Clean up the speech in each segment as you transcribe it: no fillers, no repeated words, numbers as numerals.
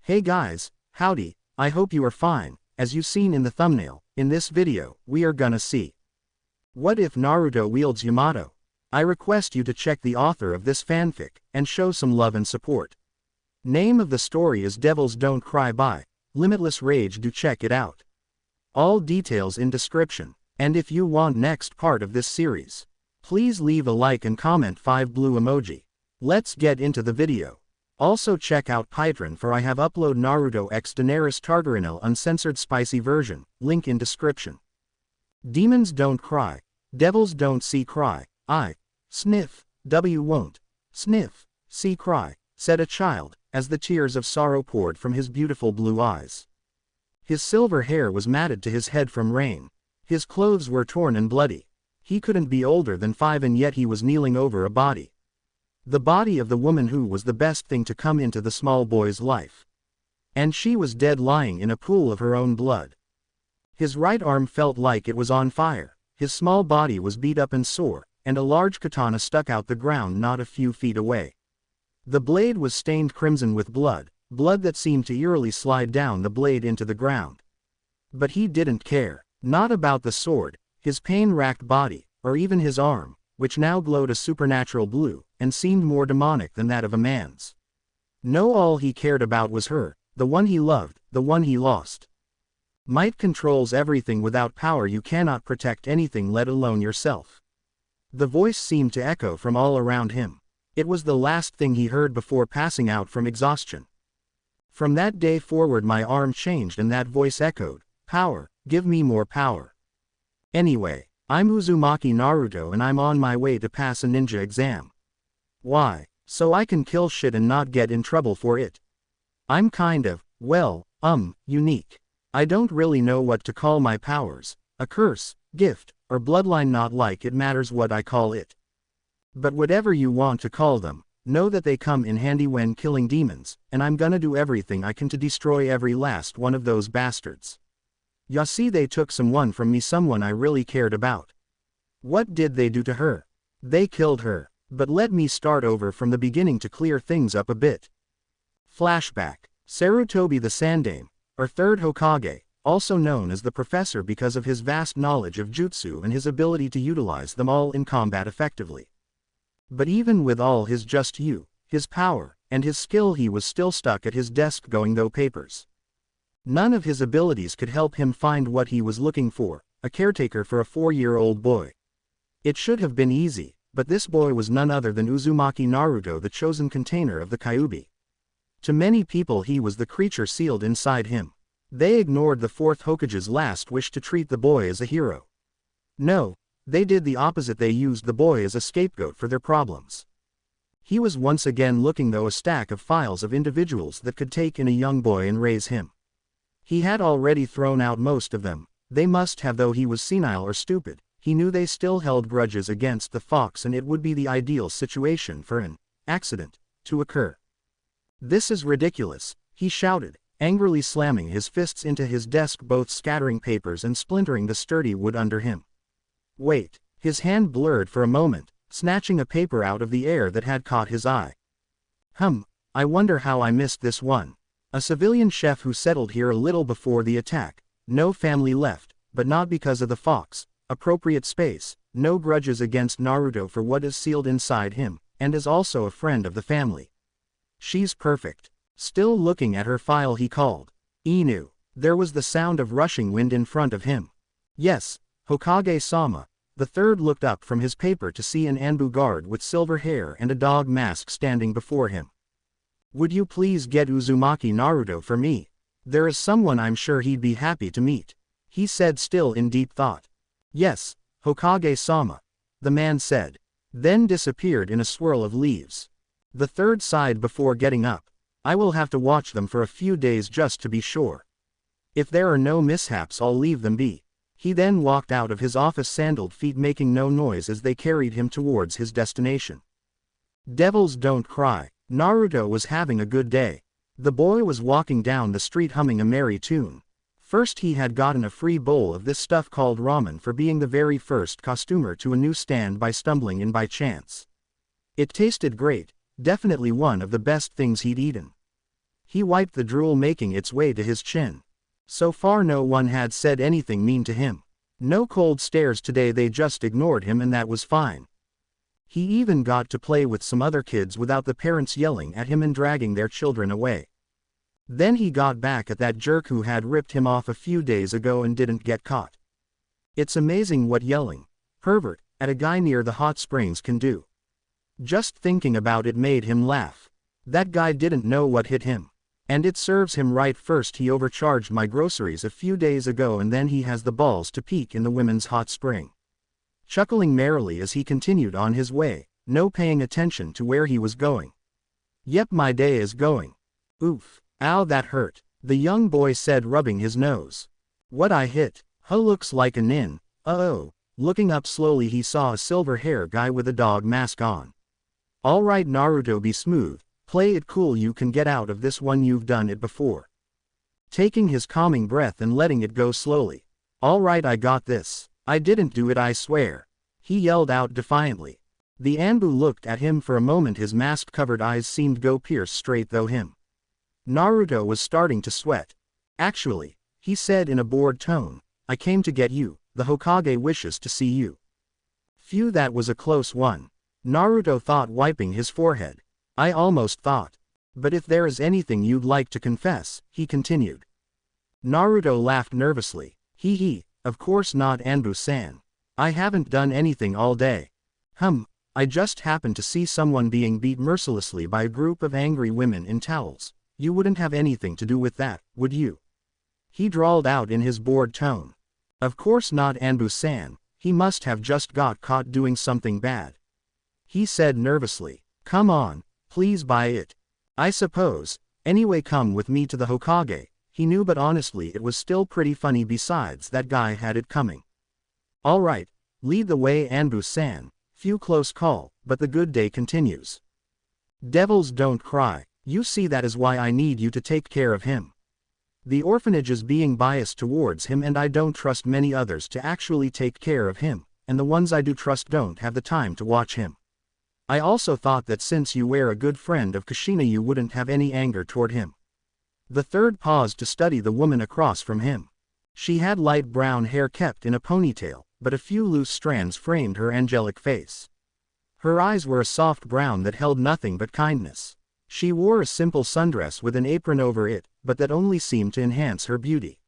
Hey guys, howdy, I hope you are fine. As you've seen in the thumbnail, in this video, we are gonna see what if Naruto wields Yamato? I request you to check the author of this fanfic, and show some love and support. Name of the story is Devils Don't Cry by Limitless Rage. Do check it out. All details in description, and if you want next part of this series, please leave a like and comment 5 blue emoji. Let's get into the video. Also check out Patreon for I have upload Naruto x Daenerys Targaryen uncensored spicy version, link in description. Demons don't cry, devils don't see cry, I sniff, W won't sniff, see cry, said a child, as the tears of sorrow poured from his beautiful blue eyes. His silver hair was matted to his head from rain. His clothes were torn and bloody. He couldn't be older than 5 and yet he was kneeling over a body. The body of the woman who was the best thing to come into the small boy's life. And she was dead, lying in a pool of her own blood. His right arm felt like it was on fire, his small body was beat up and sore, and a large katana stuck out the ground not a few feet away. The blade was stained crimson with blood, blood that seemed to eerily slide down the blade into the ground. But he didn't care, not about the sword, his pain-racked body, or even his arm, which now glowed a supernatural blue, and seemed more demonic than that of a man's. No, all he cared about was her, the one he loved, the one he lost. Might controls everything. Without power you cannot protect anything, let alone yourself. The voice seemed to echo from all around him. It was the last thing he heard before passing out from exhaustion. From that day forward my arm changed and that voice echoed, "Power, give me more power." Anyway, I'm Uzumaki Naruto and I'm on my way to pass a ninja exam. Why? So I can kill shit and not get in trouble for it. I'm kind of, well, unique. I don't really know what to call my powers, a curse, gift, or bloodline, not like it matters what I call it. But whatever you want to call them, know that they come in handy when killing demons, and I'm gonna do everything I can to destroy every last one of those bastards. Ya see, they took someone from me, someone I really cared about. What did they do to her? They killed her. But let me start over from the beginning to clear things up a bit. Flashback. Sarutobi the Sandaime, or Third Hokage, also known as the Professor because of his vast knowledge of jutsu and his ability to utilize them all in combat effectively. But even with all his his power, and his skill, he was still stuck at his desk going through papers. None of his abilities could help him find what he was looking for, a caretaker for a 4-year-old boy. It should have been easy, but this boy was none other than Uzumaki Naruto, the chosen container of the Kyuubi. To many people he was the creature sealed inside him. They ignored the 4th Hokage's last wish to treat the boy as a hero. No, they did the opposite. They used the boy as a scapegoat for their problems. He was once again looking through a stack of files of individuals that could take in a young boy and raise him. He had already thrown out most of them. They must have, though he was senile or stupid. He knew they still held grudges against the fox, and it would be the ideal situation for an accident to occur. This is ridiculous, he shouted, angrily slamming his fists into his desk, both scattering papers and splintering the sturdy wood under him. Wait, his hand blurred for a moment, snatching a paper out of the air that had caught his eye. I wonder how I missed this one. A civilian chef who settled here a little before the attack. No family left, but not because of the fox. Appropriate space, no grudges against Naruto for what is sealed inside him, and is also a friend of the family. She's perfect. Still looking at her file, he called. Inu. There was the sound of rushing wind in front of him. Yes, Hokage-sama. The third looked up from his paper to see an Anbu guard with silver hair and a dog mask standing before him. Would you please get Uzumaki Naruto for me? There is someone I'm sure he'd be happy to meet, he said, still in deep thought. Yes, Hokage-sama, the man said, then disappeared in a swirl of leaves. The third sighed before getting up. I will have to watch them for a few days just to be sure. If there are no mishaps, I'll leave them be. He then walked out of his office, sandaled feet making no noise as they carried him towards his destination. Devils don't cry. Naruto was having a good day. The boy was walking down the street humming a merry tune. First, he had gotten a free bowl of this stuff called ramen for being the very first customer to a new stand by stumbling in by chance. It tasted great, definitely one of the best things he'd eaten. He wiped the drool making its way to his chin. So far no one had said anything mean to him. No cold stares today, they just ignored him and that was fine. He even got to play with some other kids without the parents yelling at him and dragging their children away. Then he got back at that jerk who had ripped him off a few days ago and didn't get caught. It's amazing what yelling, pervert, at a guy near the hot springs can do. Just thinking about it made him laugh. That guy didn't know what hit him. And it serves him right. First he overcharged my groceries a few days ago and then he has the balls to peek in the women's hot spring. Chuckling merrily as he continued on his way, no paying attention to where he was going. Yep, my day is going. Oof. Ow, that hurt, the young boy said, rubbing his nose. What I hit? Huh, looks like a nin. Uh-oh. Looking up slowly he saw a silver hair guy with a dog mask on. Alright Naruto, be smooth, play it cool, you can get out of this one, you've done it before. Taking his calming breath and letting it go slowly. Alright, I got this. I didn't do it, I swear. He yelled out defiantly. The Anbu looked at him for a moment, his mask-covered eyes seemed go pierce straight through him. Naruto was starting to sweat. Actually, he said in a bored tone, I came to get you, the Hokage wishes to see you. Phew, that was a close one. Naruto thought, wiping his forehead. I almost thought. But if there is anything you'd like to confess, he continued. Naruto laughed nervously. Hee, of course not, Anbu-san. I haven't done anything all day. I just happened to see someone being beat mercilessly by a group of angry women in towels. You wouldn't have anything to do with that, would you? He drawled out in his bored tone. Of course not, Anbu-san, he must have just got caught doing something bad. He said nervously. Come on, please buy it. I suppose. Anyway, come with me to the Hokage. He knew, but honestly it was still pretty funny. Besides, that guy had it coming. Alright, lead the way, Anbu-san. Few close call, but the good day continues. Devils don't cry. You see, that is why I need you to take care of him. The orphanage is being biased towards him and I don't trust many others to actually take care of him, and the ones I do trust don't have the time to watch him. I also thought that since you were a good friend of Kushina you wouldn't have any anger toward him. The third paused to study the woman across from him. She had light brown hair kept in a ponytail, but a few loose strands framed her angelic face. Her eyes were a soft brown that held nothing but kindness. She wore a simple sundress with an apron over it, but that only seemed to enhance her beauty.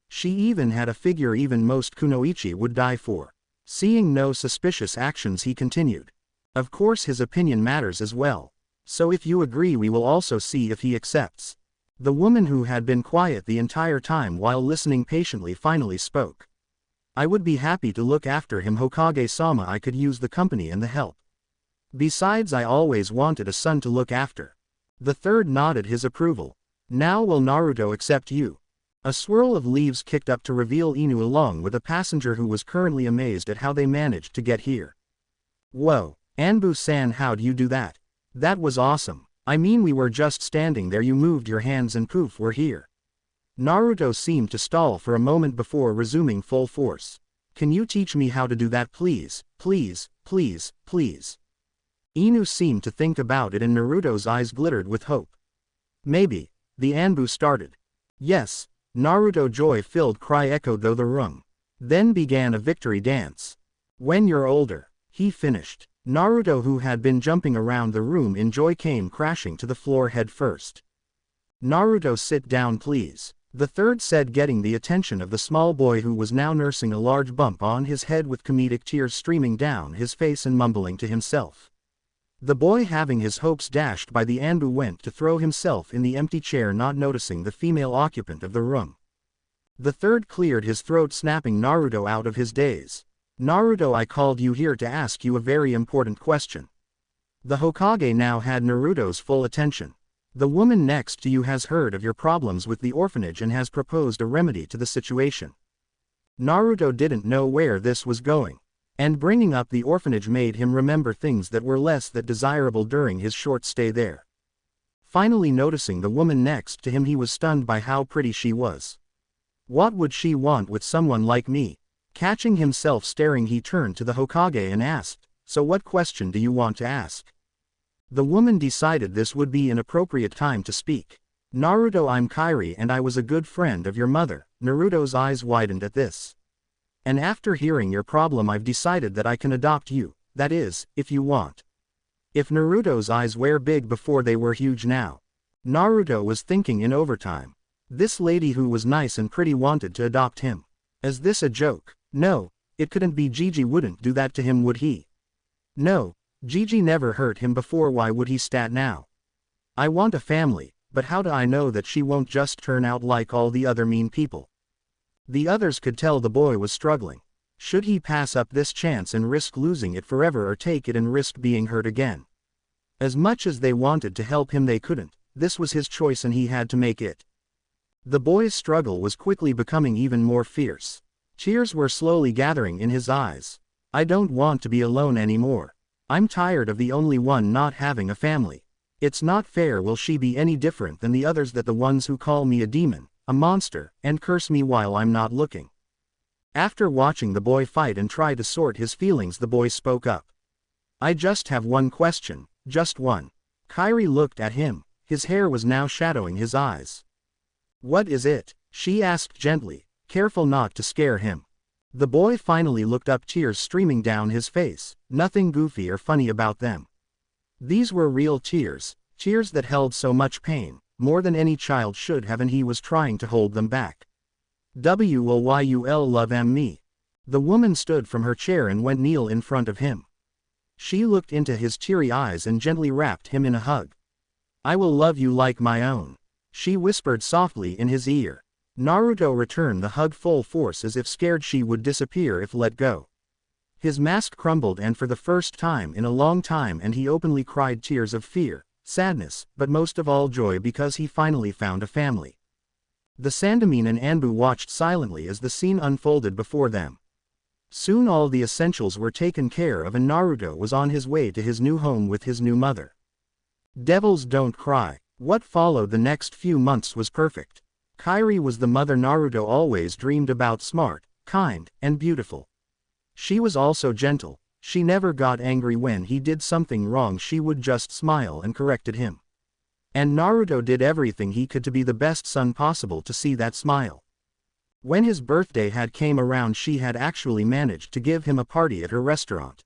She even had a figure even most kunoichi would die for. Seeing no suspicious actions, he continued. Of course his opinion matters as well. So if you agree we will also see if he accepts. The woman, who had been quiet the entire time while listening patiently, finally spoke. I would be happy to look after him, Hokage-sama. I could use the company and the help. Besides, I always wanted a son to look after. The third nodded his approval. Now will Naruto accept you? A swirl of leaves kicked up to reveal Inu along with a passenger who was currently amazed at how they managed to get here. Whoa, Anbu-san, how'd you do that? That was awesome. I mean, we were just standing there, you moved your hands and poof, we're here. Naruto seemed to stall for a moment before resuming full force. Can you teach me how to do that, please? Please, please, please. Inu seemed to think about it and Naruto's eyes glittered with hope. Maybe. The Anbu started. Yes, Naruto, joy-filled cry echoed through the room. Then began a victory dance. When you're older, he finished. Naruto, who had been jumping around the room in joy, came crashing to the floor head first. Naruto, sit down please, the third said, getting the attention of the small boy who was now nursing a large bump on his head with comedic tears streaming down his face and mumbling to himself. The boy, having his hopes dashed by the Anbu, went to throw himself in the empty chair, not noticing the female occupant of the room. The third cleared his throat, snapping Naruto out of his daze. Naruto, I called you here to ask you a very important question. The Hokage now had Naruto's full attention. The woman next to you has heard of your problems with the orphanage and has proposed a remedy to the situation. Naruto didn't know where this was going. And bringing up the orphanage made him remember things that were less than desirable during his short stay there. Finally noticing the woman next to him, he was stunned by how pretty she was. What would she want with someone like me? Catching himself staring, he turned to the Hokage and asked, so what question do you want to ask? The woman decided this would be an appropriate time to speak. Naruto, I'm Kairi and I was a good friend of your mother. Naruto's eyes widened at this. And after hearing your problem I've decided that I can adopt you, that is, if you want. If Naruto's eyes were big before they were huge now. Naruto was thinking in overtime. This lady who was nice and pretty wanted to adopt him. Is this a joke? No, it couldn't be. Gigi wouldn't do that to him, would he? No, Gigi never hurt him before, why would he stat now? I want a family, but how do I know that she won't just turn out like all the other mean people? The others could tell the boy was struggling. Should he pass up this chance and risk losing it forever, or take it and risk being hurt again? As much as they wanted to help him they couldn't. This was his choice and he had to make it. The boy's struggle was quickly becoming even more fierce. Tears were slowly gathering in his eyes. I don't want to be alone anymore. I'm tired of the only one not having a family. It's not fair. Will she be any different than the others, that the ones who call me a demon, a monster, and curse me while I'm not looking? After watching the boy fight and try to sort his feelings, the boy spoke up. I just have one question, just one. Kairi looked at him. His hair was now shadowing his eyes. What is it? She asked gently, careful not to scare him. The boy finally looked up, tears streaming down his face, nothing goofy or funny about them. These were real tears, tears that held so much pain, more than any child should have, and he was trying to hold them back. Wyul love me. The woman stood from her chair and went kneel in front of him. She looked into his teary eyes and gently wrapped him in a hug. I will love you like my own, she whispered softly in his ear. Naruto returned the hug full force, as if scared she would disappear if let go. His mask crumbled, and for the first time in a long time, and he openly cried tears of fear, sadness, but most of all joy, because he finally found a family. The Sandamin and Anbu watched silently as the scene unfolded before them. Soon all the essentials were taken care of and Naruto was on his way to his new home with his new mother. Devils don't cry. What followed the next few months was perfect. Kairi was the mother Naruto always dreamed about, smart, kind, and beautiful. She was also gentle. She never got angry when he did something wrong. She would just smile and corrected him. And Naruto did everything he could to be the best son possible, to see that smile. When his birthday had came around, she had actually managed to give him a party at her restaurant.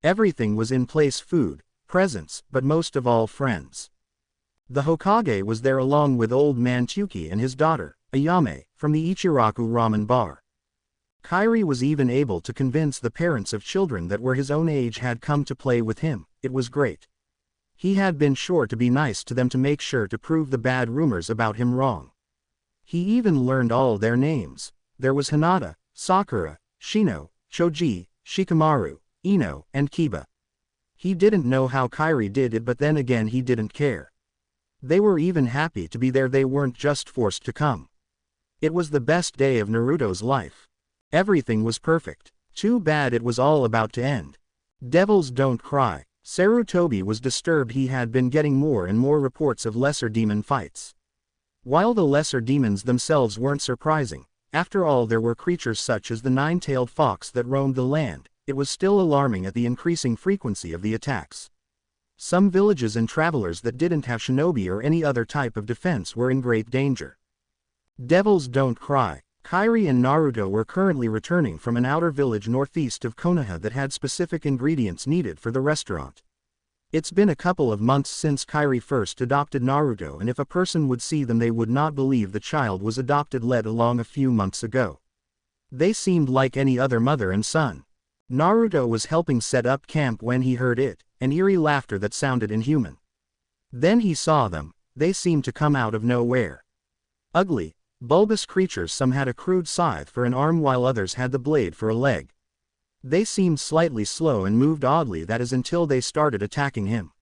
Everything was in place: food, presents, but most of all friends. The Hokage was there along with old man Tyuki and his daughter, Ayame, from the Ichiraku ramen bar. Kairi was even able to convince the parents of children that were his own age had come to play with him. It was great. He had been sure to be nice to them to make sure to prove the bad rumors about him wrong. He even learned all their names. There was Hinata, Sakura, Shino, Choji, Shikamaru, Ino, and Kiba. He didn't know how Kairi did it, but then again he didn't care. They were even happy to be there. They weren't just forced to come. It was the best day of Naruto's life. Everything was perfect. Too bad it was all about to end. Devils don't cry. Sarutobi was disturbed. He had been getting more and more reports of lesser demon fights. While the lesser demons themselves weren't surprising, after all there were creatures such as the nine-tailed fox that roamed the land, it was still alarming at the increasing frequency of the attacks. Some villages and travelers that didn't have shinobi or any other type of defense were in great danger. Devils don't cry. Kairi and Naruto were currently returning from an outer village northeast of Konoha that had specific ingredients needed for the restaurant. It's been a couple of months since Kairi first adopted Naruto, and if a person would see them they would not believe the child was adopted, let alone a few months ago. They seemed like any other mother and son. Naruto was helping set up camp when he heard an eerie laughter that sounded inhuman. Then he saw them. They seemed to come out of nowhere. Ugly, bulbous creatures. Some had a crude scythe for an arm while others had the blade for a leg. They seemed slightly slow and moved oddly, that is until they started attacking him.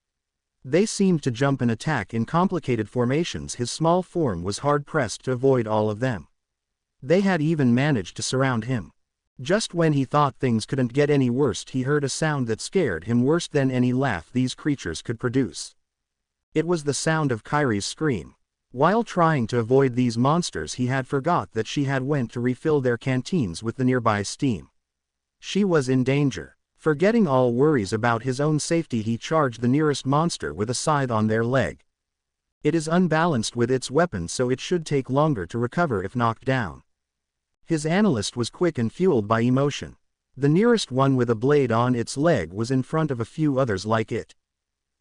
They seemed to jump and attack in complicated formations. His small form was hard-pressed to avoid all of them. They had even managed to surround him. Just when he thought things couldn't get any worse, he heard a sound that scared him worse than any laugh these creatures could produce. It was the sound of Kairi's scream. While trying to avoid these monsters, he had forgot that she had went to refill their canteens with the nearby steam. She was in danger. Forgetting all worries about his own safety, he charged the nearest monster with a scythe on their leg. It is unbalanced with its weapon, so it should take longer to recover if knocked down. His analyst was quick and fueled by emotion. The nearest one with a blade on its leg was in front of a few others like it.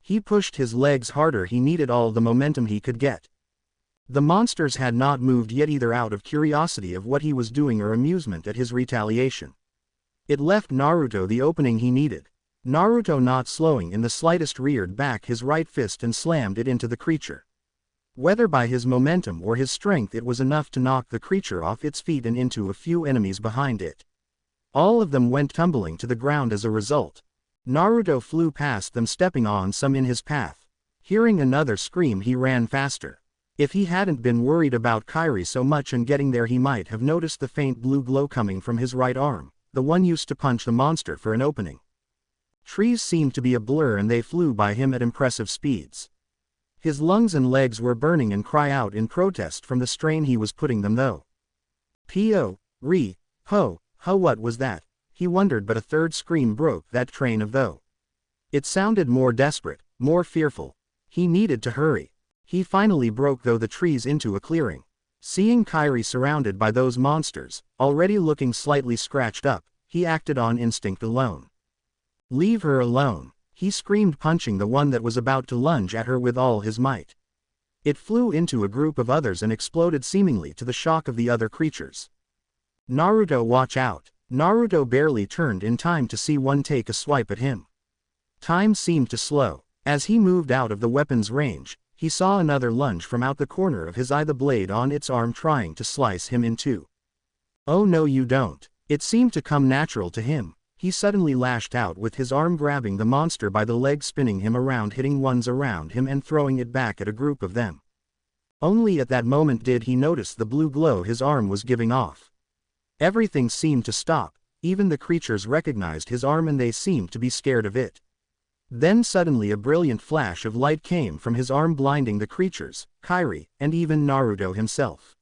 He pushed his legs harder. He needed all the momentum he could get. The monsters had not moved yet, either out of curiosity of what he was doing or amusement at his retaliation. It left Naruto the opening he needed. Naruto, not slowing in the slightest, reared back his right fist and slammed it into the creature. Whether by his momentum or his strength, it was enough to knock the creature off its feet and into a few enemies behind it. All of them went tumbling to the ground as a result. Naruto flew past them, stepping on some in his path. Hearing another scream, he ran faster. If he hadn't been worried about Kairi so much and getting there, he might have noticed the faint blue glow coming from his right arm, the one used to punch the monster for an opening. Trees seemed to be a blur and they flew by him at impressive speeds. His lungs and legs were burning and cry out in protest from the strain he was putting them though. P.O. Re. Ho. Ho, what was that? He wondered, but a third scream broke that train of thought. It sounded more desperate, more fearful. He needed to hurry. He finally broke through the trees into a clearing. Seeing Kairi surrounded by those monsters, already looking slightly scratched up, he acted on instinct alone. Leave her alone, he screamed, punching the one that was about to lunge at her with all his might. It flew into a group of others and exploded, seemingly to the shock of the other creatures. Naruto, watch out! Naruto barely turned in time to see one take a swipe at him. Time seemed to slow. As he moved out of the weapon's range, he saw another lunge from out the corner of his eye, the blade on its arm trying to slice him in two. Oh no, you don't. It seemed to come natural to him. He suddenly lashed out with his arm, grabbing the monster by the leg, spinning him around, hitting ones around him and throwing it back at a group of them. Only at that moment did he notice the blue glow his arm was giving off. Everything seemed to stop. Even the creatures recognized his arm and they seemed to be scared of it. Then suddenly a brilliant flash of light came from his arm, blinding the creatures, Kairi, and even Naruto himself.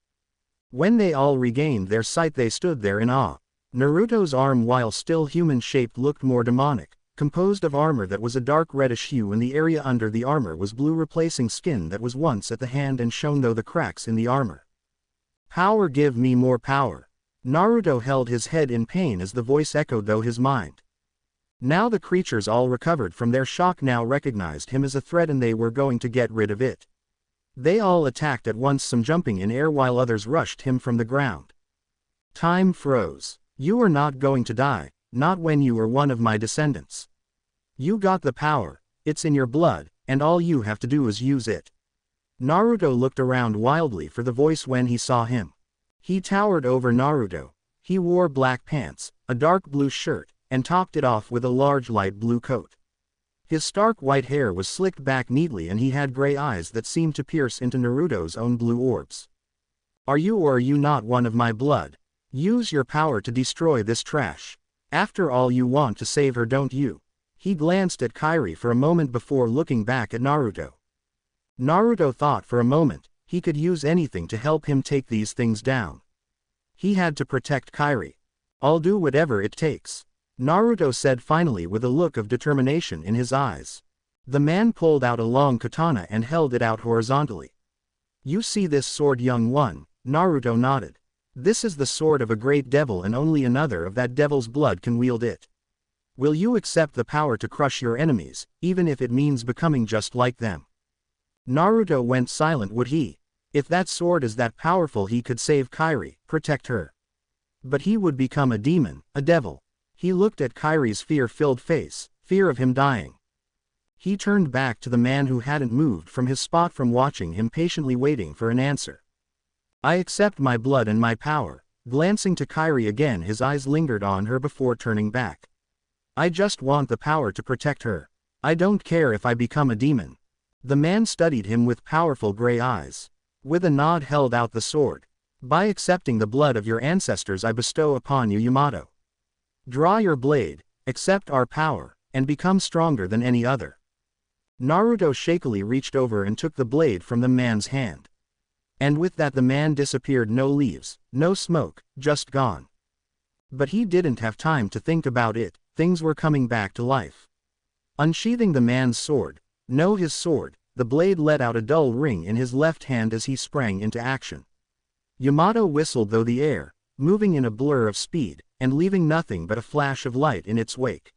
When they all regained their sight, they stood there in awe. Naruto's arm, while still human-shaped, looked more demonic, composed of armor that was a dark reddish hue, and the area under the armor was blue, replacing skin that was once at the hand and shone through the cracks in the armor. Power, give me more power. Naruto held his head in pain as the voice echoed through his mind. Now the creatures all recovered from their shock, now recognized him as a threat, and they were going to get rid of it. They all attacked at once, some jumping in air while others rushed him from the ground. Time froze. You are not going to die, not when you are one of my descendants. You got the power, it's in your blood, and all you have to do is use it. Naruto looked around wildly for the voice when he saw him. He towered over Naruto. He wore black pants, a dark blue shirt, and topped it off with a large light blue coat. His stark white hair was slicked back neatly, and he had gray eyes that seemed to pierce into Naruto's own blue orbs. Are you or are you not one of my blood? Use your power to destroy this trash. After all, you want to save her, don't you? He glanced at Kairi for a moment before looking back at Naruto. Naruto thought for a moment. He could use anything to help him take these things down. He had to protect Kairi. I'll do whatever it takes, Naruto said finally, with a look of determination in his eyes. The man pulled out a long katana and held it out horizontally. You see this sword, young one? Naruto nodded. This is the sword of a great devil, and only another of that devil's blood can wield it. Will you accept the power to crush your enemies, even if it means becoming just like them? Naruto went silent. Would he? If that sword is that powerful, he could save Kairi, protect her. But he would become a demon, a devil. He looked at Kairi's fear-filled face, fear of him dying. He turned back to the man who hadn't moved from his spot from watching him, patiently waiting for an answer. I accept my blood and my power. Glancing to Kairi again, his eyes lingered on her before turning back. I just want the power to protect her. I don't care if I become a demon. The man studied him with powerful gray eyes. With a nod, held out the sword. By accepting the blood of your ancestors, I bestow upon you Yamato. Draw your blade, accept our power, and become stronger than any other. Naruto shakily reached over and took the blade from the man's hand. And with that the man disappeared. No leaves, no smoke, just gone. But he didn't have time to think about it, things were coming back to life. Unsheathing the man's sword, no, his sword, the blade let out a dull ring in his left hand as he sprang into action. Yamato whistled through the air, moving in a blur of speed, and leaving nothing but a flash of light in its wake.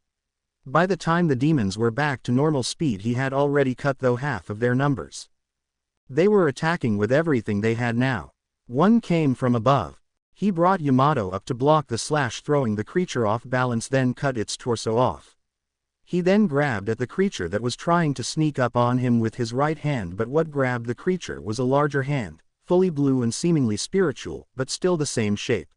By the time the demons were back to normal speed, he had already cut through half of their numbers. They were attacking with everything they had now. One came from above. He brought Yamato up to block the slash, throwing the creature off balance, then cut its torso off. He then grabbed at the creature that was trying to sneak up on him with his right hand, but what grabbed the creature was a larger hand, fully blue and seemingly spiritual, but still the same shape.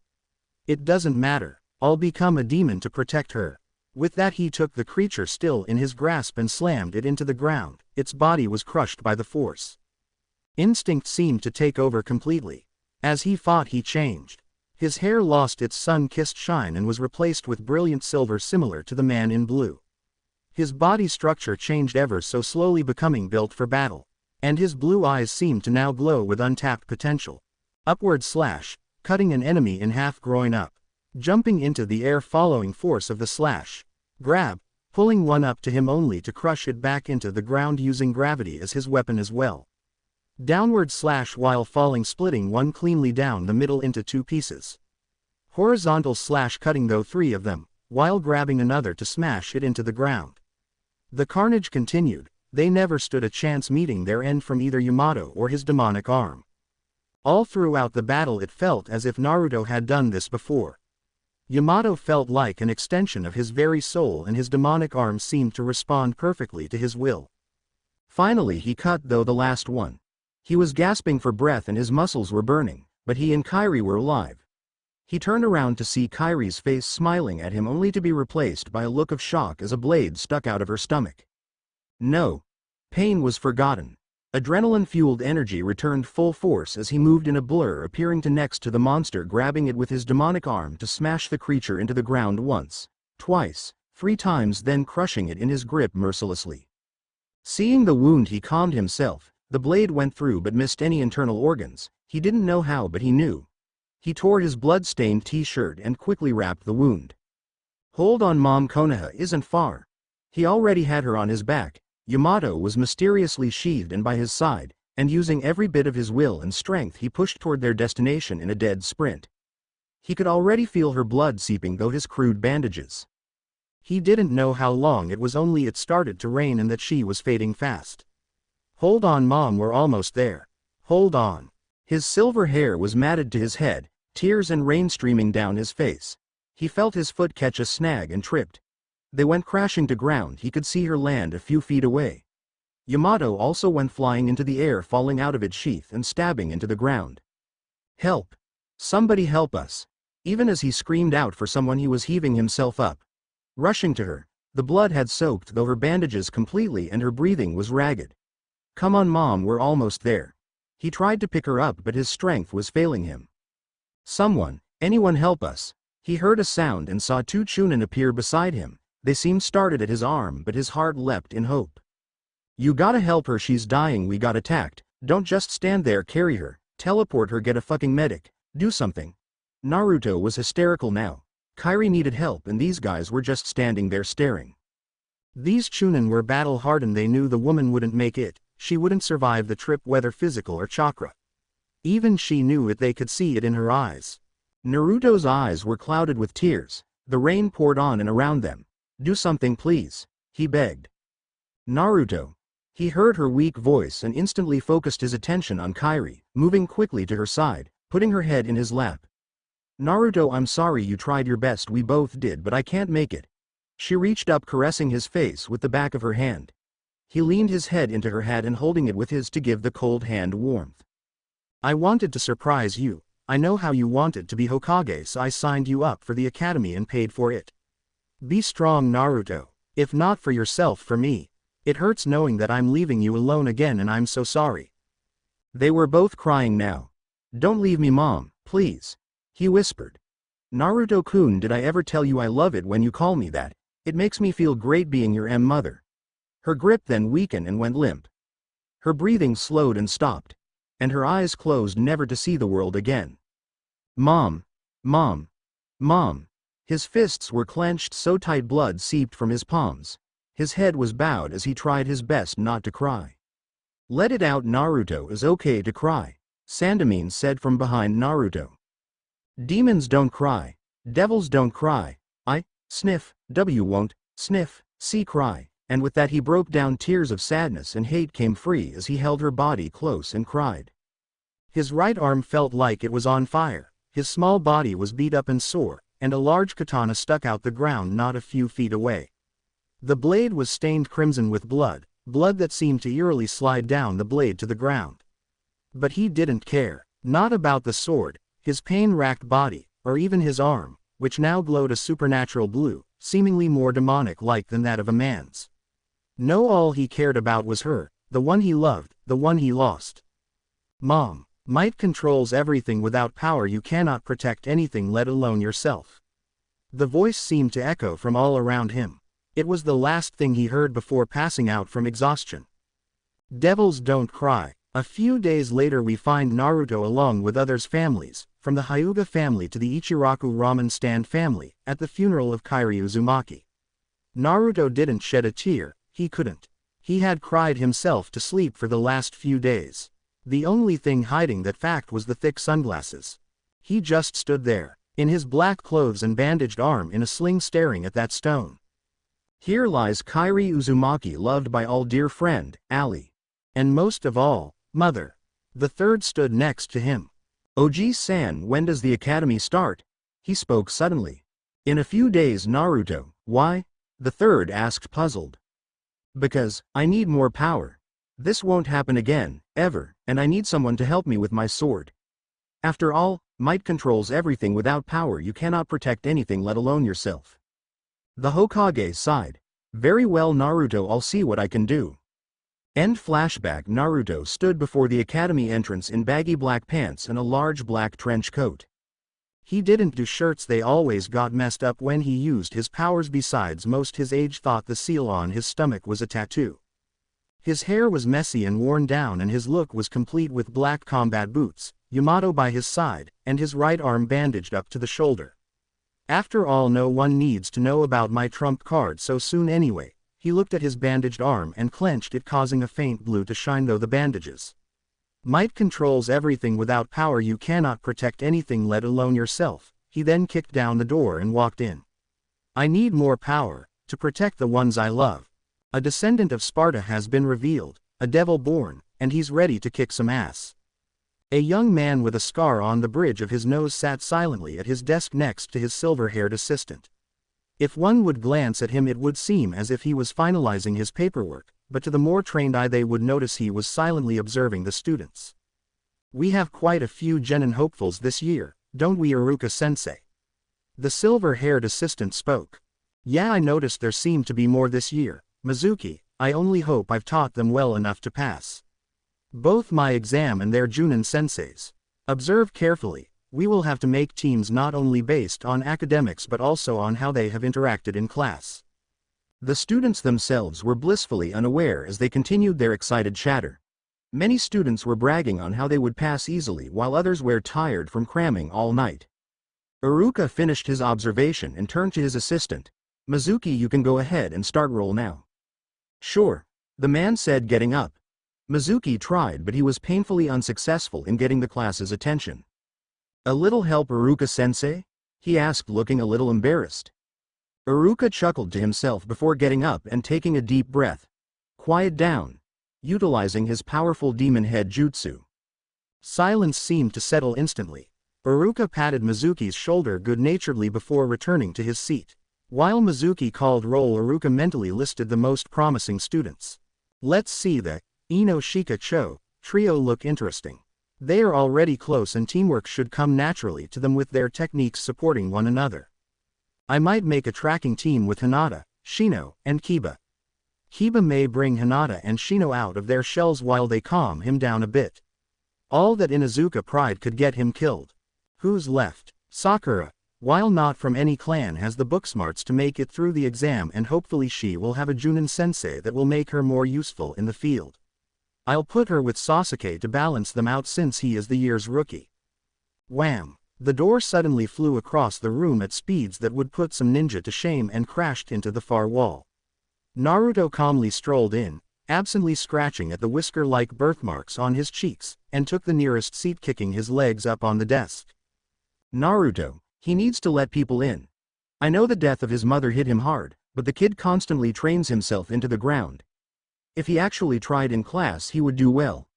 It doesn't matter, I'll become a demon to protect her. With that he took the creature still in his grasp and slammed it into the ground. Its body was crushed by the force. Instinct seemed to take over completely. As he fought, he changed. His hair lost its sun-kissed shine and was replaced with brilliant silver similar to the man in blue. His body structure changed ever so slowly, becoming built for battle. And his blue eyes seemed to now glow with untapped potential. Upward slash, cutting an enemy in half, groin up. Jumping into the air following force of the slash. Grab, pulling one up to him only to crush it back into the ground using gravity as his weapon as well. Downward slash while falling, splitting one cleanly down the middle into two pieces. Horizontal slash, cutting through three of them, while grabbing another to smash it into the ground. The carnage continued. They never stood a chance meeting their end from either Yamato or his demonic arm. All throughout the battle it felt as if Naruto had done this before. Yamato felt like an extension of his very soul, and his demonic arm seemed to respond perfectly to his will. Finally he cut through the last one. He was gasping for breath and his muscles were burning, but he and Kairi were alive. He turned around to see Kairi's face smiling at him, only to be replaced by a look of shock as a blade stuck out of her stomach. No. Pain was forgotten. Adrenaline-fueled energy returned full force as he moved in a blur, appearing next to the monster, grabbing it with his demonic arm to smash the creature into the ground once, twice, 3 times, then crushing it in his grip mercilessly. Seeing the wound, he calmed himself. The blade went through but missed any internal organs. He didn't know how, but he knew. He tore his blood-stained t-shirt and quickly wrapped the wound. Hold on, Mom, Konoha isn't far. He already had her on his back. Yamato was mysteriously sheathed and by his side, and using every bit of his will and strength he pushed toward their destination in a dead sprint. He could already feel her blood seeping through his crude bandages. He didn't know how long it was, only it started to rain and that she was fading fast. Hold on, Mom, we're almost there. Hold on. His silver hair was matted to his head, tears and rain streaming down his face. He felt his foot catch a snag and tripped. They went crashing to ground. He could see her land a few feet away. Yamato also went flying into the air, falling out of its sheath and stabbing into the ground. Help! Somebody help us! Even as he screamed out for someone, he was heaving himself up. Rushing to her, the blood had soaked through her bandages completely and her breathing was ragged. Come on, Mom, we're almost there. He tried to pick her up but his strength was failing him. Someone, anyone help us! He heard a sound and saw 2 Chunin appear beside him. They seemed started at his arm, but his heart leapt in hope. You gotta help her, she's dying, we got attacked. Don't just stand there, carry her, teleport her, get a fucking medic, do something. Naruto was hysterical now. Kairi needed help and these guys were just standing there staring. These Chunin were battle hardened. They knew the woman wouldn't make it, she wouldn't survive the trip, whether physical or chakra. Even she knew it, they could see it in her eyes. Naruto's eyes were clouded with tears. The rain poured on and around them. Do something please, he begged. Naruto. He heard her weak voice and instantly focused his attention on Kairi, moving quickly to her side, putting her head in his lap. Naruto, I'm sorry, you tried your best, we both did, but I can't make it. She reached up, caressing his face with the back of her hand. He leaned his head into her hat and holding it with his to give the cold hand warmth. I wanted to surprise you. I know how you wanted to be Hokage, so I signed you up for the academy and paid for it. Be strong, Naruto. If not for yourself, for me. It hurts knowing that I'm leaving you alone again and I'm so sorry. They were both crying now. Don't leave me, Mom, please. He whispered. Naruto-kun, did I ever tell you I love it when you call me that? It makes me feel great being your mother. Her grip then weakened and went limp. Her breathing slowed and stopped. And her eyes closed, never to see the world again. Mom. Mom. Mom. His fists were clenched so tight blood seeped from his palms. His head was bowed as he tried his best not to cry. Let it out, Naruto. Is okay to cry, Sandamine said from behind Naruto. Demons don't cry. Devils don't cry. I, sniff, W won't, sniff, C cry. And with that he broke down. Tears of sadness and hate came free as he held her body close and cried. His right arm felt like it was on fire, his small body was beat up and sore, and a large katana stuck out the ground not a few feet away. The blade was stained crimson with blood, blood that seemed to eerily slide down the blade to the ground. But he didn't care, not about the sword, his pain-racked body, or even his arm, which now glowed a supernatural blue, seemingly more demonic-like than that of a man's. No, all he cared about was her, the one he loved, the one he lost. Mom, might controls everything. Without power you cannot protect anything, let alone yourself. The voice seemed to echo from all around him. It was the last thing he heard before passing out from exhaustion. Devils don't cry. A few days later we find Naruto along with others' families, from the Hyuga family to the Ichiraku ramen stand family, at the funeral of Kairi Uzumaki. Naruto didn't shed a tear, he couldn't. He had cried himself to sleep for the last few days. The only thing hiding that fact was the thick sunglasses. He just stood there, in his black clothes and bandaged arm in a sling, staring at that stone. Here lies Kairi Uzumaki, loved by all, dear friend, Ali. And most of all, Mother. The third stood next to him. Oji-san, when does the academy start? He spoke suddenly. In a few days, Naruto. Why? The third asked, puzzled. Because, I need more power. This won't happen again, ever, and I need someone to help me with my sword. After all, might controls everything. Without power you cannot protect anything, let alone yourself. The Hokage sighed. Very well, Naruto, I'll see what I can do. End flashback. Naruto stood before the academy entrance in baggy black pants and a large black trench coat. He didn't do shirts, they always got messed up when he used his powers. Besides, most his age thought the seal on his stomach was a tattoo. His hair was messy and worn down, and his look was complete with black combat boots, Yamato by his side, and his right arm bandaged up to the shoulder. After all, no one needs to know about my trump card so soon anyway. He looked at his bandaged arm and clenched it, causing a faint blue to shine through the bandages. Might controls everything. Without power you cannot protect anything, let alone yourself. He then kicked down the door and walked in. I need more power, to protect the ones I love. A descendant of Sparta has been revealed, a devil born, and he's ready to kick some ass. A young man with a scar on the bridge of his nose sat silently at his desk next to his silver-haired assistant. If one would glance at him it would seem as if he was finalizing his paperwork, but to the more trained eye they would notice he was silently observing the students. We have quite a few genin hopefuls this year, don't we, Iruka-sensei? The silver-haired assistant spoke. Yeah, I noticed there seemed to be more this year, Mizuki. I only hope I've taught them well enough to pass both my exam and their Junin senseis. Observe carefully. We will have to make teams not only based on academics but also on how they have interacted in class. The students themselves were blissfully unaware as they continued their excited chatter. Many students were bragging on how they would pass easily while others were tired from cramming all night. Iruka finished his observation and turned to his assistant. Mizuki, you can go ahead and start roll now. Sure, the man said, getting up. Mizuki tried, but he was painfully unsuccessful in getting the class's attention. A little help, Iruka-sensei? He asked, looking a little embarrassed. Iruka chuckled to himself before getting up and taking a deep breath. Quiet down. Utilizing his powerful demon head jutsu. Silence seemed to settle instantly. Iruka patted Mizuki's shoulder good-naturedly before returning to his seat. While Mizuki called roll, Iruka mentally listed the most promising students. Let's see, the Ino Shika Cho trio look interesting. They are already close and teamwork should come naturally to them with their techniques supporting one another. I might make a tracking team with Hinata, Shino, and Kiba. Kiba may bring Hinata and Shino out of their shells while they calm him down a bit. All that Inuzuka pride could get him killed. Who's left? Sakura, while not from any clan, has the book smarts to make it through the exam, and hopefully she will have a Junin sensei that will make her more useful in the field. I'll put her with Sasuke to balance them out since he is the year's rookie. Wham! The door suddenly flew across the room at speeds that would put some ninja to shame and crashed into the far wall. Naruto calmly strolled in, absently scratching at the whisker-like birthmarks on his cheeks, and took the nearest seat, kicking his legs up on the desk. Naruto, he needs to let people in. I know the death of his mother hit him hard, but the kid constantly trains himself into the ground. If he actually tried in class, he would do well.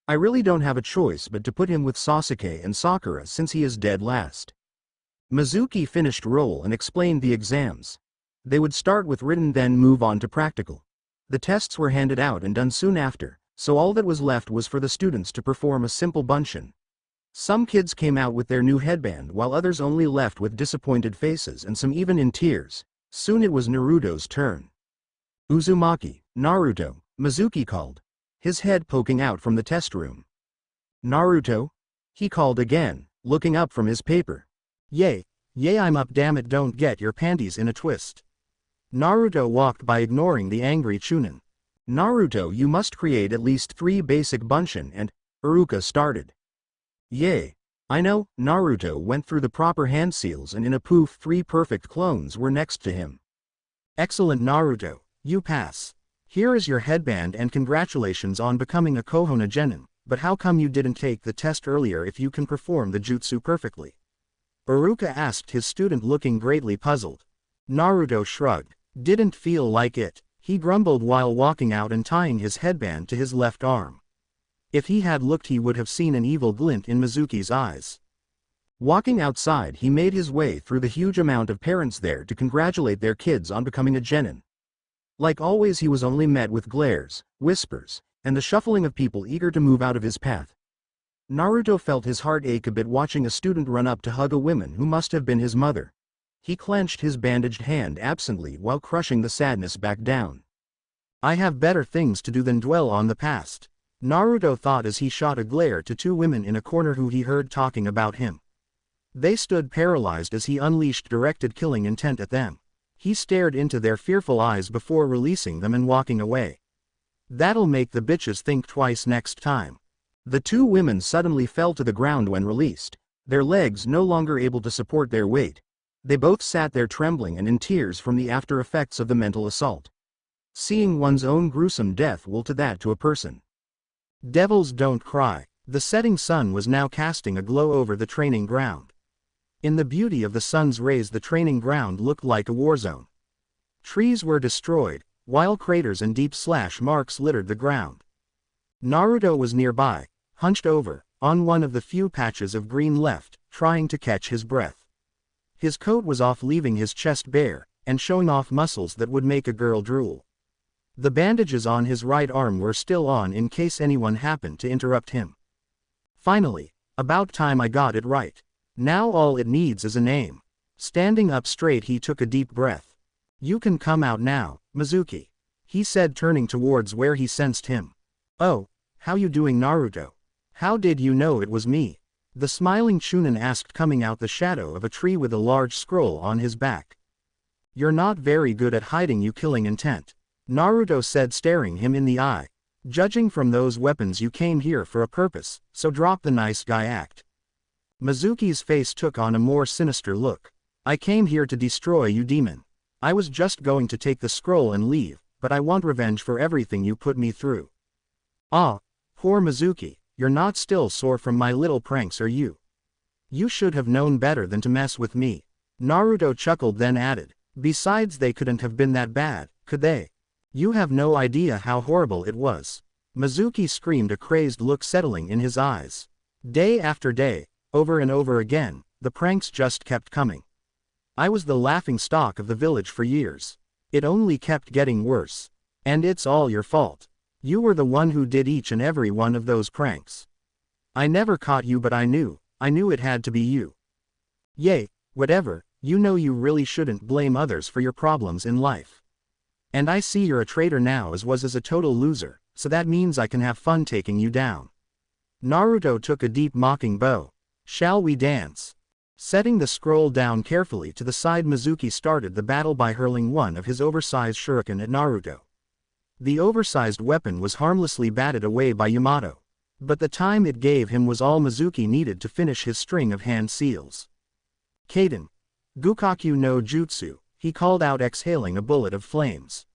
I really don't have a choice but to put him with Sasuke and Sakura since he is dead last. Mizuki finished roll and explained the exams. They would start with written, then move on to practical. The tests were handed out and done soon after, so all that was left was for the students to perform a simple bunshin. Some kids came out with their new headband while others only left with disappointed faces and some even in tears. Soon it was Naruto's turn. Uzumaki, Naruto, Mizuki called, his head poking out from the test room. Naruto? He called again, looking up from his paper. Yay, I'm up, damn it, don't get your panties in a twist. Naruto walked by ignoring the angry Chunin. Naruto, you must create at least 3 basic bunshin and, Iruka started. Yay. I know, Naruto went through the proper hand seals and in a poof 3 perfect clones were next to him. Excellent Naruto, you pass. Here is your headband and congratulations on becoming a Kohona Genin, but how come you didn't take the test earlier if you can perform the jutsu perfectly? Iruka asked his student, looking greatly puzzled. Naruto shrugged. Didn't feel like it, he grumbled while walking out and tying his headband to his left arm. If he had looked, he would have seen an evil glint in Mizuki's eyes. Walking outside, he made his way through the huge amount of parents there to congratulate their kids on becoming a genin. Like always, he was only met with glares, whispers, and the shuffling of people eager to move out of his path. Naruto felt his heart ache a bit watching a student run up to hug a woman who must have been his mother. He clenched his bandaged hand absently while crushing the sadness back down. I have better things to do than dwell on the past, Naruto thought as he shot a glare to 2 women in a corner who he heard talking about him. They stood paralyzed as he unleashed directed killing intent at them. He stared into their fearful eyes before releasing them and walking away. That'll make the bitches think twice next time. The 2 women suddenly fell to the ground when released, their legs no longer able to support their weight. They both sat there trembling and in tears from the after effects of the mental assault. Seeing one's own gruesome death will do that to a person. Devils don't cry. The setting sun was now casting a glow over the training ground. In the beauty of the sun's rays, the training ground looked like a war zone. Trees were destroyed, while craters and deep slash marks littered the ground. Naruto was nearby, hunched over, on one of the few patches of green left, trying to catch his breath. His coat was off, leaving his chest bare, and showing off muscles that would make a girl drool. The bandages on his right arm were still on in case anyone happened to interrupt him. Finally, about time I got it right. Now all it needs is a name. Standing up straight, he took a deep breath. You can come out now, Mizuki, he said, turning towards where he sensed him. Oh, how you doing, Naruto? How did you know it was me? The smiling Chunin asked, coming out the shadow of a tree with a large scroll on his back. You're not very good at hiding your killing intent, Naruto said, staring him in the eye. Judging from those weapons, you came here for a purpose, so drop the nice guy act. Mizuki's face took on a more sinister look. I came here to destroy you, demon. I was just going to take the scroll and leave, but I want revenge for everything you put me through. Ah, poor Mizuki, you're not still sore from my little pranks, are you? You should have known better than to mess with me. Naruto chuckled, then added, besides, they couldn't have been that bad, could they? You have no idea how horrible it was. Mizuki screamed, a crazed look settling in his eyes. Day after day, over and over again, the pranks just kept coming. I was the laughing stock of the village for years. It only kept getting worse. And it's all your fault. You were the one who did each and every one of those pranks. I never caught you, but I knew it had to be you. Yay, whatever, you know you really shouldn't blame others for your problems in life. And I see you're a traitor now, as a total loser, so that means I can have fun taking you down. Naruto took a deep mocking bow. Shall we dance? Setting the scroll down carefully to the side, Mizuki started the battle by hurling one of his oversized shuriken at Naruto. The oversized weapon was harmlessly batted away by Yamato, but the time it gave him was all Mizuki needed to finish his string of hand seals. Kaden. Gukaku no Jutsu, he called out, exhaling a bullet of flames.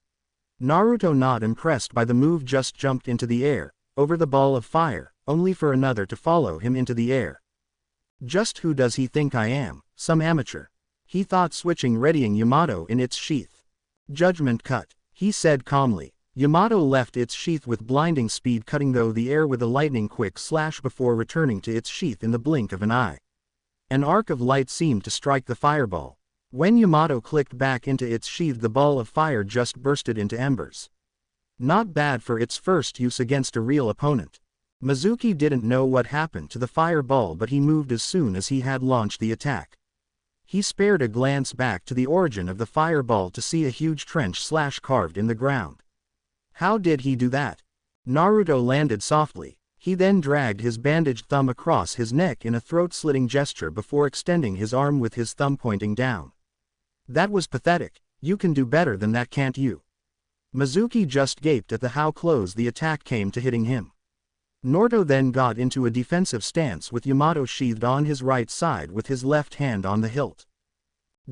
Naruto, not impressed by the move, just jumped into the air, over the ball of fire, only for another to follow him into the air. Just who does he think I am, some amateur? He thought, switching, readying Yamato in its sheath. Judgment cut, he said calmly. Yamato left its sheath with blinding speed, cutting through the air with a lightning-quick slash before returning to its sheath in the blink of an eye. An arc of light seemed to strike the fireball. When Yamato clicked back into its sheath, the ball of fire just bursted into embers. Not bad for its first use against a real opponent. Mizuki didn't know what happened to the fireball, but he moved as soon as he had launched the attack. He spared a glance back to the origin of the fireball to see a huge trench carved in the ground. How did he do that? Naruto landed softly. He then dragged his bandaged thumb across his neck in a throat-slitting gesture before extending his arm with his thumb pointing down. That was pathetic. You can do better than that, can't you? Mizuki just gaped at how close the attack came to hitting him. Naruto then got into a defensive stance with Yamato sheathed on his right side with his left hand on the hilt.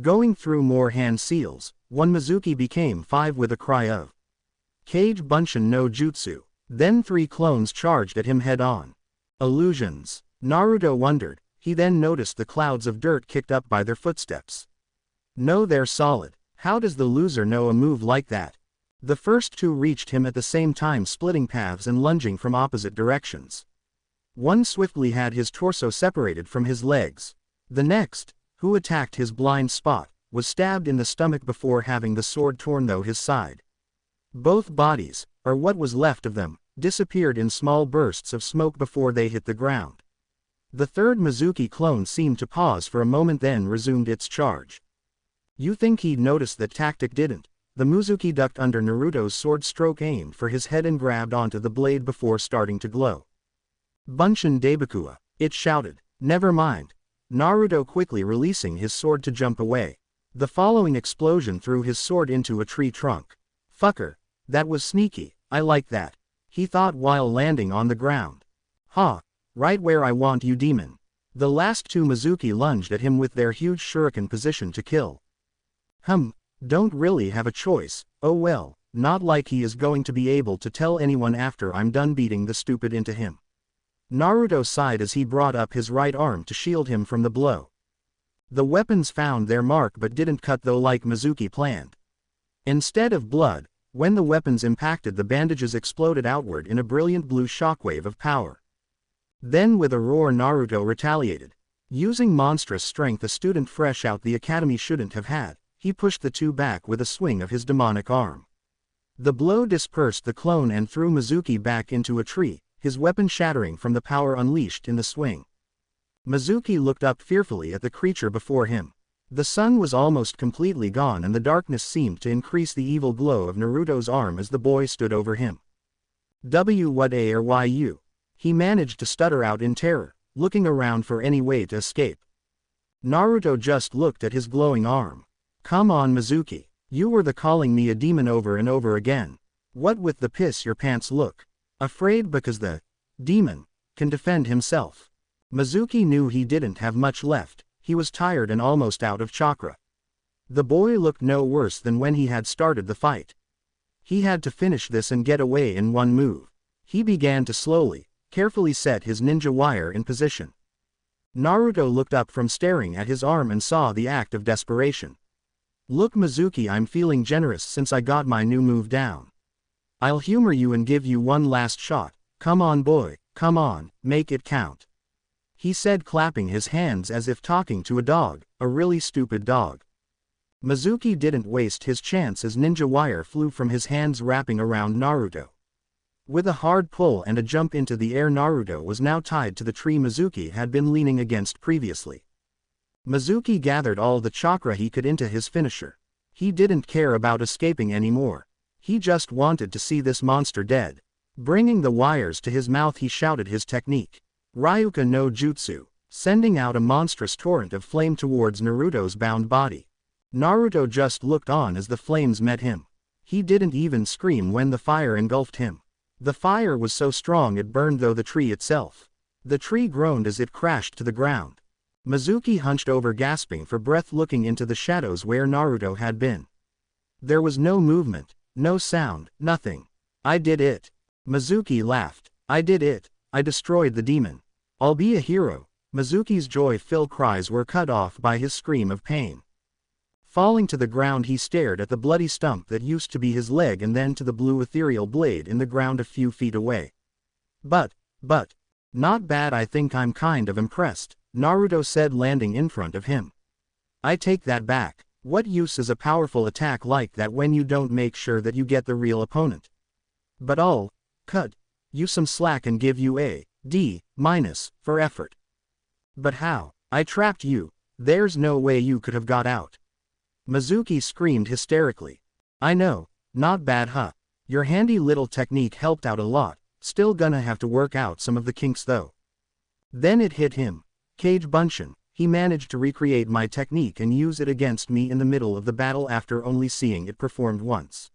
Going through more hand seals, one Mizuki became 5 with a cry of Kage Bunshin no Jutsu. Then 3 clones charged at him head-on. Illusions. Naruto wondered. He then noticed the clouds of dirt kicked up by their footsteps. No, they're solid. How does the loser know a move like that? The first 2 reached him at the same time, splitting paths and lunging from opposite directions. One swiftly had his torso separated from his legs. The next, who attacked his blind spot, was stabbed in the stomach before having the sword torn through his side. Both bodies, or what was left of them, disappeared in small bursts of smoke before they hit the ground. The third Mizuki clone seemed to pause for a moment, then resumed its charge. You think he'd notice that tactic? Didn't. The Mizuki ducked under Naruto's sword stroke, aimed for his head and grabbed onto the blade before starting to glow. Bunshin Debakua, it shouted. Never mind. Naruto quickly releasing his sword to jump away. The following explosion threw his sword into a tree trunk. Fucker. That was sneaky, I like that. He thought while landing on the ground. Ha! Right where I want you, demon. The last 2 Mizuki lunged at him with their huge shuriken position to kill. Don't really have a choice. Oh well, not like he is going to be able to tell anyone after I'm done beating the stupid into him. Naruto sighed as he brought up his right arm to shield him from the blow. The weapons found their mark but didn't cut, though, like Mizuki planned. Instead of blood, when the weapons impacted, the bandages exploded outward in a brilliant blue shockwave of power. Then with a roar, Naruto retaliated. Using monstrous strength a student fresh out the academy shouldn't have had, he pushed the 2 back with a swing of his demonic arm. The blow dispersed the clone and threw Mizuki back into a tree, his weapon shattering from the power unleashed in the swing. Mizuki looked up fearfully at the creature before him. The sun was almost completely gone and the darkness seemed to increase the evil glow of Naruto's arm as the boy stood over him. What are you? He managed to stutter out in terror, looking around for any way to escape. Naruto just looked at his glowing arm. Come on, Mizuki. You were calling me a demon over and over again. What with the piss your pants look? Afraid because the demon can defend himself. Mizuki knew he didn't have much left. He was tired and almost out of chakra. The boy looked no worse than when he had started the fight. He had to finish this and get away in one move. He began to slowly, carefully set his ninja wire in position. Naruto looked up from staring at his arm and saw the act of desperation. Look, Mizuki, I'm feeling generous since I got my new move down. I'll humor you and give you one last shot. Come on, boy, come on, make it count. He said, clapping his hands as if talking to a dog, a really stupid dog. Mizuki didn't waste his chance as ninja wire flew from his hands, wrapping around Naruto. With a hard pull and a jump into the air, Naruto was now tied to the tree Mizuki had been leaning against previously. Mizuki gathered all the chakra he could into his finisher. He didn't care about escaping anymore. He just wanted to see this monster dead. Bringing the wires to his mouth, he shouted his technique. Ryuka no Jutsu, sending out a monstrous torrent of flame towards Naruto's bound body. Naruto just looked on as the flames met him. He didn't even scream when the fire engulfed him. The fire was so strong it burned through the tree itself. The tree groaned as it crashed to the ground. Mizuki hunched over, gasping for breath, looking into the shadows where Naruto had been. There was no movement, No sound, nothing. I did it. Mizuki laughed. I did it. I destroyed the demon. I'll be a hero. Mizuki's joy-filled cries were cut off by his scream of pain. Falling to the ground, he stared at the bloody stump that used to be his leg and then to the blue ethereal blade in the ground a few feet away. But, not bad. I think I'm kind of impressed, Naruto said, landing in front of him. I take that back. What use is a powerful attack like that when you don't make sure that you get the real opponent? But I'll cut you some slack and give you a D- for effort. But how? I trapped you. There's no way you could have got out. Mizuki screamed hysterically. I know, not bad huh? Your handy little technique helped out a lot, still gonna have to work out some of the kinks though. Then it hit him. Cage Bunshin, he managed to recreate my technique and use it against me in the middle of the battle after only seeing it performed once.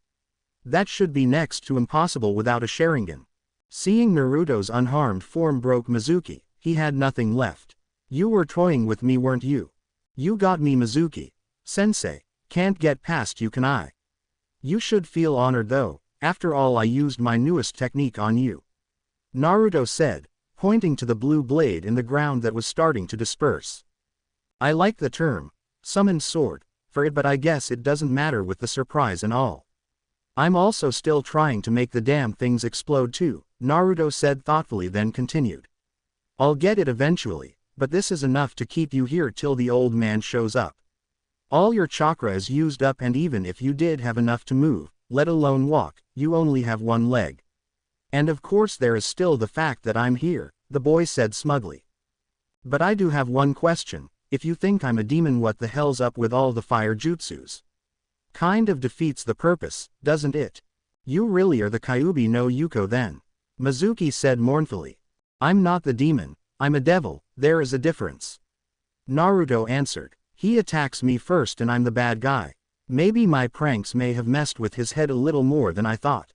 That should be next to impossible without a Sharingan. Seeing Naruto's unharmed form broke Mizuki, he had nothing left. You were toying with me, weren't you? You got me, Mizuki. Sensei, can't get past you, can I? You should feel honored though, after all I used my newest technique on you. Naruto said, pointing to the blue blade in the ground that was starting to disperse. I like the term, summoned sword, for it, but I guess it doesn't matter with the surprise and all. I'm also still trying to make the damn things explode too, Naruto said thoughtfully, then continued. I'll get it eventually, but this is enough to keep you here till the old man shows up. All your chakra is used up, and even if you did have enough to move, let alone walk, you only have one leg. And of course there is still the fact that I'm here, the boy said smugly. But I do have one question, if you think I'm a demon, what the hell's up with all the fire jutsus? Kind of defeats the purpose, doesn't it? You really are the Kyuubi no Yuko then. Mizuki said mournfully. I'm not the demon, I'm a devil, there is a difference. Naruto answered. He attacks me first and I'm the bad guy. Maybe my pranks may have messed with his head a little more than I thought.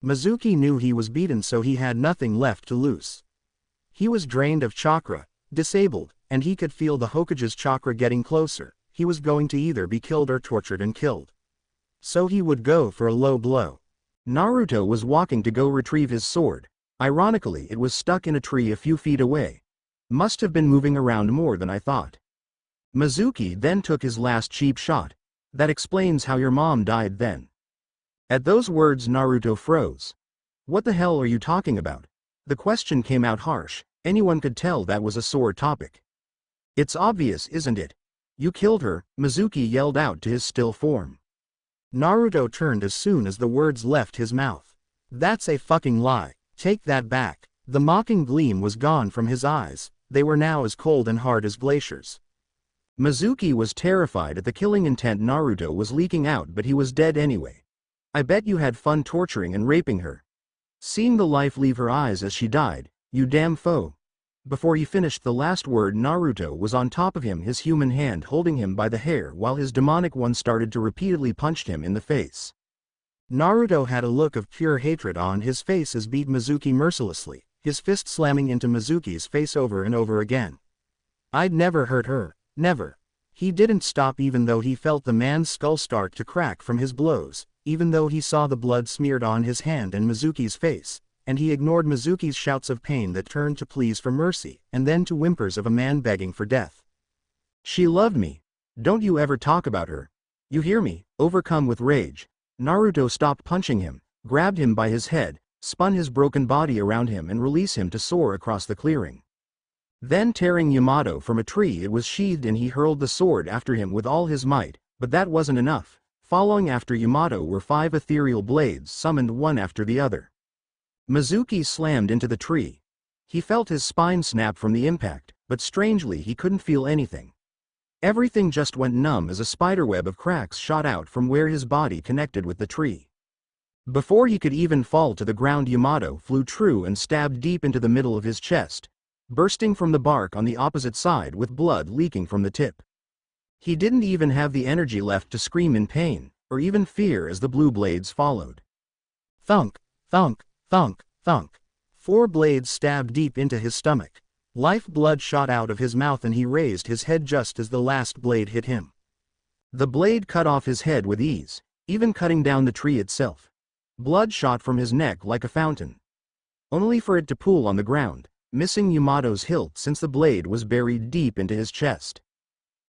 Mizuki knew he was beaten, so he had nothing left to lose. He was drained of chakra, disabled, and he could feel the Hokage's chakra getting closer. He was going to either be killed or tortured and killed. So he would go for a low blow. Naruto was walking to go retrieve his sword. Ironically, it was stuck in a tree a few feet away. Must have been moving around more than I thought. Mizuki then took his last cheap shot. That explains how your mom died then. At those words, Naruto froze. What the hell are you talking about? The question came out harsh. Anyone could tell that was a sore topic. It's obvious, isn't it? You killed her, Mizuki yelled out to his still form. Naruto turned as soon as the words left his mouth. That's a fucking lie. Take that back. The mocking gleam was gone from his eyes. They were now as cold and hard as glaciers. Mizuki was terrified at the killing intent Naruto was leaking out, but he was dead anyway. I bet you had fun torturing and raping her. Seeing the life leave her eyes as she died, you damn foe. Before he finished the last word, Naruto was on top of him, his human hand holding him by the hair while his demonic one started to repeatedly punch him in the face. Naruto had a look of pure hatred on his face as beat Mizuki mercilessly, his fist slamming into Mizuki's face over and over again. I'd never hurt her, never. He didn't stop even though he felt the man's skull start to crack from his blows, even though he saw the blood smeared on his hand and Mizuki's face, and he ignored Mizuki's shouts of pain that turned to pleas for mercy, and then to whimpers of a man begging for death. She loved me. Don't you ever talk about her. You hear me? Overcome with rage, Naruto stopped punching him, grabbed him by his head, spun his broken body around him and released him to soar across the clearing. Then tearing Yamato from a tree, it was sheathed and he hurled the sword after him with all his might, but that wasn't enough. Following after Yamato were 5 ethereal blades summoned one after the other. Mizuki slammed into the tree. He felt his spine snap from the impact, but strangely he couldn't feel anything. Everything just went numb as a spiderweb of cracks shot out from where his body connected with the tree. Before he could even fall to the ground, Yamato flew true and stabbed deep into the middle of his chest, bursting from the bark on the opposite side with blood leaking from the tip. He didn't even have the energy left to scream in pain, or even fear as the blue blades followed. Thunk, thunk, thunk, thunk. 4 blades stabbed deep into his stomach. Life-blood shot out of his mouth and he raised his head just as the last blade hit him. The blade cut off his head with ease, even cutting down the tree itself. Blood shot from his neck like a fountain, only for it to pool on the ground, missing Yamato's hilt since the blade was buried deep into his chest.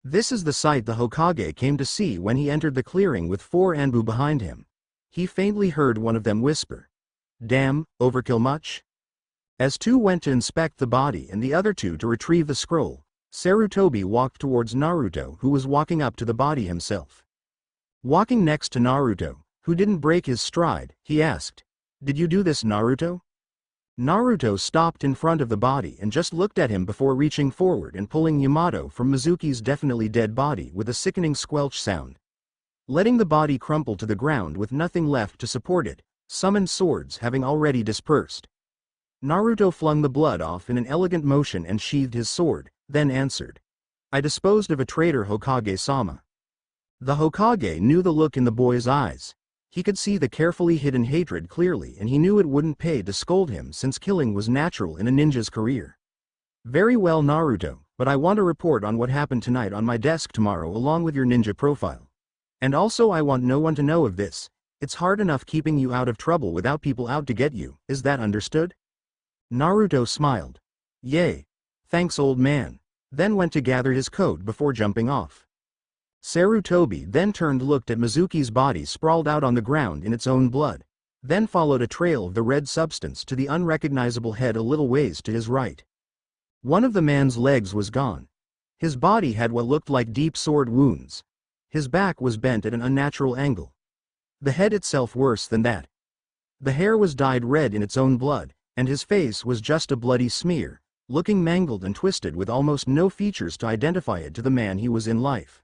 This is the sight the Hokage came to see when he entered the clearing with 4 Anbu behind him. He faintly heard one of them whisper, "Damn, overkill much?" As 2 went to inspect the body and the other 2 to retrieve the scroll, Sarutobi walked towards Naruto, who was walking up to the body himself. Walking next to Naruto, who didn't break his stride, he asked, "Did you do this, Naruto?" Naruto stopped in front of the body and just looked at him before reaching forward and pulling Yamato from Mizuki's definitely dead body with a sickening squelch sound. Letting the body crumple to the ground with nothing left to support it, summoned swords having already dispersed. Naruto flung the blood off in an elegant motion and sheathed his sword, then answered, "I disposed of a traitor, Hokage-sama." The Hokage knew the look in the boy's eyes. He could see the carefully hidden hatred clearly, and he knew it wouldn't pay to scold him since killing was natural in a ninja's career. "Very well, Naruto, but I want a report on what happened tonight on my desk tomorrow along with your ninja profile. And also I want no one to know of this. It's hard enough keeping you out of trouble without people out to get you, is that understood?" Naruto smiled. "Yay. Thanks, old man," then went to gather his coat before jumping off. Sarutobi then turned, looked at Mizuki's body sprawled out on the ground in its own blood, then followed a trail of the red substance to the unrecognizable head a little ways to his right. One of the man's legs was gone. His body had what looked like deep sword wounds. His back was bent at an unnatural angle. The head itself worse than that. The hair was dyed red in its own blood, and his face was just a bloody smear, looking mangled and twisted with almost no features to identify it to the man he was in life.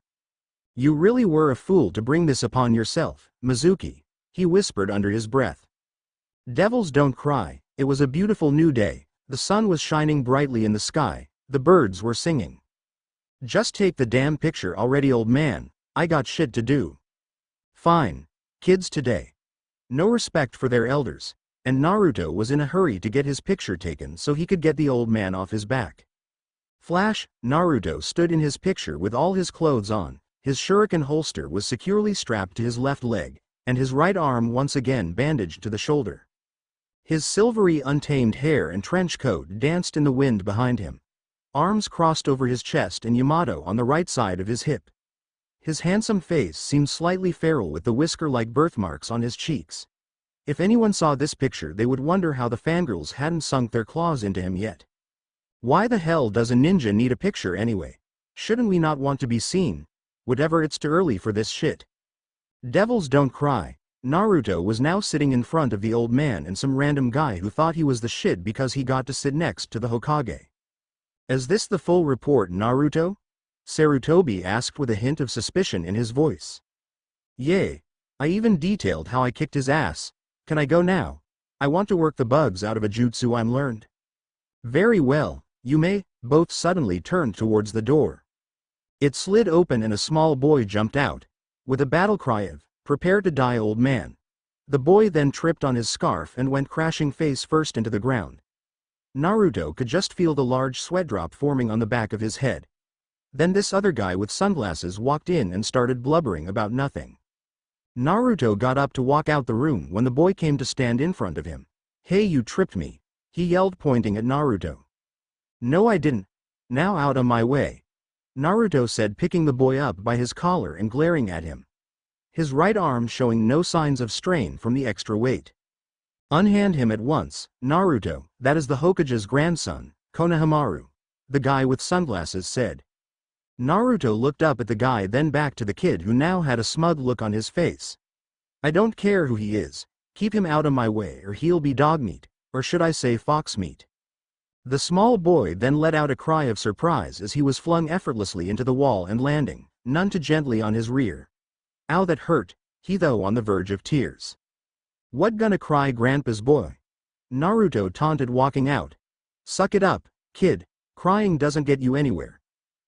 "You really were a fool to bring this upon yourself, Mizuki," he whispered under his breath. "Devils don't cry. It was a beautiful new day, the sun was shining brightly in the sky, the birds were singing. Just take the damn picture already, old man, I got shit to do." Fine. Kids today. No respect for their elders, and Naruto was in a hurry to get his picture taken so he could get the old man off his back. Flash, Naruto stood in his picture with all his clothes on. His shuriken holster was securely strapped to his left leg, and his right arm once again bandaged to the shoulder. His silvery untamed hair and trench coat danced in the wind behind him. Arms crossed over his chest and Yamato on the right side of his hip. His handsome face seemed slightly feral with the whisker-like birthmarks on his cheeks. If anyone saw this picture they would wonder how the fangirls hadn't sunk their claws into him yet. Why the hell does a ninja need a picture anyway? Shouldn't we not want to be seen? Whatever, it's too early for this shit. Devils don't cry. Naruto was now sitting in front of the old man and some random guy who thought he was the shit because he got to sit next to the Hokage. "Is this the full report, Naruto?" Sarutobi asked with a hint of suspicion in his voice. "Yay. I even detailed how I kicked his ass. Can I go now? I want to work the bugs out of a jutsu I'm learned." "Very well, you may." Both suddenly turned towards the door. It slid open and a small boy jumped out, with a battle cry of, "Prepare to die, old man." The boy then tripped on his scarf and went crashing face first into the ground. Naruto could just feel the large sweat drop forming on the back of his head. Then this other guy with sunglasses walked in and started blubbering about nothing. Naruto got up to walk out the room when the boy came to stand in front of him. "Hey, you tripped me," he yelled, pointing at Naruto. "No, I didn't. Now out of my way," Naruto said, picking the boy up by his collar and glaring at him. His right arm showing no signs of strain from the extra weight. "Unhand him at once, Naruto, that is the Hokage's grandson, Konohamaru," the guy with sunglasses said. Naruto looked up at the guy, then back to the kid who now had a smug look on his face. "I don't care who he is, keep him out of my way or he'll be dog meat, or should I say fox meat." The small boy then let out a cry of surprise as he was flung effortlessly into the wall and landing, none too gently, on his rear. "Ow, that hurt," he though on the verge of tears. "What gonna cry, grandpa's boy?" Naruto taunted, walking out. "Suck it up, kid, crying doesn't get you anywhere.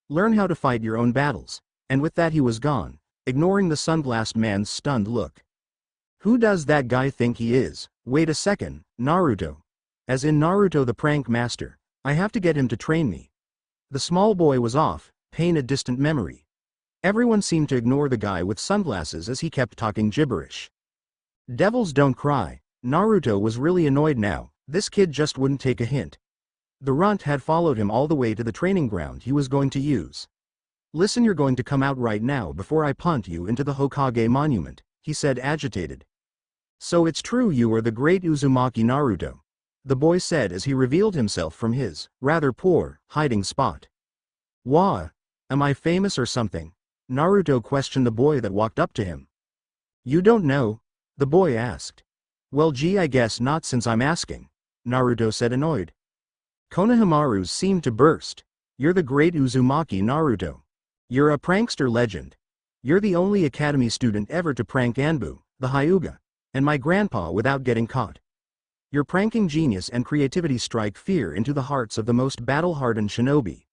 Learn how to fight your own battles," and with that he was gone, ignoring the sunglassed man's stunned look. "Who does that guy think he is? Wait a second, Naruto. As in Naruto the prank master, I have to get him to train me." The small boy was off, pain a distant memory. Everyone seemed to ignore the guy with sunglasses as he kept talking gibberish. Devils don't cry. Naruto was really annoyed now. This kid just wouldn't take a hint. The runt had followed him all the way to the training ground he was going to use. Listen, you're going to come out right now before I punt you into the Hokage monument, he said, agitated. So it's true you are the great Uzumaki Naruto, the boy said as he revealed himself from his, rather poor, hiding spot. Wah, am I famous or something? Naruto questioned the boy that walked up to him. You don't know? The boy asked. Well gee, I guess not since I'm asking, Naruto said, annoyed. Konohamaru seemed to burst. You're the great Uzumaki Naruto. You're a prankster legend. You're the only academy student ever to prank Anbu, the Hyuga, and my grandpa without getting caught. Your pranking genius and creativity strike fear into the hearts of the most battle-hardened shinobi.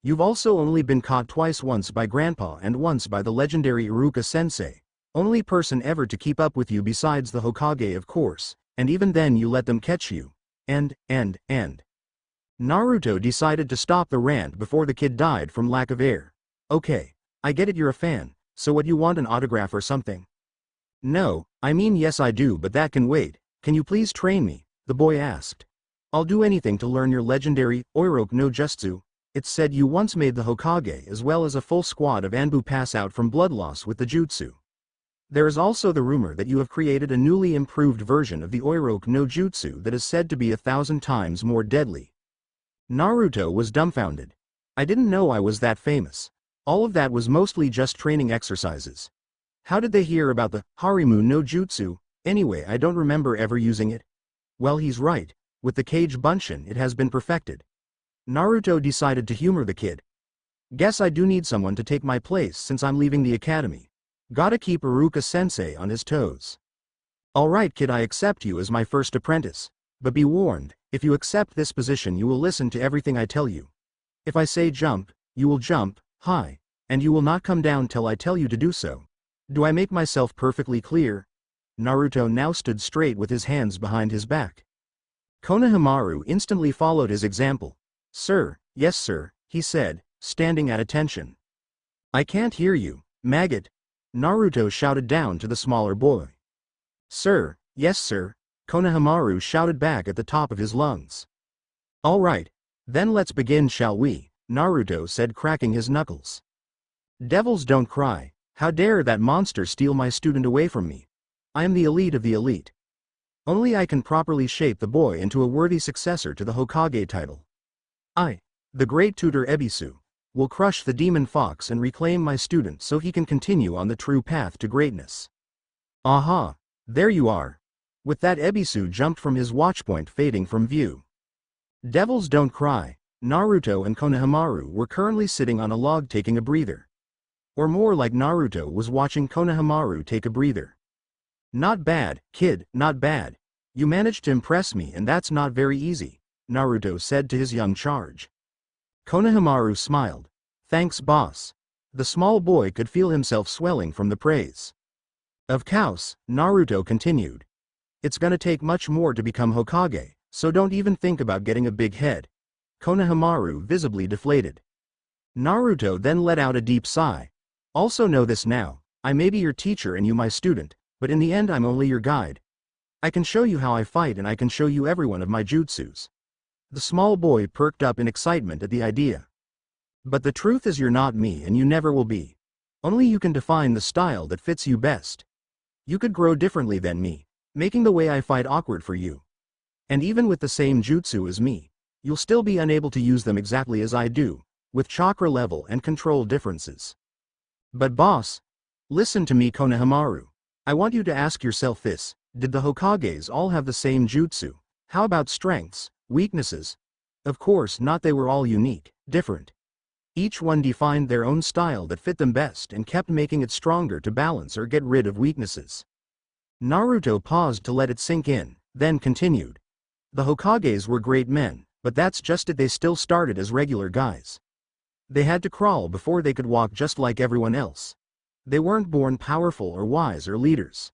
You've also only been caught twice, once by grandpa and once by the legendary Iruka-sensei, only person ever to keep up with you besides the Hokage of course, and even then you let them catch you. And. Naruto decided to stop the rant before the kid died from lack of air. Okay, I get it, you're a fan, so what, you want an autograph or something? No, I mean yes I do, but that can wait. Can you please train me? The boy asked. I'll do anything to learn your legendary Oiroku no Jutsu. It's said you once made the Hokage as well as a full squad of Anbu pass out from blood loss with the jutsu. There is also the rumor that you have created a newly improved version of the Oiroku no Jutsu that is said to be 1,000 times more deadly. Naruto was dumbfounded. I didn't know I was that famous. All of that was mostly just training exercises. How did they hear about the Harimu no Jutsu? Anyway, I don't remember ever using it. Well, he's right. With the Kage Bunshin it has been perfected. Naruto decided to humor the kid. Guess I do need someone to take my place since I'm leaving the academy. Gotta keep Iruka-sensei on his toes. Alright kid, I accept you as my first apprentice. But be warned, if you accept this position you will listen to everything I tell you. If I say jump, you will jump high, and you will not come down till I tell you to do so. Do I make myself perfectly clear? Naruto now stood straight with his hands behind his back. Konohamaru instantly followed his example. Sir, yes sir, he said, standing at attention. I can't hear you, maggot. Naruto shouted down to the smaller boy. Sir, yes sir, Konohamaru shouted back at the top of his lungs. All right, then let's begin, shall we? Naruto said, cracking his knuckles. Devils don't cry. How dare that monster steal my student away from me? I am the elite of the elite. Only I can properly shape the boy into a worthy successor to the Hokage title. I, the great tutor Ebisu, will crush the demon fox and reclaim my student so he can continue on the true path to greatness. Aha, there you are. With that, Ebisu jumped from his watchpoint, fading from view. Devils don't cry. Naruto and Konohamaru were currently sitting on a log taking a breather. Or more like Naruto was watching Konohamaru take a breather. Not bad, kid, not bad. You managed to impress me, and that's not very easy, Naruto said to his young charge. Konohamaru smiled. Thanks boss. The small boy could feel himself swelling from the praise. Of course, Naruto continued. It's gonna take much more to become Hokage, so don't even think about getting a big head. Konohamaru visibly deflated. Naruto then let out a deep sigh. Also know this now, I may be your teacher and you my student, but in the end I'm only your guide. I can show you how I fight and I can show you every one of my jutsus. The small boy perked up in excitement at the idea. But the truth is you're not me and you never will be. Only you can define the style that fits you best. You could grow differently than me, making the way I fight awkward for you. And even with the same jutsu as me, you'll still be unable to use them exactly as I do, with chakra level and control differences. But boss, listen to me Konohamaru. I want you to ask yourself this, did the Hokages all have the same jutsu? How about strengths, weaknesses? Of course not, they were all unique, different. Each one defined their own style that fit them best and kept making it stronger to balance or get rid of weaknesses. Naruto paused to let it sink in, then continued. The Hokages were great men, but that's just it, they still started as regular guys. They had to crawl before they could walk just like everyone else. They weren't born powerful or wise or leaders.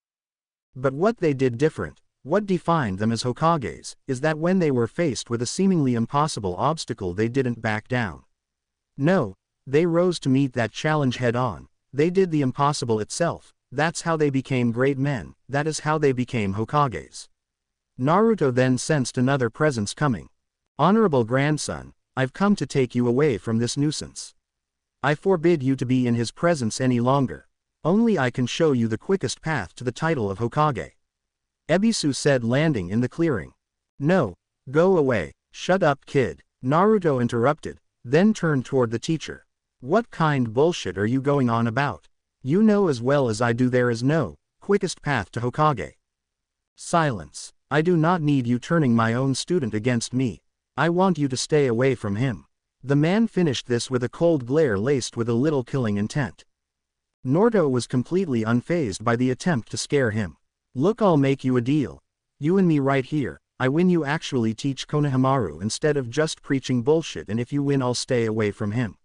But what they did different, what defined them as Hokages, is that when they were faced with a seemingly impossible obstacle they didn't back down. No, they rose to meet that challenge head on, They did the impossible itself. That's how they became great men, that is how they became Hokages. Naruto then sensed another presence coming. Honorable grandson, I've come to take you away from this nuisance. I forbid you to be in his presence any longer. Only I can show you the quickest path to the title of Hokage. Ebisu said, landing in the clearing. No, go away, shut up kid, Naruto interrupted, then turned toward the teacher. What kind bullshit are you going on about? You know as well as I do there is no quickest path to Hokage. Silence. I do not need you turning my own student against me. I want you to stay away from him. The man finished this with a cold glare laced with a little killing intent. Naruto was completely unfazed by the attempt to scare him. Look, I'll make you a deal. You and me right here. I win, you actually teach Konohamaru instead of just preaching bullshit, and if you win I'll stay away from him.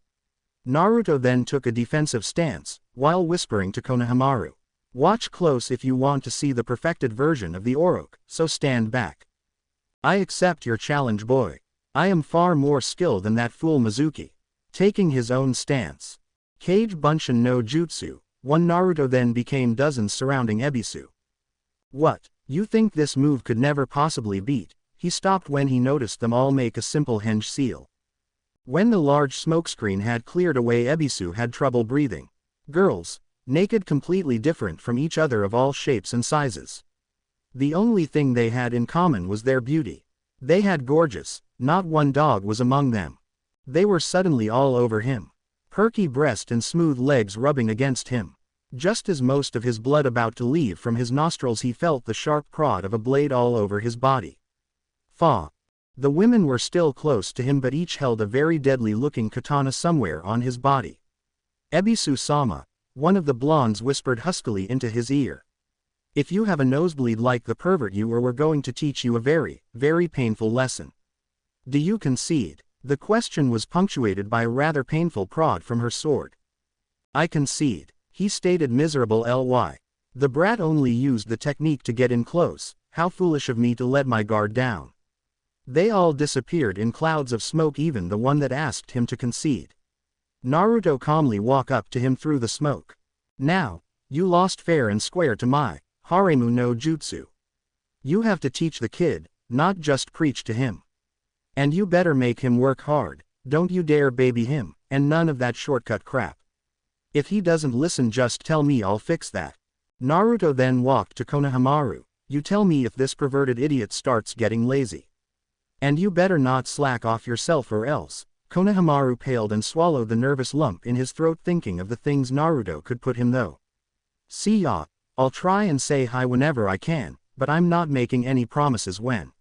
Naruto then took a defensive stance, while whispering to Konohamaru. Watch close if you want to see the perfected version of the Orochi, so stand back. I accept your challenge, boy. I am far more skilled than that fool Mizuki. Taking his own stance. Kage Bunshin no Jutsu, one Naruto then became dozens surrounding Ebisu. What, you think this move could never possibly beat? He stopped when he noticed them all make a simple henge seal. When the large smokescreen had cleared away, Ebisu had trouble breathing. Girls, naked, completely different from each other, of all shapes and sizes. The only thing they had in common was their beauty. They had gorgeous, not one dog was among them. They were suddenly all over him. Perky breast and smooth legs rubbing against him. Just as most of his blood about to leave from his nostrils, he felt the sharp prod of a blade all over his body. Fa. The women were still close to him, but each held a very deadly-looking katana somewhere on his body. Ebisu-sama, one of the blondes whispered huskily into his ear. If you have a nosebleed like the pervert you are, we're going to teach you a very, very painful lesson. Do you concede? The question was punctuated by a rather painful prod from her sword. I concede, he stated, miserable ly. The brat only used the technique to get in close. How foolish of me to let my guard down. They all disappeared in clouds of smoke, even the one that asked him to concede. Naruto calmly walked up to him through the smoke. Now, you lost fair and square to my Haremu no Jutsu. You have to teach the kid, not just preach to him. And you better make him work hard, don't you dare baby him, and none of that shortcut crap. If he doesn't listen, just tell me, I'll fix that. Naruto then walked to Konohamaru. You tell me if this perverted idiot starts getting lazy. And you better not slack off yourself or else. Konohamaru paled and swallowed the nervous lump in his throat, thinking of the things Naruto could put him though. See ya, I'll try and say hi whenever I can, but I'm not making any promises when.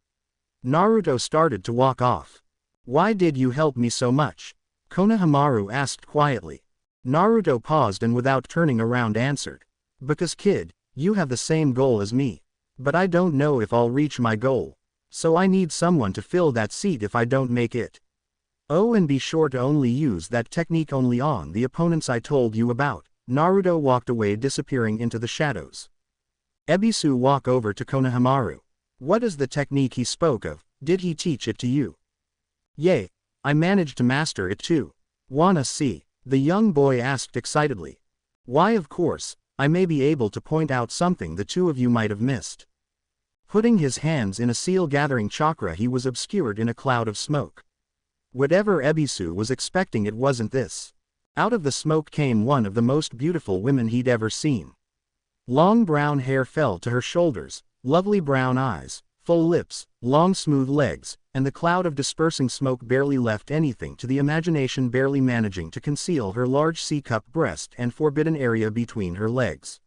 Naruto started to walk off. Why did you help me so much? Konohamaru asked quietly. Naruto paused and without turning around answered. Because kid, you have the same goal as me. But I don't know if I'll reach my goal. So I need someone to fill that seat if I don't make it. Oh, and be sure to only use that technique only on the opponents I told you about. Naruto walked away, disappearing into the shadows. Ebisu walked over to Konohamaru. What is the technique he spoke of? Did he teach it to you? Yay, I managed to master it too. Wanna see? The young boy asked excitedly. Why, of course, I may be able to point out something the two of you might have missed. Putting his hands in a seal-gathering chakra, he was obscured in a cloud of smoke. Whatever Ebisu was expecting, it wasn't this. Out of the smoke came one of the most beautiful women he'd ever seen. Long brown hair fell to her shoulders, lovely brown eyes, full lips, long smooth legs, and the cloud of dispersing smoke barely left anything to the imagination, barely managing to conceal her large C-cup breast and forbidden area between her legs.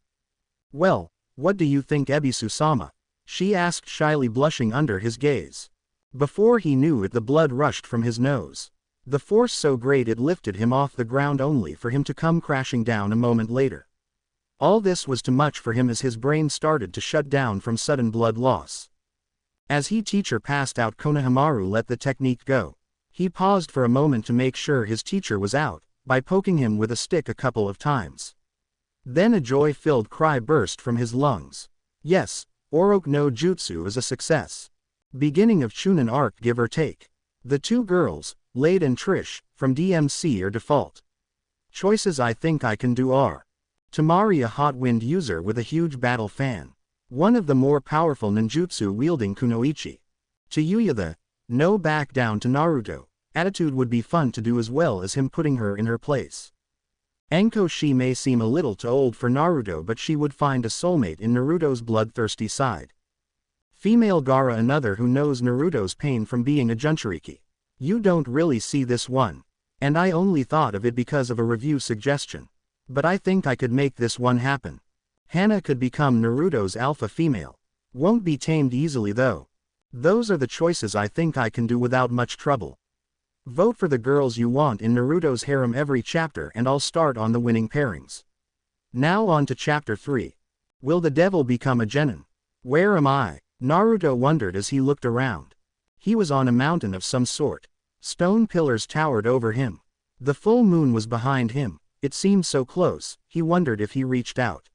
Well, what do you think, Ebisu-sama? She asked shyly, blushing under his gaze. Before he knew it, the blood rushed from his nose. The force so great it lifted him off the ground, only for him to come crashing down a moment later. All this was too much for him as his brain started to shut down from sudden blood loss. As he teacher passed out, Konohamaru let the technique go. He paused for a moment to make sure his teacher was out, by poking him with a stick a couple of times. Then a joy-filled cry burst from his lungs. Yes, Orochi no Jutsu is a success. Beginning of Chunin arc, give or take. The two girls, Lade and Trish, from DMC are default choices. I think I can do are Tamari, a hot wind user with a huge battle fan. One of the more powerful ninjutsu wielding kunoichi. Tayuya, the no back down to Naruto attitude would be fun to do as well as him putting her in her place. Enko, she may seem a little too old for Naruto, but she would find a soulmate in Naruto's bloodthirsty side. Female Gaara, another who knows Naruto's pain from being a Jinchuriki. You don't really see this one. And I only thought of it because of a review suggestion. But I think I could make this one happen. Hana could become Naruto's alpha female. Won't be tamed easily though. Those are the choices I think I can do without much trouble. Vote for the girls you want in Naruto's harem every chapter and I'll start on the winning pairings. Now on to chapter 3. Will the devil become a genin? Where am I? Naruto wondered as he looked around. He was on a mountain of some sort. Stone pillars towered over him. The full moon was behind him. It seemed so close, he wondered if he reached out.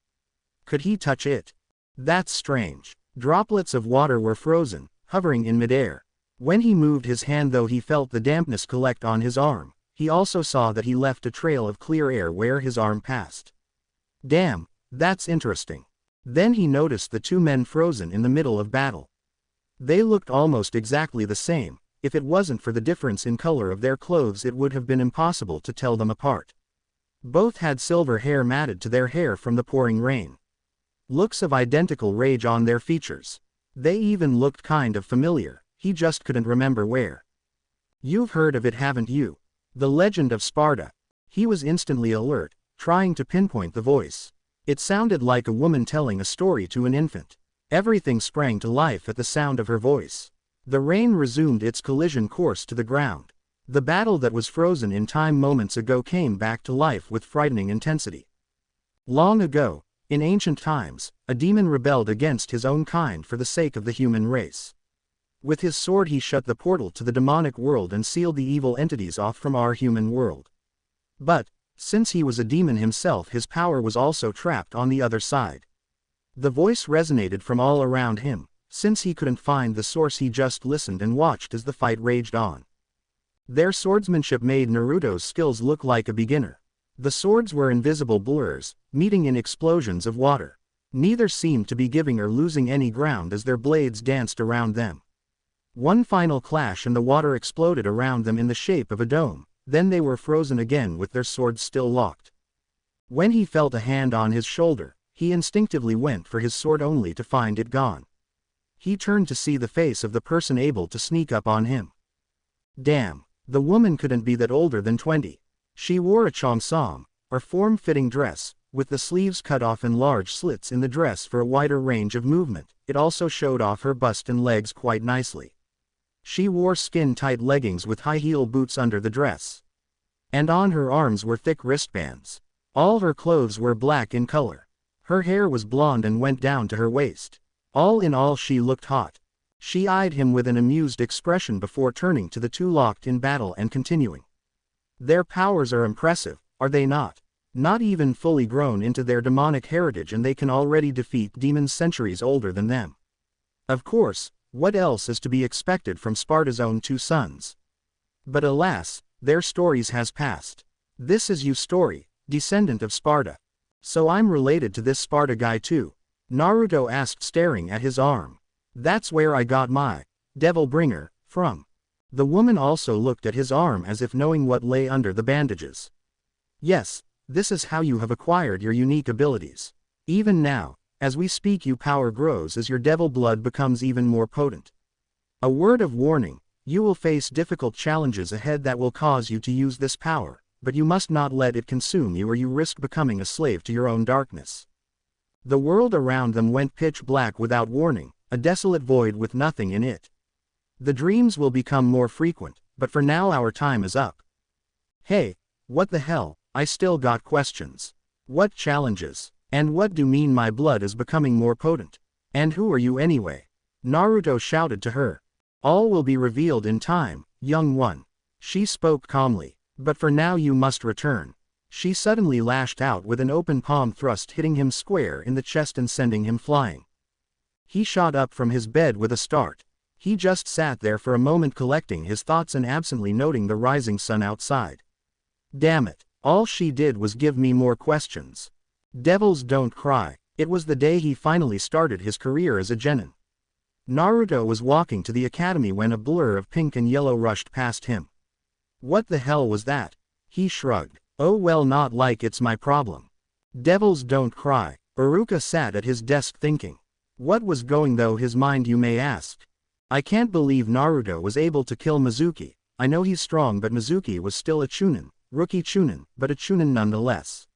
Could he touch it? That's strange. Droplets of water were frozen, hovering in midair. When he moved his hand though, he felt the dampness collect on his arm. He also saw that he left a trail of clear air where his arm passed. Damn, that's interesting. Then he noticed the two men frozen in the middle of battle. They looked almost exactly the same. If it wasn't for the difference in color of their clothes, it would have been impossible to tell them apart. Both had silver hair matted to their hair from the pouring rain. Looks of identical rage on their features. They even looked kind of familiar, he just couldn't remember where. You've heard of it, haven't you? The Legend of Sparta. He was instantly alert, trying to pinpoint the voice. It sounded like a woman telling a story to an infant. Everything sprang to life at the sound of her voice. The rain resumed its collision course to the ground. The battle that was frozen in time moments ago came back to life with frightening intensity. Long ago, in ancient times, a demon rebelled against his own kind for the sake of the human race. With his sword he shut the portal to the demonic world and sealed the evil entities off from our human world. But, since he was a demon himself, his power was also trapped on the other side. The voice resonated from all around him. Since he couldn't find the source, he just listened and watched as the fight raged on. Their swordsmanship made Naruto's skills look like a beginner. The swords were invisible blurs, meeting in explosions of water. Neither seemed to be giving or losing any ground as their blades danced around them. One final clash and the water exploded around them in the shape of a dome. Then they were frozen again with their swords still locked. When he felt a hand on his shoulder, he instinctively went for his sword only to find it gone. He turned to see the face of the person able to sneak up on him. Damn, the woman couldn't be that older than 20. She wore a cheongsam, or form-fitting dress, with the sleeves cut off and large slits in the dress for a wider range of movement. It also showed off her bust and legs quite nicely. She wore skin-tight leggings with high-heel boots under the dress. And on her arms were thick wristbands. All her clothes were black in color. Her hair was blonde and went down to her waist. All in all, she looked hot. She eyed him with an amused expression before turning to the two locked in battle and continuing. Their powers are impressive, are they not? Not even fully grown into their demonic heritage, and they can already defeat demons centuries older than them. Of course, what else is to be expected from Sparta's own two sons? But alas, their stories has passed. This is you story, descendant of Sparta. So I'm related to this Sparta guy too? Naruto asked, staring at his arm. That's where I got my devil bringer from. The woman also looked at his arm as if knowing what lay under the bandages. Yes, this is how you have acquired your unique abilities. Even now, as we speak, your power grows as your devil blood becomes even more potent. A word of warning, you will face difficult challenges ahead that will cause you to use this power, but you must not let it consume you or you risk becoming a slave to your own darkness. The world around them went pitch black without warning, a desolate void with nothing in it. The dreams will become more frequent, but for now our time is up. Hey, what the hell, I still got questions. What challenges? And what do mean my blood is becoming more potent? And who are you anyway? Naruto shouted to her. All will be revealed in time, young one. She spoke calmly. But for now you must return. She suddenly lashed out with an open palm thrust, hitting him square in the chest and sending him flying. He shot up from his bed with a start. He just sat there for a moment, collecting his thoughts and absently noting the rising sun outside. Damn it, all she did was give me more questions. Devils don't cry. It was the day he finally started his career as a genin. Naruto was walking to the academy when a blur of pink and yellow rushed past him. What the hell was that? He shrugged. Oh well, not like it's my problem. Devils don't cry. Iruka sat at his desk thinking. What was going through his mind, you may ask? I can't believe Naruto was able to kill Mizuki. I know he's strong, but Mizuki was still a chunin, rookie chunin, but a chunin nonetheless.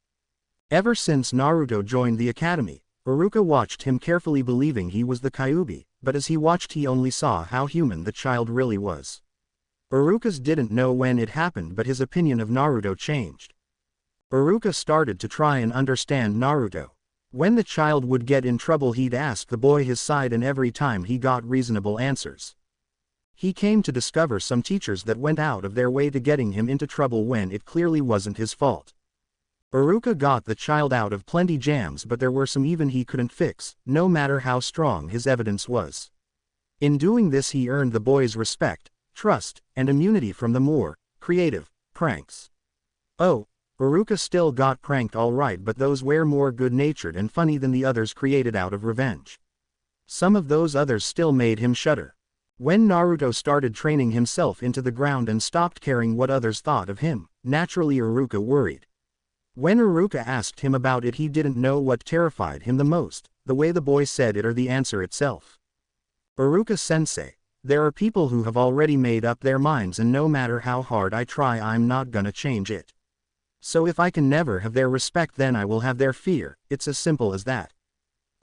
Ever since Naruto joined the academy, Iruka watched him carefully, believing he was the Kyuubi, but as he watched he only saw how human the child really was. Iruka didn't know when it happened, but his opinion of Naruto changed. Iruka started to try and understand Naruto. When the child would get in trouble, he'd ask the boy his side, and every time he got reasonable answers. He came to discover some teachers that went out of their way to getting him into trouble when it clearly wasn't his fault. Iruka got the child out of plenty jams, but there were some even he couldn't fix, no matter how strong his evidence was. In doing this he earned the boy's respect, trust, and immunity from the more creative pranks. Oh, Iruka still got pranked alright, but those were more good-natured and funny than the others created out of revenge. Some of those others still made him shudder. When Naruto started training himself into the ground and stopped caring what others thought of him, naturally Iruka worried. When Iruka asked him about it, he didn't know what terrified him the most, the way the boy said it or the answer itself. Iruka-sensei, there are people who have already made up their minds, and no matter how hard I try I'm not gonna change it. So if I can never have their respect, then I will have their fear. It's as simple as that.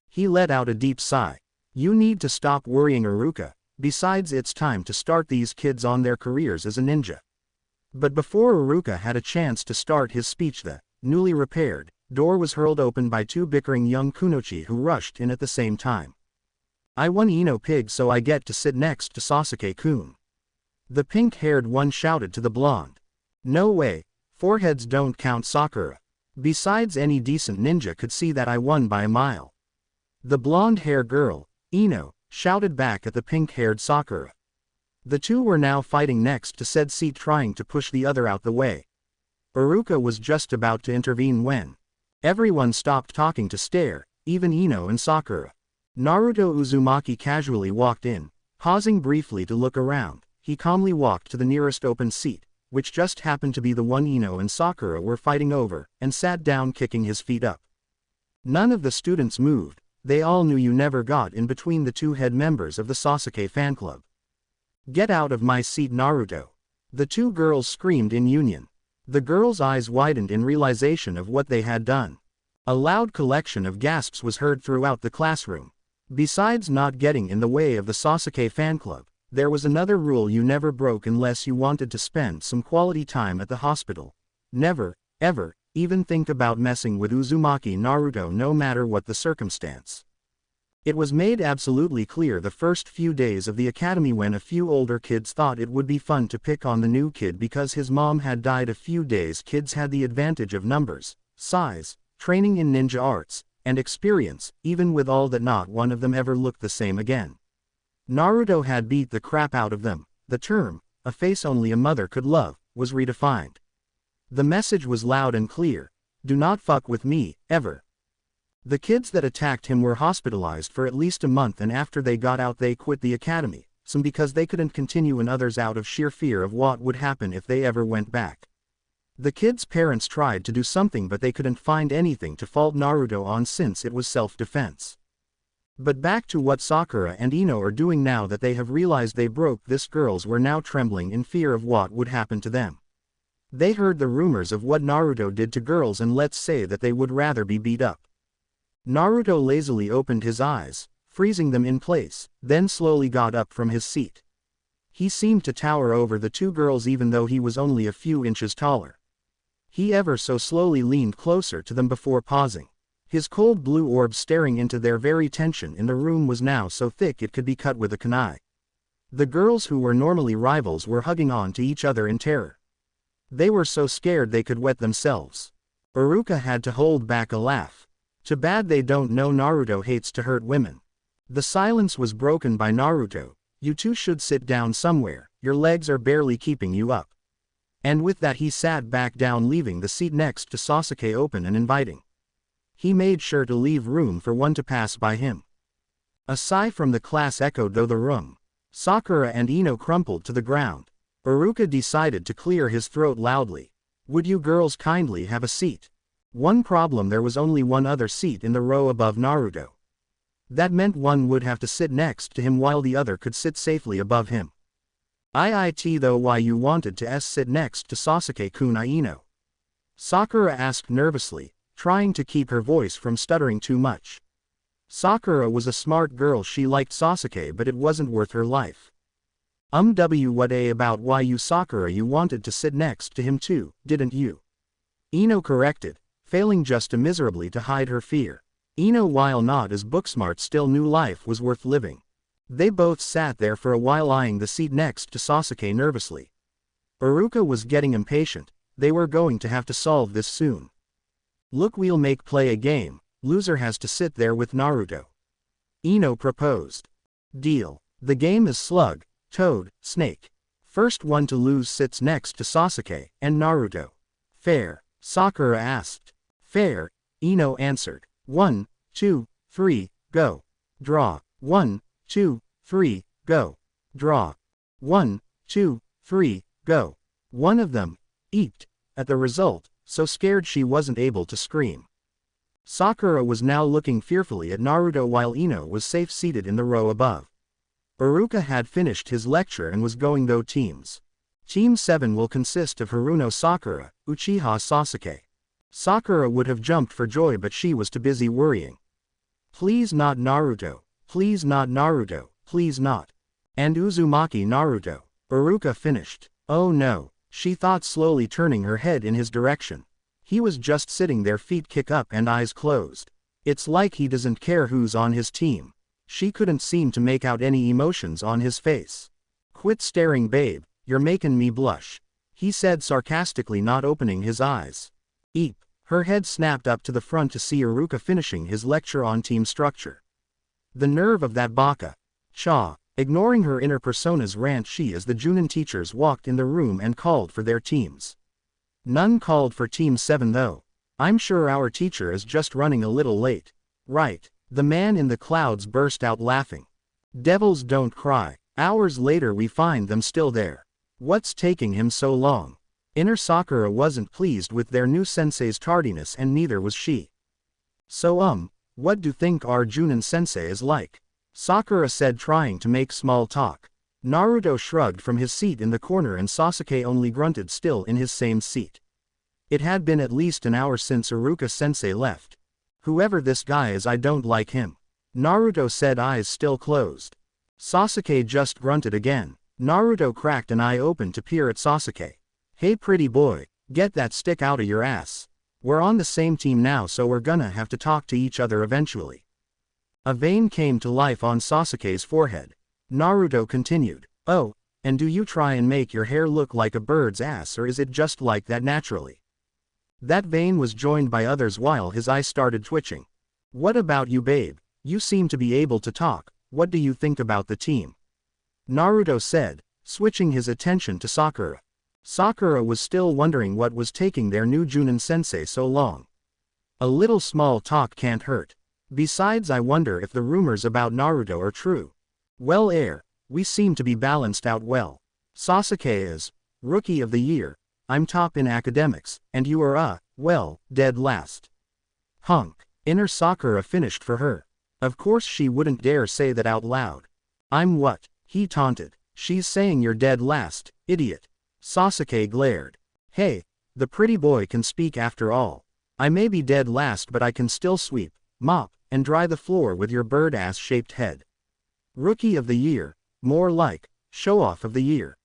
He let out a deep sigh. You need to stop worrying, Iruka. Besides, it's time to start these kids on their careers as a ninja. But before Iruka had a chance to start his speech, the newly repaired door was hurled open by two bickering young kunoichi who rushed in at the same time. I won Ino Pig, so I get to sit next to Sasuke-kun. The pink-haired one shouted to the blonde. No way. Foreheads don't count, Sakura. Besides, any decent ninja could see that I won by a mile. The blonde-haired girl, Ino, shouted back at the pink-haired Sakura. The two were now fighting next to said seat, trying to push the other out the way. Iruka was just about to intervene when everyone stopped talking to stare, even Ino and Sakura. Naruto Uzumaki casually walked in, pausing briefly to look around. He calmly walked to the nearest open seat, which just happened to be the one Ino and Sakura were fighting over, and sat down, kicking his feet up. None of the students moved. They all knew you never got in between the two head members of the Sasuke fan club. Get out of my seat, Naruto! The two girls screamed in union. The girls' eyes widened in realization of what they had done. A loud collection of gasps was heard throughout the classroom. Besides not getting in the way of the Sasuke fan club, there was another rule you never broke unless you wanted to spend some quality time at the hospital. Never, ever, even think about messing with Uzumaki Naruto, no matter what the circumstance. It was made absolutely clear the first few days of the academy when a few older kids thought it would be fun to pick on the new kid because his mom had died a few days. Kids had the advantage of numbers, size, training in ninja arts, and experience. Even with all that, not one of them ever looked the same again. Naruto had beat the crap out of them. The term, a face only a mother could love, was redefined. The message was loud and clear. Do not fuck with me, ever. The kids that attacked him were hospitalized for at least a month, and after they got out they quit the academy, some because they couldn't continue and others out of sheer fear of what would happen if they ever went back. The kids' parents tried to do something, but they couldn't find anything to fault Naruto on since it was self-defense. But back to what Sakura and Ino are doing now that they have realized they broke this. Girls were now trembling in fear of what would happen to them. They heard the rumors of what Naruto did to girls, and let's say that they would rather be beat up. Naruto lazily opened his eyes, freezing them in place, then slowly got up from his seat. He seemed to tower over the two girls even though he was only a few inches taller. He ever so slowly leaned closer to them before pausing. His cold blue orb staring into their very tension in the room was now so thick it could be cut with a kunai. The girls who were normally rivals were hugging on to each other in terror. They were so scared they could wet themselves. Iruka had to hold back a laugh. Too bad they don't know Naruto hates to hurt women. The silence was broken by Naruto. You two should sit down somewhere, your legs are barely keeping you up. And with that he sat back down, leaving the seat next to Sasuke open and inviting. He made sure to leave room for one to pass by him. A sigh from the class echoed through the room. Sakura and Ino crumpled to the ground. Iruka decided to clear his throat loudly. Would you girls kindly have a seat? One problem: there was only one other seat in the row above Naruto. That meant one would have to sit next to him while the other could sit safely above him. It though why you wanted to sit next to Sasuke-kun, Ino? Sakura asked nervously, trying to keep her voice from stuttering too much. Sakura was a smart girl, she liked Sasuke, but it wasn't worth her life. What about why you, Sakura, you wanted to sit next to him too, didn't you? Ino corrected, failing just miserably to hide her fear. Ino, while not as booksmart, still knew life was worth living. They both sat there for a while, eyeing the seat next to Sasuke nervously. Iruka was getting impatient. They were going to have to solve this soon. Look, we'll play a game. Loser has to sit there with Naruto. Ino proposed. Deal. The game is slug, toad, snake. First one to lose sits next to Sasuke and Naruto. Fair? Sakura asked. Fair, Ino answered. 1, 2, 3, go. Draw. 1, 2, 3, go. Draw. 1, 2, 3, go. One of them eeked at the result, so scared she wasn't able to scream. Sakura was now looking fearfully at Naruto while Ino was safe seated in the row above. Iruka had finished his lecture and was going though. Teams. Team 7 will consist of Haruno, Sakura, Uchiha Sasuke. Sakura would have jumped for joy, but she was too busy worrying. Please not Naruto, please not Naruto, please not. And Uzumaki Naruto. Iruka finished. Oh no, she thought, slowly turning her head in his direction. He was just sitting there, feet kicked up and eyes closed. It's like he doesn't care who's on his team. She couldn't seem to make out any emotions on his face. Quit staring, babe, you're making me blush, he said sarcastically, not opening his eyes. Eep. Her head snapped up to the front to see Iruka finishing his lecture on team structure. The nerve of that baka. Cha. Ignoring her inner persona's rant, she as the Junin teachers walked in the room and called for their teams. None called for Team 7 though. I'm sure our teacher is just running a little late. Right. The man in the clouds burst out laughing. Devils don't cry. Hours later we find them still there. What's taking him so long? Inner Sakura wasn't pleased with their new sensei's tardiness, and neither was she. So what do you think our Junin sensei is like? Sakura said, trying to make small talk. Naruto shrugged from his seat in the corner and Sasuke only grunted, still in his same seat. It had been at least an hour since Iruka-sensei left. Whoever this guy is, I don't like him, Naruto said, eyes still closed. Sasuke just grunted again. Naruto cracked an eye open to peer at Sasuke. Hey pretty boy, get that stick out of your ass. We're on the same team now, so we're gonna have to talk to each other eventually. A vein came to life on Sasuke's forehead. Naruto continued. Oh, and do you try and make your hair look like a bird's ass, or is it just like that naturally? That vein was joined by others while his eyes started twitching. What about you, babe? You seem to be able to talk. What do you think about the team? Naruto said, switching his attention to Sakura. Sakura was still wondering what was taking their new Junin sensei so long. A little small talk can't hurt. Besides, I wonder if the rumors about Naruto are true. Well, we seem to be balanced out well. Sasuke is Rookie of the Year, I'm top in academics, and you are dead last. Hunk. Inner Sakura finished for her. Of course she wouldn't dare say that out loud. I'm what? He taunted. She's saying you're dead last, idiot. Sasuke glared. Hey, the pretty boy can speak after all. I may be dead last, but I can still sweep, mop, and dry the floor with your bird-ass shaped head. Rookie of the Year, more like, show-off of the year.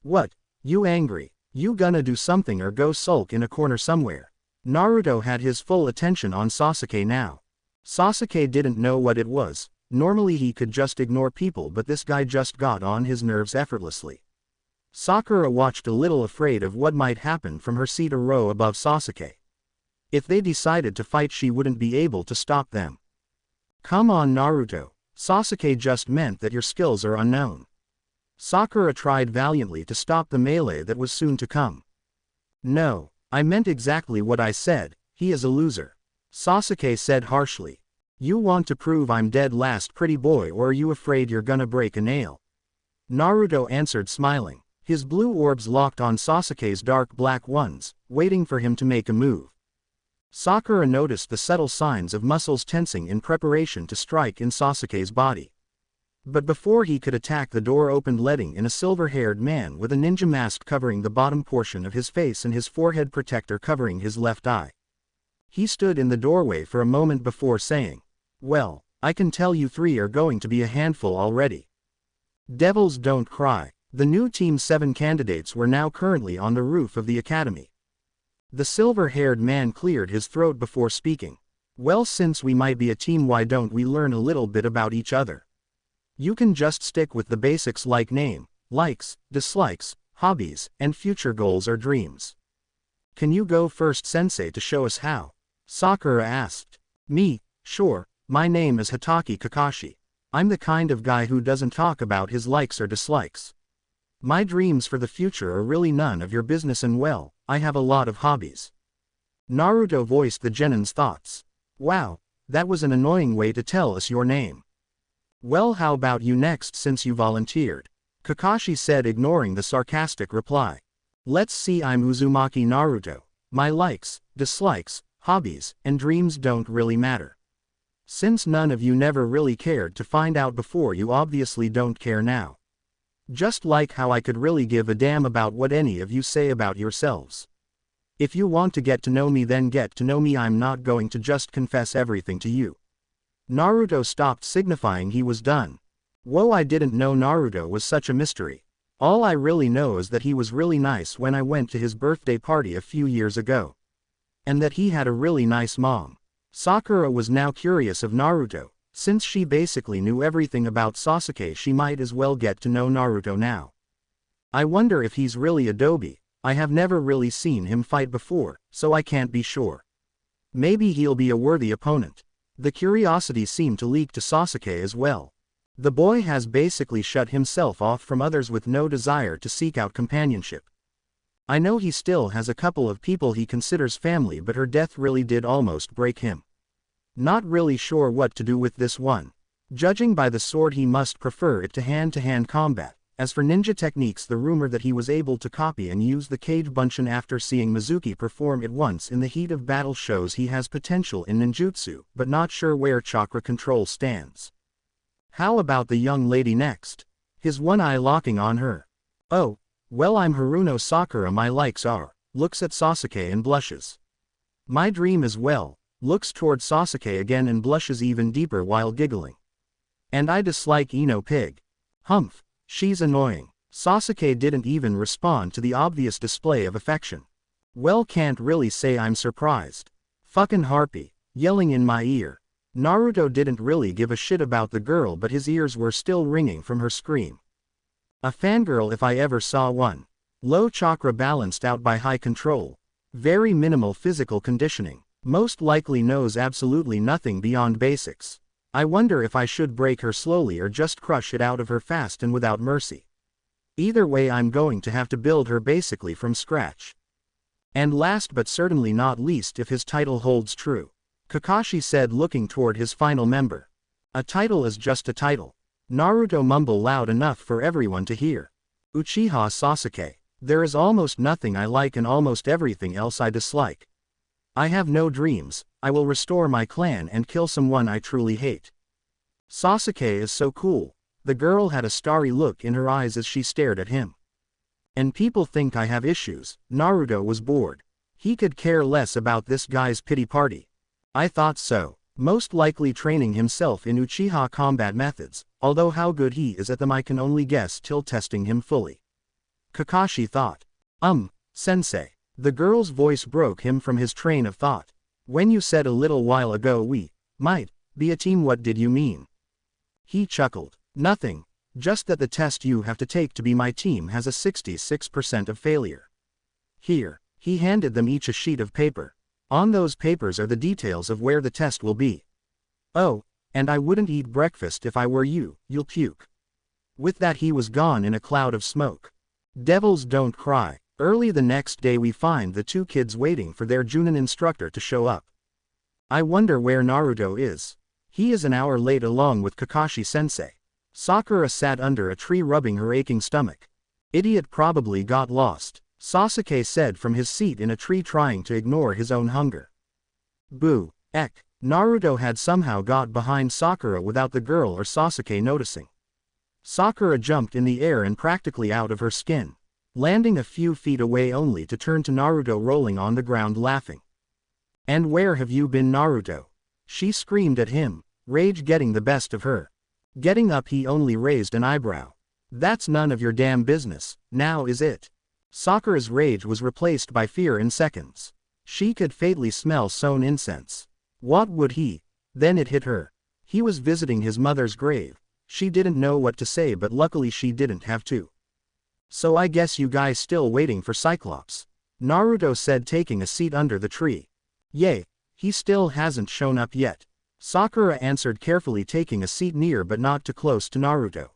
What, you angry? You gonna do something or go sulk in a corner somewhere? Naruto had his full attention on Sasuke now. Sasuke didn't know what it was. Normally he could just ignore people, but this guy just got on his nerves effortlessly. Sakura watched a little afraid of what might happen from her seat a row above Sasuke. If they decided to fight, she wouldn't be able to stop them. Come on, Naruto. Sasuke just meant that your skills are unknown. Sakura tried valiantly to stop the melee that was soon to come. No, I meant exactly what I said, he is a loser. Sasuke said harshly. You want to prove I'm dead last, pretty boy, or are you afraid you're gonna break a nail? Naruto answered smiling. His blue orbs locked on Sasuke's dark black ones, waiting for him to make a move. Sakura noticed the subtle signs of muscles tensing in preparation to strike in Sasuke's body. But before he could attack, the door opened, letting in a silver-haired man with a ninja mask covering the bottom portion of his face and his forehead protector covering his left eye. He stood in the doorway for a moment before saying, "Well, I can tell you three are going to be a handful already." Devils don't cry. The new Team 7 candidates were now currently on the roof of the academy. The silver-haired man cleared his throat before speaking. Well, since we might be a team, why don't we learn a little bit about each other? You can just stick with the basics like name, likes, dislikes, hobbies, and future goals or dreams. Can you go first, sensei, to show us how? Sakura asked. Me, sure, my name is Hitaki Kakashi. I'm the kind of guy who doesn't talk about his likes or dislikes. My dreams for the future are really none of your business, and well, I have a lot of hobbies. Naruto voiced the genin's thoughts. Wow, that was an annoying way to tell us your name. Well, how about you next since you volunteered? Kakashi said, ignoring the sarcastic reply. Let's see, I'm Uzumaki Naruto. My likes, dislikes, hobbies, and dreams don't really matter. Since none of you never really cared to find out before, you obviously don't care now. Just like how I could really give a damn about what any of you say about yourselves. If you want to get to know me, then get to know me. I'm not going to just confess everything to you. Naruto stopped, signifying he was done. Whoa, I didn't know Naruto was such a mystery. All I really know is that he was really nice when I went to his birthday party a few years ago. And that he had a really nice mom. Sakura was now curious of Naruto. Since she basically knew everything about Sasuke, she might as well get to know Naruto now. I wonder if he's really Adobe. I have never really seen him fight before, so I can't be sure. Maybe he'll be a worthy opponent. The curiosity seemed to leak to Sasuke as well. The boy has basically shut himself off from others with no desire to seek out companionship. I know he still has a couple of people he considers family, but her death really did almost break him. Not really sure what to do with this one. Judging by the sword, he must prefer it to hand-to-hand combat. As for ninja techniques, the rumor that he was able to copy and use the Kage Bunshin after seeing Mizuki perform it once in the heat of battle shows he has potential in ninjutsu, but not sure where chakra control stands. How about the young lady next? His one eye locking on her. Oh, well, I'm Haruno Sakura. My likes are, looks at Sasuke and blushes. My dream as well, looks toward Sasuke again and blushes even deeper while giggling. And I dislike Ino Pig. Humph, she's annoying. Sasuke didn't even respond to the obvious display of affection. Well, can't really say I'm surprised. Fucking harpy, yelling in my ear. Naruto didn't really give a shit about the girl, but his ears were still ringing from her scream. A fangirl if I ever saw one. Low chakra balanced out by high control. Very minimal physical conditioning. Most likely knows absolutely nothing beyond basics. I wonder if I should break her slowly or just crush it out of her fast and without mercy. Either way, I'm going to have to build her basically from scratch. And last but certainly not least, if his title holds true. Kakashi said, looking toward his final member. A title is just a title. Naruto mumbled loud enough for everyone to hear. Uchiha Sasuke. There is almost nothing I like and almost everything else I dislike. I have no dreams. I will restore my clan and kill someone I truly hate. Sasuke is so cool. The girl had a starry look in her eyes as she stared at him. And people think I have issues. Naruto was bored. He could care less about this guy's pity party. I thought so. Most likely training himself in Uchiha combat methods, although how good he is at them I can only guess till testing him fully. Kakashi thought. Sensei. The girl's voice broke him from his train of thought. When you said a little while ago we might be a team, what did you mean? He chuckled. Nothing. Just that the test you have to take to be my team has a 66% of failure. Here. He handed them each a sheet of paper. On those papers are the details of where the test will be. Oh, and I wouldn't eat breakfast if I were you, you'll puke. With that he was gone in a cloud of smoke. Devils don't cry. Early the next day we find the two kids waiting for their Junin instructor to show up. I wonder where Naruto is. He is an hour late along with Kakashi-sensei. Sakura sat under a tree rubbing her aching stomach. Idiot probably got lost, Sasuke said from his seat in a tree trying to ignore his own hunger. Boo. Eck. Naruto had somehow got behind Sakura without the girl or Sasuke noticing. Sakura jumped in the air and practically out of her skin, landing a few feet away only to turn to Naruto rolling on the ground laughing. And where have you been, Naruto? She screamed at him, rage getting the best of her. Getting up, he only raised an eyebrow. That's none of your damn business, now is it? Sakura's rage was replaced by fear in seconds. She could faintly smell sown incense. What would he? Then it hit her. He was visiting his mother's grave. She didn't know what to say, but luckily she didn't have to. So I guess you guys still waiting for Cyclops, Naruto said, taking a seat under the tree. Yay, he still hasn't shown up yet, Sakura answered carefully, taking a seat near but not too close to Naruto.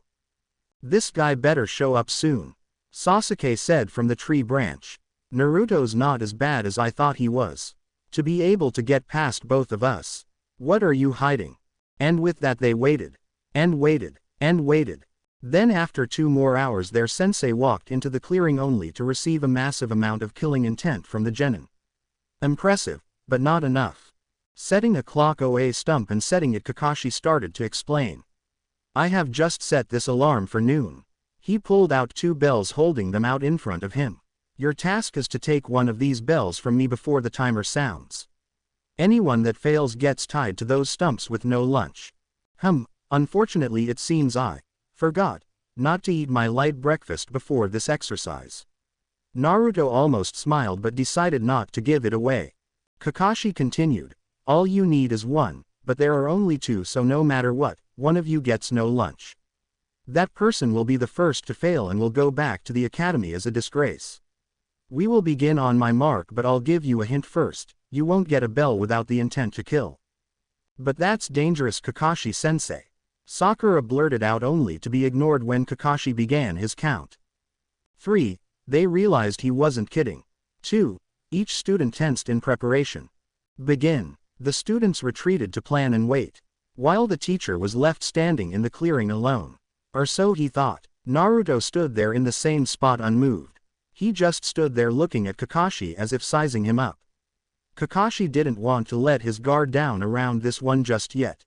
This guy better show up soon, Sasuke said from the tree branch. Naruto's not as bad as I thought he was. To be able to get past both of us. What are you hiding? And with that they waited. And waited. And waited. Then after 2 more hours their sensei walked into the clearing only to receive a massive amount of killing intent from the genin. Impressive, but not enough. Setting a clock OA stump and setting it, Kakashi started to explain. I have just set this alarm for noon. He pulled out 2 bells, holding them out in front of him. Your task is to take one of these bells from me before the timer sounds. Anyone that fails gets tied to those stumps with no lunch. Unfortunately it seems I forgot not to eat my light breakfast before this exercise. Naruto almost smiled but decided not to give it away. Kakashi continued, all you need is 1, but there are only 2, so no matter what, one of you gets no lunch. That person will be the first to fail and will go back to the academy as a disgrace. We will begin on my mark, but I'll give you a hint first, you won't get a bell without the intent to kill. But that's dangerous, Kakashi-sensei, Sakura blurted out, only to be ignored when Kakashi began his count. 3. They realized he wasn't kidding. 2. Each student tensed in preparation. Begin. The students retreated to plan and wait, while the teacher was left standing in the clearing alone. Or so he thought. Naruto stood there in the same spot unmoved. He just stood there looking at Kakashi as if sizing him up. Kakashi didn't want to let his guard down around this one just yet.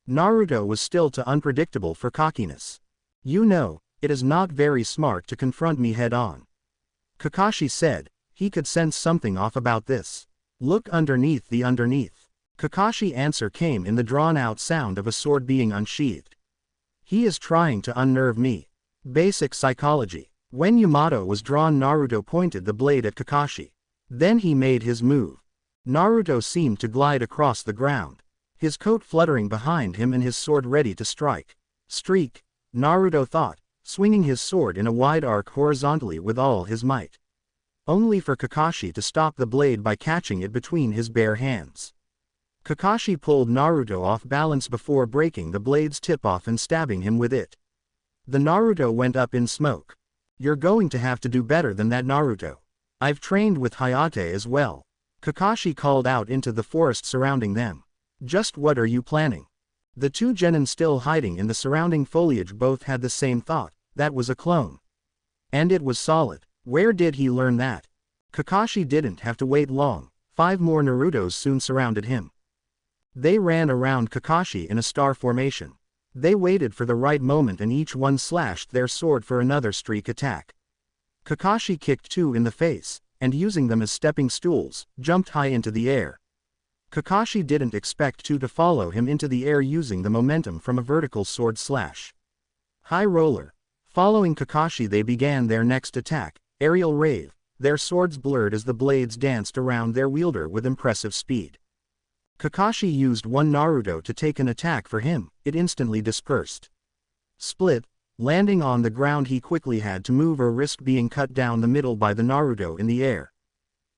Naruto was still too unpredictable for cockiness. You know, it is not very smart to confront me head on, Kakashi said. He could sense something off about this. Look underneath the underneath. Kakashi's answer came in the drawn-out sound of a sword being unsheathed. He is trying to unnerve me. Basic psychology. When Yamato was drawn, Naruto pointed the blade at Kakashi. Then he made his move. Naruto seemed to glide across the ground, his coat fluttering behind him and his sword ready to strike. Streak, Naruto thought, swinging his sword in a wide arc horizontally with all his might. Only for Kakashi to stop the blade by catching it between his bare hands. Kakashi pulled Naruto off balance before breaking the blade's tip off and stabbing him with it. The Naruto went up in smoke. You're going to have to do better than that, Naruto. I've trained with Hayate as well, Kakashi called out into the forest surrounding them. Just what are you planning? The 2 genin still hiding in the surrounding foliage both had the same thought, that was a clone. And it was solid. Where did he learn that? Kakashi didn't have to wait long, 5 more Narutos soon surrounded him. They ran around Kakashi in a star formation. They waited for the right moment and each one slashed their sword for another streak attack. Kakashi kicked 2 in the face, and using them as stepping stools, jumped high into the air. Kakashi didn't expect 2 to follow him into the air using the momentum from a vertical sword slash. High roller. Following Kakashi they began their next attack, aerial rave, their swords blurred as the blades danced around their wielder with impressive speed. Kakashi used one Naruto to take an attack for him, it instantly dispersed. Split, landing on the ground he quickly had to move or risk being cut down the middle by the Naruto in the air.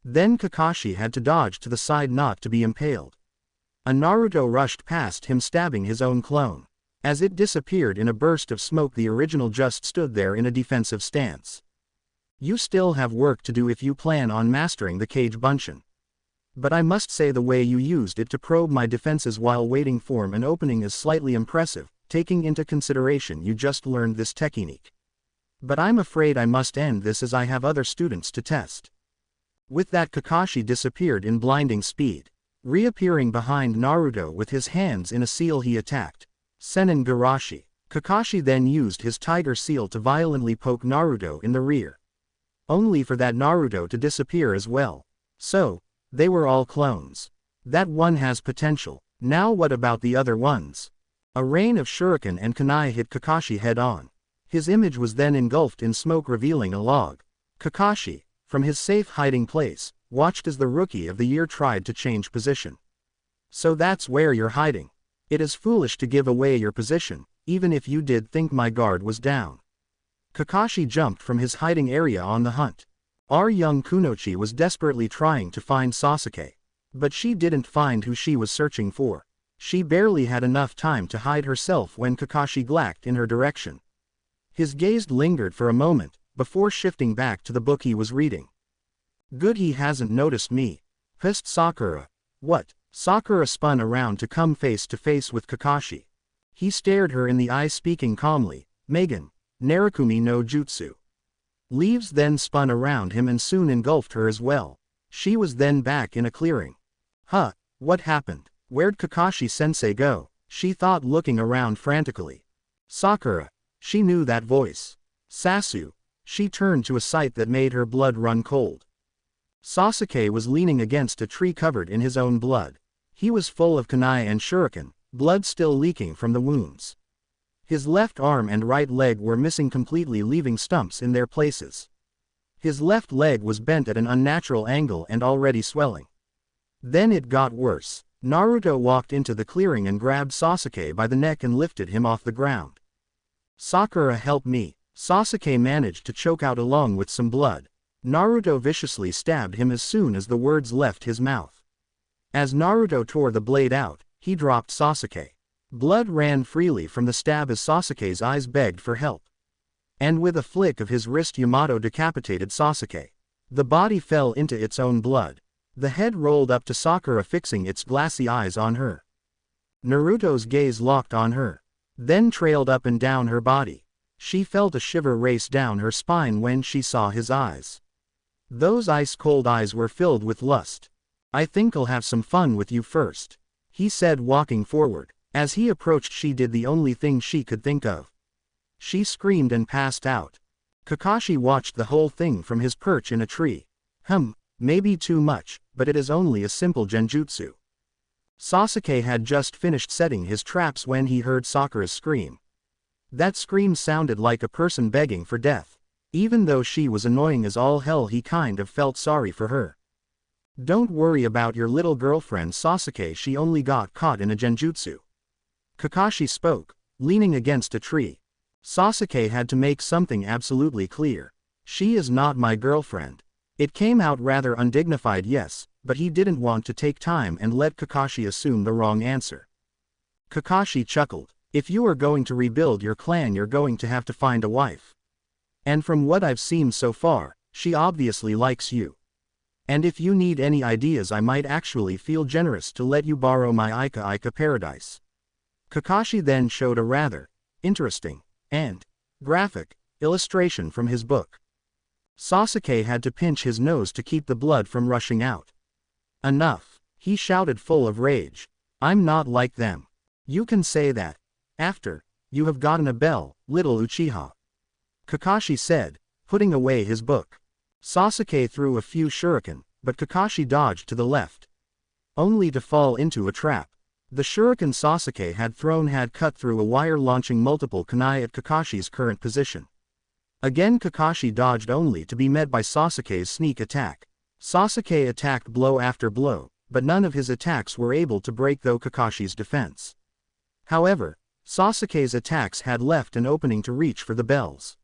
Then Kakashi had to dodge to the side not to be impaled. A Naruto rushed past him stabbing his own clone. As it disappeared in a burst of smoke the original just stood there in a defensive stance. You still have work to do if you plan on mastering the Kage Bunshin. But I must say the way you used it to probe my defenses while waiting for an opening is slightly impressive, taking into consideration you just learned this technique. But I'm afraid I must end this as I have other students to test. With that, Kakashi disappeared in blinding speed, reappearing behind Naruto with his hands in a seal he attacked. Senin Garashi. Kakashi then used his tiger seal to violently poke Naruto in the rear. Only for that Naruto to disappear as well. So, they were all clones. That one has potential. Now what about the other ones? A rain of shuriken and kunai hit Kakashi head on. His image was then engulfed in smoke, revealing a log. Kakashi, from his safe hiding place, watched as the Rookie of the Year tried to change position. So that's where you're hiding. It is foolish to give away your position, even if you did think my guard was down. Kakashi jumped from his hiding area on the hunt. Our young Kunoichi was desperately trying to find Sasuke. But she didn't find who she was searching for. She barely had enough time to hide herself when Kakashi glacked in her direction. His gaze lingered for a moment, before shifting back to the book he was reading. Good he hasn't noticed me. Hissed Sakura. What? Sakura spun around to come face to face with Kakashi. He stared her in the eye, speaking calmly, Megan, Narukumi no Jutsu. Leaves then spun around him and soon engulfed her as well. She was then back in a clearing. Huh, what happened? Where'd Kakashi-sensei go? She thought, looking around frantically. Sakura. She knew that voice. Sasu. She turned to a sight that made her blood run cold. Sasuke was leaning against a tree covered in his own blood. He was full of kunai and shuriken, blood still leaking from the wounds. His left arm and right leg were missing completely, leaving stumps in their places. His left leg was bent at an unnatural angle and already swelling. Then it got worse. Naruto walked into the clearing and grabbed Sasuke by the neck and lifted him off the ground. Sakura, help me. Sasuke managed to choke out along with some blood. Naruto viciously stabbed him as soon as the words left his mouth. As Naruto tore the blade out, he dropped Sasuke. Blood ran freely from the stab as Sasuke's eyes begged for help. And with a flick of his wrist, Yamato decapitated Sasuke. The body fell into its own blood. The head rolled up to Sakura, fixing its glassy eyes on her. Naruto's gaze locked on her, then trailed up and down her body. She felt a shiver race down her spine when she saw his eyes. Those ice-cold eyes were filled with lust. I think I'll have some fun with you first, he said, walking forward. As he approached, she did the only thing she could think of. She screamed and passed out. Kakashi watched the whole thing from his perch in a tree. Maybe too much, but it is only a simple genjutsu. Sasuke had just finished setting his traps when he heard Sakura's scream. That scream sounded like a person begging for death. Even though she was annoying as all hell, he kind of felt sorry for her. Don't worry about your little girlfriend Sasuke, she only got caught in a genjutsu. Kakashi spoke, leaning against a tree. Sasuke had to make something absolutely clear. She is not my girlfriend. It came out rather undignified, yes, but he didn't want to take time and let Kakashi assume the wrong answer. Kakashi chuckled. If you are going to rebuild your clan, you're going to have to find a wife. And from what I've seen so far, she obviously likes you. And if you need any ideas, I might actually feel generous to let you borrow my Ika paradise. Kakashi then showed a rather interesting and graphic illustration from his book. Sasuke had to pinch his nose to keep the blood from rushing out. Enough, he shouted, full of rage. I'm not like them. You can say that after you have gotten a bell, little Uchiha. Kakashi said, putting away his book. Sasuke threw a few shuriken, but Kakashi dodged to the left, only to fall into a trap. The shuriken Sasuke had thrown had cut through a wire, launching multiple kunai at Kakashi's current position. Again Kakashi dodged, only to be met by Sasuke's sneak attack. Sasuke attacked blow after blow, but none of his attacks were able to break through Kakashi's defense. However, Sasuke's attacks had left an opening to reach for the bells.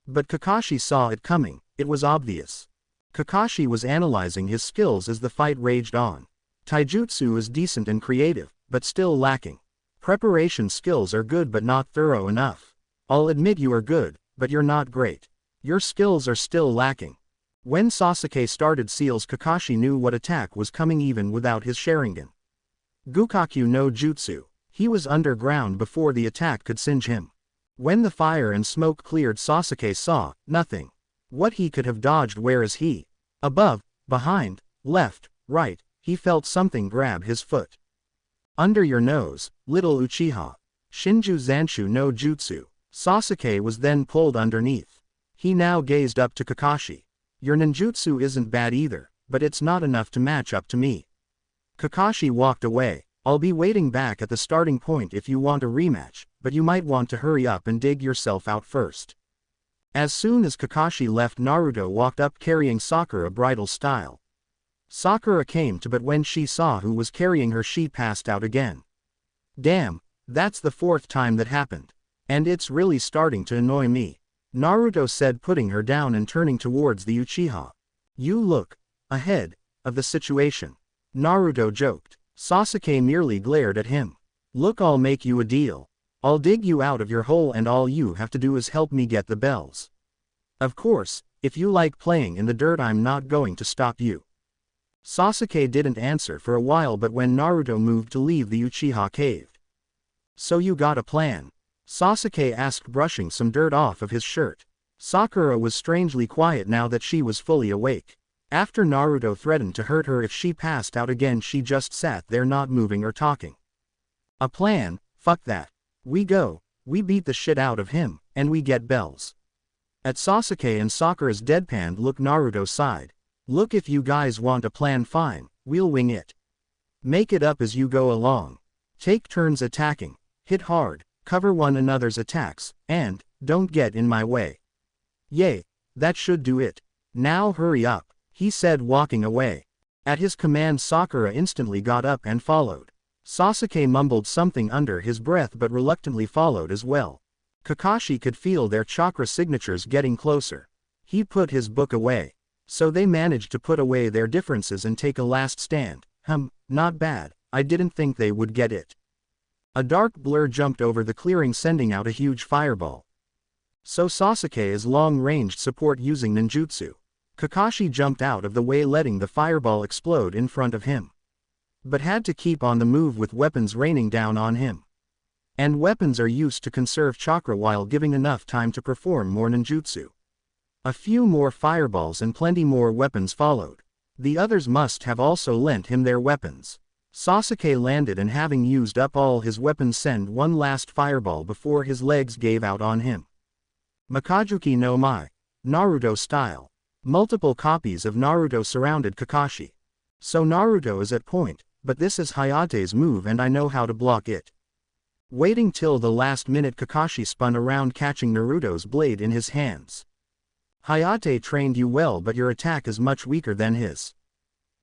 But Kakashi saw it coming. It was obvious. Kakashi was analyzing his skills as the fight raged on. Taijutsu is decent and creative, but still lacking. Preparation skills are good but not thorough enough. I'll admit you are good, but you're not great. Your skills are still lacking. When Sasuke started seals, Kakashi knew what attack was coming even without his Sharingan. Gukaku no Jutsu. He was underground before the attack could singe him. When the fire and smoke cleared, Sasuke saw nothing. What he could have dodged, whereas he, above, behind, left, right, he felt something grab his foot. Under your nose, little Uchiha. Shinju Zanshu no Jutsu. Sasuke was then pulled underneath. He now gazed up to Kakashi. Your ninjutsu isn't bad either, but it's not enough to match up to me. Kakashi walked away. I'll be waiting back at the starting point if you want a rematch, but you might want to hurry up and dig yourself out first. As soon as Kakashi left, Naruto walked up carrying Sakura bridal style. Sakura came to, but when she saw who was carrying her, she passed out again. Damn, that's the 4th time that happened. And it's really starting to annoy me, Naruto said, putting her down and turning towards the Uchiha. You look ahead of the situation, Naruto joked. Sasuke merely glared at him. Look, I'll make you a deal. I'll dig you out of your hole and all you have to do is help me get the bells. Of course, if you like playing in the dirt, I'm not going to stop you. Sasuke didn't answer for a while, but when Naruto moved to leave, the Uchiha caved. So you got a plan? Sasuke asked, brushing some dirt off of his shirt. Sakura was strangely quiet now that she was fully awake. After Naruto threatened to hurt her if she passed out again, she just sat there not moving or talking. A plan? Fuck that. We go, we beat the shit out of him, and we get bells. At Sasuke and Sakura's deadpanned look, Naruto sighed. Look, if you guys want a plan, fine, we'll wing it. Make it up as you go along. Take turns attacking, hit hard, cover one another's attacks, and don't get in my way. Yay, that should do it. Now hurry up, he said, walking away. At his command, Sakura instantly got up and followed. Sasuke mumbled something under his breath but reluctantly followed as well. Kakashi could feel their chakra signatures getting closer. He put his book away. So they managed to put away their differences and take a last stand. Not bad, I didn't think they would get it. A dark blur jumped over the clearing, sending out a huge fireball. So Sasuke is long-ranged support using ninjutsu. Kakashi jumped out of the way, letting the fireball explode in front of him. But had to keep on the move with weapons raining down on him. And weapons are used to conserve chakra while giving enough time to perform more ninjutsu. A few more fireballs and plenty more weapons followed. The others must have also lent him their weapons. Sasuke landed and, having used up all his weapons, sent one last fireball before his legs gave out on him. Makajuki no Mai. Naruto style. Multiple copies of Naruto surrounded Kakashi. So Naruto is at point, but this is Hayate's move and I know how to block it. Waiting till the last minute, Kakashi spun around, catching Naruto's blade in his hands. Hayate trained you well, but your attack is much weaker than his.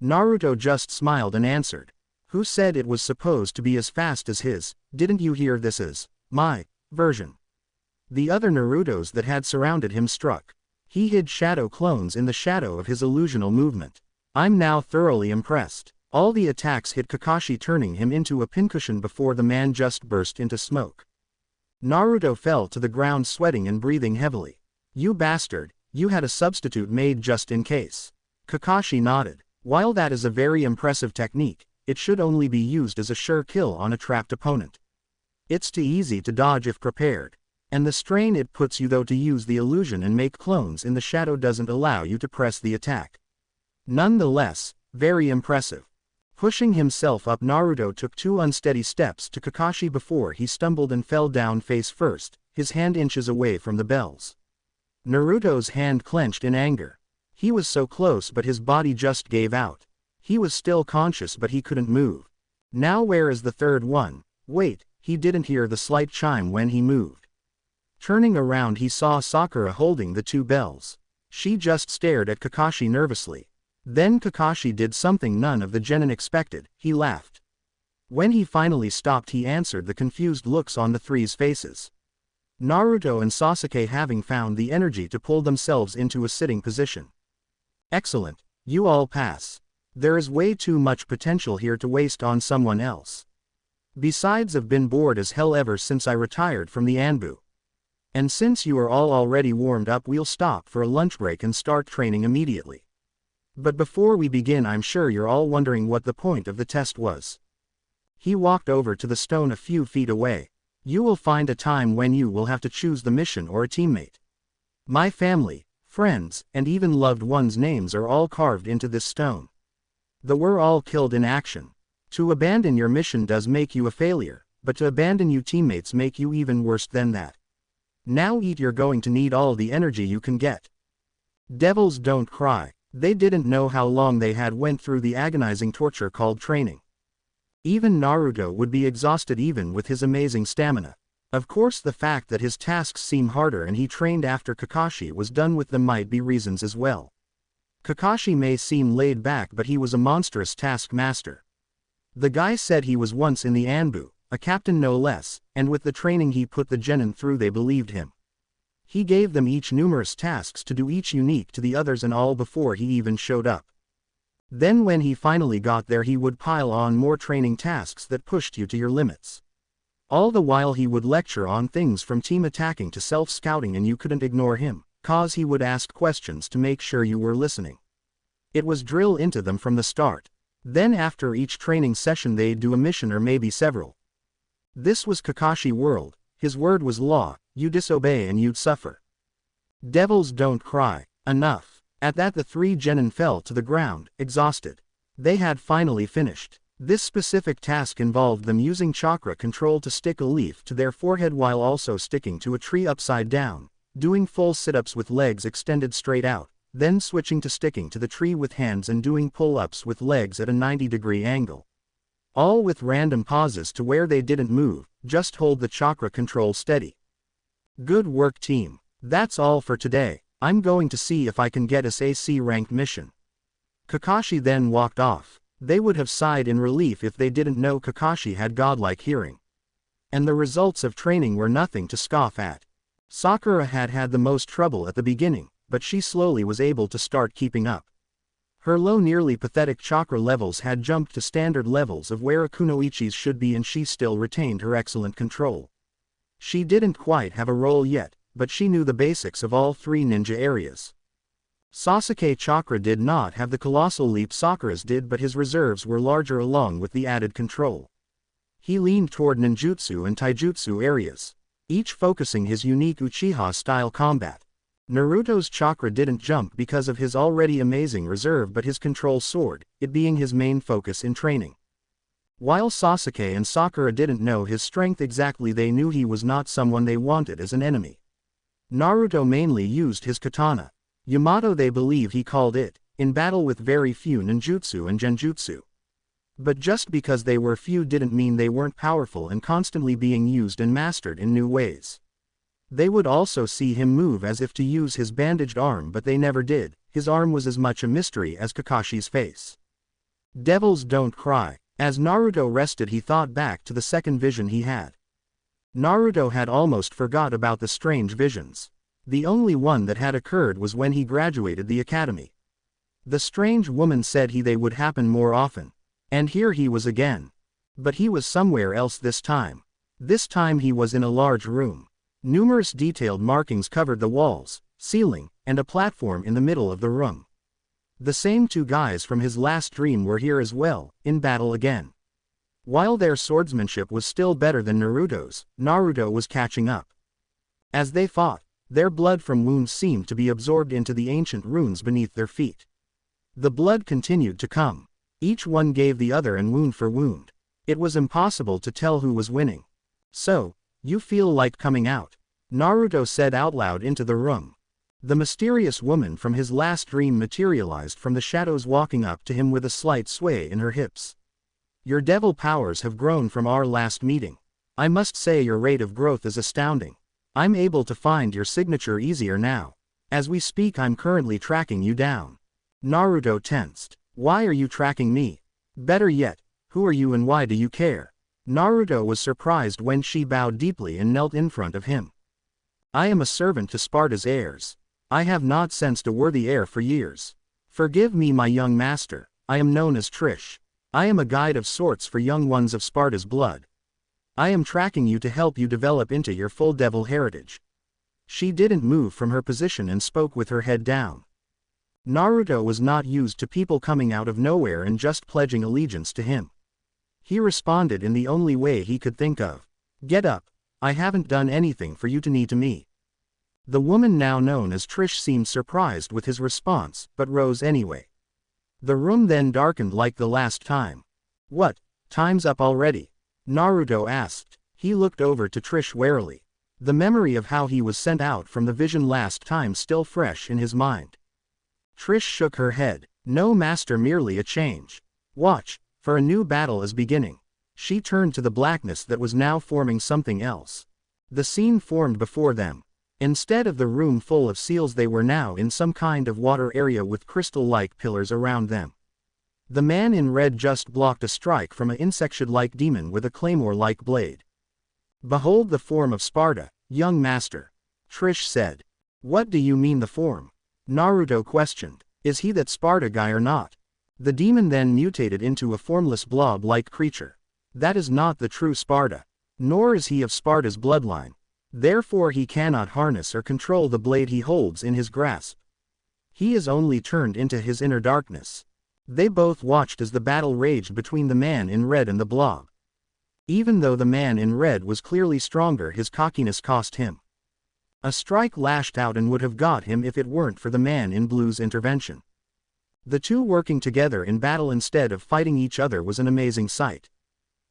Naruto just smiled and answered. Who said it was supposed to be as fast as his? Didn't you hear this is my version? The other Narutos that had surrounded him struck. He hid shadow clones in the shadow of his illusional movement. I'm now thoroughly impressed. All the attacks hit Kakashi, turning him into a pincushion before the man just burst into smoke. Naruto fell to the ground, sweating and breathing heavily. You bastard, you had a substitute made just in case. Kakashi nodded. While that is a very impressive technique, it should only be used as a sure kill on a trapped opponent. It's too easy to dodge if prepared. And the strain it puts you though to use the illusion and make clones in the shadow doesn't allow you to press the attack. Nonetheless, very impressive. Pushing himself up, Naruto took 2 unsteady steps to Kakashi before he stumbled and fell down face first, his hand inches away from the bells. Naruto's hand clenched in anger. He was so close, but his body just gave out. He was still conscious, but he couldn't move. Now where is the third one? Wait, he didn't hear the slight chime when he moved. Turning around, he saw Sakura holding the 2 bells. She just stared at Kakashi nervously. Then Kakashi did something none of the genin expected. He laughed. When he finally stopped, he answered the confused looks on the 3's faces. Naruto and Sasuke having found the energy to pull themselves into a sitting position. Excellent, you all pass. There is way too much potential here to waste on someone else. Besides, I've been bored as hell ever since I retired from the Anbu. And since you are all already warmed up, we'll stop for a lunch break and start training immediately. But before we begin, I'm sure you're all wondering what the point of the test was. He walked over to the stone a few feet away. You will find a time when you will have to choose the mission or a teammate. My family, friends, and even loved ones' names are all carved into this stone. They were all killed in action. To abandon your mission does make you a failure, but to abandon you teammates make you even worse than that. Now eat, you're going to need all the energy you can get. Devils don't cry. They didn't know how long they had went through the agonizing torture called training. Even Naruto would be exhausted even with his amazing stamina. Of course, the fact that his tasks seem harder and he trained after Kakashi was done with them might be reasons as well. Kakashi may seem laid back, but he was a monstrous taskmaster. The guy said he was once in the Anbu, a captain no less, and with the training he put the genin through they believed him. He gave them each numerous tasks to do, each unique to the others and all before he even showed up. Then when he finally got there, he would pile on more training tasks that pushed you to your limits. All the while he would lecture on things from team attacking to self-scouting, and you couldn't ignore him, cause he would ask questions to make sure you were listening. It was drilled into them from the start. Then after each training session they'd do a mission or maybe several. This was Kakashi world. His word was law. You disobey and you'd suffer. Devils don't cry. Enough. At that the three genin fell to the ground, exhausted. They had finally finished. This specific task involved them using chakra control to stick a leaf to their forehead while also sticking to a tree upside down, doing full sit-ups with legs extended straight out, then switching to sticking to the tree with hands and doing pull-ups with legs at a 90-degree angle. All with random pauses to where they didn't move, just hold the chakra control steady. Good work, team. That's all for today. I'm going to see if I can get us a C-ranked mission. Kakashi then walked off. They would have sighed in relief if they didn't know Kakashi had godlike hearing. And the results of training were nothing to scoff at. Sakura had had the most trouble at the beginning, but she slowly was able to start keeping up. Her low, nearly pathetic chakra levels had jumped to standard levels of where a kunoichi's should be, and she still retained her excellent control. She didn't quite have a role yet, but she knew the basics of all three ninja areas. Sasuke chakra did not have the colossal leap Sakura's did, but his reserves were larger along with the added control. He leaned toward ninjutsu and taijutsu areas, each focusing his unique Uchiha-style combat. Naruto's chakra didn't jump because of his already amazing reserve but his control soared, it being his main focus in training. While Sasuke and Sakura didn't know his strength exactly, they knew he was not someone they wanted as an enemy. Naruto mainly used his katana. Yamato they believe he called it, in battle with very few ninjutsu and genjutsu. But just because they were few didn't mean they weren't powerful and constantly being used and mastered in new ways. They would also see him move as if to use his bandaged arm, but they never did. His arm was as much a mystery as Kakashi's face. Devils don't cry. As Naruto rested, he thought back to the second vision he had. Naruto had almost forgot about the strange visions. The only one that had occurred was when he graduated the academy. The strange woman said they would happen more often. And here he was again. But he was somewhere else this time. This time he was in a large room. Numerous detailed markings covered the walls, ceiling, and a platform in the middle of the room. The same two guys from his last dream were here as well, in battle again. While their swordsmanship was still better than Naruto's, Naruto was catching up. As they fought, their blood from wounds seemed to be absorbed into the ancient runes beneath their feet. The blood continued to come. Each one gave the other an wound for wound. It was impossible to tell who was winning. So, you feel like coming out? Naruto said out loud into the room. The mysterious woman from his last dream materialized from the shadows, walking up to him with a slight sway in her hips. Your devil powers have grown from our last meeting. I must say your rate of growth is astounding. I'm able to find your signature easier now. As we speak, I'm currently tracking you down. Naruto tensed. Why are you tracking me? Better yet, who are you and why do you care? Naruto was surprised when she bowed deeply and knelt in front of him. I am a servant to Sparta's heirs. I have not sensed a worthy heir for years. Forgive me, my young master. I am known as Trish. I am a guide of sorts for young ones of Sparta's blood. I am tracking you to help you develop into your full devil heritage. She didn't move from her position and spoke with her head down. Naruto was not used to people coming out of nowhere and just pledging allegiance to him. He responded in the only way he could think of. Get up. I haven't done anything for you to need to me. The woman now known as Trish seemed surprised with his response, but rose anyway. The room then darkened like the last time. What? Time's up already? Naruto asked. He looked over to Trish warily. The memory of how he was sent out from the vision last time still fresh in his mind. Trish shook her head. No master, merely a change. Watch, for a new battle is beginning. She turned to the blackness that was now forming something else. The scene formed before them. Instead of the room full of seals, they were now in some kind of water area with crystal-like pillars around them. The man in red just blocked a strike from an insectoid-like demon with a claymore-like blade. Behold the form of Sparta, young master. Trish said. What do you mean the form? Naruto questioned. Is he that Sparta guy or not? The demon then mutated into a formless blob-like creature. That is not the true Sparta. Nor is he of Sparta's bloodline. Therefore he cannot harness or control the blade he holds in his grasp. He is only turned into his inner darkness. They both watched as the battle raged between the man in red and the blob. Even though the man in red was clearly stronger, his cockiness cost him. A strike lashed out and would have got him if it weren't for the man in blue's intervention. The two working together in battle instead of fighting each other was an amazing sight.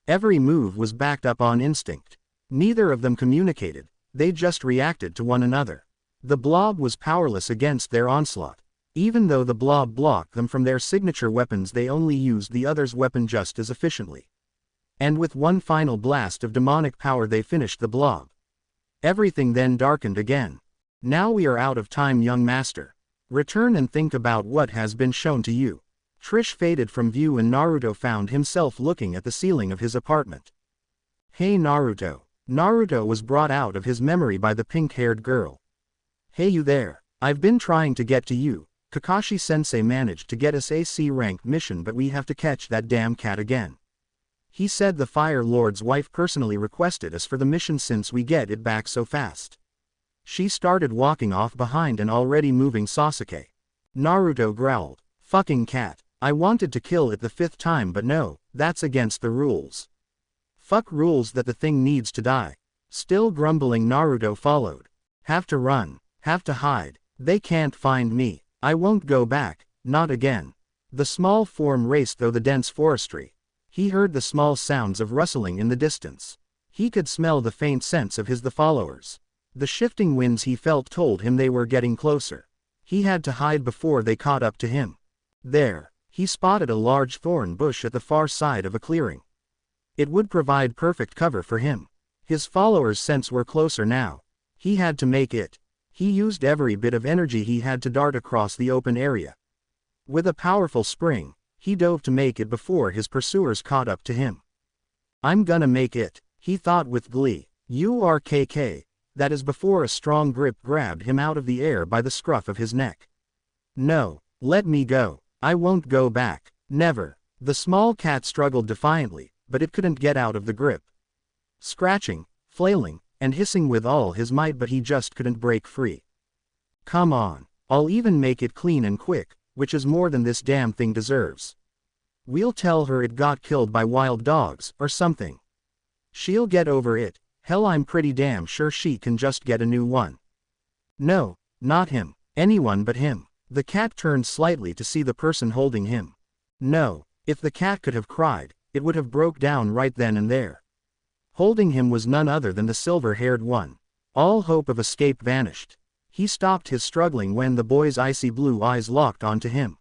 Every move was backed up on instinct. Neither of them communicated, they just reacted to one another. The blob was powerless against their onslaught. Even though the blob blocked them from their signature weapons, they only used the other's weapon just as efficiently. And with one final blast of demonic power they finished the blob. Everything then darkened again. Now we are out of time, young master. Return and think about what has been shown to you. Trish faded from view and Naruto found himself looking at the ceiling of his apartment. Hey Naruto. Naruto was brought out of his memory by the pink-haired girl. Hey you there. I've been trying to get to you. Kakashi-sensei managed to get us a C-ranked mission, but we have to catch that damn cat again. He said the Fire Lord's wife personally requested us for the mission since we get it back so fast. She started walking off behind an already moving Sasuke. Naruto growled. Fucking cat. I wanted to kill it the 5th time, but no, that's against the rules. Fuck rules, that the thing needs to die. Still grumbling, Naruto followed. Have to run. Have to hide. They can't find me. I won't go back. Not again. The small form raced through the dense forestry. He heard the small sounds of rustling in the distance. He could smell the faint sense of the followers. The shifting winds he felt told him they were getting closer. He had to hide before they caught up to him. There, he spotted a large thorn bush at the far side of a clearing. It would provide perfect cover for him. His followers' scents were closer now. He had to make it. He used every bit of energy he had to dart across the open area. With a powerful spring, he dove to make it before his pursuers caught up to him. I'm gonna make it, he thought with glee. URKK, that is before a strong grip grabbed him out of the air by the scruff of his neck. No, let me go. I won't go back. Never. The small cat struggled defiantly, but it couldn't get out of the grip. Scratching, flailing, and hissing with all his might, but he just couldn't break free. Come on, I'll even make it clean and quick, which is more than this damn thing deserves. We'll tell her it got killed by wild dogs, or something. She'll get over it. Hell, I'm pretty damn sure she can just get a new one. No, not him. Anyone but him. The cat turned slightly to see the person holding him. No, if the cat could have cried, it would have broke down right then and there. Holding him was none other than the silver-haired one. All hope of escape vanished. He stopped his struggling when the boy's icy blue eyes locked onto him.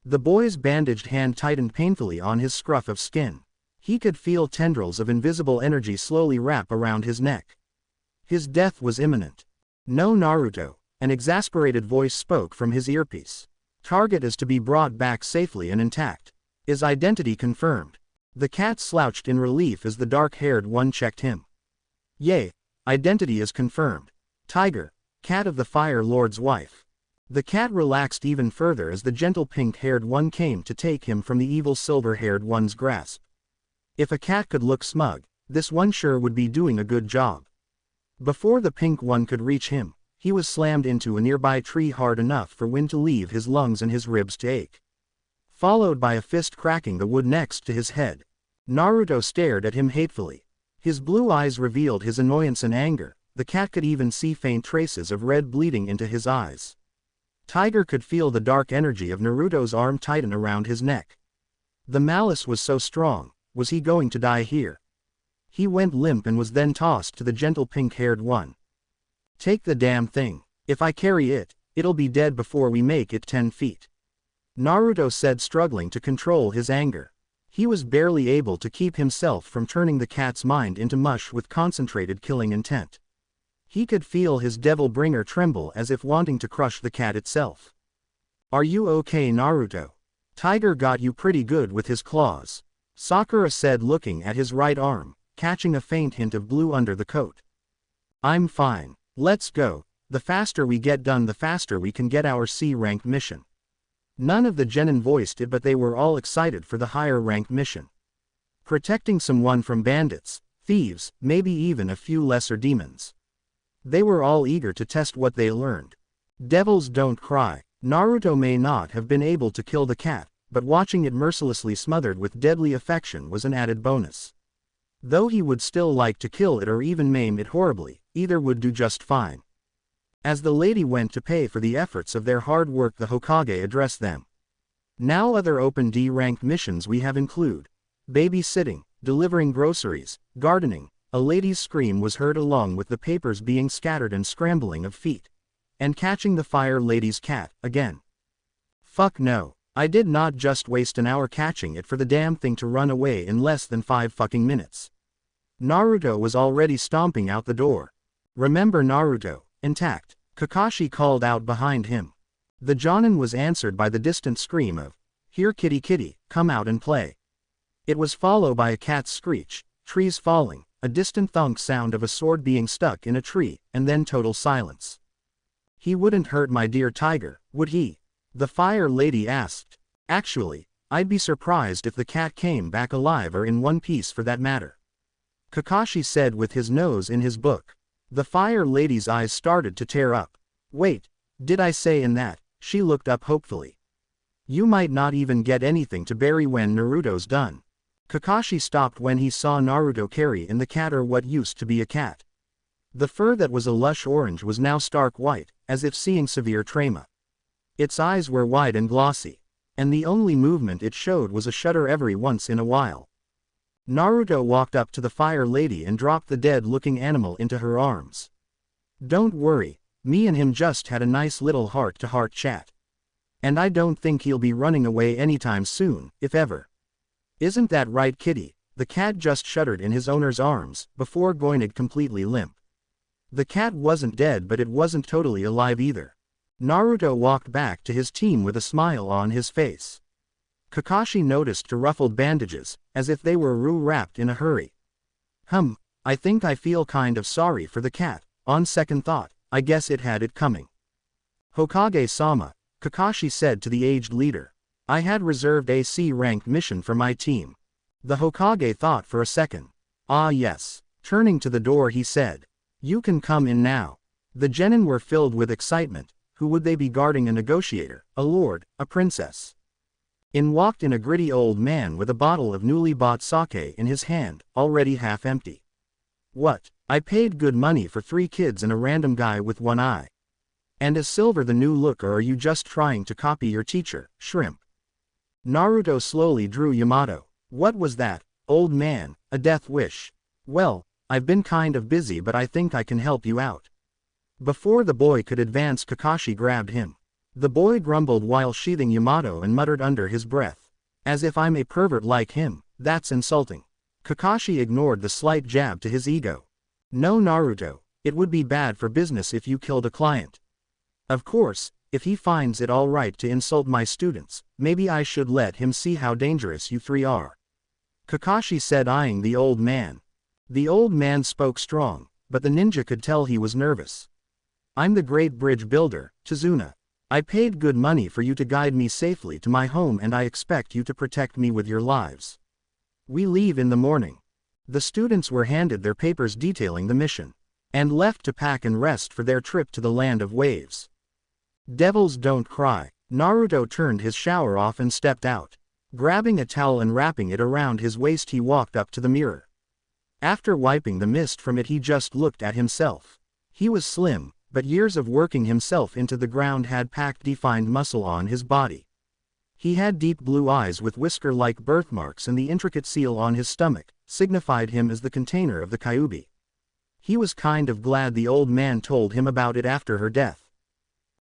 The boy's bandaged hand tightened painfully on his scruff of skin. He could feel tendrils of invisible energy slowly wrap around his neck. His death was imminent. No, Naruto, an exasperated voice spoke from his earpiece. Target is to be brought back safely and intact. Is identity confirmed? The cat slouched in relief as the dark-haired one checked him. Yay, identity is confirmed. Tiger, cat of the Fire Lord's wife. The cat relaxed even further as the gentle pink-haired one came to take him from the evil silver-haired one's grasp. If a cat could look smug, this one sure would be doing a good job. Before the pink one could reach him, He was slammed into a nearby tree hard enough for wind to leave his lungs and his ribs to ache. Followed by a fist cracking the wood next to his head. Naruto stared at him hatefully. His blue eyes revealed his annoyance and anger. The cat could even see faint traces of red bleeding into his eyes. Tiger could feel the dark energy of Naruto's arm tighten around his neck. The malice was so strong. Was he going to die here? He went limp and was then tossed to the gentle pink-haired one. Take the damn thing. If I carry it, it'll be dead before we make it 10 feet. Naruto said, struggling to control his anger. He was barely able to keep himself from turning the cat's mind into mush with concentrated killing intent. He could feel his devil bringer tremble as if wanting to crush the cat itself. Are you okay, Naruto? Tiger got you pretty good with his claws. Sakura said, looking at his right arm, catching a faint hint of blue under the coat. I'm fine. Let's go. The faster we get done, the faster we can get our C-rank mission. None of the genin voiced it, but they were all excited for the higher rank mission. Protecting someone from bandits, thieves, maybe even a few lesser demons. They were all eager to test what they learned. Devils don't cry. Naruto may not have been able to kill the cat, but watching it mercilessly smothered with deadly affection was an added bonus. Though he would still like to kill it or even maim it horribly, either would do just fine. As the lady went to pay for the efforts of their hard work, the Hokage addressed them. Now other open D-rank missions we have include babysitting, delivering groceries, gardening. A lady's scream was heard along with the papers being scattered and scrambling of feet. And catching the fire lady's cat, again. Fuck no. I did not just waste an hour catching it for the damn thing to run away in less than 5 fucking minutes. Naruto was already stomping out the door. Remember Naruto, intact, Kakashi called out behind him. The jonin was answered by the distant scream of, "Here kitty kitty, come out and play." It was followed by a cat's screech, trees falling, a distant thunk sound of a sword being stuck in a tree, and then total silence. He wouldn't hurt my dear Tiger, would he? The fire lady asked. Actually, I'd be surprised if the cat came back alive or in one piece for that matter. Kakashi said with his nose in his book. The fire lady's eyes started to tear up. Wait, did I say in that? She looked up hopefully. You might not even get anything to bury when Naruto's done. Kakashi stopped when he saw Naruto carry in the cat, or what used to be a cat. The fur that was a lush orange was now stark white, as if seeing severe trauma. Its eyes were wide and glossy, and the only movement it showed was a shudder every once in a while. Naruto walked up to the fire lady and dropped the dead-looking animal into her arms. Don't worry, me and him just had a nice little heart-to-heart chat. And I don't think he'll be running away anytime soon, if ever. Isn't that right, kitty? The cat just shuddered in his owner's arms, before going completely limp. The cat wasn't dead, but it wasn't totally alive either. Naruto walked back to his team with a smile on his face. Kakashi noticed the ruffled bandages, as if they were wrapped in a hurry. I think I feel kind of sorry for the cat. On second thought, I guess it had it coming. Hokage-sama, Kakashi said to the aged leader. I had reserved a C-rank mission for my team. The Hokage thought for a second. Ah yes. Turning to the door he said. You can come in now. The genin were filled with excitement. Who would they be guarding? A negotiator, a lord, a princess? In walked in a gritty old man with a bottle of newly bought sake in his hand, already half empty. What? I paid good money for 3 kids and a random guy with 1 eye. And is silver the new look, or are you just trying to copy your teacher, Shrimp? Naruto slowly drew Yamato. What was that, old man, a death wish? Well, I've been kind of busy, but I think I can help you out. Before the boy could advance, Kakashi grabbed him. The boy grumbled while sheathing Yamato and muttered under his breath. As if I'm a pervert like him, that's insulting. Kakashi ignored the slight jab to his ego. No, Naruto, it would be bad for business if you killed a client. Of course, if he finds it all right to insult my students, maybe I should let him see how dangerous you 3 are. Kakashi said, eyeing the old man. The old man spoke strong, but the ninja could tell he was nervous. I'm the great bridge builder, Tizuna. I paid good money for you to guide me safely to my home, and I expect you to protect me with your lives. We leave in the morning. The students were handed their papers detailing the mission. and left to pack and rest for their trip to the land of waves. Devils don't cry. Naruto turned his shower off and stepped out. Grabbing a towel and wrapping it around his waist, he walked up to the mirror. After wiping the mist from it, he just looked at himself. He was slim, but years of working himself into the ground had packed defined muscle on his body. He had deep blue eyes with whisker-like birthmarks, and the intricate seal on his stomach signified him as the container of the Kyuubi. He was kind of glad the old man told him about it after her death.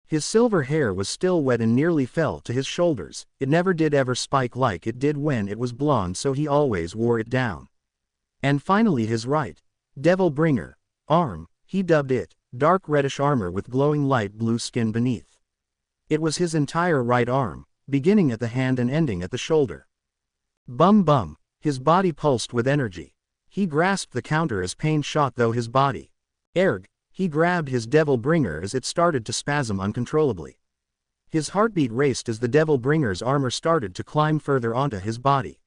His silver hair was still wet and nearly fell to his shoulders. It never did ever spike like it did when it was blonde, so he always wore it down. And finally his right devil bringer arm, he dubbed it, dark reddish armor with glowing light blue skin beneath. It was his entire right arm, beginning at the hand and ending at the shoulder. Bum bum, his body pulsed with energy. He grasped the counter as pain shot through his body. Erg, he grabbed his devil bringer as it started to spasm uncontrollably. His heartbeat raced as the devil bringer's armor started to climb further onto his body.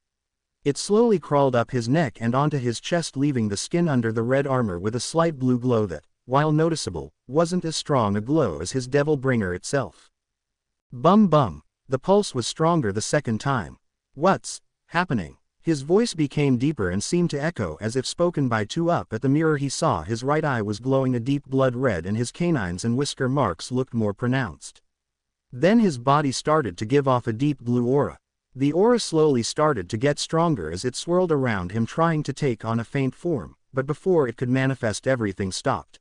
It slowly crawled up his neck and onto his chest, leaving the skin under the red armor with a slight blue glow that, while noticeable, wasn't as strong a glow as his devil bringer itself. Bum bum, the pulse was stronger the second time. What's happening? His voice became deeper and seemed to echo as if spoken by two. Up at the mirror he saw his right eye was glowing a deep blood red and his canines and whisker marks looked more pronounced. Then his body started to give off a deep blue aura. The aura slowly started to get stronger as it swirled around him, trying to take on a faint form, but before it could manifest, everything stopped.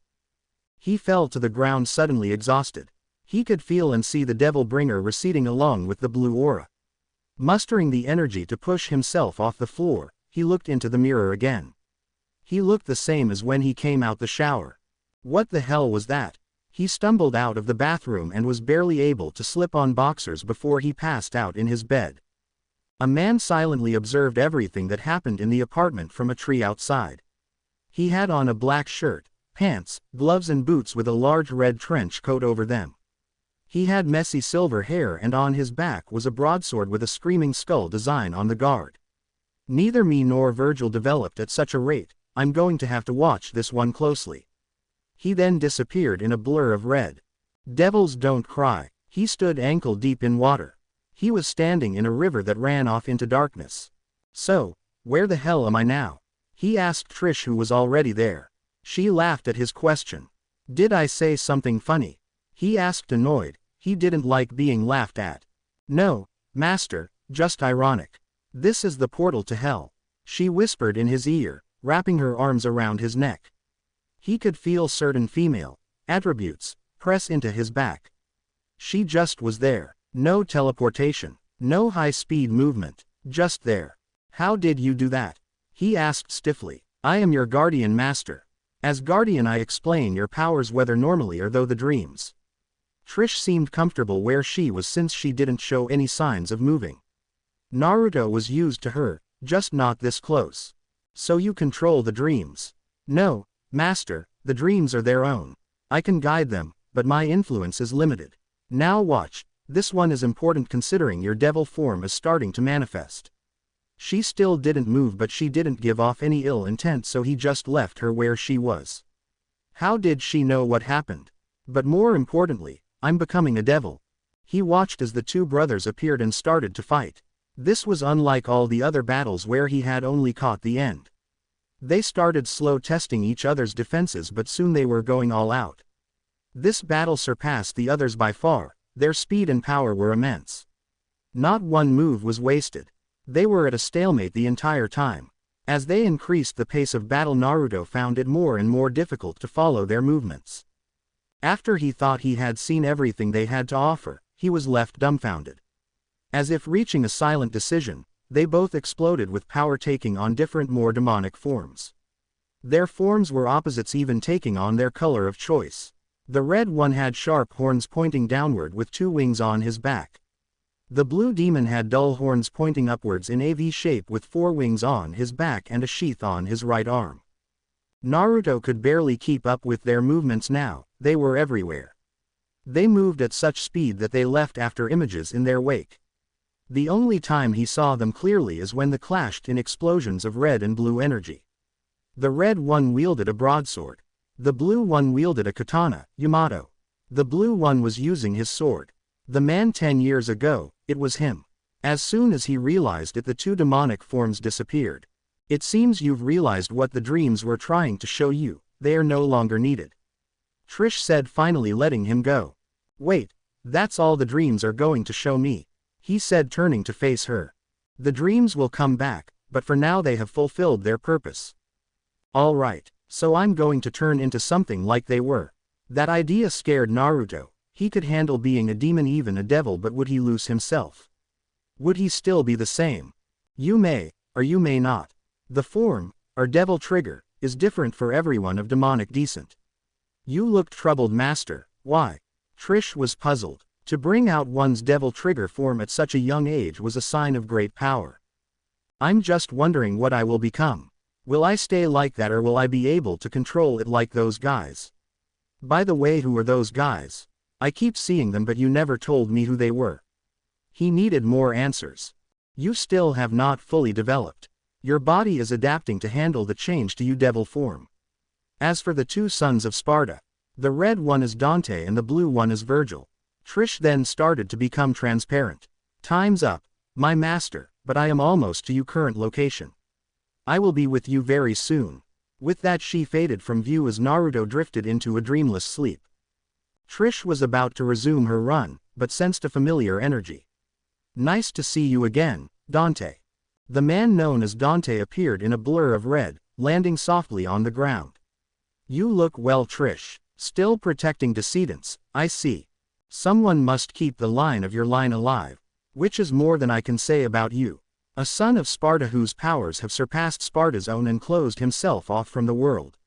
He fell to the ground suddenly exhausted. He could feel and see the devil bringer receding along with the blue aura. Mustering the energy to push himself off the floor, he looked into the mirror again. He looked the same as when he came out the shower. What the hell was that? He stumbled out of the bathroom and was barely able to slip on boxers before he passed out in his bed. A man silently observed everything that happened in the apartment from a tree outside. He had on a black shirt, pants, gloves and boots with a large red trench coat over them. He had messy silver hair and on his back was a broadsword with a screaming skull design on the guard. Neither me nor Virgil developed at such a rate. I'm going to have to watch this one closely. He then disappeared in a blur of red. Devils don't cry. He stood ankle deep in water. He was standing in a river that ran off into darkness. So, where the hell am I now? He asked Trish, who was already there. She laughed at his question. Did I say something funny? He asked, annoyed. He didn't like being laughed at. No, master, just ironic. This is the portal to hell. She whispered in his ear, wrapping her arms around his neck. He could feel certain female attributes press into his back. She just was there. No teleportation, no high-speed movement, just there. How did you do that? He asked stiffly. I am your guardian master. As guardian I explain your powers whether normally or through the dreams. Trish seemed comfortable where she was since she didn't show any signs of moving. Naruto was used to her, just not this close. So you control the dreams? No, master, the dreams are their own. I can guide them, but my influence is limited. Now watch, this one is important considering your devil form is starting to manifest. She still didn't move, but she didn't give off any ill intent, so he just left her where she was. How did she know what happened? But more importantly, I'm becoming a devil. He watched as the two brothers appeared and started to fight. This was unlike all the other battles where he had only caught the end. They started slow testing each other's defenses, but soon they were going all out. This battle surpassed the others by far. Their speed and power were immense. Not one move was wasted. They were at a stalemate the entire time. As they increased the pace of battle, Naruto found it more and more difficult to follow their movements. After he thought he had seen everything they had to offer, he was left dumbfounded. As if reaching a silent decision, they both exploded with power, taking on different, more demonic forms. Their forms were opposites, even taking on their color of choice. The red one had sharp horns pointing downward with two wings on his back. The blue demon had dull horns pointing upwards in a V shape with four wings on his back and a sheath on his right arm. Naruto could barely keep up with their movements now. They were everywhere. They moved at such speed that they left after images in their wake. The only time he saw them clearly is when they clashed in explosions of red and blue energy. The red one wielded a broadsword. The blue one wielded a katana, Yamato. The blue one was using his sword. The man 10 years ago, it was him. As soon as he realized it, the two demonic forms disappeared. It seems you've realized what the dreams were trying to show you, they are no longer needed. Trish said, finally letting him go. Wait, that's all the dreams are going to show me, he said, turning to face her. The dreams will come back, but for now they have fulfilled their purpose. Alright, so I'm going to turn into something like they were. That idea scared Naruto. He could handle being a demon, even a devil, but would he lose himself? Would he still be the same? You may, or you may not. The form, or devil trigger, is different for everyone of demonic descent. You looked troubled, master. Why? Trish was puzzled. To bring out one's devil trigger form at such a young age was a sign of great power. I'm just wondering what I will become. Will I stay like that, or will I be able to control it like those guys? By the way, who are those guys? I keep seeing them, but you never told me who they were. He needed more answers. You still have not fully developed. Your body is adapting to handle the change to you devil form. As for the two sons of Sparta, the red one is Dante and the blue one is Virgil. Trish then started to become transparent. Time's up, my master, but I am almost to your current location. I will be with you very soon. With that, she faded from view as Naruto drifted into a dreamless sleep. Trish was about to resume her run, but sensed a familiar energy. Nice to see you again, Dante. The man known as Dante appeared in a blur of red, landing softly on the ground. You look well, Trish. Still protecting decedents, I see. Someone must keep the line of your line alive, which is more than I can say about you. A son of Sparta whose powers have surpassed Sparta's own and closed himself off from the world.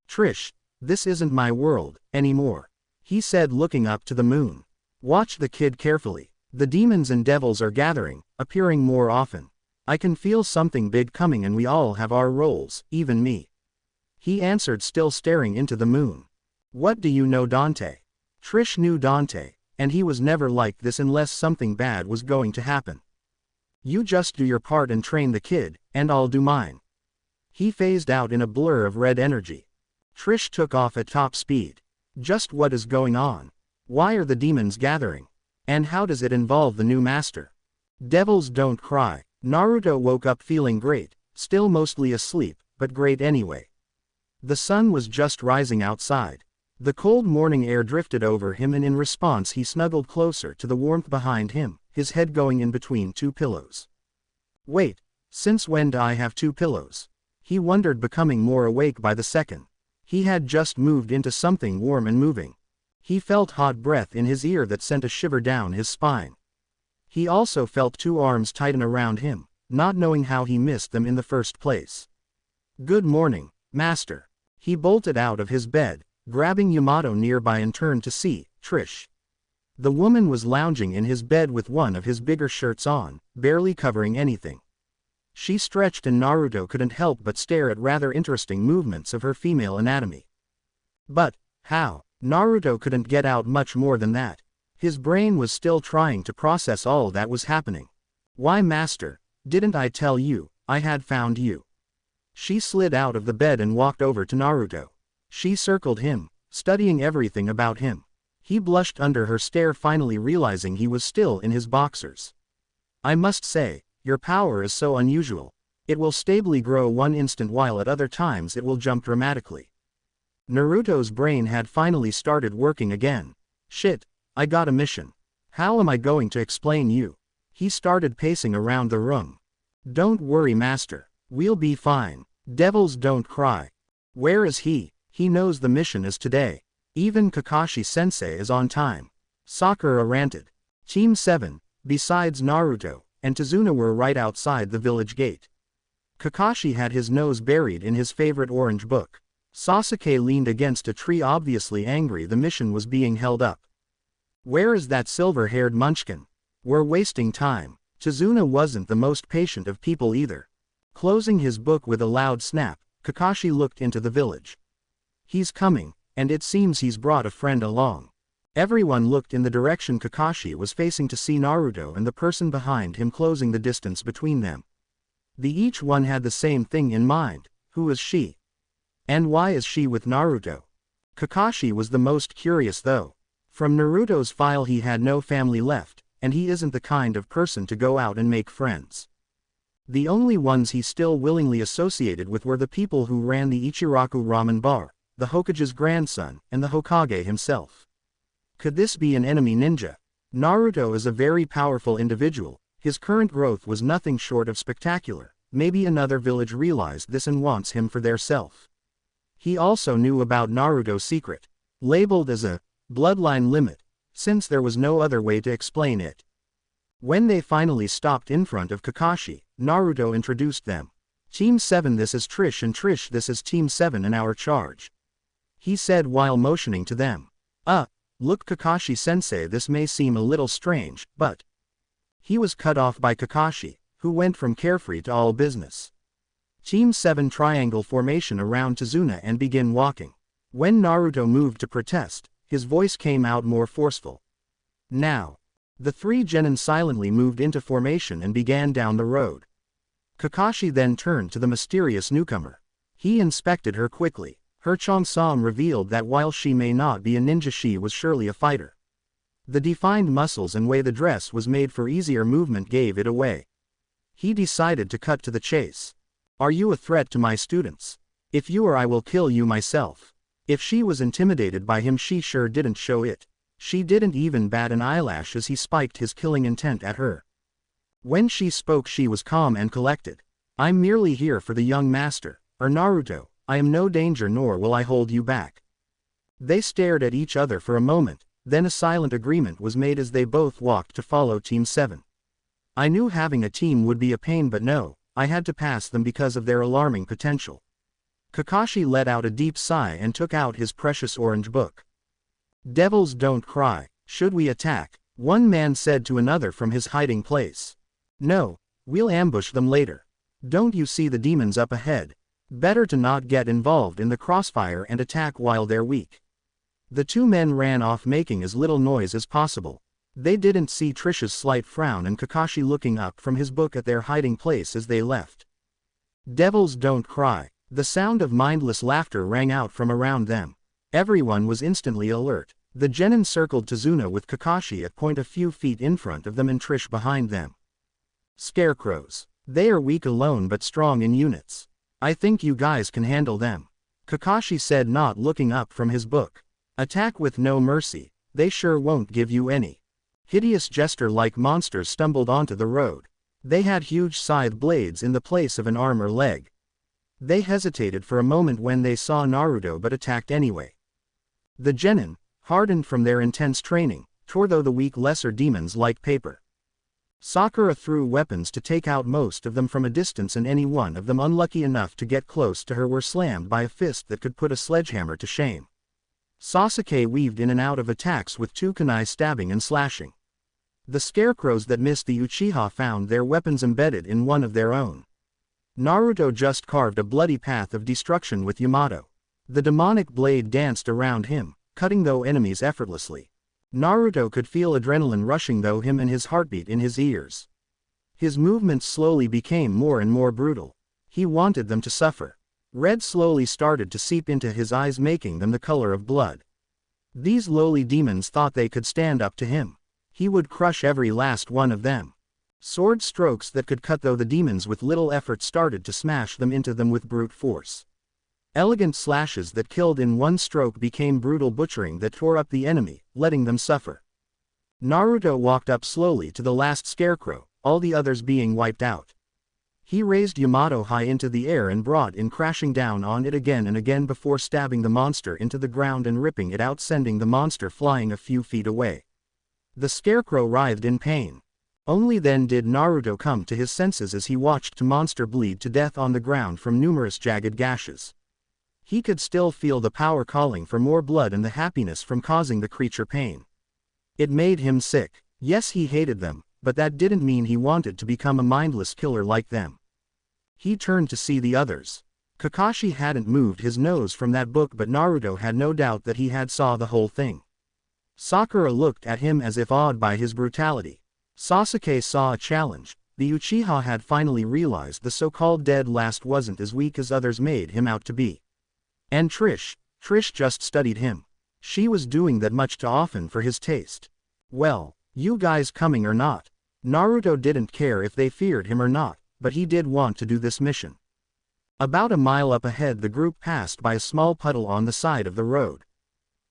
Trish, this isn't my world anymore, he said, looking up to the moon. Watch the kid carefully. The demons and devils are gathering, appearing more often. I can feel something big coming, and we all have our roles, even me. He answered, still staring into the moon. What do you know, Dante? Trish knew Dante, and he was never like this unless something bad was going to happen. You just do your part and train the kid, and I'll do mine. He phased out in a blur of red energy. Trish took off at top speed. Just what is going on? Why are the demons gathering? And how does it involve the new master? Devils don't cry. Naruto woke up feeling great, still mostly asleep, but great anyway. The sun was just rising outside. The cold morning air drifted over him, and in response he snuggled closer to the warmth behind him, his head going in between two pillows. Wait, since when do I have two pillows? He wondered, becoming more awake by the second. He had just moved into something warm and moving. He felt hot breath in his ear that sent a shiver down his spine. He also felt two arms tighten around him, not knowing how he missed them in the first place. Good morning, master. He bolted out of his bed, grabbing Yamato nearby, and turned to see Trish. The woman was lounging in his bed with one of his bigger shirts on, barely covering anything. She stretched, and Naruto couldn't help but stare at rather interesting movements of her female anatomy. But how? Naruto couldn't get out much more than that. His brain was still trying to process all that was happening. Why, master, didn't I tell you, I had found you? She slid out of the bed and walked over to Naruto. She circled him, studying everything about him. He blushed under her stare, finally realizing he was still in his boxers. I must say, your power is so unusual. It will stably grow one instant, while at other times it will jump dramatically. Naruto's brain had finally started working again. Shit, I got a mission. How am I going to explain you? He started pacing around the room. Don't worry, master. We'll be fine. Devils don't cry. Where is he? He knows the mission is today. Even Kakashi-sensei is on time. Sakura ranted. Team 7, besides Naruto and Tazuna, were right outside the village gate. Kakashi had his nose buried in his favorite orange book. Sasuke leaned against a tree, obviously angry the mission was being held up. Where is that silver-haired munchkin? We're wasting time. Tazuna wasn't the most patient of people either. Closing his book with a loud snap, Kakashi looked into the village. He's coming, and it seems he's brought a friend along. Everyone looked in the direction Kakashi was facing to see Naruto and the person behind him closing the distance between them. Each one had the same thing in mind. Who is she? And why is she with Naruto? Kakashi was the most curious though. From Naruto's file he had no family left, and he isn't the kind of person to go out and make friends. The only ones he still willingly associated with were the people who ran the Ichiraku ramen bar, the Hokage's grandson, and the Hokage himself. Could this be an enemy ninja? Naruto is a very powerful individual. His current growth was nothing short of spectacular. Maybe another village realized this and wants him for their self. He also knew about Naruto's secret, labeled as a bloodline limit, since there was no other way to explain it. When they finally stopped in front of Kakashi, Naruto introduced them. Team 7, this is Trish, and Trish, this is Team 7 in our charge. He said while motioning to them. Look Kakashi-sensei, this may seem a little strange, but... He was cut off by Kakashi, who went from carefree to all business. Team 7 triangle formation around Tazuna and begin walking. When Naruto moved to protest, his voice came out more forceful. Now. The three genin silently moved into formation and began down the road. Kakashi then turned to the mysterious newcomer. He inspected her quickly. Her cheongsam revealed that while she may not be a ninja, she was surely a fighter. The defined muscles and way the dress was made for easier movement gave it away. He decided to cut to the chase. Are you a threat to my students? If you are, I will kill you myself. If she was intimidated by him, she sure didn't show it. She didn't even bat an eyelash as he spiked his killing intent at her. When she spoke, she was calm and collected. I'm merely here for the young master, or Naruto. I am no danger, nor will I hold you back. They stared at each other for a moment, then a silent agreement was made as they both walked to follow Team 7. I knew having a team would be a pain, but no, I had to pass them because of their alarming potential. Kakashi let out a deep sigh and took out his precious orange book. Devils don't cry. Should we attack? One man said to another from his hiding place. No, we'll ambush them later. Don't you see the demons up ahead? Better to not get involved in the crossfire and attack while they're weak. The two men ran off, making as little noise as possible. They didn't see Trish's slight frown and Kakashi looking up from his book at their hiding place as they left. Devils don't cry. The sound of mindless laughter rang out from around them. Everyone was instantly alert. The genin circled Tazuna with Kakashi at point a few feet in front of them and Trish behind them. Scarecrows. They are weak alone but strong in units. I think you guys can handle them. Kakashi said, not looking up from his book. Attack with no mercy. They sure won't give you any. Hideous jester-like monsters stumbled onto the road. They had huge scythe blades in the place of an arm or leg. They hesitated for a moment when they saw Naruto but attacked anyway. The genin, hardened from their intense training, tore though the weak lesser demons like paper. Sakura threw weapons to take out most of them from a distance, and any one of them unlucky enough to get close to her were slammed by a fist that could put a sledgehammer to shame. Sasuke weaved in and out of attacks with two kunai stabbing and slashing. The scarecrows that missed the Uchiha found their weapons embedded in one of their own. Naruto just carved a bloody path of destruction with Yamato. The demonic blade danced around him, cutting though enemies effortlessly. Naruto could feel adrenaline rushing though him and his heartbeat in his ears. His movements slowly became more and more brutal. He wanted them to suffer. Red slowly started to seep into his eyes, making them the color of blood. These lowly demons thought they could stand up to him. He would crush every last one of them. Sword strokes that could cut though the demons with little effort started to smash them into them with brute force. Elegant slashes that killed in one stroke became brutal butchering that tore up the enemy, letting them suffer. Naruto walked up slowly to the last scarecrow, all the others being wiped out. He raised Yamato high into the air and brought in crashing down on it again and again before stabbing the monster into the ground and ripping it out, sending the monster flying a few feet away. The scarecrow writhed in pain. Only then did Naruto come to his senses as he watched the monster bleed to death on the ground from numerous jagged gashes. He could still feel the power calling for more blood and the happiness from causing the creature pain. It made him sick. Yes, he hated them, but that didn't mean he wanted to become a mindless killer like them. He turned to see the others. Kakashi hadn't moved his nose from that book, but Naruto had no doubt that he had saw the whole thing. Sakura looked at him as if awed by his brutality. Sasuke saw a challenge. The Uchiha had finally realized the so-called dead last wasn't as weak as others made him out to be. And Trish just studied him. She was doing that much too often for his taste. Well, you guys coming or not? Naruto didn't care if they feared him or not, but he did want to do this mission. About a mile up ahead the group passed by a small puddle on the side of the road.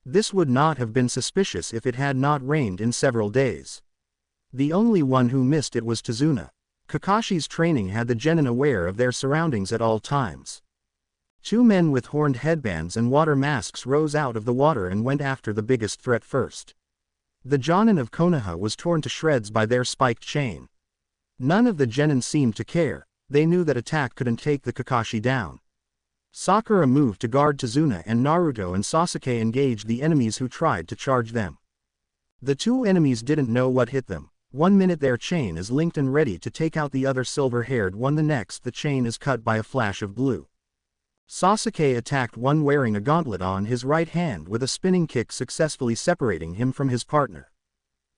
This would not have been suspicious if it had not rained in several days. The only one who missed it was Tazuna. Kakashi's training had the genin aware of their surroundings at all times. Two men with horned headbands and water masks rose out of the water and went after the biggest threat first. The Jonin of Konoha was torn to shreds by their spiked chain. None of the genin seemed to care, they knew that attack couldn't take the Kakashi down. Sakura moved to guard Tazuna and Naruto, and Sasuke engaged the enemies who tried to charge them. The two enemies didn't know what hit them. One minute their chain is linked and ready to take out the other silver-haired one, the next the chain is cut by a flash of blue. Sasuke attacked one wearing a gauntlet on his right hand with a spinning kick, successfully separating him from his partner.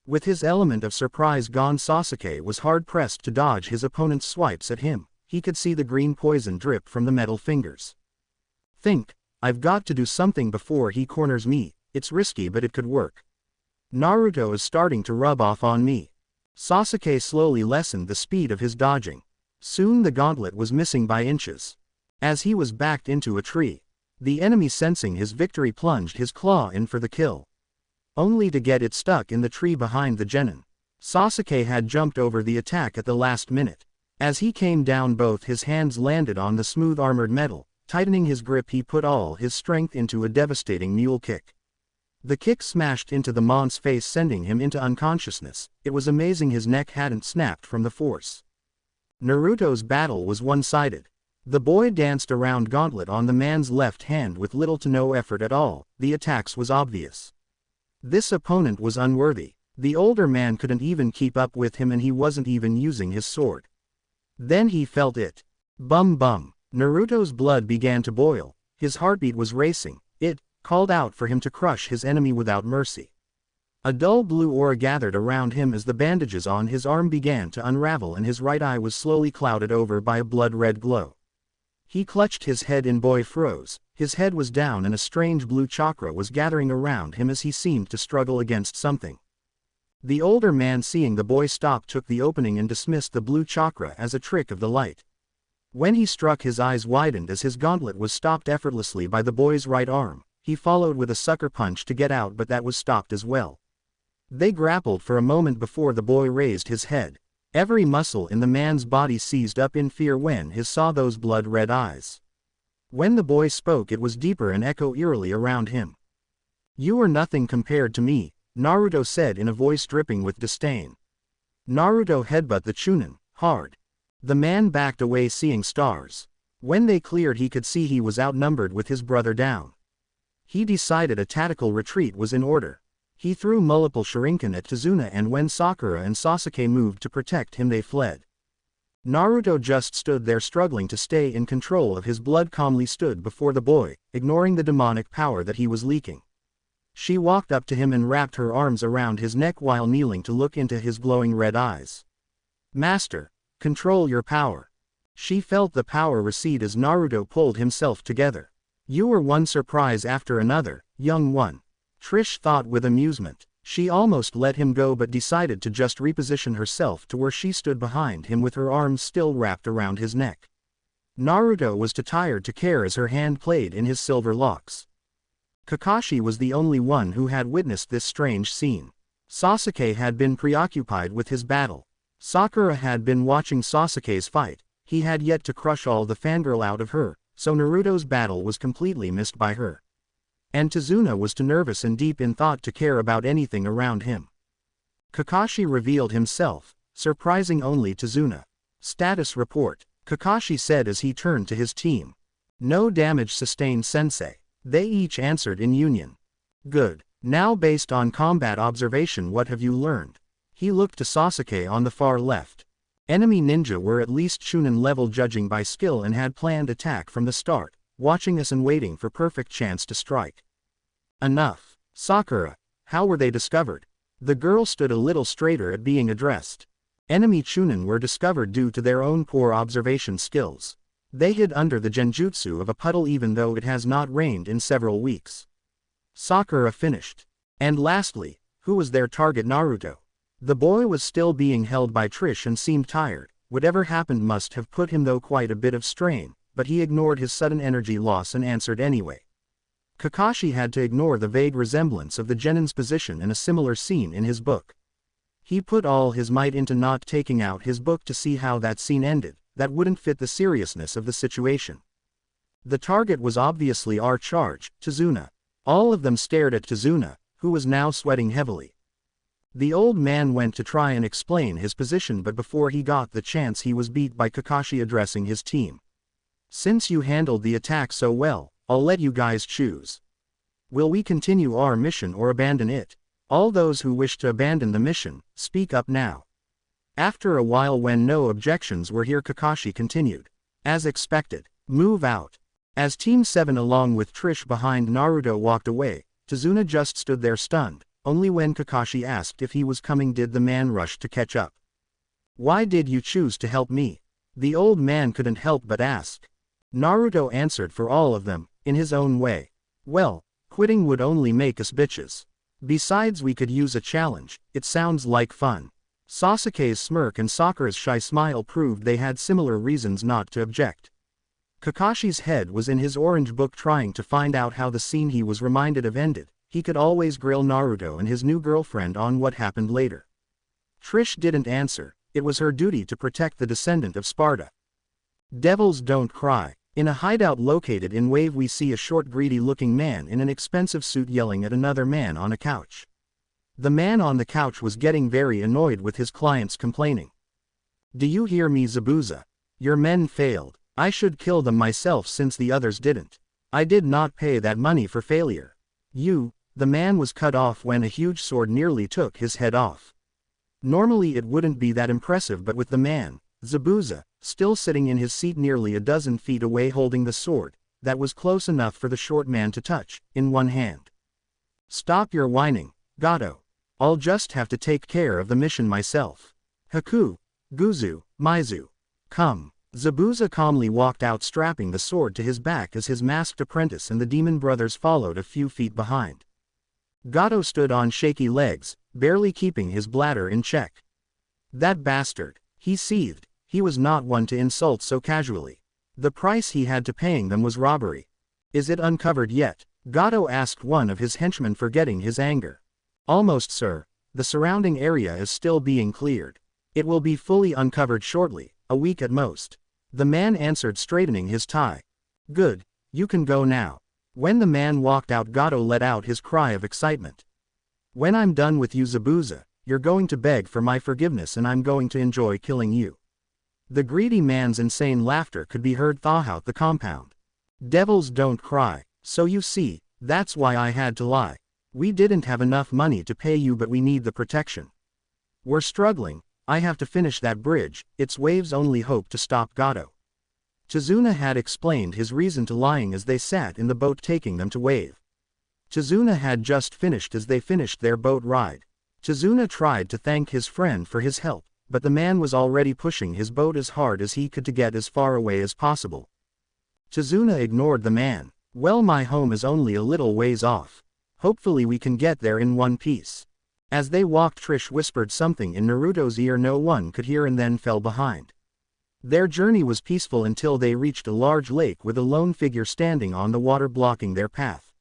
With his element of surprise gone, Sasuke was hard-pressed to dodge his opponent's swipes at him. He could see the green poison drip from the metal fingers. Think, I've got to do something before he corners me. It's risky but it could work. Naruto is starting to rub off on me. Sasuke slowly lessened the speed of his dodging. Soon the gauntlet was missing by inches. As he was backed into a tree, the enemy, sensing his victory, plunged his claw in for the kill. Only to get it stuck in the tree behind the genin. Sasuke had jumped over the attack at the last minute. As he came down, both his hands landed on the smooth armored metal. Tightening his grip, he put all his strength into a devastating mule kick. The kick smashed into the mon's face, sending him into unconsciousness. It was amazing his neck hadn't snapped from the force. Naruto's battle was one-sided. The boy danced around gauntlet on the man's left hand with little to no effort at all. The attacks was obvious. This opponent was unworthy. The older man couldn't even keep up with him, and he wasn't even using his sword. Then he felt it. Bum bum. Naruto's blood began to boil. His heartbeat was racing. It called out for him to crush his enemy without mercy. A dull blue aura gathered around him as the bandages on his arm began to unravel, and his right eye was slowly clouded over by a blood-red glow. He clutched his head in. Boy froze. His head was down and a strange blue chakra was gathering around him as he seemed to struggle against something. The older man, seeing the boy stop, took the opening and dismissed the blue chakra as a trick of the light. When he struck, his eyes widened as his gauntlet was stopped effortlessly by the boy's right arm. He followed with a sucker punch to get out, but that was stopped as well. They grappled for a moment before the boy raised his head. Every muscle in the man's body seized up in fear when he saw those blood-red eyes. When the boy spoke, it was deeper and echoed eerily around him. "You are nothing compared to me," Naruto said in a voice dripping with disdain. Naruto headbutted the Chunin, hard. The man backed away, seeing stars. When they cleared, he could see he was outnumbered with his brother down. He decided a tactical retreat was in order. He threw multiple shuriken at Tazuna, and when Sakura and Sasuke moved to protect him, they fled. Naruto just stood there, struggling to stay in control of his blood. Calmly stood before the boy, ignoring the demonic power that he was leaking. She walked up to him and wrapped her arms around his neck while kneeling to look into his glowing red eyes. "Master, control your power." She felt the power recede as Naruto pulled himself together. "You were one surprise after another, young one," Trish thought with amusement. She almost let him go, but decided to just reposition herself to where she stood behind him with her arms still wrapped around his neck. Naruto was too tired to care as her hand played in his silver locks. Kakashi was the only one who had witnessed this strange scene. Sasuke had been preoccupied with his battle. Sakura had been watching Sasuke's fight. He had yet to crush all the fangirl out of her, so Naruto's battle was completely missed by her. And Tazuna was too nervous and deep in thought to care about anything around him. Kakashi revealed himself, surprising only Tazuna. "Status report," Kakashi said as he turned to his team. "No damage sustained, sensei." They each answered in union. "Good. Now, based on combat observation, what have you learned?" He looked to Sasuke on the far left. Enemy ninja were at least Chunin level, judging by skill, and had planned attack from the start, watching us and waiting for perfect chance to strike. "Enough. Sakura, how were they discovered?" The girl stood a little straighter at being addressed. "Enemy Chunin were discovered due to their own poor observation skills. They hid under the genjutsu of a puddle even though it has not rained in several weeks. Sakura finished. And lastly, who was their target? Naruto. The boy was still being held by Trish and seemed tired. Whatever happened must have put him through quite a bit of strain, but he ignored his sudden energy loss and answered anyway. Kakashi had to ignore the vague resemblance of the genin's position in a similar scene in his book. He put all his might into not taking out his book to see how that scene ended. That wouldn't fit the seriousness of the situation. The target was obviously our charge, Tazuna. All of them stared at Tazuna, who was now sweating heavily. The old man went to try and explain his position, but before he got the chance he was beat by Kakashi addressing his team. Since you handled the attack so well, I'll let you guys choose. Will we continue our mission or abandon it? All those who wish to abandon the mission, speak up now. After a while, when no objections were here, Kakashi continued. As expected, move out. As Team 7 along with Trish behind Naruto walked away, Tazuna just stood there stunned. Only when Kakashi asked if he was coming did the man rush to catch up. Why did you choose to help me? The old man couldn't help but ask. Naruto answered for all of them, in his own way. Well, quitting would only make us bitches. Besides, we could use a challenge. It sounds like fun. Sasuke's smirk and Sakura's shy smile proved they had similar reasons not to object. Kakashi's head was in his orange book trying to find out how the scene he was reminded of ended. He could always grill Naruto and his new girlfriend on what happened later. Trish didn't answer. It was her duty to protect the descendant of Sparta. Devils don't cry. In a hideout located in Wave, we see a short, greedy-looking man in an expensive suit yelling at another man on a couch. The man on the couch was getting very annoyed with his clients complaining. Do you hear me, Zabuza? Your men failed. I should kill them myself since the others didn't. I did not pay that money for failure. The man was cut off when a huge sword nearly took his head off. Normally it wouldn't be that impressive, but with the man, Zabuza, still sitting in his seat nearly a dozen feet away holding the sword, that was close enough for the short man to touch, in one hand. Stop your whining, Gato. I'll just have to take care of the mission myself. Haku, Guzu, Maizu. Come. Zabuza calmly walked out, strapping the sword to his back as his masked apprentice and the demon brothers followed a few feet behind. Gato stood on shaky legs, barely keeping his bladder in check. That bastard, he seethed. He was not one to insult so casually. The price he had to paying them was robbery. Is it uncovered yet? Gato asked one of his henchmen, forgetting his anger. Almost, sir. The surrounding area is still being cleared. It will be fully uncovered shortly, a week at most. The man answered, straightening his tie. Good, you can go now. When the man walked out, Gato let out his cry of excitement. When I'm done with you, Zabuza, you're going to beg for my forgiveness and I'm going to enjoy killing you. The greedy man's insane laughter could be heard throughout the compound. Devils don't cry, so you see, that's why I had to lie. We didn't have enough money to pay you, but we need the protection. We're struggling. I have to finish that bridge. It's Wave's only hope to stop Gato. Tazuna had explained his reason to lying as they sat in the boat taking them to Wave. Tazuna had just finished as they finished their boat ride. Tazuna tried to thank his friend for his help, but the man was already pushing his boat as hard as he could to get as far away as possible. Tazuna ignored the man. Well, my home is only a little ways off. Hopefully we can get there in one piece. As they walked, Trish whispered something in Naruto's ear no one could hear and then fell behind. Their journey was peaceful until they reached a large lake with a lone figure standing on the water blocking their path.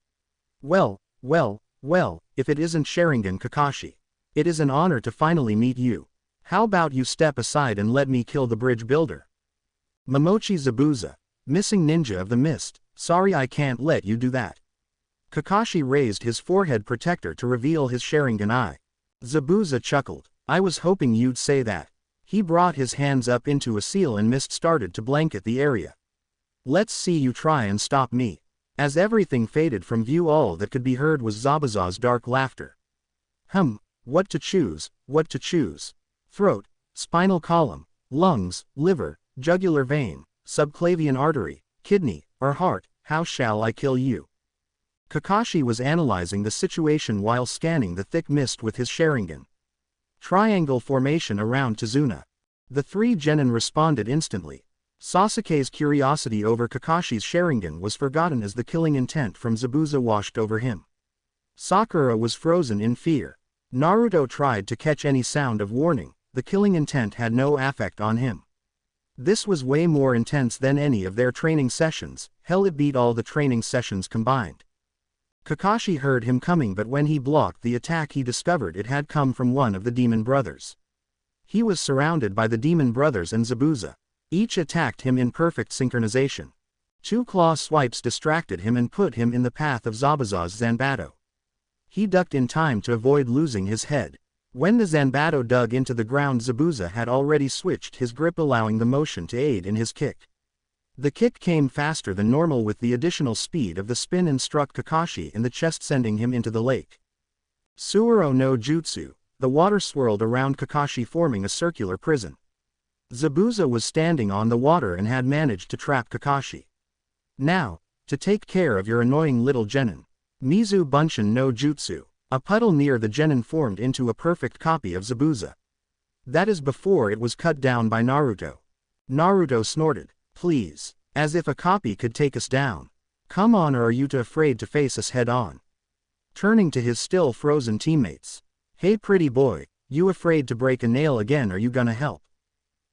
Well, if it isn't Sharingan Kakashi. It is an honor to finally meet you. How about you step aside and let me kill the bridge builder? Momochi Zabuza, missing ninja of the mist, sorry I can't let you do that. Kakashi raised his forehead protector to reveal his Sharingan eye. Zabuza chuckled. I was hoping you'd say that. He brought his hands up into a seal and mist started to blanket the area. Let's see you try and stop me. As everything faded from view, all that could be heard was Zabuza's dark laughter. What to choose, what to choose. Throat, spinal column, lungs, liver, jugular vein, subclavian artery, kidney, or heart, how shall I kill you? Kakashi was analyzing the situation while scanning the thick mist with his Sharingan. Triangle formation around Tazuna. The three genin responded instantly. Sasuke's curiosity over Kakashi's Sharingan was forgotten as the killing intent from Zabuza washed over him. Sakura was frozen in fear. Naruto tried to catch any sound of warning, the killing intent had no effect on him. This was way more intense than any of their training sessions, hell it beat all the training sessions combined. Kakashi heard him coming, but when he blocked the attack he discovered it had come from one of the demon brothers. He was surrounded by the demon brothers and Zabuza. Each attacked him in perfect synchronization. 2 claw swipes distracted him and put him in the path of Zabuza's Zanbato. He ducked in time to avoid losing his head. When the Zanbato dug into the ground, Zabuza had already switched his grip, allowing the motion to aid in his kick. The kick came faster than normal with the additional speed of the spin and struck Kakashi in the chest, sending him into the lake. Suoro no Jutsu, the water swirled around Kakashi, forming a circular prison. Zabuza was standing on the water and had managed to trap Kakashi. Now, to take care of your annoying little genin. Mizu Bunshin no Jutsu. A puddle near the genin formed into a perfect copy of Zabuza. That is before it was cut down by Naruto. Naruto snorted. Please. As if a copy could take us down. Come on, or are you too afraid to face us head on? Turning to his still frozen teammates. Hey pretty boy, you afraid to break a nail again? Are you gonna help?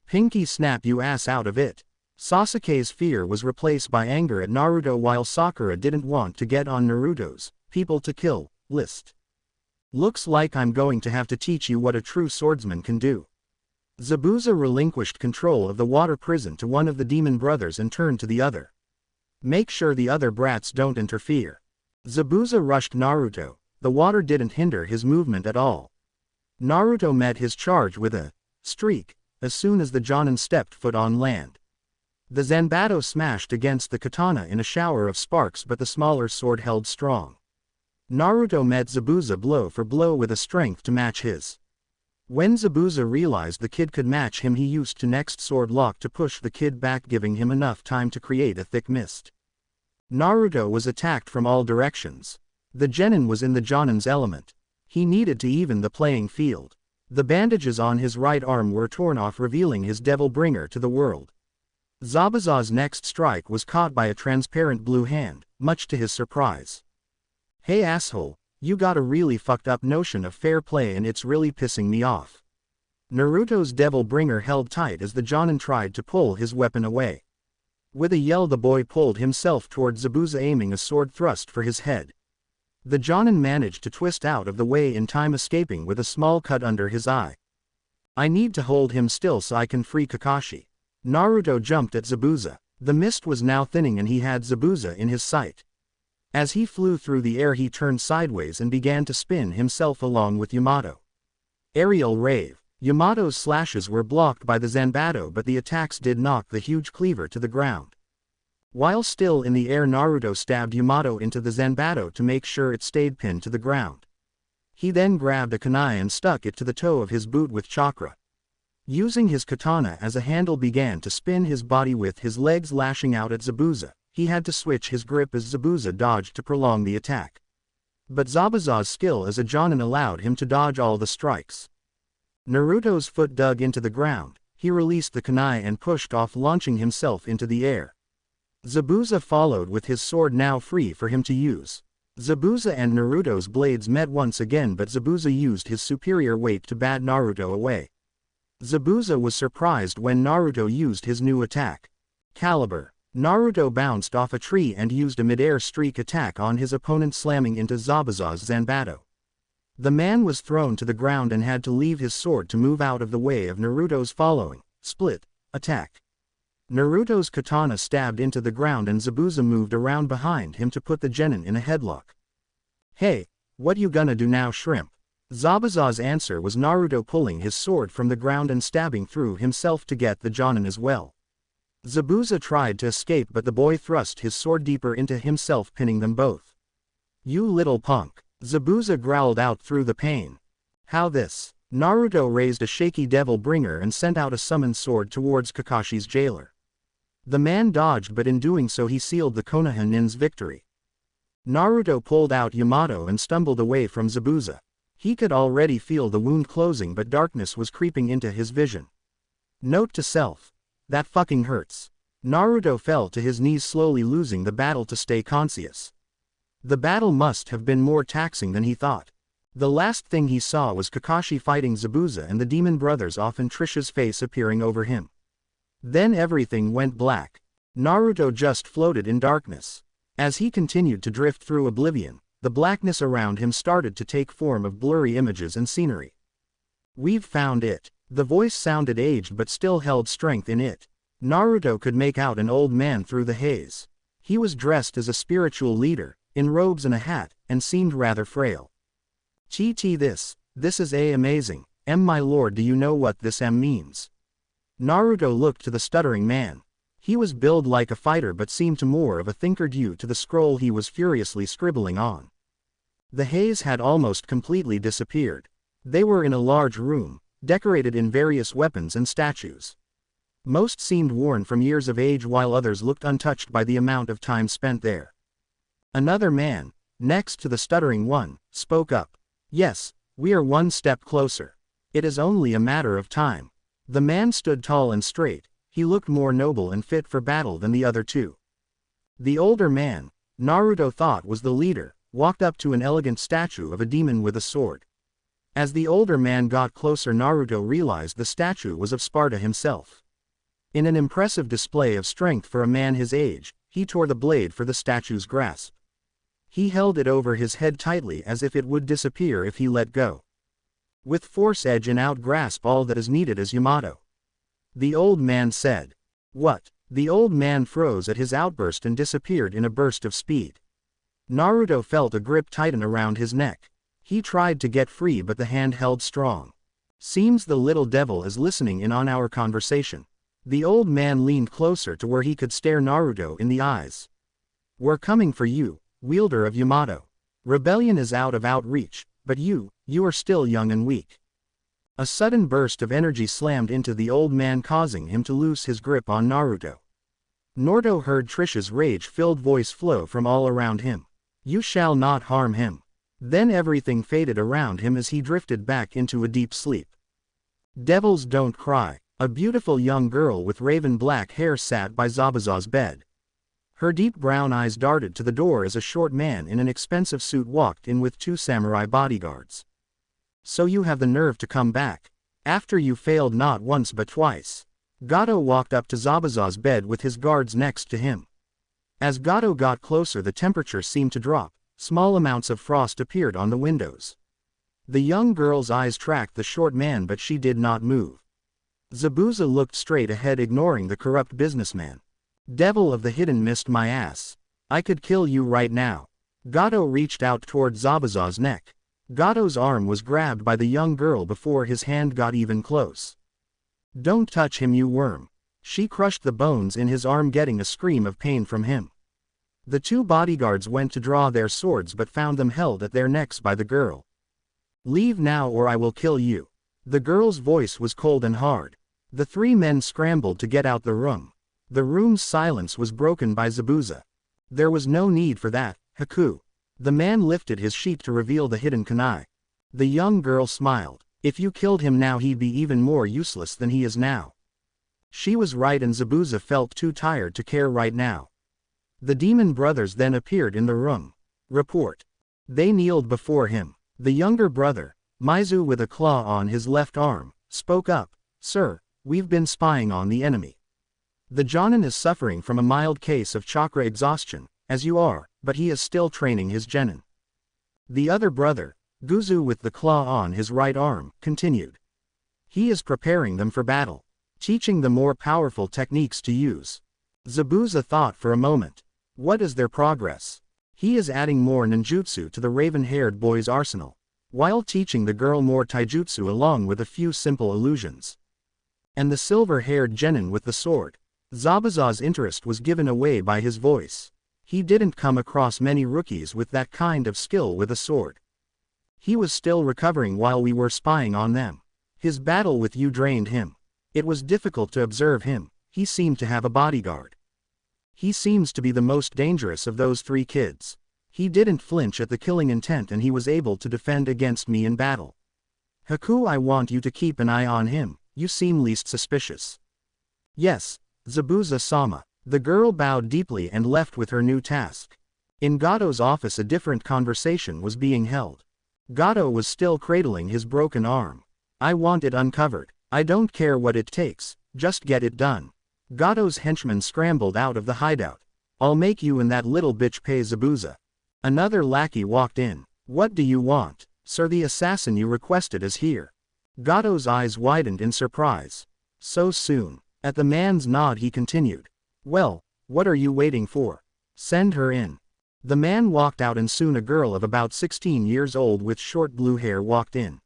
Pinky snap you ass out of it. Sasuke's fear was replaced by anger at Naruto, while Sakura didn't want to get on Naruto's people to kill list. Looks like I'm going to have to teach you what a true swordsman can do. Zabuza relinquished control of the water prison to one of the demon brothers and turned to the other. Make sure the other brats don't interfere. Zabuza rushed Naruto. The water didn't hinder his movement at all. Naruto met his charge with a streak as soon as the Jonin stepped foot on land. The Zanbato smashed against the katana in a shower of sparks, but the smaller sword held strong. Naruto met Zabuza blow for blow with a strength to match his. When Zabuza realized the kid could match him, he used to next sword lock to push the kid back, giving him enough time to create a thick mist. Naruto was attacked from all directions. The genin was in the Jonin's element. He needed to even the playing field. The bandages on his right arm were torn off, revealing his devil bringer to the world. Zabuza's next strike was caught by a transparent blue hand, much to his surprise. Hey asshole, you got a really fucked up notion of fair play and it's really pissing me off. Naruto's devil bringer held tight as the Jonin tried to pull his weapon away. With a yell, the boy pulled himself toward Zabuza, aiming a sword thrust for his head. The Jonin managed to twist out of the way in time, escaping with a small cut under his eye. I need to hold him still so I can free Kakashi. Naruto jumped at Zabuza. The mist was now thinning and he had Zabuza in his sight. As he flew through the air, he turned sideways and began to spin himself along with Yamato. Aerial Rave. Yamato's slashes were blocked by the Zanbato, but the attacks did knock the huge cleaver to the ground. While still in the air, Naruto stabbed Yamato into the Zanbato to make sure it stayed pinned to the ground. He then grabbed a kunai and stuck it to the toe of his boot with chakra. Using his katana as a handle, began to spin his body with his legs lashing out at Zabuza. He had to switch his grip as Zabuza dodged to prolong the attack. But Zabuza's skill as a Jonin allowed him to dodge all the strikes. Naruto's foot dug into the ground. He released the kunai and pushed off, launching himself into the air. Zabuza followed with his sword now free for him to use. Zabuza and Naruto's blades met once again, but Zabuza used his superior weight to bat Naruto away. Zabuza was surprised when Naruto used his new attack. Caliber. Naruto bounced off a tree and used a mid-air streak attack on his opponent, slamming into Zabuza's Zanbato. The man was thrown to the ground and had to leave his sword to move out of the way of Naruto's following split attack. Naruto's katana stabbed into the ground and Zabuza moved around behind him to put the genin in a headlock. Hey, what you gonna do now, shrimp? Zabuza's answer was Naruto pulling his sword from the ground and stabbing through himself to get the Jonin as well. Zabuza tried to escape, but the boy thrust his sword deeper into himself, pinning them both. You little punk. Zabuza growled out through the pain. How this? Naruto raised a shaky devil bringer and sent out a summoned sword towards Kakashi's jailer. The man dodged, but in doing so he sealed the Konoha nin's victory. Naruto pulled out Yamato and stumbled away from Zabuza. He could already feel the wound closing, but darkness was creeping into his vision. Note to self. That fucking hurts. Naruto fell to his knees, slowly losing the battle to stay conscious. The battle must have been more taxing than he thought. The last thing he saw was Kakashi fighting Zabuza and the demon brothers off and Trisha's face appearing over him. Then everything went black. Naruto just floated in darkness. As he continued to drift through oblivion, the blackness around him started to take form of blurry images and scenery. "We've found it." The voice sounded aged but still held strength in it. Naruto could make out an old man through the haze. He was dressed as a spiritual leader, in robes and a hat, and seemed rather frail. This is amazing. My lord, do you know what this means?" Naruto looked to the stuttering man. He was billed like a fighter but seemed to more of a thinker due to the scroll he was furiously scribbling on. The haze had almost completely disappeared. They were in a large room, decorated in various weapons and statues. Most seemed worn from years of age while others looked untouched by the amount of time spent there. Another man, next to the stuttering one, spoke up. "Yes, we are one step closer. It is only a matter of time." The man stood tall and straight. He looked more noble and fit for battle than the other two. The older man, Naruto thought was the leader, walked up to an elegant statue of a demon with a sword. As the older man got closer, Naruto realized the statue was of Sparta himself. In an impressive display of strength for a man his age, he tore the blade for the statue's grasp. He held it over his head tightly as if it would disappear if he let go. "With force, edge and out, grasp all that is needed as Yamato," the old man said. "What?" The old man froze at his outburst and disappeared in a burst of speed. Naruto felt a grip tighten around his neck. He tried to get free but the hand held strong. "Seems the little devil is listening in on our conversation." The old man leaned closer to where he could stare Naruto in the eyes. "We're coming for you, wielder of Yamato. Rebellion is out of outreach, but you are still young and weak." A sudden burst of energy slammed into the old man, causing him to loose his grip on Naruto. Naruto heard Trisha's rage-filled voice flow from all around him. "You shall not harm him." Then everything faded around him as he drifted back into a deep sleep. "Devils don't cry." A beautiful young girl with raven black hair sat by Zabuza's bed. Her deep brown eyes darted to the door as a short man in an expensive suit walked in with two samurai bodyguards. "So you have the nerve to come back, after you failed not once but twice." Gato walked up to Zabuza's bed with his guards next to him. As Gato got closer, the temperature seemed to drop. Small amounts of frost appeared on the windows. The young girl's eyes tracked the short man but she did not move. Zabuza looked straight ahead, ignoring the corrupt businessman. "Devil of the hidden mist, my ass. I could kill you right now." Gato reached out toward Zabuza's neck. Gato's arm was grabbed by the young girl before his hand got even close. "Don't touch him, you worm." She crushed the bones in his arm, getting a scream of pain from him. The two bodyguards went to draw their swords but found them held at their necks by the girl. "Leave now or I will kill you." The girl's voice was cold and hard. The three men scrambled to get out the room. The room's silence was broken by Zabuza. "There was no need for that, Haku." The man lifted his sheath to reveal the hidden kunai. The young girl smiled. "If you killed him now, he'd be even more useless than he is now." She was right, and Zabuza felt too tired to care right now. The demon brothers then appeared in the room. "Report." They kneeled before him. The younger brother, Mizu, with a claw on his left arm, spoke up. "Sir, we've been spying on the enemy. The Jonin is suffering from a mild case of chakra exhaustion, as you are, but he is still training his genin." The other brother, Guzu, with the claw on his right arm, continued. "He is preparing them for battle, teaching them more powerful techniques to use." Zabuza thought for a moment. What is their progress? "He is adding more ninjutsu to the raven-haired boy's arsenal, while teaching the girl more taijutsu along with a few simple illusions. And the silver-haired genin with the sword." Zabuza's interest was given away by his voice. He didn't come across many rookies with that kind of skill with a sword. "He was still recovering while we were spying on them. His battle with you drained him. It was difficult to observe him. He seemed to have a bodyguard. He seems to be the most dangerous of those three kids. He didn't flinch at the killing intent and he was able to defend against me in battle. Haku, I want you to keep an eye on him. You seem least suspicious." "Yes, Zabuza-sama." The girl bowed deeply and left with her new task. In Gato's office a different conversation was being held. Gato was still cradling his broken arm. I want it uncovered. I don't care what it takes, just get it done. Gato's henchman scrambled out of the hideout. I'll make you and that little bitch pay Zabuza. Another lackey walked in. What do you want? Sir, the assassin you requested is here. Gato's eyes widened in surprise. So soon. At the man's nod he continued. Well, what are you waiting for? Send her in. The man walked out and soon a girl of about 16 years old with short blue hair walked in.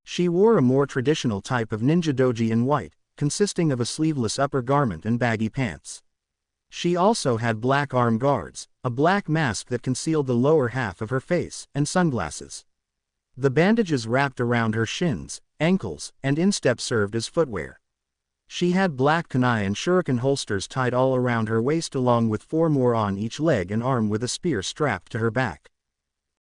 She wore a more traditional type of ninja doji in white, consisting of a sleeveless upper garment and baggy pants. She also had black arm guards, a black mask that concealed the lower half of her face, and sunglasses. The bandages wrapped around her shins, ankles, and instep served as footwear. She had black kunai and shuriken holsters tied all around her waist along with 4 more on each leg and arm with a spear strapped to her back.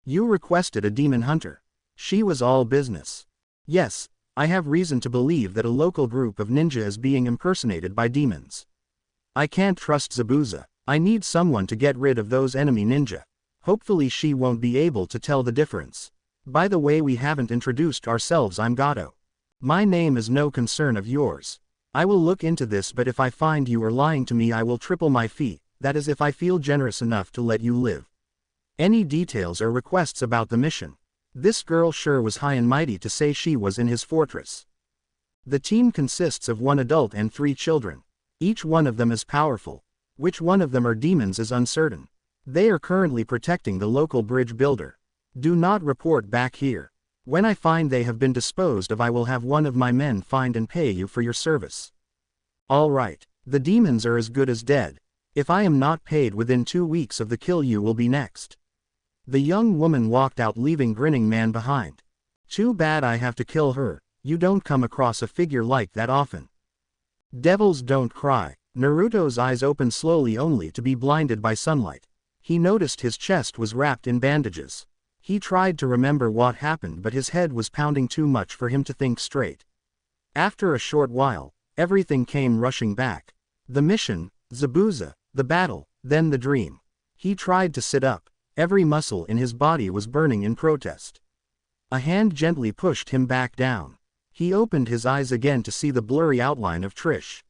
You requested a demon hunter. She was all business. Yes, I have reason to believe that a local group of ninja is being impersonated by demons. I can't trust Zabuza. I need someone to get rid of those enemy ninja. Hopefully she won't be able to tell the difference. By the way, we haven't introduced ourselves. I'm Gato. My name is no concern of yours. I will look into this, but if I find you are lying to me I will triple my fee, that is if I feel generous enough to let you live. Any details or requests about the mission? This girl sure was high and mighty to say she was in his fortress. The team consists of 1 adult and 3 children. Each one of them is powerful. Which one of them are demons is uncertain. They are currently protecting the local bridge builder. Do not report back here. When I find they have been disposed of I will have one of my men find and pay you for your service. All right, the demons are as good as dead. If I am not paid within 2 weeks of the kill you will be next. The young woman walked out leaving grinning man behind. Too bad I have to kill her. You don't come across a figure like that often. Devils don't cry. Naruto's eyes opened slowly only to be blinded by sunlight. He noticed his chest was wrapped in bandages. He tried to remember what happened but his head was pounding too much for him to think straight. After a short while, everything came rushing back. The mission, Zabuza, the battle, then the dream. He tried to sit up. Every muscle in his body was burning in protest. A hand gently pushed him back down. He opened his eyes again to see the blurry outline of Trish.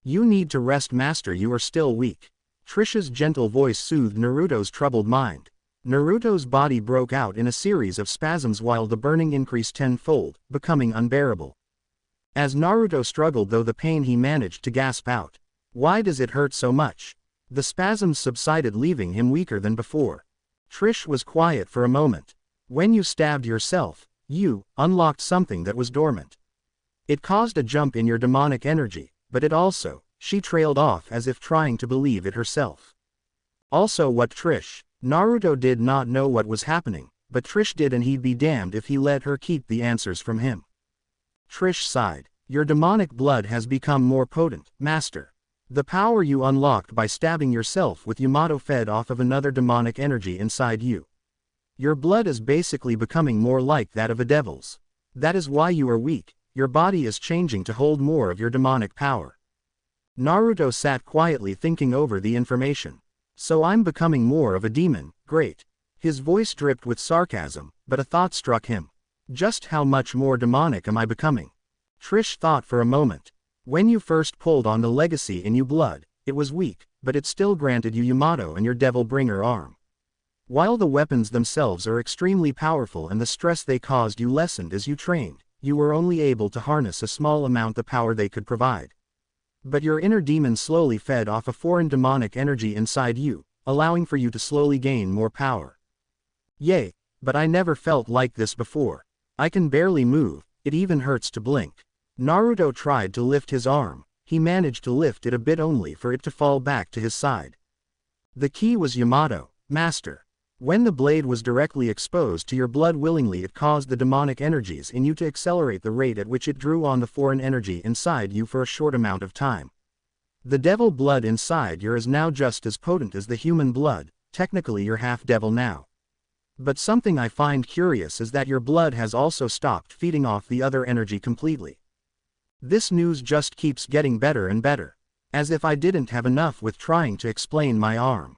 You need to rest, master, you are still weak. Trish's gentle voice soothed Naruto's troubled mind. Naruto's body broke out in a series of spasms while the burning increased tenfold, becoming unbearable. As Naruto struggled though the pain he managed to gasp out. Why does it hurt so much? The spasms subsided leaving him weaker than before. Trish was quiet for a moment. When you stabbed yourself, you unlocked something that was dormant. It caused a jump in your demonic energy, but it also, she trailed off as if trying to believe it herself. Also what Trish? Naruto did not know what was happening, but Trish did and he'd be damned if he let her keep the answers from him. Trish sighed. Your demonic blood has become more potent, master. The power you unlocked by stabbing yourself with Yamato fed off of another demonic energy inside you. Your blood is basically becoming more like that of a devil's. That is why you are weak, your body is changing to hold more of your demonic power. Naruto sat quietly thinking over the information. So I'm becoming more of a demon, great. His voice dripped with sarcasm, but a thought struck him. Just how much more demonic am I becoming? Trish thought for a moment. When you first pulled on the legacy in you blood, it was weak, but it still granted you Yamato and your devil bringer arm. While the weapons themselves are extremely powerful and the stress they caused you lessened as you trained, you were only able to harness a small amount the power they could provide. But your inner demon slowly fed off a foreign demonic energy inside you, allowing for you to slowly gain more power. Yay, but I never felt like this before. I can barely move, it even hurts to blink. Naruto tried to lift his arm, he managed to lift it a bit only for it to fall back to his side. The key was Yamato, master. When the blade was directly exposed to your blood willingly it caused the demonic energies in you to accelerate the rate at which it drew on the foreign energy inside you for a short amount of time. The devil blood inside you is now just as potent as the human blood, technically you're half devil now. But something I find curious is that your blood has also stopped feeding off the other energy completely. This news just keeps getting better and better. As if I didn't have enough with trying to explain my arm.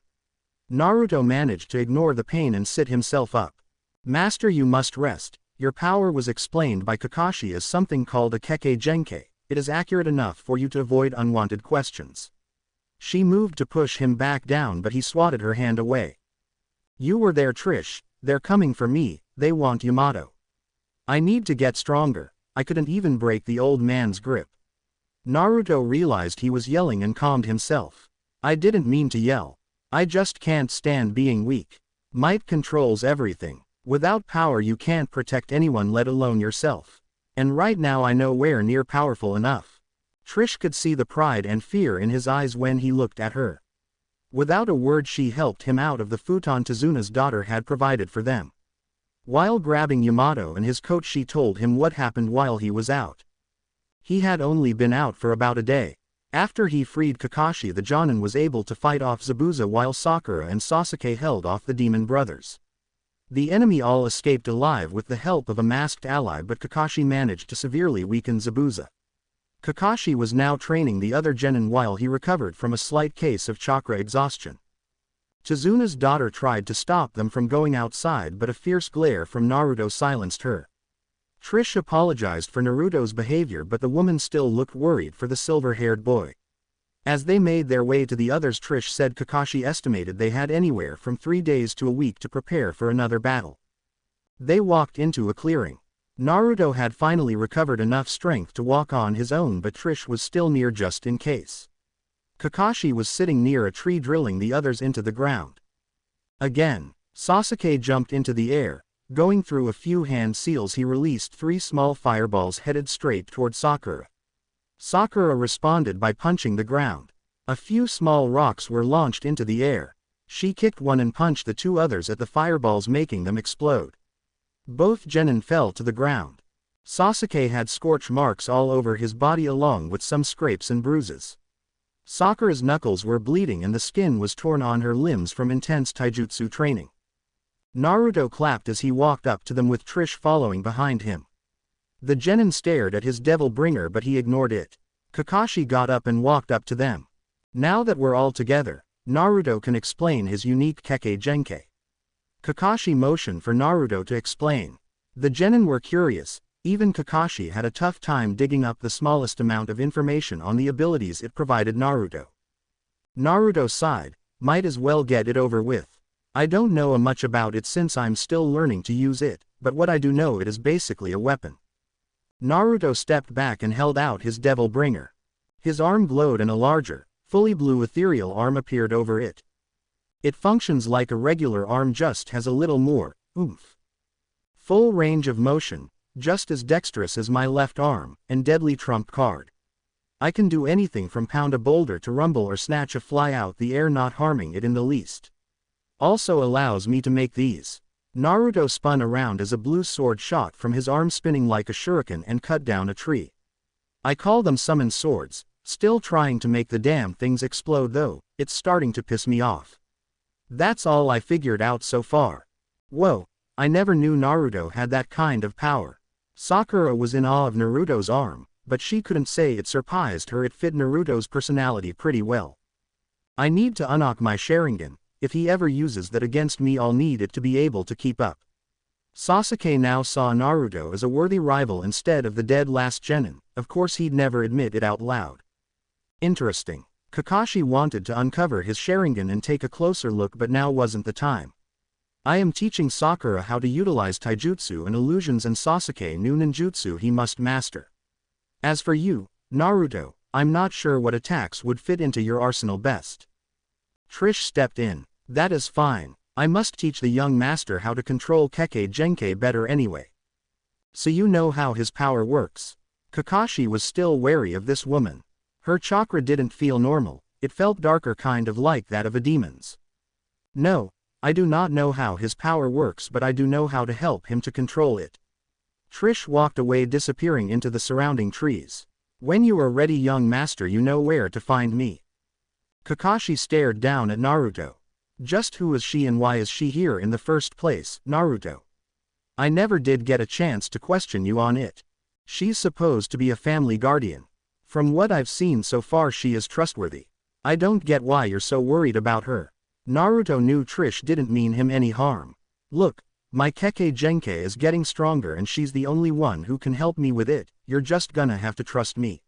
Naruto managed to ignore the pain and sit himself up. Master, you must rest. Your power was explained by Kakashi as something called a Kekkei Genkei. It is accurate enough for you to avoid unwanted questions. She moved to push him back down, but he swatted her hand away. You were there, Trish. They're coming for me. They want Yamato. I need to get stronger. I couldn't even break the old man's grip. Naruto realized he was yelling and calmed himself. I didn't mean to yell. I just can't stand being weak. Might controls everything. Without power you can't protect anyone, let alone yourself. And right now I nowhere near powerful enough. Trish could see the pride and fear in his eyes when he looked at her. Without a word she helped him out of the futon Tazuna's daughter had provided for them. While grabbing Yamato and his coat she told him what happened while he was out. He had only been out for about a day. After he freed Kakashi, the Jonin was able to fight off Zabuza while Sakura and Sasuke held off the demon brothers. The enemy all escaped alive with the help of a masked ally, but Kakashi managed to severely weaken Zabuza. Kakashi was now training the other genin while he recovered from a slight case of chakra exhaustion. Tazuna's daughter tried to stop them from going outside, but a fierce glare from Naruto silenced her. Trish apologized for Naruto's behavior, but the woman still looked worried for the silver-haired boy. As they made their way to the others, Trish said Kakashi estimated they had anywhere from 3 days to a week to prepare for another battle. They walked into a clearing. Naruto had finally recovered enough strength to walk on his own, but Trish was still near just in case. Kakashi was sitting near a tree drilling the others into the ground. Again, Sasuke jumped into the air. Going through a few hand seals he released 3 small fireballs headed straight toward Sakura. Sakura responded by punching the ground. A few small rocks were launched into the air. She kicked one and punched the 2 others at the fireballs, making them explode. Both genin fell to the ground. Sasuke had scorch marks all over his body along with some scrapes and bruises. Sakura's knuckles were bleeding and the skin was torn on her limbs from intense taijutsu training. Naruto clapped as he walked up to them with Trish following behind him. The genin stared at his devil bringer, but he ignored it. Kakashi got up and walked up to them. Now that we're all together, Naruto can explain his unique Kekkei Genkei. Kakashi motioned for Naruto to explain. The genin were curious. Even Kakashi had a tough time digging up the smallest amount of information on the abilities it provided Naruto. Naruto sighed. Might as well get it over with. I don't know much about it since I'm still learning to use it, but what I do know, it is basically a weapon. Naruto stepped back and held out his devil bringer. His arm glowed and a larger, fully blue ethereal arm appeared over it. It functions like a regular arm, just has a little more oomph. Full range of motion, just as dexterous as my left arm, and deadly trump card. I can do anything from pound a boulder to rumble or snatch a fly out the air, not harming it in the least. Also allows me to make these. Naruto spun around as a blue sword shot from his arm, spinning like a shuriken, and cut down a tree. I call them summon swords. Still trying to make the damn things explode though, it's starting to piss me off. That's all I figured out so far. Whoa, I never knew Naruto had that kind of power. Sakura was in awe of Naruto's arm, but she couldn't say it surprised her. It fit Naruto's personality pretty well. I need to unlock my Sharingan. If he ever uses that against me, I'll need it to be able to keep up. Sasuke now saw Naruto as a worthy rival instead of the dead last genin. Of course he'd never admit it out loud. Interesting. Kakashi wanted to uncover his Sharingan and take a closer look, but now wasn't the time. I am teaching Sakura how to utilize taijutsu and illusions, and Sasuke knew ninjutsu he must master. As for you, Naruto, I'm not sure what attacks would fit into your arsenal best. Trish stepped in. That is fine. I must teach the young master how to control Kekkei Genkei better anyway. So you know how his power works. Kakashi was still wary of this woman. Her chakra didn't feel normal, it felt darker, kind of like that of a demon's. No, I do not know how his power works, but I do know how to help him to control it. Trish walked away, disappearing into the surrounding trees. When you are ready, young master, you know where to find me. Kakashi stared down at Naruto. Just who is she and why is she here in the first place, Naruto? I never did get a chance to question you on it. She's supposed to be a family guardian. From what I've seen so far she is trustworthy. I don't get why you're so worried about her. Naruto knew Trish didn't mean him any harm. Look, my Kekkei Genkai is getting stronger and she's the only one who can help me with it, you're just gonna have to trust me.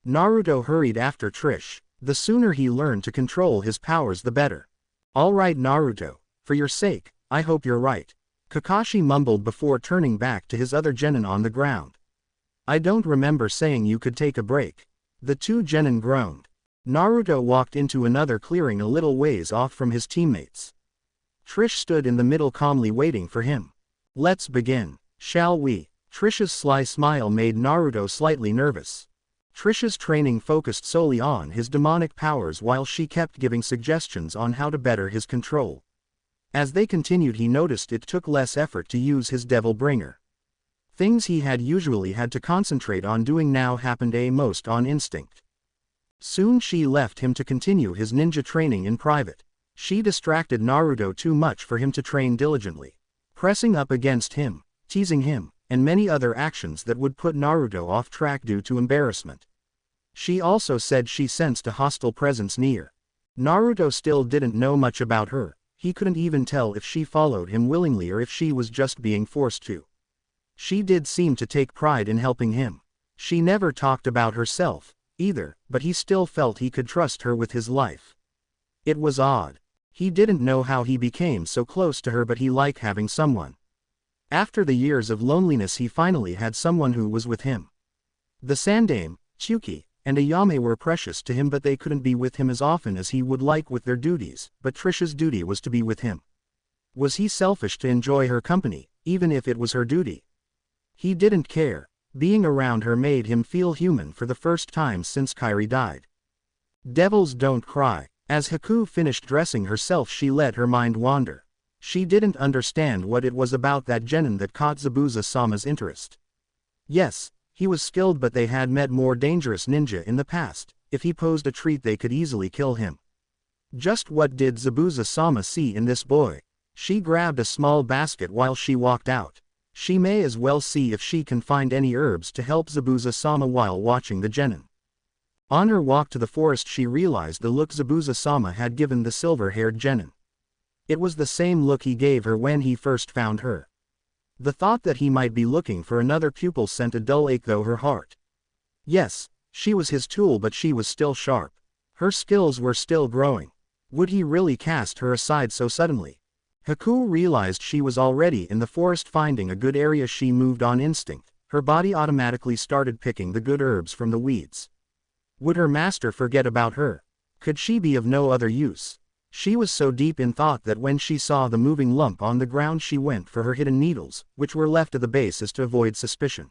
Naruto hurried after Trish. The sooner he learned to control his powers the better. Alright Naruto, for your sake, I hope you're right. Kakashi mumbled before turning back to his other genin on the ground. I don't remember saying you could take a break. The two genin groaned. Naruto walked into another clearing a little ways off from his teammates. Trish stood in the middle calmly waiting for him. Let's begin, shall we? Trish's sly smile made Naruto slightly nervous. Trish's training focused solely on his demonic powers while she kept giving suggestions on how to better his control. As they continued he noticed it took less effort to use his devil bringer. Things he had usually had to concentrate on doing now happened most on instinct. Soon she left him to continue his ninja training in private. She distracted Naruto too much for him to train diligently. Pressing up against him, teasing him, and many other actions that would put Naruto off track due to embarrassment. She also said she sensed a hostile presence near. Naruto still didn't know much about her. He couldn't even tell if she followed him willingly or if she was just being forced to. She did seem to take pride in helping him. She never talked about herself, either, but he still felt he could trust her with his life. It was odd. He didn't know how he became so close to her, but he liked having someone. After the years of loneliness he finally had someone who was with him. The Sandaime, Tsuki, and Ayame were precious to him, but they couldn't be with him as often as he would like with their duties, but Trish's duty was to be with him. Was he selfish to enjoy her company, even if it was her duty? He didn't care. Being around her made him feel human for the first time since Kairi died. Devils don't cry. As Haku finished dressing herself she let her mind wander. She didn't understand what it was about that genin that caught Zabuza-sama's interest. Yes, he was skilled, but they had met more dangerous ninja in the past. If he posed a treat they could easily kill him. Just what did Zabuza-sama see in this boy? She grabbed a small basket while she walked out. She may as well see if she can find any herbs to help Zabuza-sama while watching the genin. On her walk to the forest she realized the look Zabuza-sama had given the silver-haired genin. It was the same look he gave her when he first found her. The thought that he might be looking for another pupil sent a dull ache through her heart. Yes, she was his tool, but she was still sharp. Her skills were still growing. Would he really cast her aside so suddenly? Haku realized she was already in the forest. Finding a good area she moved on instinct. Her body automatically started picking the good herbs from the weeds. Would her master forget about her? Could she be of no other use? She was so deep in thought that when she saw the moving lump on the ground she went for her hidden needles, which were left at the base as to avoid suspicion.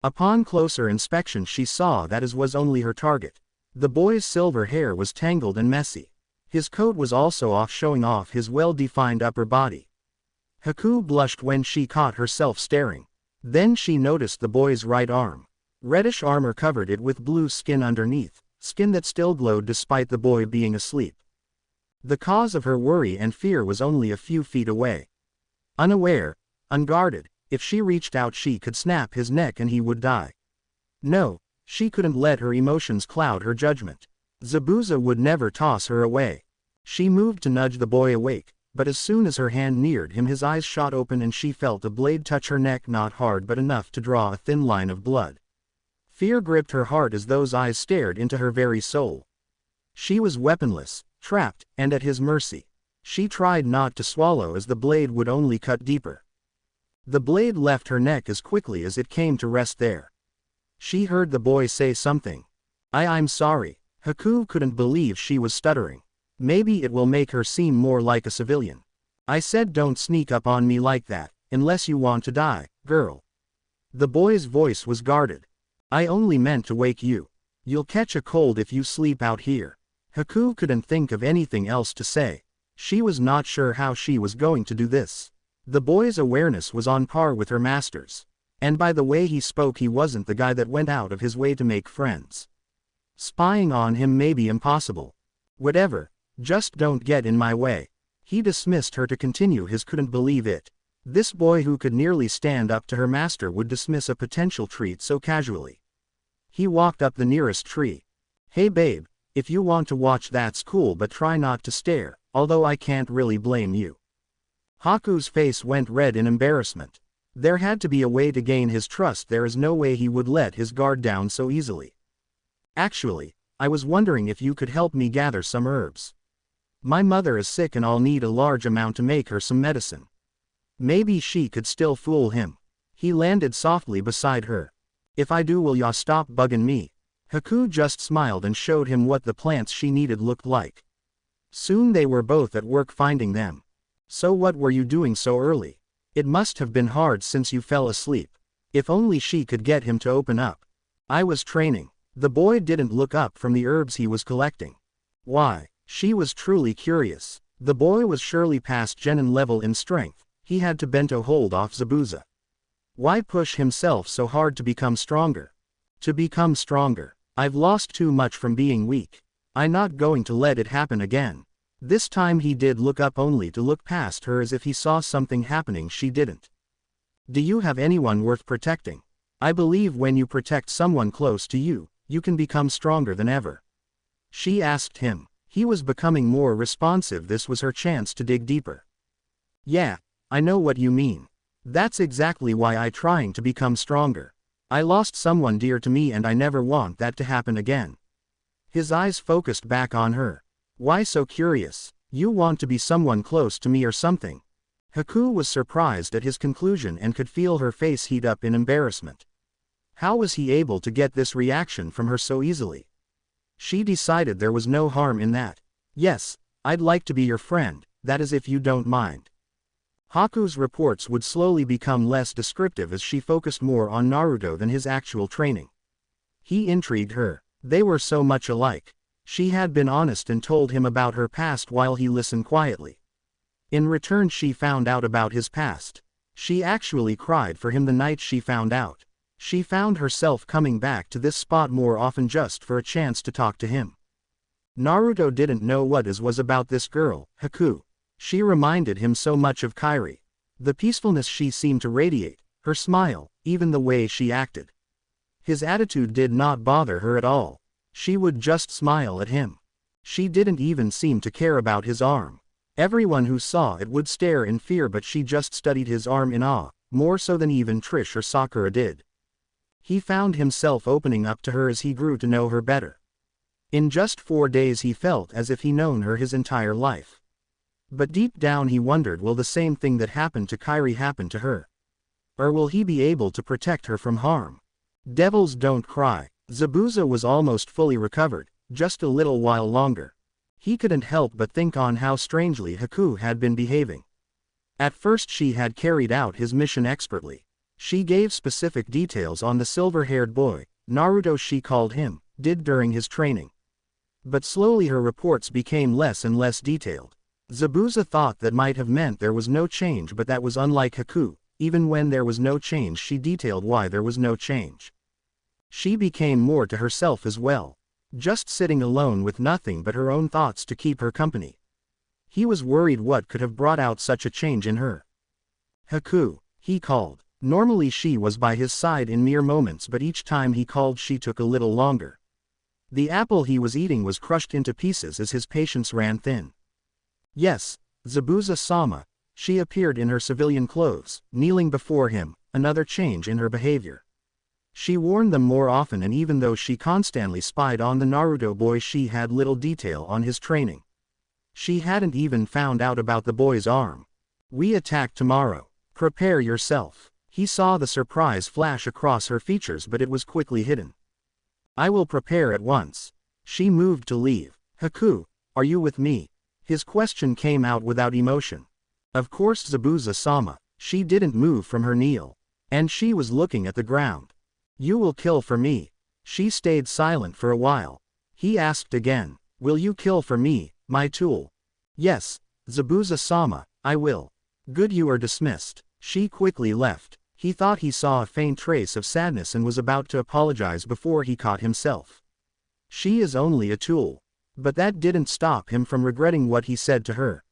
Upon closer inspection she saw that as was only her target. The boy's silver hair was tangled and messy. His coat was also off, showing off his well-defined upper body. Haku blushed when she caught herself staring. Then she noticed the boy's right arm. Reddish armor covered it with blue skin underneath, skin that still glowed despite the boy being asleep. The cause of her worry and fear was only a few feet away. Unaware, unguarded, if she reached out she could snap his neck and he would die. No, she couldn't let her emotions cloud her judgment. Zabuza would never toss her away. She moved to nudge the boy awake, but as soon as her hand neared him his eyes shot open and she felt a blade touch her neck, not hard but enough to draw a thin line of blood. Fear gripped her heart as those eyes stared into her very soul. She was weaponless, trapped, and at his mercy. She tried not to swallow as the blade would only cut deeper. The blade left her neck as quickly as it came to rest there. She heard the boy say something. I'm sorry. Haku couldn't believe she was stuttering. Maybe it will make her seem more like a civilian. I said don't sneak up on me like that, unless you want to die, girl. The boy's voice was guarded. I only meant to wake you. You'll catch a cold if you sleep out here. Haku couldn't think of anything else to say. She was not sure how she was going to do this. The boy's awareness was on par with her master's. And by the way he spoke he wasn't the guy that went out of his way to make friends. Spying on him may be impossible. Whatever, just don't get in my way. He dismissed her to continue his couldn't believe it. This boy who could nearly stand up to her master would dismiss a potential treat so casually. He walked up the nearest tree. Hey babe, if you want to watch that's cool, but try not to stare, although I can't really blame you. Haku's face went red in embarrassment. There had to be a way to gain his trust. There is no way he would let his guard down so easily. Actually, I was wondering if you could help me gather some herbs. My mother is sick and I'll need a large amount to make her some medicine. Maybe she could still fool him. He landed softly beside her. If I do, will ya stop bugging me? Haku just smiled and showed him what the plants she needed looked like. Soon they were both at work finding them. So what were you doing so early? It must have been hard since you fell asleep. If only she could get him to open up. I was training. The boy didn't look up from the herbs he was collecting. Why? She was truly curious. The boy was surely past genin level in strength. He had to bento hold off Zabuza. Why push himself so hard to become stronger? To become stronger. I've lost too much from being weak. I'm not going to let it happen again. This time he did look up, only to look past her as if he saw something happening she didn't. Do you have anyone worth protecting? I believe when you protect someone close to you, you can become stronger than ever. She asked him. He was becoming more responsive. This was her chance to dig deeper. Yeah, I know what you mean. That's exactly why I'm trying to become stronger. I lost someone dear to me and I never want that to happen again. His eyes focused back on her. Why so curious? You want to be someone close to me or something? Haku was surprised at his conclusion and could feel her face heat up in embarrassment. How was he able to get this reaction from her so easily? She decided there was no harm in that. Yes, I'd like to be your friend, that is if you don't mind. Haku's reports would slowly become less descriptive as she focused more on Naruto than his actual training. He intrigued her. They were so much alike. She had been honest and told him about her past while he listened quietly. In return she found out about his past. She actually cried for him the night she found out. She found herself coming back to this spot more often just for a chance to talk to him. Naruto didn't know what it was about this girl, Haku. She reminded him so much of Kairi. The peacefulness she seemed to radiate, her smile, even the way she acted. His attitude did not bother her at all. She would just smile at him. She didn't even seem to care about his arm. Everyone who saw it would stare in fear, but she just studied his arm in awe, more so than even Trish or Sakura did. He found himself opening up to her as he grew to know her better. In just 4 days he felt as if he'd known her his entire life. But deep down he wondered, will the same thing that happened to Kairi happen to her? Or will he be able to protect her from harm? Devils don't cry. Zabuza was almost fully recovered, just a little while longer. He couldn't help but think on how strangely Haku had been behaving. At first she had carried out his mission expertly. She gave specific details on the silver-haired boy, Naruto she called him, did during his training. But slowly her reports became less and less detailed. Zabuza thought that might have meant there was no change, but that was unlike Haku. Even when there was no change she detailed why there was no change. She became more to herself as well. Just sitting alone with nothing but her own thoughts to keep her company. He was worried what could have brought out such a change in her. Haku, he called. Normally she was by his side in mere moments, but each time he called she took a little longer. The apple he was eating was crushed into pieces as his patience ran thin. Yes, Zabuza-sama. She appeared in her civilian clothes, kneeling before him, another change in her behavior. She worn them more often, and even though she constantly spied on the Naruto boy she had little detail on his training. She hadn't even found out about the boy's arm. We attack tomorrow. Prepare yourself. He saw the surprise flash across her features, but it was quickly hidden. I will prepare at once. She moved to leave. Haku, are you with me? His question came out without emotion. Of course Zabuza-sama. She didn't move from her kneel. And she was looking at the ground. You will kill for me. She stayed silent for a while. He asked again. Will you kill for me, my tool? Yes, Zabuza-sama, I will. Good, you are dismissed. She quickly left. He thought he saw a faint trace of sadness and was about to apologize before he caught himself. She is only a tool. But that didn't stop him from regretting what he said to her.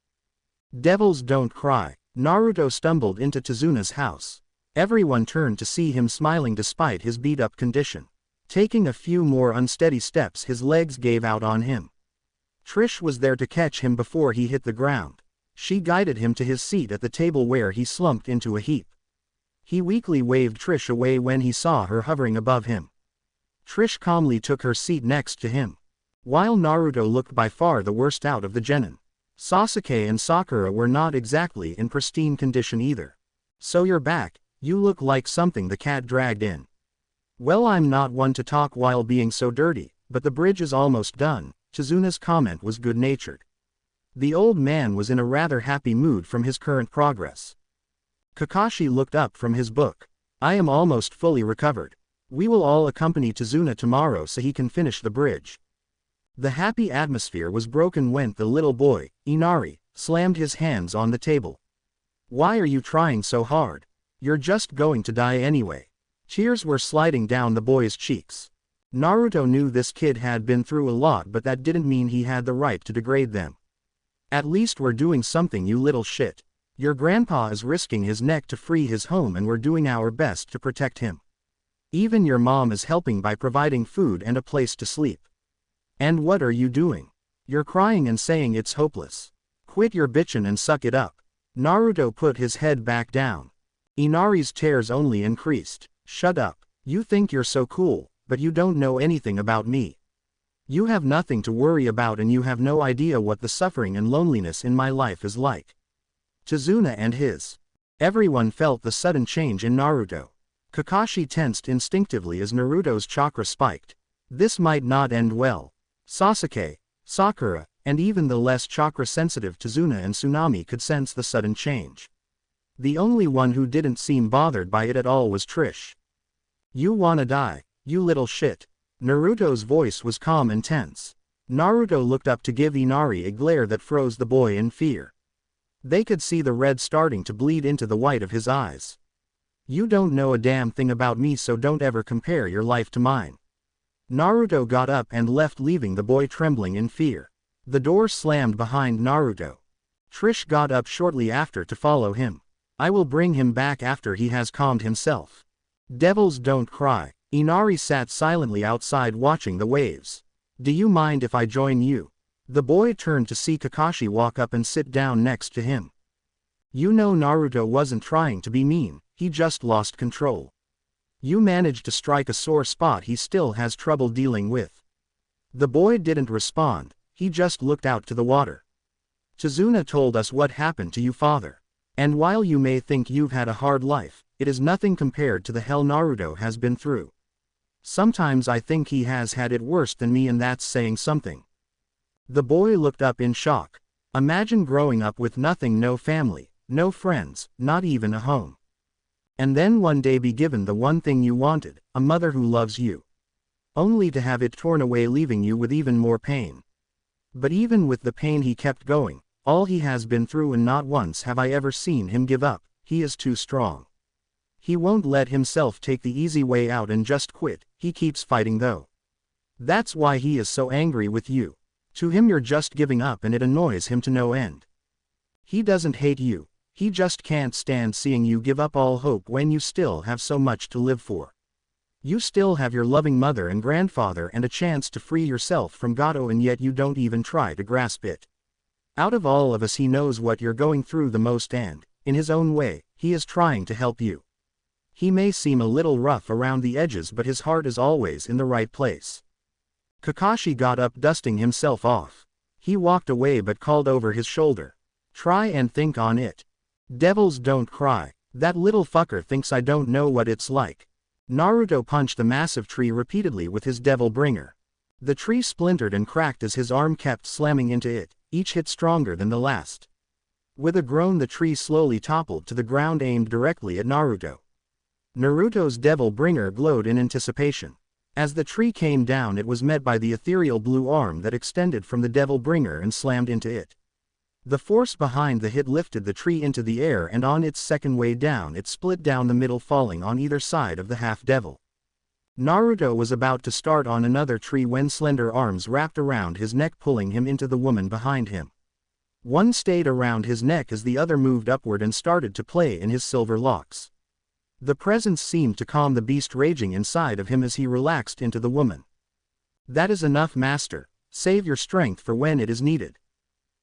Devils don't cry. Naruto stumbled into Tezuna's house. Everyone turned to see him smiling despite his beat-up condition. Taking a few more unsteady steps, his legs gave out on him. Trish was there to catch him before he hit the ground. She guided him to his seat at the table where he slumped into a heap. He weakly waved Trish away when he saw her hovering above him. Trish calmly took her seat next to him. While Naruto looked by far the worst out of the genin, Sasuke and Sakura were not exactly in pristine condition either. "So you're back, you look like something the cat dragged in." "Well, I'm not one to talk while being so dirty, but the bridge is almost done." Chizuna's comment was good-natured. The old man was in a rather happy mood from his current progress. Kakashi looked up from his book. "I am almost fully recovered. We will all accompany Chizuna tomorrow so he can finish the bridge." The happy atmosphere was broken when the little boy, Inari, slammed his hands on the table. "Why are you trying so hard? You're just going to die anyway." Tears were sliding down the boy's cheeks. Naruto knew this kid had been through a lot, but that didn't mean he had the right to degrade them. "At least we're doing something, you little shit. Your grandpa is risking his neck to free his home and we're doing our best to protect him. Even your mom is helping by providing food and a place to sleep. And what are you doing? You're crying and saying it's hopeless. Quit your bitchin' and suck it up." Naruto put his head back down. Inari's tears only increased. "Shut up. You think you're so cool, but you don't know anything about me. You have nothing to worry about and you have no idea what the suffering and loneliness in my life is like." Chizuna and his. Everyone felt the sudden change in Naruto. Kakashi tensed instinctively as Naruto's chakra spiked. This might not end well. Sasuke, Sakura, and even the less chakra-sensitive Chizuna and Tsunami could sense the sudden change. The only one who didn't seem bothered by it at all was Trish. "You wanna die, you little shit." Naruto's voice was calm and tense. Naruto looked up to give Inari a glare that froze the boy in fear. They could see the red starting to bleed into the white of his eyes. "You don't know a damn thing about me, so don't ever compare your life to mine." Naruto got up and left, leaving the boy trembling in fear. The door slammed behind Naruto. Trish got up shortly after to follow him. "I will bring him back after he has calmed himself." "Devils don't cry." Inari sat silently outside watching the waves. "Do you mind if I join you?" The boy turned to see Kakashi walk up and sit down next to him. You know, Naruto wasn't trying to be mean, he just lost control. You managed to strike a sore spot he still has trouble dealing with. The boy didn't respond, he just looked out to the water. "Chizuna told us what happened to you, father. And while you may think you've had a hard life, it is nothing compared to the hell Naruto has been through. Sometimes I think he has had it worse than me, and that's saying something." The boy looked up in shock. Imagine growing up with nothing, no family, no friends, not even a home. And then one day be given the one thing you wanted, a mother who loves you. Only to have it torn away, leaving you with even more pain. But even with the pain he kept going. All he has been through, and not once have I ever seen him give up. He is too strong. He won't let himself take the easy way out and just quit, he keeps fighting though. That's why he is so angry with you. To him you're just giving up, and it annoys him to no end. He doesn't hate you, he just can't stand seeing you give up all hope when you still have so much to live for. You still have your loving mother and grandfather and a chance to free yourself from Gato, and yet you don't even try to grasp it. Out of all of us he knows what you're going through the most, and, in his own way, he is trying to help you. He may seem a little rough around the edges, but his heart is always in the right place." Kakashi got up, dusting himself off. He walked away but called over his shoulder. "Try and think on it. Devils don't cry. That little fucker thinks I don't know what it's like." Naruto punched the massive tree repeatedly with his devil bringer. The tree splintered and cracked as his arm kept slamming into it, each hit stronger than the last. With a groan, the tree slowly toppled to the ground, aimed directly at Naruto. Naruto's devil bringer glowed in anticipation. As the tree came down, it was met by the ethereal blue arm that extended from the devil bringer and slammed into it. The force behind the hit lifted the tree into the air, and on its second way down it split down the middle, falling on either side of the half-devil. Naruto was about to start on another tree when slender arms wrapped around his neck, pulling him into the woman behind him. One stayed around his neck as the other moved upward and started to play in his silver locks. The presence seemed to calm the beast raging inside of him as he relaxed into the woman. "That is enough, master. Save your strength for when it is needed."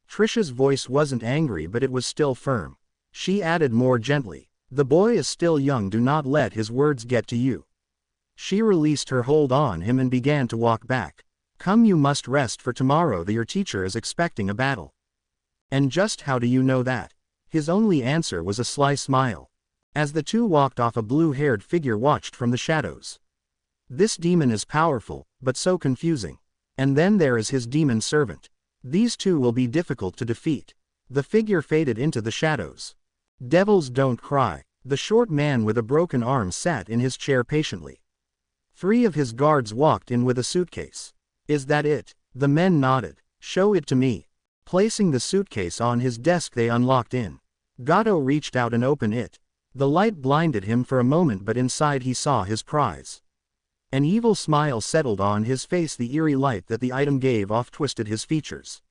Trisha's voice wasn't angry, but it was still firm. She added more gently, "The boy is still young, do not let his words get to you." She released her hold on him and began to walk back. "Come, you must rest for tomorrow your teacher is expecting a battle." "And just how do you know that?" His only answer was a sly smile. As the two walked off, a blue-haired figure watched from the shadows. "This demon is powerful, but so confusing. And then there is his demon servant. These two will be difficult to defeat." The figure faded into the shadows. "Devils don't cry." The short man with a broken arm sat in his chair patiently. 3 of his guards walked in with a suitcase. "Is that it?" The men nodded. "Show it to me." Placing the suitcase on his desk, they unlocked in. Gato reached out and opened it. The light blinded him for a moment, but inside he saw his prize. An evil smile settled on his face. The eerie light that the item gave off twisted his features.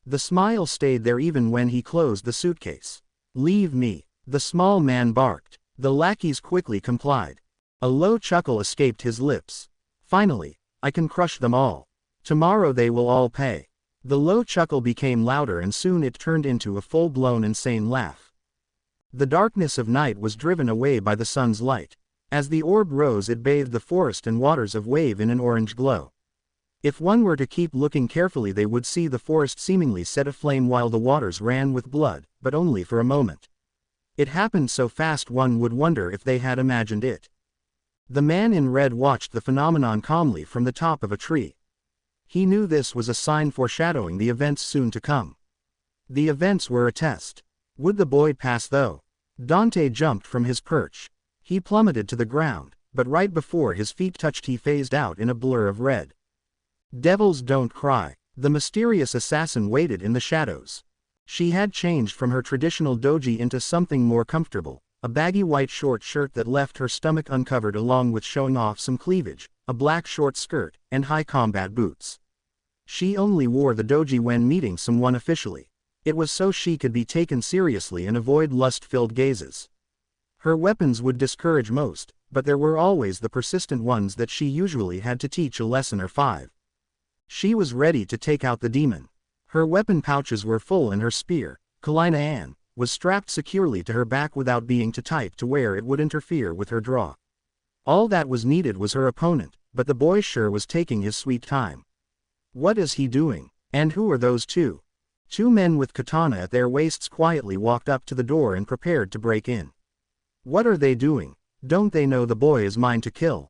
The smile stayed there even when he closed the suitcase. "Leave me," the small man barked. The lackeys quickly complied. A low chuckle escaped his lips. "Finally, I can crush them all. Tomorrow they will all pay." The low chuckle became louder and soon it turned into a full-blown insane laugh. The darkness of night was driven away by the sun's light. As the orb rose, it bathed the forest and waters of wave in an orange glow. If one were to keep looking carefully, they would see the forest seemingly set aflame while the waters ran with blood, but only for a moment. It happened so fast one would wonder if they had imagined it. The man in red watched the phenomenon calmly from the top of a tree. He knew this was a sign foreshadowing the events soon to come. The events were a test. Would the boy pass though? Dante jumped from his perch. He plummeted to the ground, but right before his feet touched he phased out in a blur of red. "Devils don't cry." The mysterious assassin waited in the shadows. She had changed from her traditional doji into something more comfortable, a baggy white short shirt that left her stomach uncovered along with showing off some cleavage, a black short skirt, and high combat boots. She only wore the doji when meeting someone officially. It was so she could be taken seriously and avoid lust-filled gazes. Her weapons would discourage most, but there were always the persistent ones that she usually had to teach a lesson or 5. She was ready to take out the demon. Her weapon pouches were full and her spear, Kalina Ann, was strapped securely to her back without being too tight to where it would interfere with her draw. All that was needed was her opponent, but the boy sure was taking his sweet time. What is he doing? And who are those two? 2 men with katana at their waists quietly walked up to the door and prepared to break in. What are they doing? Don't they know the boy is mine to kill?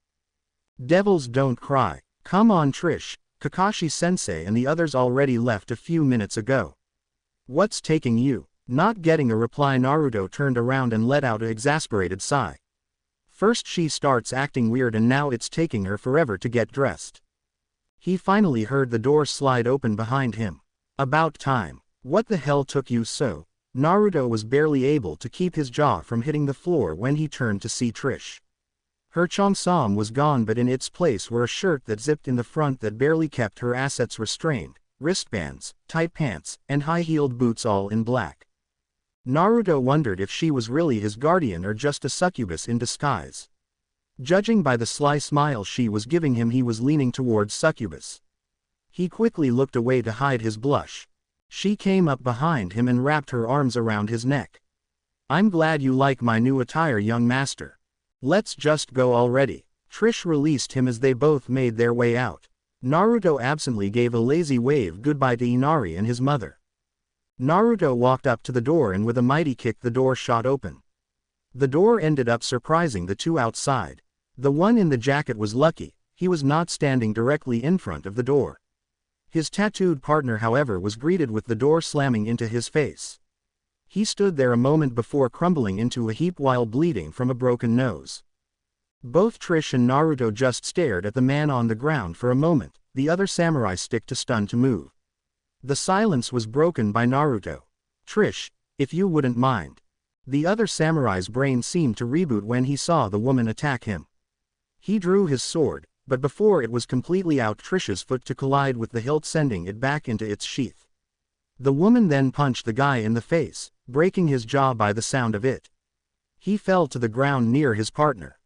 Devils don't cry. Come on, Trish. Kakashi-sensei and the others already left a few minutes ago. What's taking you? Not getting a reply, Naruto turned around and let out an exasperated sigh. First she starts acting weird and now it's taking her forever to get dressed. He finally heard the door slide open behind him. About time. What the hell took you so? Naruto was barely able to keep his jaw from hitting the floor when he turned to see Trish. Her cheongsam was gone, but in its place were a shirt that zipped in the front that barely kept her assets restrained, wristbands, tight pants, and high-heeled boots all in black. Naruto wondered if she was really his guardian or just a succubus in disguise. Judging by the sly smile she was giving him, he was leaning towards succubus. He quickly looked away to hide his blush. She came up behind him and wrapped her arms around his neck. "I'm glad you like my new attire, young master. Let's just go already." Trish released him as they both made their way out. Naruto absently gave a lazy wave goodbye to Inari and his mother. Naruto walked up to the door and with a mighty kick the door shot open. The door ended up surprising the two outside. The one in the jacket was lucky, he was not standing directly in front of the door. His tattooed partner, however, was greeted with the door slamming into his face. He stood there a moment before crumbling into a heap while bleeding from a broken nose. Both Trish and Naruto just stared at the man on the ground for a moment, the other samurai stick too stunned to move. The silence was broken by Naruto. "Trish, if you wouldn't mind." The other samurai's brain seemed to reboot when he saw the woman attack him. He drew his sword, but before it was completely out, Trish's foot to collide with the hilt, sending it back into its sheath. The woman then punched the guy in the face, breaking his jaw by the sound of it. He fell to the ground near his partner.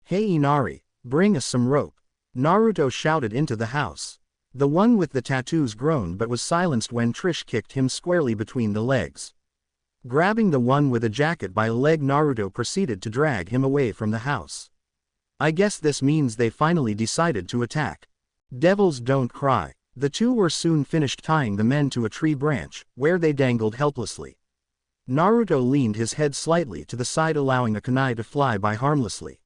"Hey Inari, bring us some rope," Naruto shouted into the house. The one with the tattoos groaned but was silenced when Trish kicked him squarely between the legs. Grabbing the one with a jacket by a leg, Naruto proceeded to drag him away from the house. I guess this means they finally decided to attack. Devils don't cry. The two were soon finished tying the men to a tree branch, where they dangled helplessly. Naruto leaned his head slightly to the side, allowing a kunai to fly by harmlessly.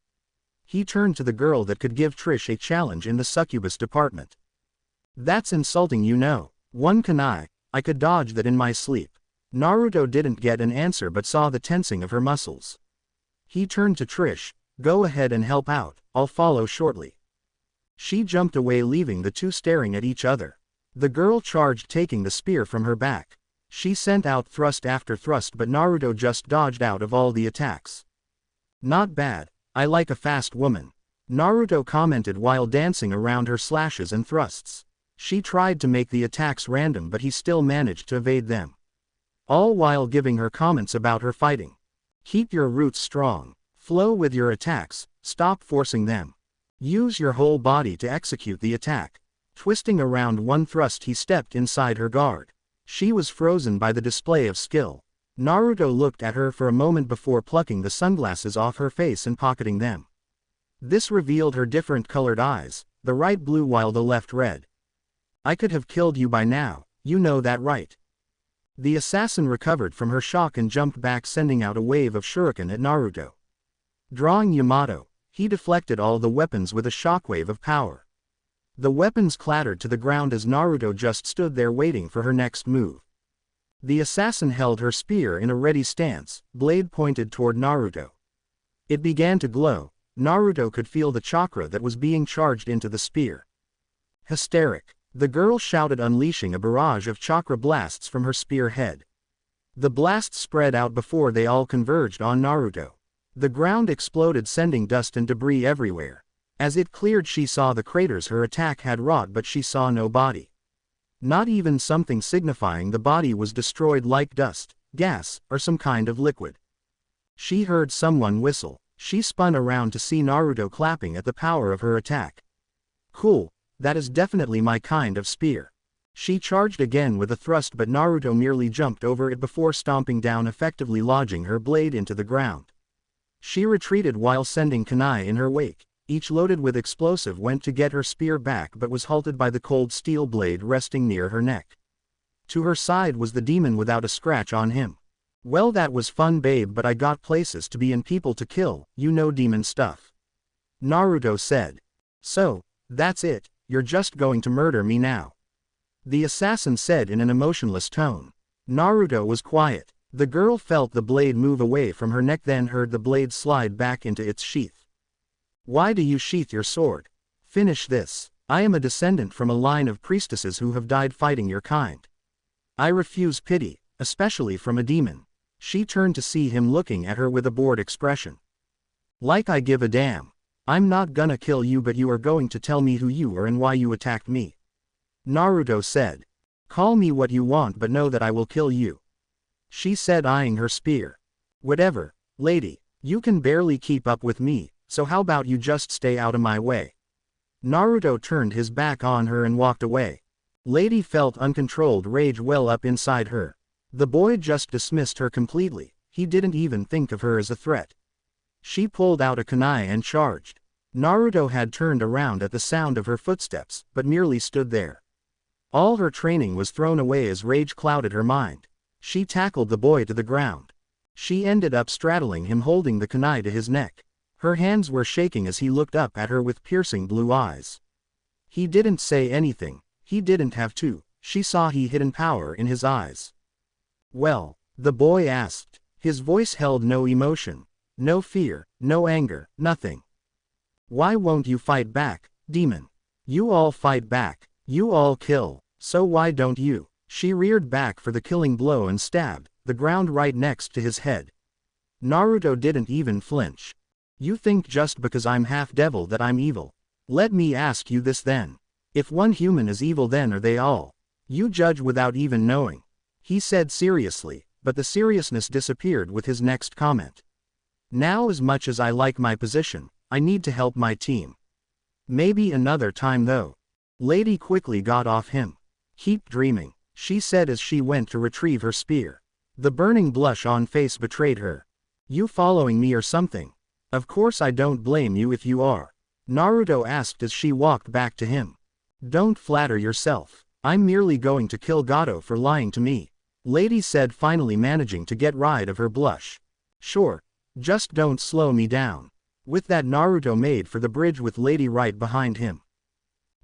He turned to the girl that could give Trish a challenge in the succubus department. "That's insulting, you know. One kunai, I could dodge that in my sleep." Naruto didn't get an answer but saw the tensing of her muscles. He turned to Trish, "Go ahead and help out, I'll follow shortly." She jumped away, leaving the two staring at each other. The girl charged, taking the spear from her back. She sent out thrust after thrust, but Naruto just dodged out of all the attacks. "Not bad, I like a fast woman," Naruto commented while dancing around her slashes and thrusts. She tried to make the attacks random, but he still managed to evade them. All while giving her comments about her fighting. "Keep your roots strong. Flow with your attacks, stop forcing them. Use your whole body to execute the attack." Twisting around one thrust, he stepped inside her guard. She was frozen by the display of skill. Naruto looked at her for a moment before plucking the sunglasses off her face and pocketing them. This revealed her different colored eyes, the right blue while the left red. "I could have killed you by now, you know that, right?" The assassin recovered from her shock and jumped back, sending out a wave of shuriken at Naruto. Drawing Yamato, he deflected all the weapons with a shockwave of power. The weapons clattered to the ground as Naruto just stood there waiting for her next move. The assassin held her spear in a ready stance, blade pointed toward Naruto. It began to glow. Naruto could feel the chakra that was being charged into the spear. Hysteric, the girl shouted, unleashing a barrage of chakra blasts from her spear head. The blasts spread out before they all converged on Naruto. The ground exploded, sending dust and debris everywhere. As it cleared, she saw the craters her attack had wrought, but she saw no body. Not even something signifying the body was destroyed, like dust, gas, or some kind of liquid. She heard someone whistle. She spun around to see Naruto clapping at the power of her attack. "Cool, that is definitely my kind of spear." She charged again with a thrust, but Naruto merely jumped over it before stomping down, effectively lodging her blade into the ground. She retreated while sending kunai in her wake. Each loaded with explosive, went to get her spear back but was halted by the cold steel blade resting near her neck. To her side was the demon without a scratch on him. "Well, that was fun, babe, but I got places to be and people to kill, you know demon stuff," Naruto said. "So, that's it, you're just going to murder me now?" the assassin said in an emotionless tone. Naruto was quiet. The girl felt the blade move away from her neck, then heard the blade slide back into its sheath. "Why do you sheath your sword? Finish this. I am a descendant from a line of priestesses who have died fighting your kind. I refuse pity, especially from a demon." She turned to see him looking at her with a bored expression. "Like I give a damn. I'm not gonna kill you, but you are going to tell me who you are and why you attacked me," Naruto said. "Call me what you want, but know that I will kill you," she said, eyeing her spear. "Whatever, lady, you can barely keep up with me, so how about you just stay out of my way?" Naruto turned his back on her and walked away. Lady felt uncontrolled rage well up inside her. The boy just dismissed her completely. He didn't even think of her as a threat. She pulled out a kunai and charged. Naruto had turned around at the sound of her footsteps, but merely stood there. All her training was thrown away as rage clouded her mind. She tackled the boy to the ground. She ended up straddling him, holding the kunai to his neck. Her hands were shaking as he looked up at her with piercing blue eyes. He didn't say anything. He didn't have to. She saw he hidden power in his eyes. "Well?" the boy asked. His voice held no emotion. No fear, no anger, nothing. "Why won't you fight back, demon? You all fight back. You all kill. So why don't you?" She reared back for the killing blow and stabbed the ground right next to his head. Naruto didn't even flinch. "You think just because I'm half devil that I'm evil? Let me ask you this then. If one human is evil, then are they all? You judge without even knowing," he said seriously, but the seriousness disappeared with his next comment. Now as much as I like my position, I need to help my team. Maybe another time though. Lady quickly got off him. Keep dreaming, she said as she went to retrieve her spear. The burning blush on face betrayed her. You following me or something? Of course I don't blame you if you are. Naruto asked as she walked back to him. Don't flatter yourself. I'm merely going to kill Gato for lying to me. Lady said, finally managing to get rid of her blush. Sure. Just don't slow me down. With that, Naruto made for the bridge with Lady right behind him.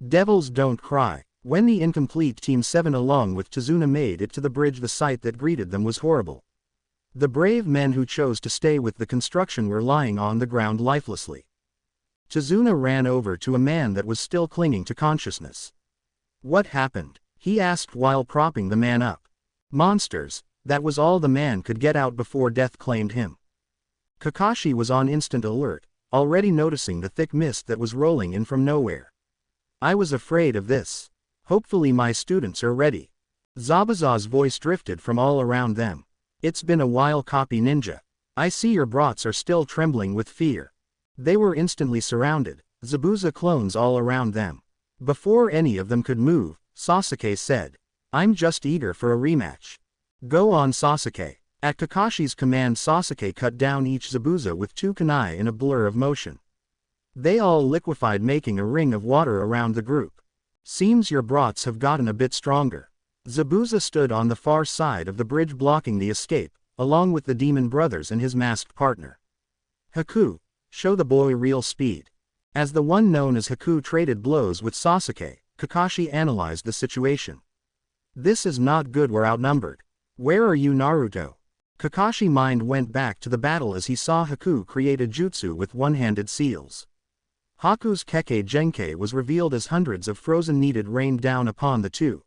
Devils don't cry. When the incomplete Team 7 along with Tazuna made it to the bridge, the sight that greeted them was horrible. The brave men who chose to stay with the construction were lying on the ground lifelessly. Tazuna ran over to a man that was still clinging to consciousness. What happened? He asked while propping the man up. Monsters, that was all the man could get out before death claimed him. Kakashi was on instant alert, already noticing the thick mist that was rolling in from nowhere. I was afraid of this. Hopefully my students are ready. Zabuza's voice drifted from all around them. It's been a while, copy ninja. I see your brats are still trembling with fear. They were instantly surrounded, Zabuza clones all around them. Before any of them could move, Sasuke said, I'm just eager for a rematch. Go on, Sasuke. At Kakashi's command, Sasuke cut down each Zabuza with 2 kunai in a blur of motion. They all liquefied, making a ring of water around the group. Seems your brats have gotten a bit stronger. Zabuza stood on the far side of the bridge blocking the escape, along with the demon brothers and his masked partner. Haku, show the boy real speed. As the one known as Haku traded blows with Sasuke, Kakashi analyzed the situation. This is not good, we're outnumbered. Where are you, Naruto? Kakashi's mind went back to the battle as he saw Haku create a jutsu with one-handed seals. Haku's Kekkei Genkai was revealed as hundreds of frozen needed rained down upon the two.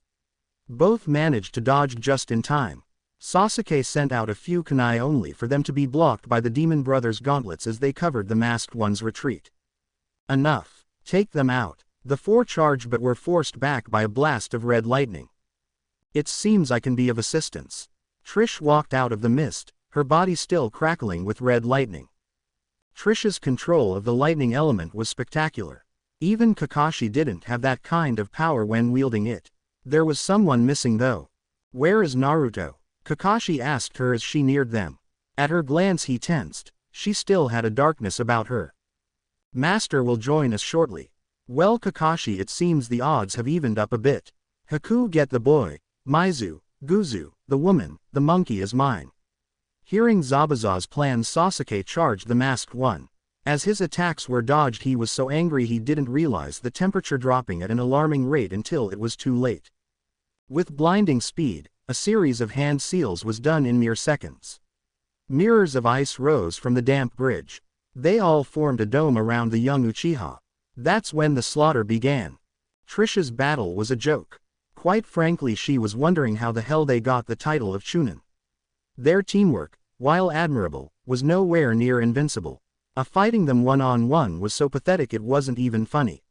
Both managed to dodge just in time. Sasuke sent out a few kunai only for them to be blocked by the demon brothers' gauntlets as they covered the masked one's retreat. Enough. Take them out. The 4 charged but were forced back by a blast of red lightning. It seems I can be of assistance. Trish walked out of the mist, her body still crackling with red lightning. Trish's control of the lightning element was spectacular. Even Kakashi didn't have that kind of power when wielding it. There was someone missing though. Where is Naruto? Kakashi asked her as she neared them. At her glance he tensed. She still had a darkness about her. Master will join us shortly. Well, Kakashi, it seems the odds have evened up a bit. Haku, get the boy. Maizu, Guzu, the woman, the monkey is mine. Hearing Zabuza's plans, Sasuke charged the masked one. As his attacks were dodged, he was so angry he didn't realize the temperature dropping at an alarming rate until it was too late. With blinding speed, a series of hand seals was done in mere seconds. Mirrors of ice rose from the damp bridge. They all formed a dome around the young Uchiha. That's when the slaughter began. Trish's battle was a joke. Quite frankly, she was wondering how the hell they got the title of Chunin. Their teamwork, while admirable, was nowhere near invincible. Fighting them one-on-one was so pathetic it wasn't even funny.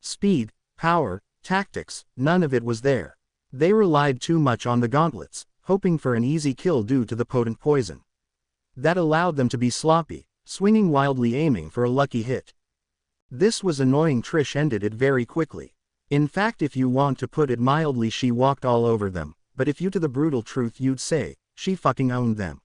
Speed, power, tactics, none of it was there. They relied too much on the gauntlets, hoping for an easy kill due to the potent poison. That allowed them to be sloppy, swinging wildly, aiming for a lucky hit. This was annoying. Trish ended it very quickly. In fact, if you want to put it mildly, she walked all over them, but if you to the brutal truth, you'd say, she fucking owned them.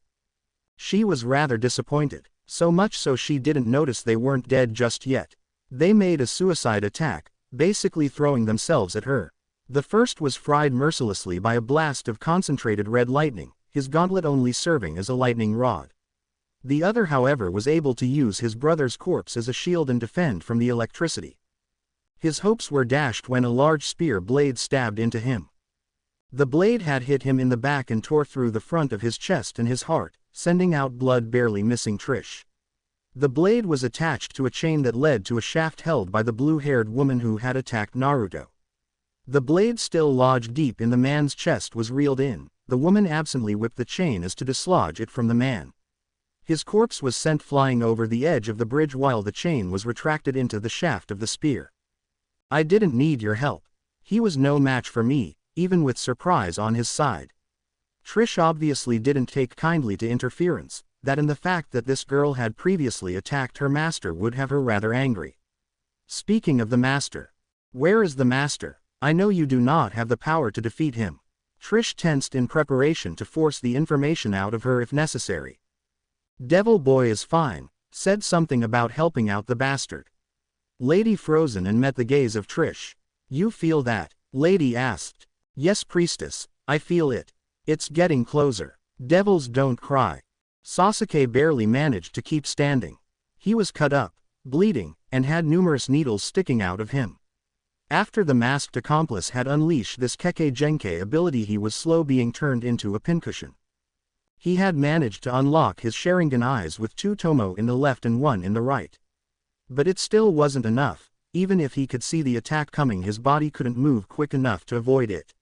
She was rather disappointed, so much so she didn't notice they weren't dead just yet. They made a suicide attack, basically throwing themselves at her. The first was fried mercilessly by a blast of concentrated red lightning, his gauntlet only serving as a lightning rod. The other, however, was able to use his brother's corpse as a shield and defend from the electricity. His hopes were dashed when a large spear blade stabbed into him. The blade had hit him in the back and tore through the front of his chest and his heart, sending out blood, barely missing Trish. The blade was attached to a chain that led to a shaft held by the blue-haired woman who had attacked Naruto. The blade, still lodged deep in the man's chest, was reeled in. The woman absently whipped the chain as to dislodge it from the man. His corpse was sent flying over the edge of the bridge while the chain was retracted into the shaft of the spear. I didn't need your help. He was no match for me, even with surprise on his side. Trish obviously didn't take kindly to interference, that and the fact that this girl had previously attacked her master would have her rather angry. Speaking of the master. Where is the master? I know you do not have the power to defeat him. Trish tensed in preparation to force the information out of her if necessary. Devil Boy is fine, said something about helping out the bastard. Lady frozen and met the gaze of Trish. You feel that? Lady asked. Yes, priestess, I feel it. It's getting closer. Devils don't cry. Sasuke barely managed to keep standing. He was cut up, bleeding, and had numerous needles sticking out of him. After the masked accomplice had unleashed this Kekkei Genkai ability, he was slow being turned into a pincushion. He had managed to unlock his Sharingan eyes with 2 Tomo in the left and 1 in the right. But it still wasn't enough. Even if he could see the attack coming, his body couldn't move quick enough to avoid it.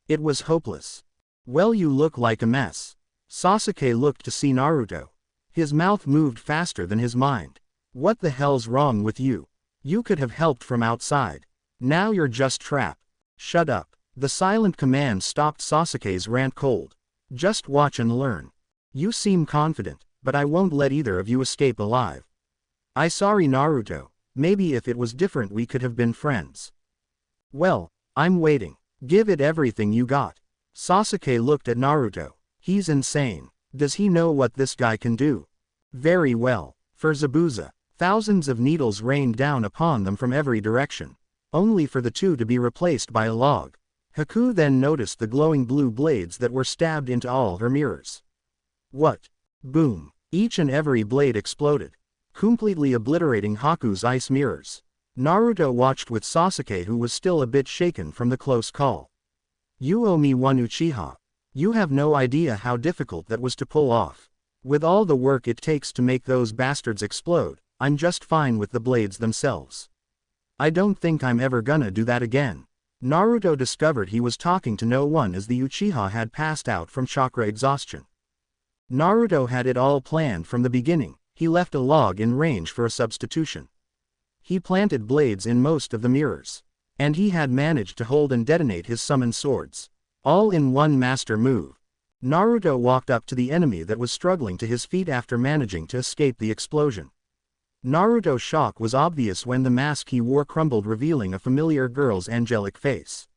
It was hopeless. Well, you look like a mess. Sasuke looked to see Naruto. His mouth moved faster than his mind. What the hell's wrong with you? You could have helped from outside. Now you're just trapped. Shut up. The silent command stopped Sasuke's rant cold. Just watch and learn. You seem confident, but I won't let either of you escape alive. Sorry Naruto, maybe if it was different we could have been friends. Well, I'm waiting. Give it everything you got. Sasuke looked at Naruto. He's insane. Does he know what this guy can do? Very well. For Zabuza, thousands of needles rained down upon them from every direction, only for the 2 to be replaced by a log. Haku then noticed the glowing blue blades that were stabbed into all her mirrors. What? Boom. Each and every blade exploded, completely obliterating Haku's ice mirrors. Naruto watched with Sasuke, who was still a bit shaken from the close call. You owe me one Uchiha. You have no idea how difficult that was to pull off. With all the work it takes to make those bastards explode, I'm just fine with the blades themselves. I don't think I'm ever gonna do that again. Naruto discovered he was talking to no one as the Uchiha had passed out from chakra exhaustion. Naruto had it all planned from the beginning. He left a log in range for a substitution. He planted blades in most of the mirrors. And he had managed to hold and detonate his summoned swords. All in one master move. Naruto walked up to the enemy that was struggling to his feet after managing to escape the explosion. Naruto's shock was obvious when the mask he wore crumbled, revealing a familiar girl's angelic face.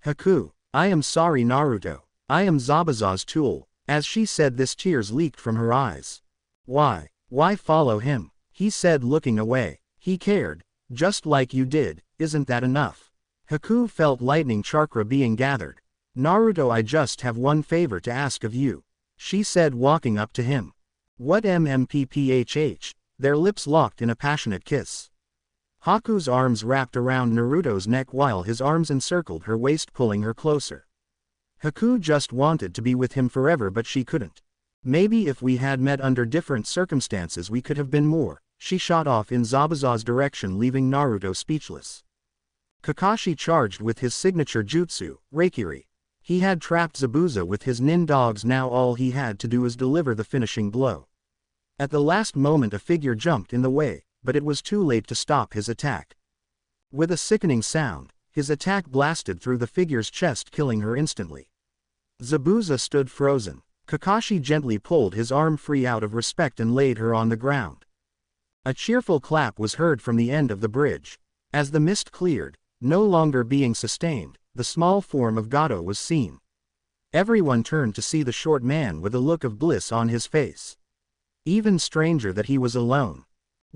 Haku, I am sorry Naruto. I am Zabuza's tool. As she said this, tears leaked from her eyes. Why follow him? He said, looking away. He cared. Just like you did, isn't that enough? Haku felt lightning chakra being gathered. Naruto, I just have one favor to ask of you, she said, walking up to him. What? MMPPHH. Their lips locked in a passionate kiss. Haku's arms wrapped around Naruto's neck while his arms encircled her waist, pulling her closer. Haku just wanted to be with him forever, but she couldn't. Maybe if we had met under different circumstances we could have been more. She shot off in Zabuza's direction, leaving Naruto speechless. Kakashi charged with his signature jutsu, Reikiri. He had trapped Zabuza with his nin dogs. Now all he had to do was deliver the finishing blow. At the last moment a figure jumped in the way, but it was too late to stop his attack. With a sickening sound, his attack blasted through the figure's chest, killing her instantly. Zabuza stood frozen. Kakashi gently pulled his arm free out of respect and laid her on the ground. A cheerful clap was heard from the end of the bridge. As the mist cleared, no longer being sustained, the small form of Gato was seen. Everyone turned to see the short man with a look of bliss on his face. Even stranger that he was alone.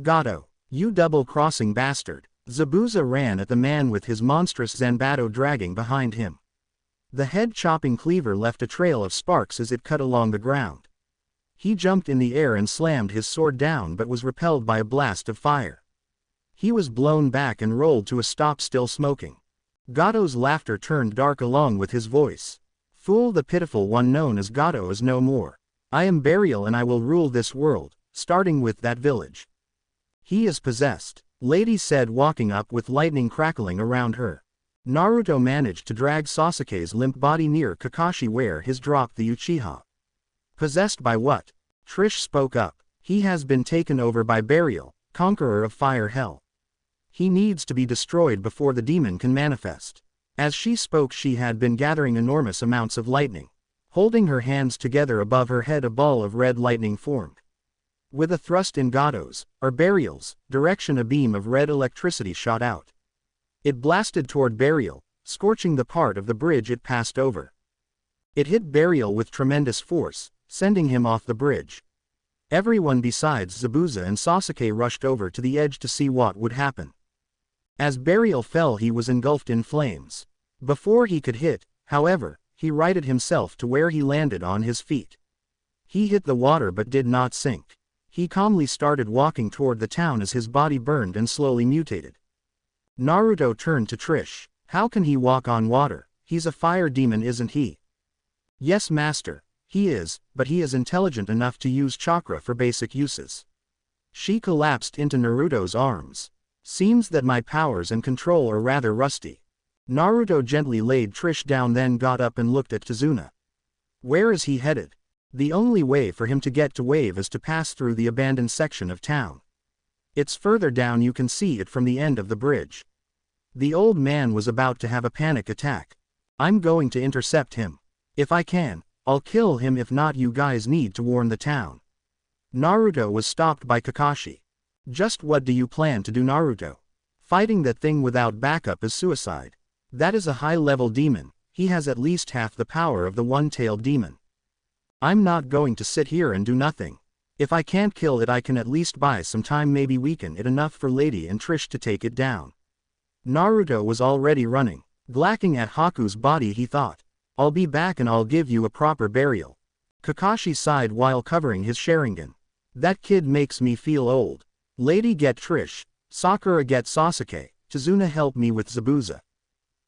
Gato, you double-crossing bastard. Zabuza ran at the man with his monstrous Zanbato dragging behind him. The head-chopping cleaver left a trail of sparks as it cut along the ground. He jumped in the air and slammed his sword down, but was repelled by a blast of fire. He was blown back and rolled to a stop, still smoking. Gato's laughter turned dark along with his voice. Fool, the pitiful one known as Gato is no more. I am Burial and I will rule this world, starting with that village. He is possessed, Lady said, walking up with lightning crackling around her. Naruto managed to drag Sasuke's limp body near Kakashi where his dropped the Uchiha. Possessed by what? Trish spoke up. He has been taken over by Burial, conqueror of Fire Hell. He needs to be destroyed before the demon can manifest. As she spoke she had been gathering enormous amounts of lightning. Holding her hands together above her head, a ball of red lightning formed. With a thrust in Gatos, or Burial's, direction, a beam of red electricity shot out. It blasted toward Burial, scorching the part of the bridge it passed over. It hit Burial with tremendous force, sending him off the bridge. Everyone besides Zabuza and Sasuke rushed over to the edge to see what would happen. As Burial fell, he was engulfed in flames. Before he could hit, however, he righted himself to where he landed on his feet. He hit the water but did not sink. He calmly started walking toward the town as his body burned and slowly mutated. Naruto turned to Trish. How can he walk on water? He's a fire demon, isn't he? Yes, master, he is, but he is intelligent enough to use chakra for basic uses. She collapsed into Naruto's arms. Seems that my powers and control are rather rusty. Naruto gently laid Trish down, then got up and looked at Tazuna. Where is he headed? The only way for him to get to Wave is to pass through the abandoned section of town. It's further down, you can see it from the end of the bridge. The old man was about to have a panic attack. I'm going to intercept him. If I can, I'll kill him. If not, you guys need to warn the town. Naruto was stopped by Kakashi. Just what do you plan to do, Naruto? Fighting that thing without backup is suicide. That is a high-level demon. He has at least half the power of the one-tailed demon. I'm not going to sit here and do nothing. If I can't kill it, I can at least buy some time, maybe weaken it enough for Lady and Trish to take it down. Naruto was already running. Glacking at Haku's body, he thought, I'll be back and I'll give you a proper burial. Kakashi sighed while covering his Sharingan. That kid makes me feel old. Lady, get Trish. Sakura, get Sasuke. Tazuna, help me with Zabuza.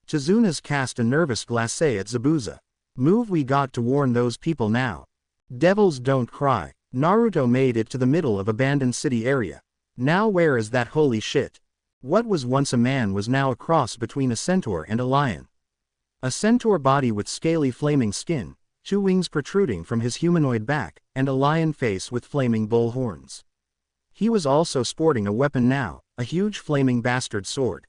Tazuna's cast a nervous glacé at Zabuza. Move, we got to warn those people now. Devils don't cry. Naruto made it to the middle of abandoned city area. Now where is that holy shit? What was once a man was now a cross between a centaur and a lion. A centaur body with scaly flaming skin, 2 wings protruding from his humanoid back, and a lion face with flaming bull horns. He was also sporting a weapon now, a huge flaming bastard sword.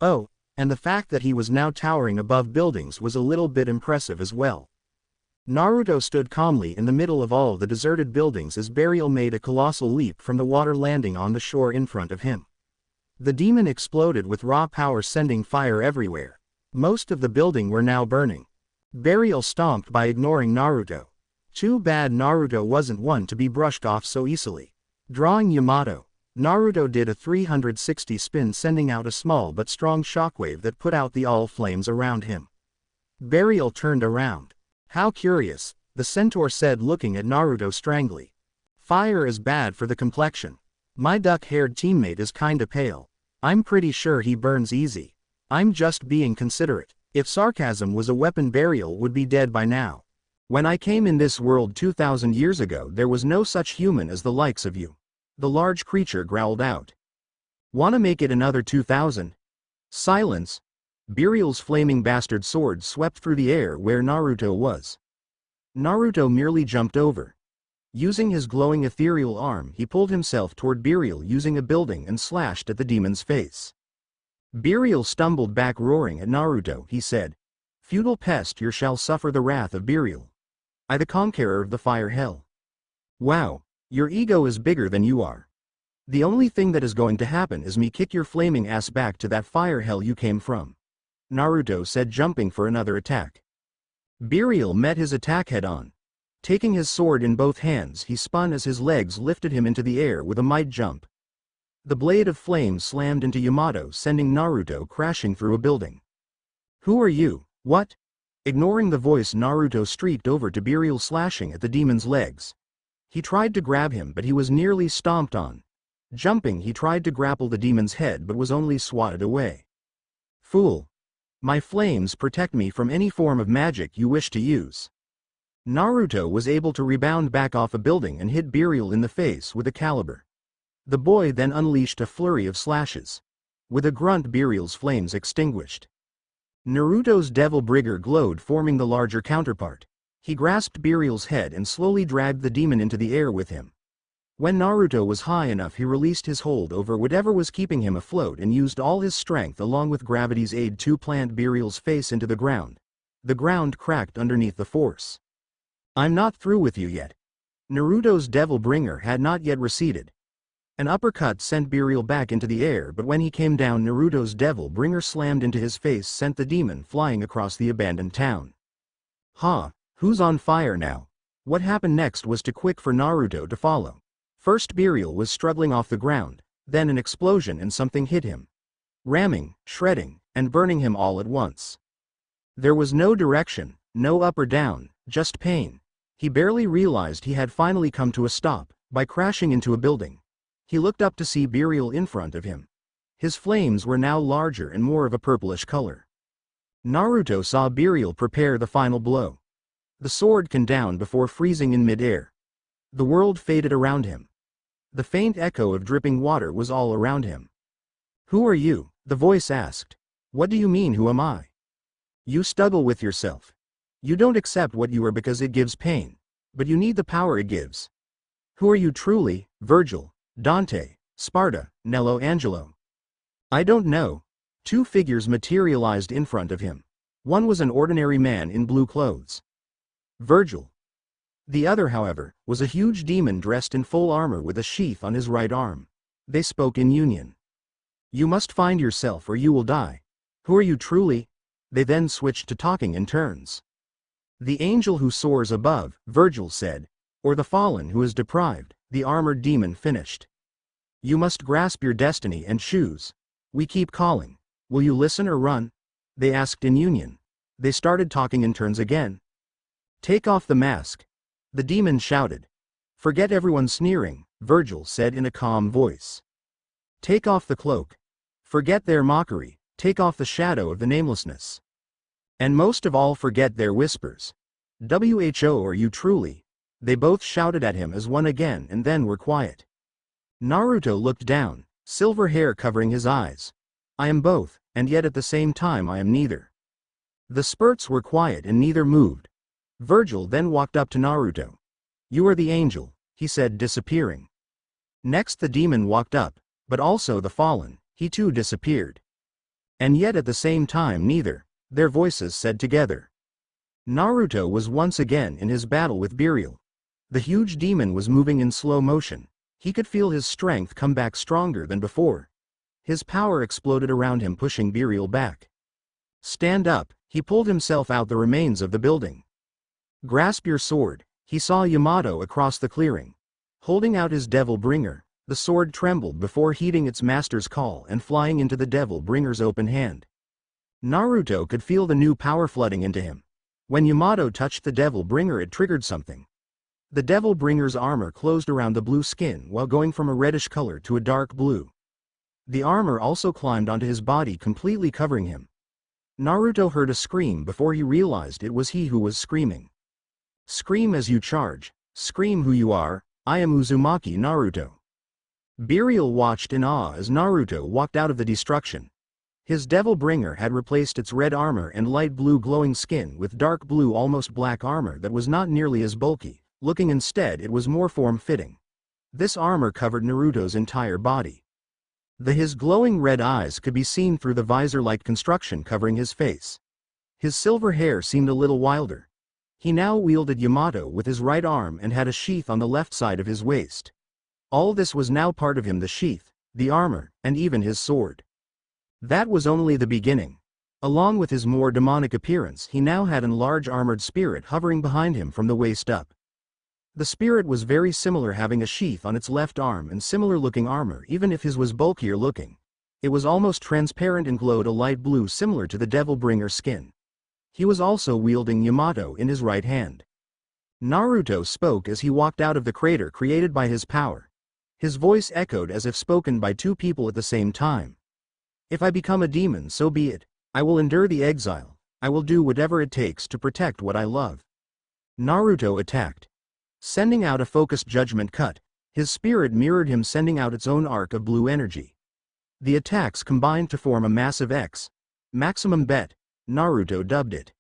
Oh, and the fact that he was now towering above buildings was a little bit impressive as well. Naruto stood calmly in the middle of all the deserted buildings as Burial made a colossal leap from the water, landing on the shore in front of him. The demon exploded with raw power, sending fire everywhere. Most of the building were now burning. Burial stomped by, ignoring Naruto. Too bad Naruto wasn't one to be brushed off so easily. Drawing Yamato, Naruto did a 360 spin, sending out a small but strong shockwave that put out the all flames around him. Burial turned around. How curious, the centaur said, looking at Naruto strangely. Fire is bad for the complexion. My duck-haired teammate is kinda pale. I'm pretty sure he burns easy. I'm just being considerate. If sarcasm was a weapon, Burial would be dead by now. When I came in this world 2,000 years ago, there was no such human as the likes of you. The large creature growled out. Wanna make it another 2,000? Silence. Burial's flaming bastard sword swept through the air where Naruto was. Naruto merely jumped over. Using his glowing ethereal arm, he pulled himself toward Burial using a building and slashed at the demon's face. Burial stumbled back, roaring at Naruto. He said, "Feudal pest, you shall suffer the wrath of Burial. I, the conqueror of the fire hell." Wow, your ego is bigger than you are. The only thing that is going to happen is me kick your flaming ass back to that fire hell you came from, Naruto said, jumping for another attack. Burial met his attack head on. Taking his sword in both hands, he spun as his legs lifted him into the air with a might jump. The blade of flame slammed into Yamato, sending Naruto crashing through a building. Who are you? What? Ignoring the voice, Naruto streaked over to Burial, slashing at the demon's legs. He tried to grab him, but he was nearly stomped on. Jumping, he tried to grapple the demon's head but was only swatted away. Fool! My flames protect me from any form of magic you wish to use. Naruto was able to rebound back off a building and hit Burial in the face with a caliber. The boy then unleashed a flurry of slashes. With a grunt, Burial's flames extinguished. Naruto's devil brigger glowed, forming the larger counterpart. He grasped Burial's head and slowly dragged the demon into the air with him. When Naruto was high enough, he released his hold over whatever was keeping him afloat and used all his strength along with gravity's aid to plant Burial's face into the ground. The ground cracked underneath the force. I'm not through with you yet. Naruto's devil bringer had not yet receded. An uppercut sent Beryl back into the air, but when he came down, Naruto's devil bringer slammed into his face, sent the demon flying across the abandoned town. Ha! Who's on fire now? What happened next was too quick for Naruto to follow. First Beryl was struggling off the ground, then an explosion and something hit him, ramming, shredding, and burning him all at once. There was no direction, no up or down, just pain. He barely realized he had finally come to a stop, by crashing into a building. He looked up to see Beryl in front of him. His flames were now larger and more of a purplish color. Naruto saw Beryl prepare the final blow. The sword came down before freezing in mid-air. The world faded around him. The faint echo of dripping water was all around him. "Who are you?" the voice asked. "What do you mean, who am I?" "You struggle with yourself. You don't accept what you are because it gives pain. But you need the power it gives. Who are you truly, Virgil, Dante, Sparta, Nello Angelo?" "I don't know." Two figures materialized in front of him. One was an ordinary man in blue clothes, Virgil. The other, however, was a huge demon dressed in full armor with a sheath on his right arm. They spoke in union. "You must find yourself or you will die. Who are you truly?" They then switched to talking in turns. "The angel who soars above," Virgil said, "or the fallen who is deprived," the armored demon finished. "You must grasp your destiny and choose. We keep calling. Will you listen or run?" They asked in union. They started talking in turns again. "Take off the mask," the demon shouted. "Forget everyone sneering," Virgil said in a calm voice. "Take off the cloak. Forget their mockery, take off the shadow of the namelessness. And most of all, forget their whispers. Who are you truly?" They both shouted at him as one again and then were quiet. Naruto looked down, silver hair covering his eyes. "I am both, and yet at the same time I am neither." The spurts were quiet and neither moved. Virgil then walked up to Naruto. "You are the angel," he said, disappearing. Next the demon walked up, but also the fallen, he too disappeared. "And yet at the same time neither," their voices said together. Naruto was once again in his battle with Beryl. The huge demon was moving in slow motion. He could feel his strength come back stronger than before. His power exploded around him, pushing Beryl back. "Stand up," he pulled himself out the remains of the building. "Grasp your sword." He saw Yamato across the clearing. Holding out his devil bringer, the sword trembled before heeding its master's call and flying into the devil bringer's open hand. Naruto could feel the new power flooding into him. When Yamato touched the devil bringer, it triggered something. The devil bringer's armor closed around the blue skin while going from a reddish color to a dark blue. The armor also climbed onto his body, completely covering him. Naruto heard a scream before he realized it was he who was screaming. "Scream as you charge. Scream who you are. I am Uzumaki Naruto." Beryl watched in awe as Naruto walked out of the destruction. His devil bringer had replaced its red armor and light blue glowing skin with dark blue, almost black armor that was not nearly as bulky. Looking instead, it was more form-fitting. This armor covered Naruto's entire body. His glowing red eyes could be seen through the visor-like construction covering his face. His silver hair seemed a little wilder. He now wielded Yamato with his right arm and had a sheath on the left side of his waist. All this was now part of him: the sheath, the armor, and even his sword. That was only the beginning. Along with his more demonic appearance, he now had a large armored spirit hovering behind him from the waist up. The spirit was very similar, having a sheath on its left arm and similar looking armor, even if his was bulkier looking. It was almost transparent and glowed a light blue similar to the devil bringer skin. He was also wielding Yamato in his right hand. Naruto spoke as he walked out of the crater created by his power. His voice echoed as if spoken by two people at the same time. "If I become a demon, so be it. I will endure the exile. I will do whatever it takes to protect what I love." Naruto attacked. Sending out a focused judgment cut, his spirit mirrored him, sending out its own arc of blue energy. The attacks combined to form a massive X. Maximum bet, Naruto dubbed it.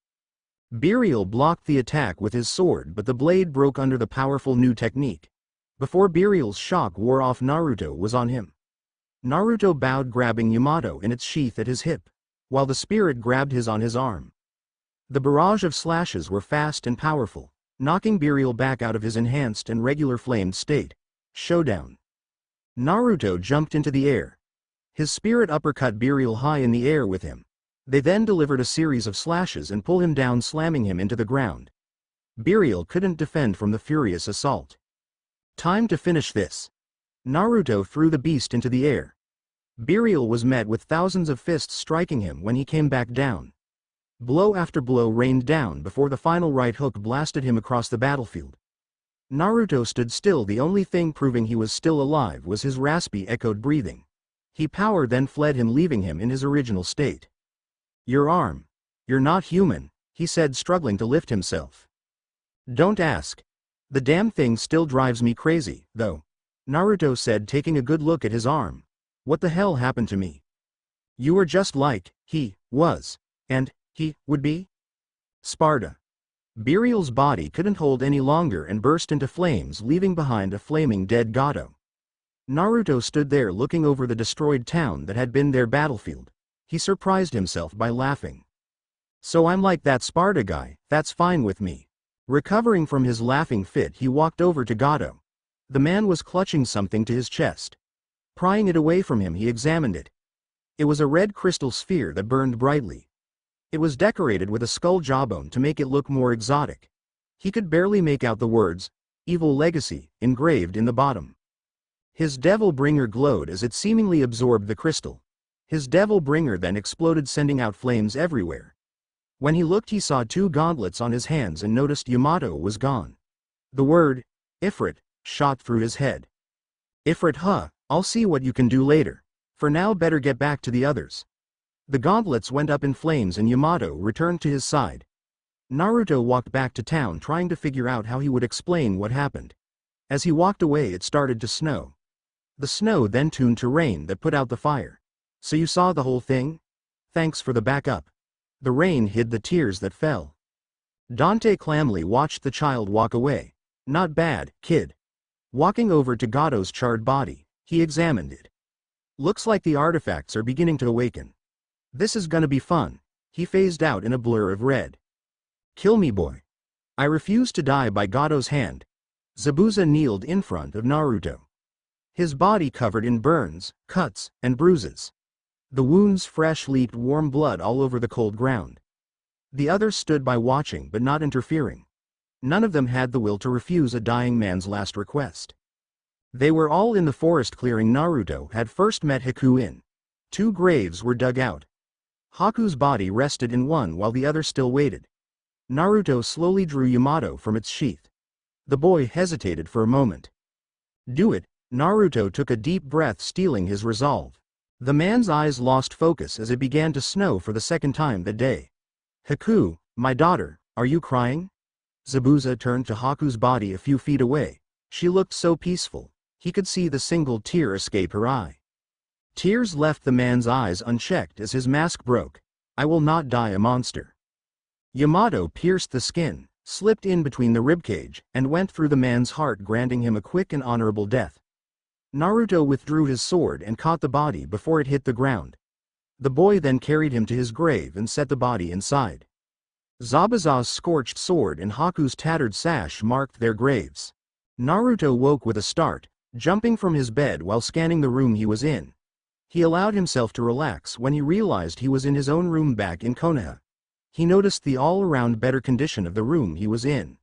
Beryl blocked the attack with his sword, but the blade broke under the powerful new technique. Before Beryl's shock wore off, Naruto was on him. Naruto bowed, grabbing Yamato in its sheath at his hip, while the spirit grabbed his on his arm. The barrage of slashes were fast and powerful. knocking Burial back out of his enhanced and regular flamed state. Showdown. Naruto jumped into the air. His spirit uppercut Burial high in the air with him. They then delivered a series of slashes and pulled him down, slamming him into the ground. Burial couldn't defend from the furious assault. Time to finish this. Naruto threw the beast into the air. Burial was met with thousands of fists striking him when he came back down. Blow after blow rained down before the final right hook blasted him across the battlefield. Naruto stood still. The only thing proving he was still alive was his raspy, echoed breathing. He power then fled him, leaving him in his original state. "Your arm. You're not human," he said, struggling to lift himself. "Don't ask. The damn thing still drives me crazy, though," Naruto said, taking a good look at his arm. "What the hell happened to me? You are just like he was, and he would be." Sparta. Burial's body couldn't hold any longer and burst into flames, leaving behind a flaming dead Gato. Naruto stood there looking over the destroyed town that had been their battlefield. He surprised himself by laughing. "So I'm like that Sparta guy, that's fine with me." Recovering from his laughing fit, he walked over to Gato. The man was clutching something to his chest. Prying it away from him, he examined it. It was a red crystal sphere that burned brightly. It was decorated with a skull jawbone to make it look more exotic. He could barely make out the words, "Evil Legacy," engraved in the bottom. His Devil Bringer glowed as it seemingly absorbed the crystal. His Devil Bringer then exploded, sending out flames everywhere. When he looked, he saw 2 gauntlets on his hands and noticed Yamato was gone. The word, Ifrit, shot through his head. "Ifrit, huh, I'll see what you can do later. For now, better get back to the others." The gauntlets went up in flames and Yamato returned to his side. Naruto walked back to town, trying to figure out how he would explain what happened. As he walked away, it started to snow. The snow then turned to rain that put out the fire. "So you saw the whole thing? Thanks for the backup." The rain hid the tears that fell. Dante calmly watched the child walk away. "Not bad, kid." Walking over to Gato's charred body, he examined it. "Looks like the artifacts are beginning to awaken. This is gonna be fun." He phased out in a blur of red. "Kill me, boy. I refuse to die by Gato's hand." Zabuza kneeled in front of Naruto. His body covered in burns, cuts, and bruises. The wounds fresh leaked warm blood all over the cold ground. The others stood by watching but not interfering. None of them had the will to refuse a dying man's last request. They were all in the forest clearing Naruto had first met Haku in. 2 graves were dug out. Haku's body rested in one while the other still waited. Naruto slowly drew Yamato from its sheath. The boy hesitated for a moment. "Do it." Naruto took a deep breath, steeling his resolve. The man's eyes lost focus as it began to snow for the second time that day. "Haku, my daughter, are you crying?" Zabuza turned to Haku's body a few feet away. She looked so peaceful. He could see the single tear escape her eye. Tears left the man's eyes unchecked as his mask broke. "I will not die a monster." Yamato pierced the skin, slipped in between the ribcage, and went through the man's heart, granting him a quick and honorable death. Naruto withdrew his sword and caught the body before it hit the ground. The boy then carried him to his grave and set the body inside. Zabuza's scorched sword and Haku's tattered sash marked their graves. Naruto woke with a start, jumping from his bed while scanning the room he was in. He allowed himself to relax when he realized he was in his own room back in Konoha. He noticed the all-around better condition of the room he was in.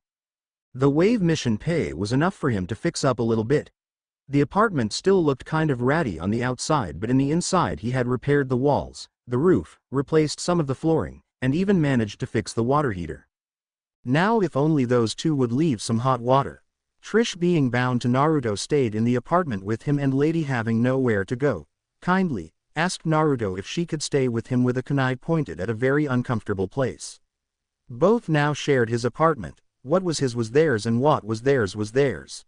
The wave mission pay was enough for him to fix up a little bit. The apartment still looked kind of ratty on the outside, but in the inside he had repaired the walls, the roof, replaced some of the flooring, and even managed to fix the water heater. Now if only those 2 would leave some hot water. Trish, being bound to Naruto, stayed in the apartment with him, and Lady, having nowhere to go, kindly asked Naruto if she could stay with him with a kunai pointed at a very uncomfortable place. Both now shared his apartment. What was his was theirs, and what was theirs was theirs.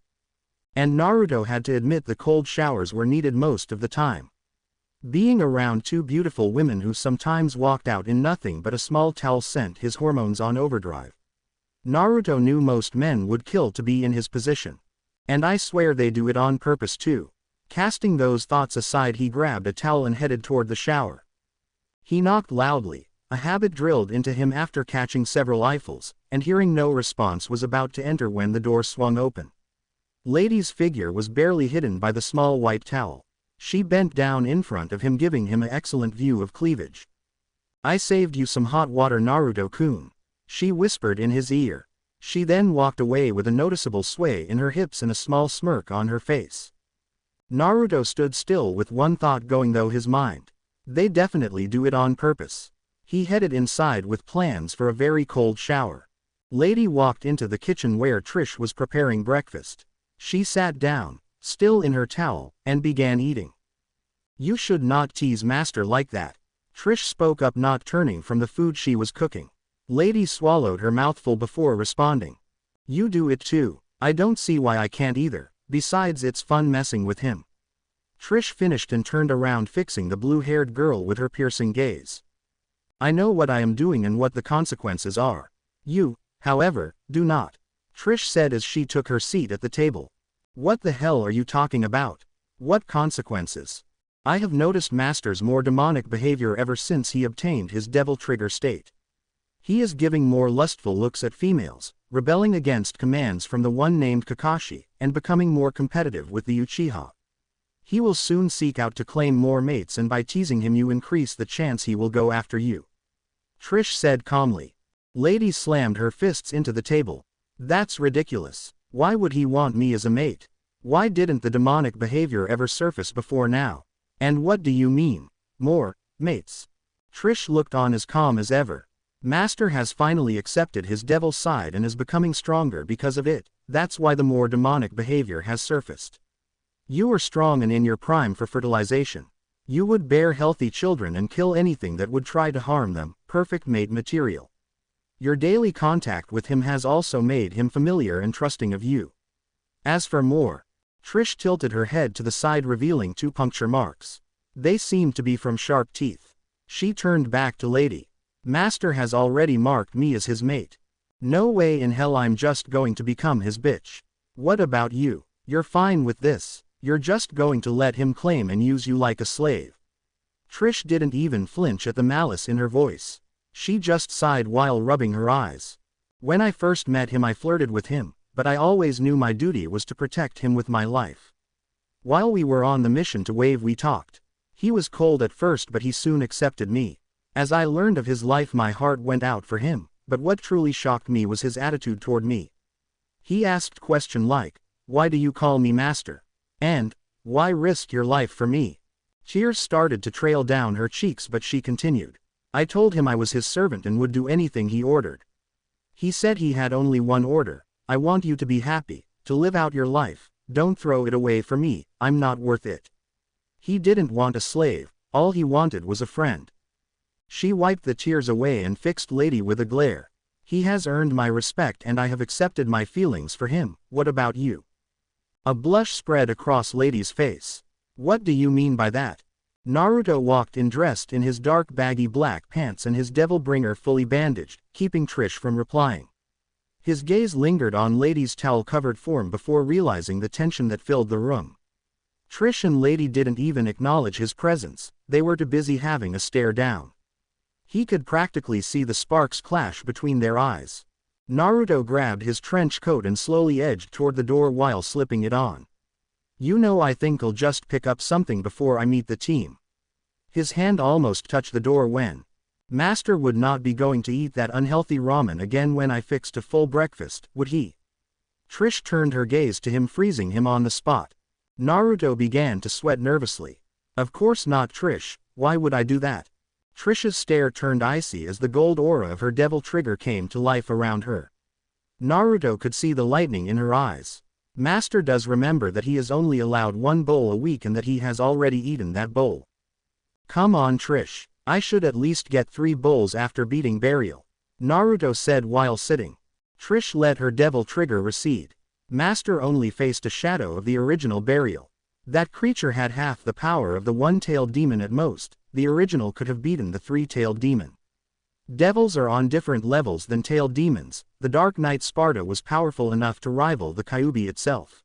And Naruto had to admit the cold showers were needed most of the time. Being around 2 beautiful women who sometimes walked out in nothing but a small towel sent his hormones on overdrive. Naruto knew most men would kill to be in his position. And I swear they do it on purpose too. Casting those thoughts aside, he grabbed a towel and headed toward the shower. He knocked loudly, a habit drilled into him after catching several eyefuls, and hearing no response was about to enter when the door swung open. Lady's figure was barely hidden by the small white towel. She bent down in front of him, giving him an excellent view of cleavage. "I saved you some hot water, Naruto-kun," she whispered in his ear. She then walked away with a noticeable sway in her hips and a small smirk on her face. Naruto stood still with one thought going through his mind. They definitely do it on purpose. He headed inside with plans for a very cold shower. Lady walked into the kitchen where Trish was preparing breakfast. She sat down, still in her towel, and began eating. "You should not tease Master like that," Trish spoke up, not turning from the food she was cooking. Lady swallowed her mouthful before responding. "You do it too. I don't see why I can't either, besides it's fun messing with him." Trish finished and turned around, fixing the blue-haired girl with her piercing gaze. "I know what I am doing and what the consequences are. You, however, do not," Trish said as she took her seat at the table. "What the hell are you talking about? What consequences? I have noticed Master's more demonic behavior ever since he obtained his devil trigger state. He is giving more lustful looks at females, rebelling against commands from the one named Kakashi, and becoming more competitive with the Uchiha. He will soon seek out to claim more mates, and by teasing him you increase the chance he will go after you," Trish said calmly. Lady slammed her fists into the table. "That's ridiculous. Why would he want me as a mate? Why didn't the demonic behavior ever surface before now? And what do you mean, more mates?" Trish looked on as calm as ever. "Master has finally accepted his devil side and is becoming stronger because of it. That's why the more demonic behavior has surfaced. You are strong and in your prime for fertilization. You would bear healthy children and kill anything that would try to harm them, perfect mate material. Your daily contact with him has also made him familiar and trusting of you. As for more," Trish tilted her head to the side, revealing 2 puncture marks. They seemed to be from sharp teeth. She turned back to Lady. "Master has already marked me as his mate. No way in hell I'm just going to become his bitch. What about you? You're fine with this? You're just going to let him claim and use you like a slave?" Trish didn't even flinch at the malice in her voice. She just sighed while rubbing her eyes. "When I first met him I flirted with him, but I always knew my duty was to protect him with my life. While we were on the mission to Wave we talked. He was cold at first but he soon accepted me. As I learned of his life my heart went out for him, but what truly shocked me was his attitude toward me. He asked question like, 'Why do you call me master?' And, 'Why risk your life for me?' Tears started to trail down her cheeks but she continued. I told him I was his servant and would do anything he ordered. He said he had only one order: 'I want you to be happy, to live out your life, don't throw it away for me, I'm not worth it.' He didn't want a slave, all he wanted was a friend." She wiped the tears away and fixed Lady with a glare. "He has earned my respect and I have accepted my feelings for him, what about you?" A blush spread across Lady's face. "What do you mean by that?" Naruto walked in dressed in his dark baggy black pants and his devil bringer fully bandaged, keeping Trish from replying. His gaze lingered on Lady's towel-covered form before realizing the tension that filled the room. Trish and Lady didn't even acknowledge his presence, they were too busy having a stare down. He could practically see the sparks clash between their eyes. Naruto grabbed his trench coat and slowly edged toward the door while slipping it on. "You know, I think I'll just pick up something before I meet the team." His hand almost touched the door when, "Master would not be going to eat that unhealthy ramen again when I fixed a full breakfast, would he?" Trish turned her gaze to him, freezing him on the spot. Naruto began to sweat nervously. "Of course not, Trish, why would I do that?" Trish's stare turned icy as the gold aura of her devil trigger came to life around her. Naruto could see the lightning in her eyes. Master does remember that he is only allowed 1 bowl a week and that he has already eaten that bowl. "Come on, Trish, I should at least get 3 bowls after beating Burial," Naruto said while sitting. Trish let her devil trigger recede. Master only faced a shadow of the original Burial. That creature had half the power of the one-tailed demon at most. The original could have beaten the 3-tailed demon. Devils are on different levels than tailed demons. The Dark Knight Sparta was powerful enough to rival the Kyuubi itself.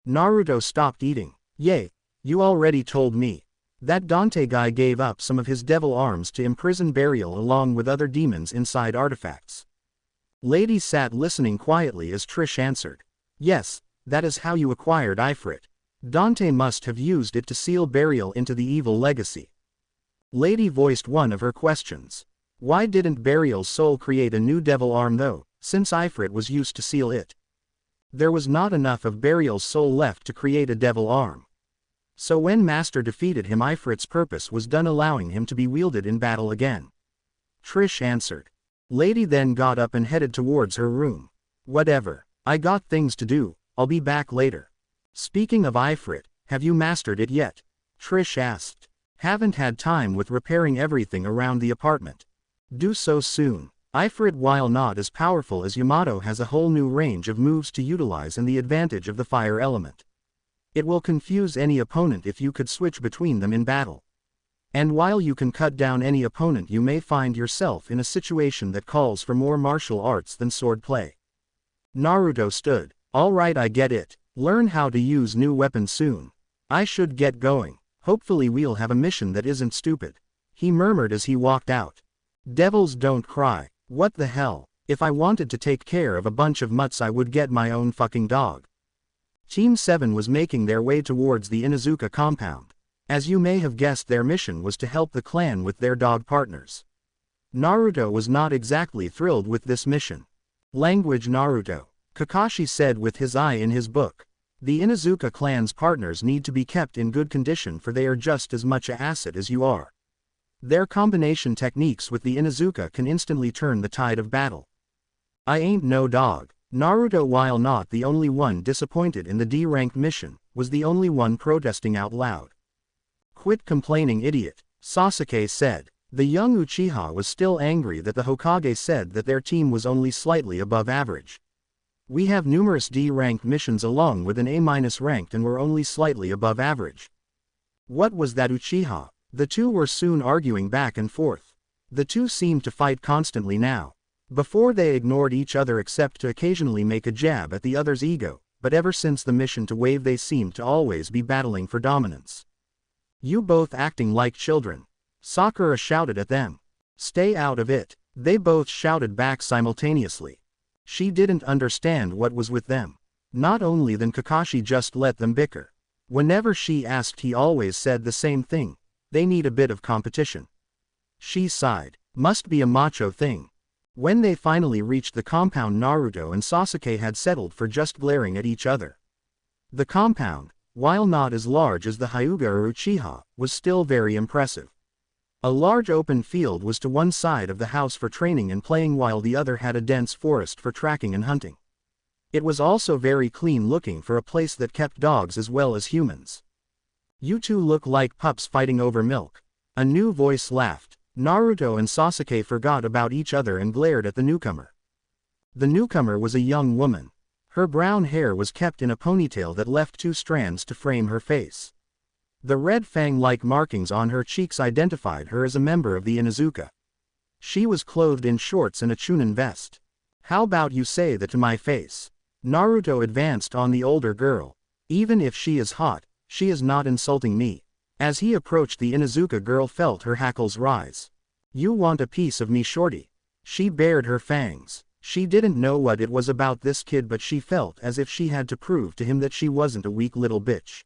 Naruto stopped eating. "Yay, you already told me. That Dante guy gave up some of his devil arms to imprison Burial along with other demons inside artifacts." Lady sat listening quietly as Trish answered. Yes, that is how you acquired Ifrit. Dante must have used it to seal Burial into the evil legacy. Lady voiced one of her questions. Why didn't Burial's soul create a new devil arm though, since Ifrit was used to seal it? There was not enough of Burial's soul left to create a devil arm. So when Master defeated him, Ifrit's purpose was done, allowing him to be wielded in battle again. Trish answered. Lady then got up and headed towards her room. Whatever. I got things to do, I'll be back later. Speaking of Ifrit, have you mastered it yet? Trish asked. Haven't had time with repairing everything around the apartment. Do so soon. Ifrit, while not as powerful as Yamato, has a whole new range of moves to utilize and the advantage of the fire element. It will confuse any opponent if you could switch between them in battle. And while you can cut down any opponent, you may find yourself in a situation that calls for more martial arts than swordplay. Naruto stood. Alright, I get it. Learn how to use new weapons soon. I should get going. Hopefully we'll have a mission that isn't stupid. He murmured as he walked out. Devils don't cry. What the hell? If I wanted to take care of a bunch of mutts, I would get my own fucking dog. Team 7 was making their way towards the Inuzuka compound. As you may have guessed, their mission was to help the clan with their dog partners. Naruto was not exactly thrilled with this mission. Language Naruto. Kakashi said with his eye in his book. The Inuzuka clan's partners need to be kept in good condition, for they are just as much an asset as you are. Their combination techniques with the Inuzuka can instantly turn the tide of battle. I ain't no dog. Naruto, while not the only one disappointed in the D-ranked mission, was the only one protesting out loud. Quit complaining, idiot, Sasuke said. The young Uchiha was still angry that the Hokage said that their team was only slightly above average. We have numerous D-ranked missions along with an A- ranked and we're only slightly above average. What was that, Uchiha? The two were soon arguing back and forth. The two seemed to fight constantly now. Before they ignored each other except to occasionally make a jab at the other's ego, but ever since the mission to Wave they seemed to always be battling for dominance. You both acting like children. Sakura shouted at them. Stay out of it. They both shouted back simultaneously. She didn't understand what was with them. Not only then Kakashi just let them bicker. Whenever she asked, he always said the same thing. They need a bit of competition. She sighed. Must be a macho thing. When they finally reached the compound, Naruto and Sasuke had settled for just glaring at each other. The compound, while not as large as the Hyuga or Uchiha, was still very impressive. A large open field was to one side of the house for training and playing, while the other had a dense forest for tracking and hunting. It was also very clean looking for a place that kept dogs as well as humans. You two look like pups fighting over milk. A new voice laughed. Naruto and Sasuke forgot about each other and glared at the newcomer. The newcomer was a young woman. Her brown hair was kept in a ponytail that left 2 strands to frame her face. The red fang-like markings on her cheeks identified her as a member of the Inuzuka. She was clothed in shorts and a Chunin vest. How about you say that to my face? Naruto advanced on the older girl. Even if she is hot, she is not insulting me. As he approached, the Inuzuka girl felt her hackles rise. You want a piece of me, shorty? She bared her fangs. She didn't know what it was about this kid, but she felt as if she had to prove to him that she wasn't a weak little bitch.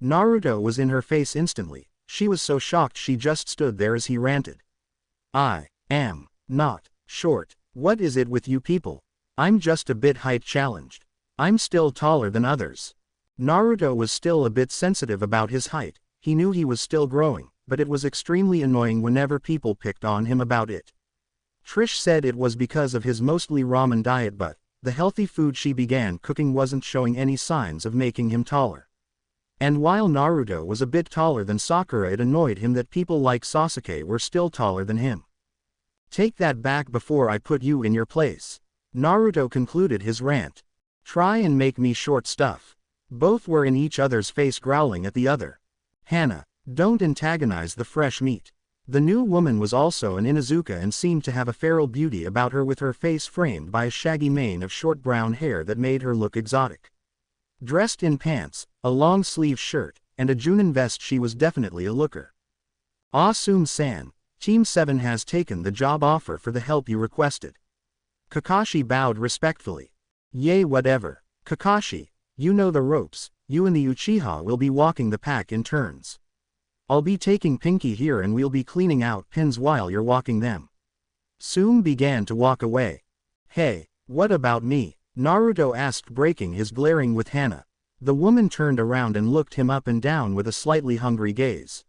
Naruto was in her face instantly. She was so shocked she just stood there as he ranted. I am not short. What is it with you people? I'm just a bit height challenged. I'm still taller than others. Naruto was still a bit sensitive about his height. He knew he was still growing, but it was extremely annoying whenever people picked on him about it. Trish said it was because of his mostly ramen diet, but the healthy food she began cooking wasn't showing any signs of making him taller. And while Naruto was a bit taller than Sakura, it annoyed him that people like Sasuke were still taller than him. Take that back before I put you in your place. Naruto concluded his rant. Try and make me short stuff. Both were in each other's face, growling at the other. Hana, don't antagonize the fresh meat. The new woman was also an Inuzuka and seemed to have a feral beauty about her, with her face framed by a shaggy mane of short brown hair that made her look exotic. Dressed in pants, a long-sleeved shirt, and a Junin vest, she was definitely a looker. Asum-san, Team 7 has taken the job offer for the help you requested. Kakashi bowed respectfully. Yay, whatever. Kakashi, you know the ropes, you and the Uchiha will be walking the pack in turns. I'll be taking Pinky here and we'll be cleaning out pins while you're walking them. Tsume began to walk away. Hey, what about me? Naruto asked, breaking his glaring with Hana. The woman turned around and looked him up and down with a slightly hungry gaze.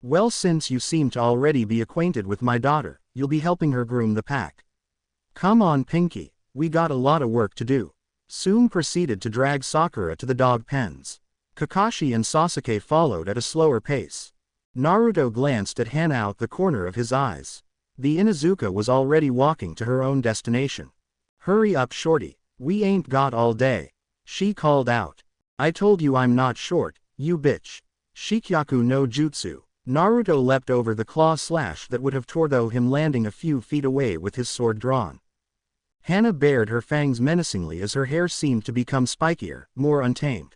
Well, since you seem to already be acquainted with my daughter, you'll be helping her groom the pack. Come on, Pinky, we got a lot of work to do. Tsume proceeded to drag Sakura to the dog pens. Kakashi and Sasuke followed at a slower pace. Naruto glanced at Hana out the corner of his eyes. The Inuzuka was already walking to her own destination. Hurry up, shorty, we ain't got all day. She called out. I told you I'm not short, you bitch. Shikyaku no Jutsu. Naruto leapt over the claw slash that would have torn him, landing a few feet away with his sword drawn. Hana bared her fangs menacingly as her hair seemed to become spikier, more untamed.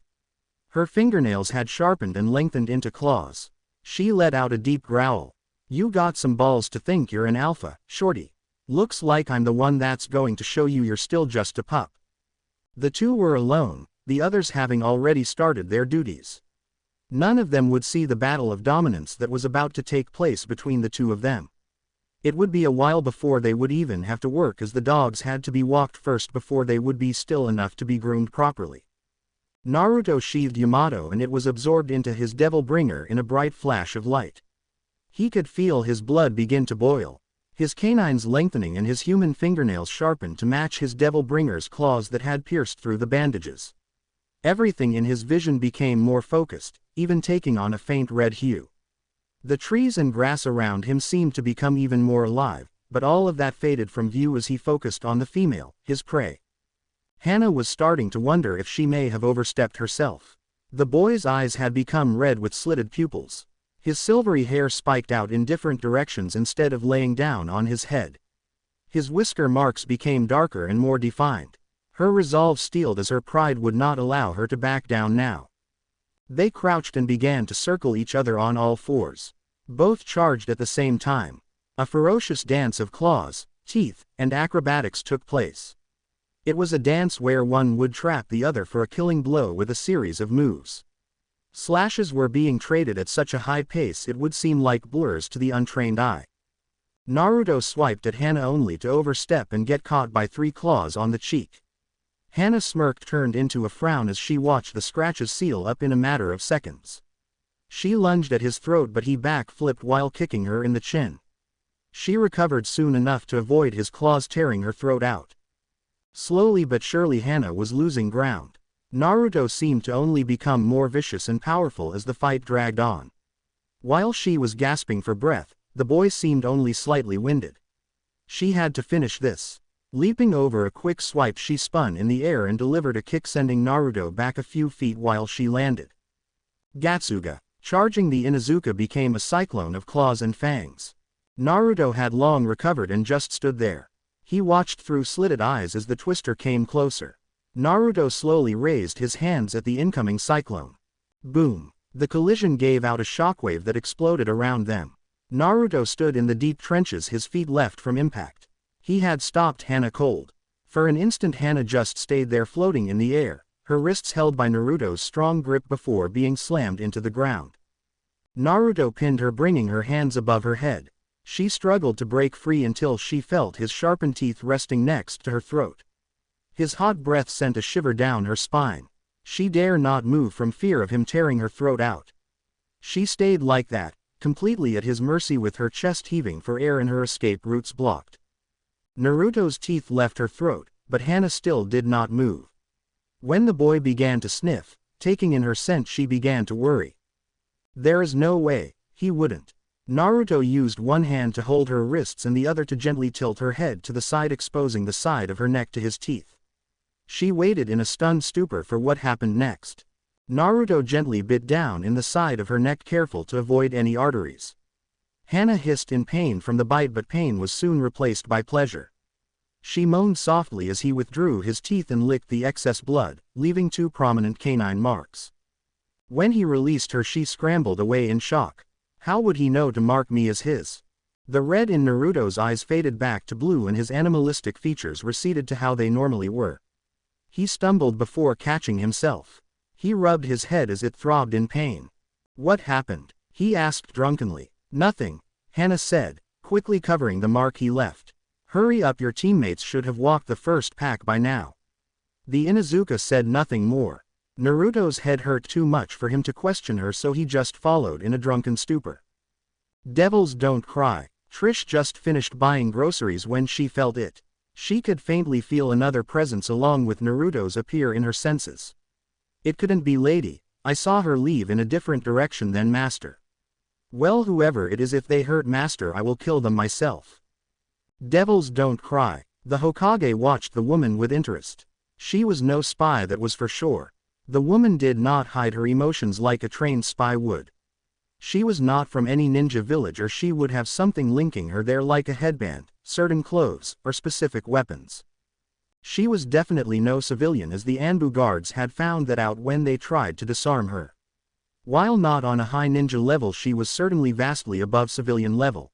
Her fingernails had sharpened and lengthened into claws. She let out a deep growl. You got some balls to think you're an alpha, shorty. Looks like I'm the one that's going to show you you're still just a pup. The two were alone, the others having already started their duties. None of them would see the battle of dominance that was about to take place between the two of them. It would be a while before they would even have to work, as the dogs had to be walked first before they would be still enough to be groomed properly. Naruto sheathed Yamato and it was absorbed into his devil bringer in a bright flash of light. He could feel his blood begin to boil, his canines lengthening and his human fingernails sharpened to match his devil bringer's claws that had pierced through the bandages. Everything in his vision became more focused, even taking on a faint red hue. The trees and grass around him seemed to become even more alive, but all of that faded from view as he focused on the female, his prey. Hana was starting to wonder if she may have overstepped herself. The boy's eyes had become red with slitted pupils. His silvery hair spiked out in different directions instead of laying down on his head. His whisker marks became darker and more defined. Her resolve steeled as her pride would not allow her to back down now. They crouched and began to circle each other on all fours. Both charged at the same time. A ferocious dance of claws, teeth, and acrobatics took place. It was a dance where one would trap the other for a killing blow with a series of moves. Slashes were being traded at such a high pace it would seem like blurs to the untrained eye. Naruto swiped at Hana only to overstep and get caught by 3 claws on the cheek. Hana's smirk turned into a frown as she watched the scratches seal up in a matter of seconds. She lunged at his throat but he back-flipped while kicking her in the chin. She recovered soon enough to avoid his claws tearing her throat out. Slowly but surely Hana was losing ground. Naruto seemed to only become more vicious and powerful as the fight dragged on. While she was gasping for breath, the boy seemed only slightly winded. She had to finish this. Leaping over a quick swipe, she spun in the air and delivered a kick, sending Naruto back a few feet while she landed. Gatsuga. Charging the Inuzuka became a cyclone of claws and fangs. Naruto had long recovered and just stood there. He watched through slitted eyes as the twister came closer. Naruto slowly raised his hands at the incoming cyclone. Boom! The collision gave out a shockwave that exploded around them. Naruto stood in the deep trenches, his feet left from impact. He had stopped Hana cold. For an instant Hana just stayed there floating in the air, her wrists held by Naruto's strong grip before being slammed into the ground. Naruto pinned her, bringing her hands above her head. She struggled to break free until she felt his sharpened teeth resting next to her throat. His hot breath sent a shiver down her spine. She dare not move from fear of him tearing her throat out. She stayed like that, completely at his mercy, with her chest heaving for air and her escape routes blocked. Naruto's teeth left her throat, but Hana still did not move. When the boy began to sniff, taking in her scent, she began to worry. There is no way, he wouldn't. Naruto used one hand to hold her wrists and the other to gently tilt her head to the side, exposing the side of her neck to his teeth. She waited in a stunned stupor for what happened next. Naruto gently bit down in the side of her neck, careful to avoid any arteries. Hana hissed in pain from the bite, but pain was soon replaced by pleasure. She moaned softly as he withdrew his teeth and licked the excess blood, leaving 2 prominent canine marks. When he released her, she scrambled away in shock. How would he know to mark me as his? The red in Naruto's eyes faded back to blue and his animalistic features receded to how they normally were. He stumbled before catching himself. He rubbed his head as it throbbed in pain. What happened? He asked drunkenly. Nothing, Hana said, quickly covering the mark he left. Hurry up, your teammates should have walked the first pack by now. The Inuzuka said nothing more. Naruto's head hurt too much for him to question her, so he just followed in a drunken stupor. Devils don't cry. Trish just finished buying groceries when she felt it. She could faintly feel another presence along with Naruto's appear in her senses. It couldn't be Lady. I saw her leave in a different direction than Master. Well, whoever it is, if they hurt Master, I will kill them myself. Devils don't cry. The Hokage watched the woman with interest. She was no spy, that was for sure. The woman did not hide her emotions like a trained spy would. She was not from any ninja village, or she would have something linking her there like a headband, certain clothes, or specific weapons. She was definitely no civilian, as the Anbu guards had found that out when they tried to disarm her. While not on a high ninja level, she was certainly vastly above civilian level.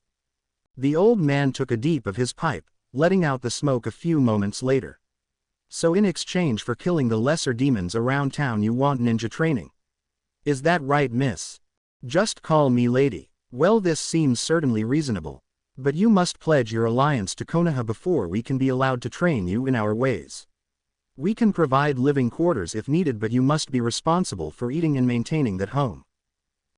The old man took a deep of his pipe, letting out the smoke a few moments later. So in exchange for killing the lesser demons around town, you want ninja training? Is that right, miss? Just call me Lady. Well, this seems certainly reasonable. But you must pledge your alliance to Konoha before we can be allowed to train you in our ways. We can provide living quarters if needed, but you must be responsible for eating and maintaining that home.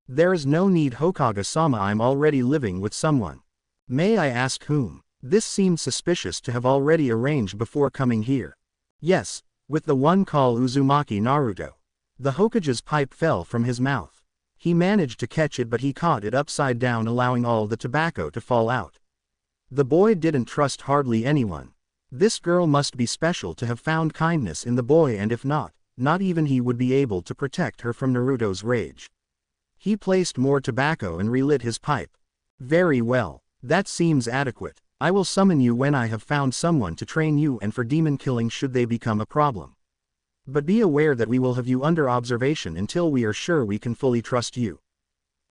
There is no need, Hokage-sama, I'm already living with someone. May I ask whom? This seemed suspicious to have already arranged before coming here. Yes, with the one called Uzumaki Naruto. The Hokage's pipe fell from his mouth. He managed to catch it, but he caught it upside down, allowing all the tobacco to fall out. The boy didn't trust hardly anyone. This girl must be special to have found kindness in the boy, and if not, not even he would be able to protect her from Naruto's rage. He placed more tobacco and relit his pipe. Very well, that seems adequate. I will summon you when I have found someone to train you and for demon killing should they become a problem. But be aware that we will have you under observation until we are sure we can fully trust you.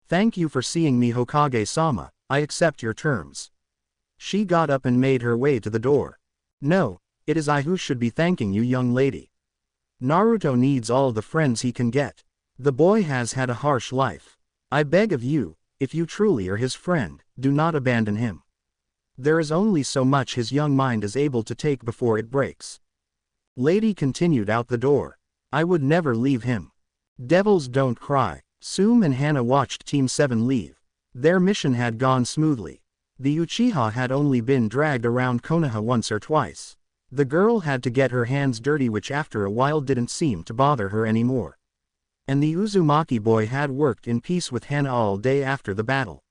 Thank you for seeing me, Hokage-sama, I accept your terms. She got up and made her way to the door. No, it is I who should be thanking you, young lady. Naruto needs all the friends he can get. The boy has had a harsh life. I beg of you, if you truly are his friend, do not abandon him. There is only so much his young mind is able to take before it breaks. Lady continued out the door. I would never leave him. Devils don't cry. Sume and Hana watched Team 7 leave. Their mission had gone smoothly. The Uchiha had only been dragged around Konoha once or twice. The girl had to get her hands dirty, which after a while didn't seem to bother her anymore. And the Uzumaki boy had worked in peace with Hana all day after the battle.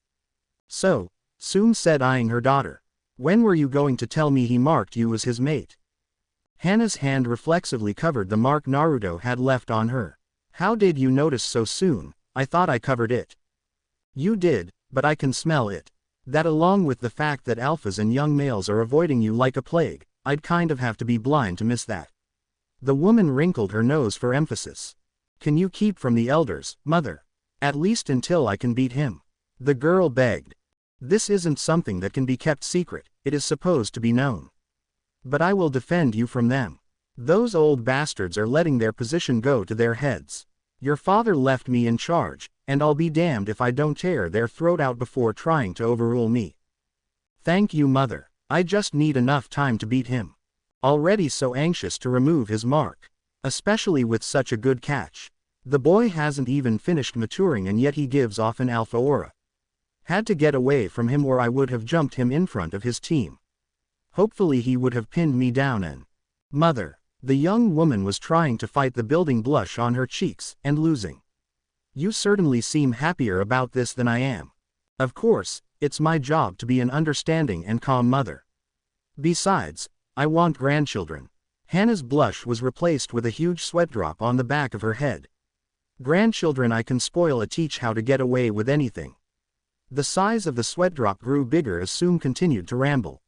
So, Sume said, eyeing her daughter, when were you going to tell me he marked you as his mate? Hana's hand reflexively covered the mark Naruto had left on her. How did you notice so soon? I thought I covered it. You did, but I can smell it. That, along with the fact that alphas and young males are avoiding you like a plague, I'd kind of have to be blind to miss that. The woman wrinkled her nose for emphasis. Can you keep from the elders, mother? At least until I can beat him. The girl begged. This isn't something that can be kept secret, it is supposed to be known. But I will defend you from them. Those old bastards are letting their position go to their heads. Your father left me in charge, and I'll be damned if I don't tear their throat out before trying to overrule me. Thank you, mother. I just need enough time to beat him. Already so anxious to remove his mark. Especially with such a good catch. The boy hasn't even finished maturing and yet he gives off an alpha aura. Had to get away from him or I would have jumped him in front of his team. Hopefully he would have pinned me down and... Mother. The young woman was trying to fight the building blush on her cheeks, and losing. You certainly seem happier about this than I am. Of course, it's my job to be an understanding and calm mother. Besides, I want grandchildren. Hana's blush was replaced with a huge sweat drop on the back of her head. Grandchildren I can spoil or teach how to get away with anything. The size of the sweat drop grew bigger as Sume continued to ramble.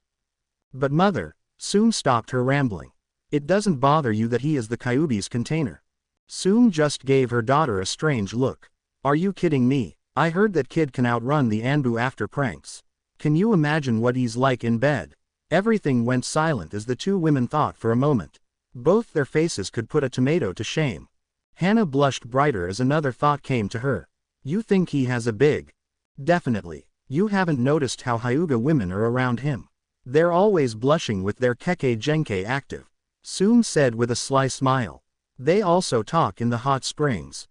But mother, Sume stopped her rambling. It doesn't bother you that he is the Kyuubi's container. Sume just gave her daughter a strange look. Are you kidding me? I heard that kid can outrun the Anbu after pranks. Can you imagine what he's like in bed? Everything went silent as the two women thought for a moment. Both their faces could put a tomato to shame. Hannah blushed brighter as another thought came to her. You think he has a big? Definitely. You haven't noticed how Hyuga women are around him. They're always blushing with their keke genke active. Soon said with a sly smile. They also talk in the hot springs.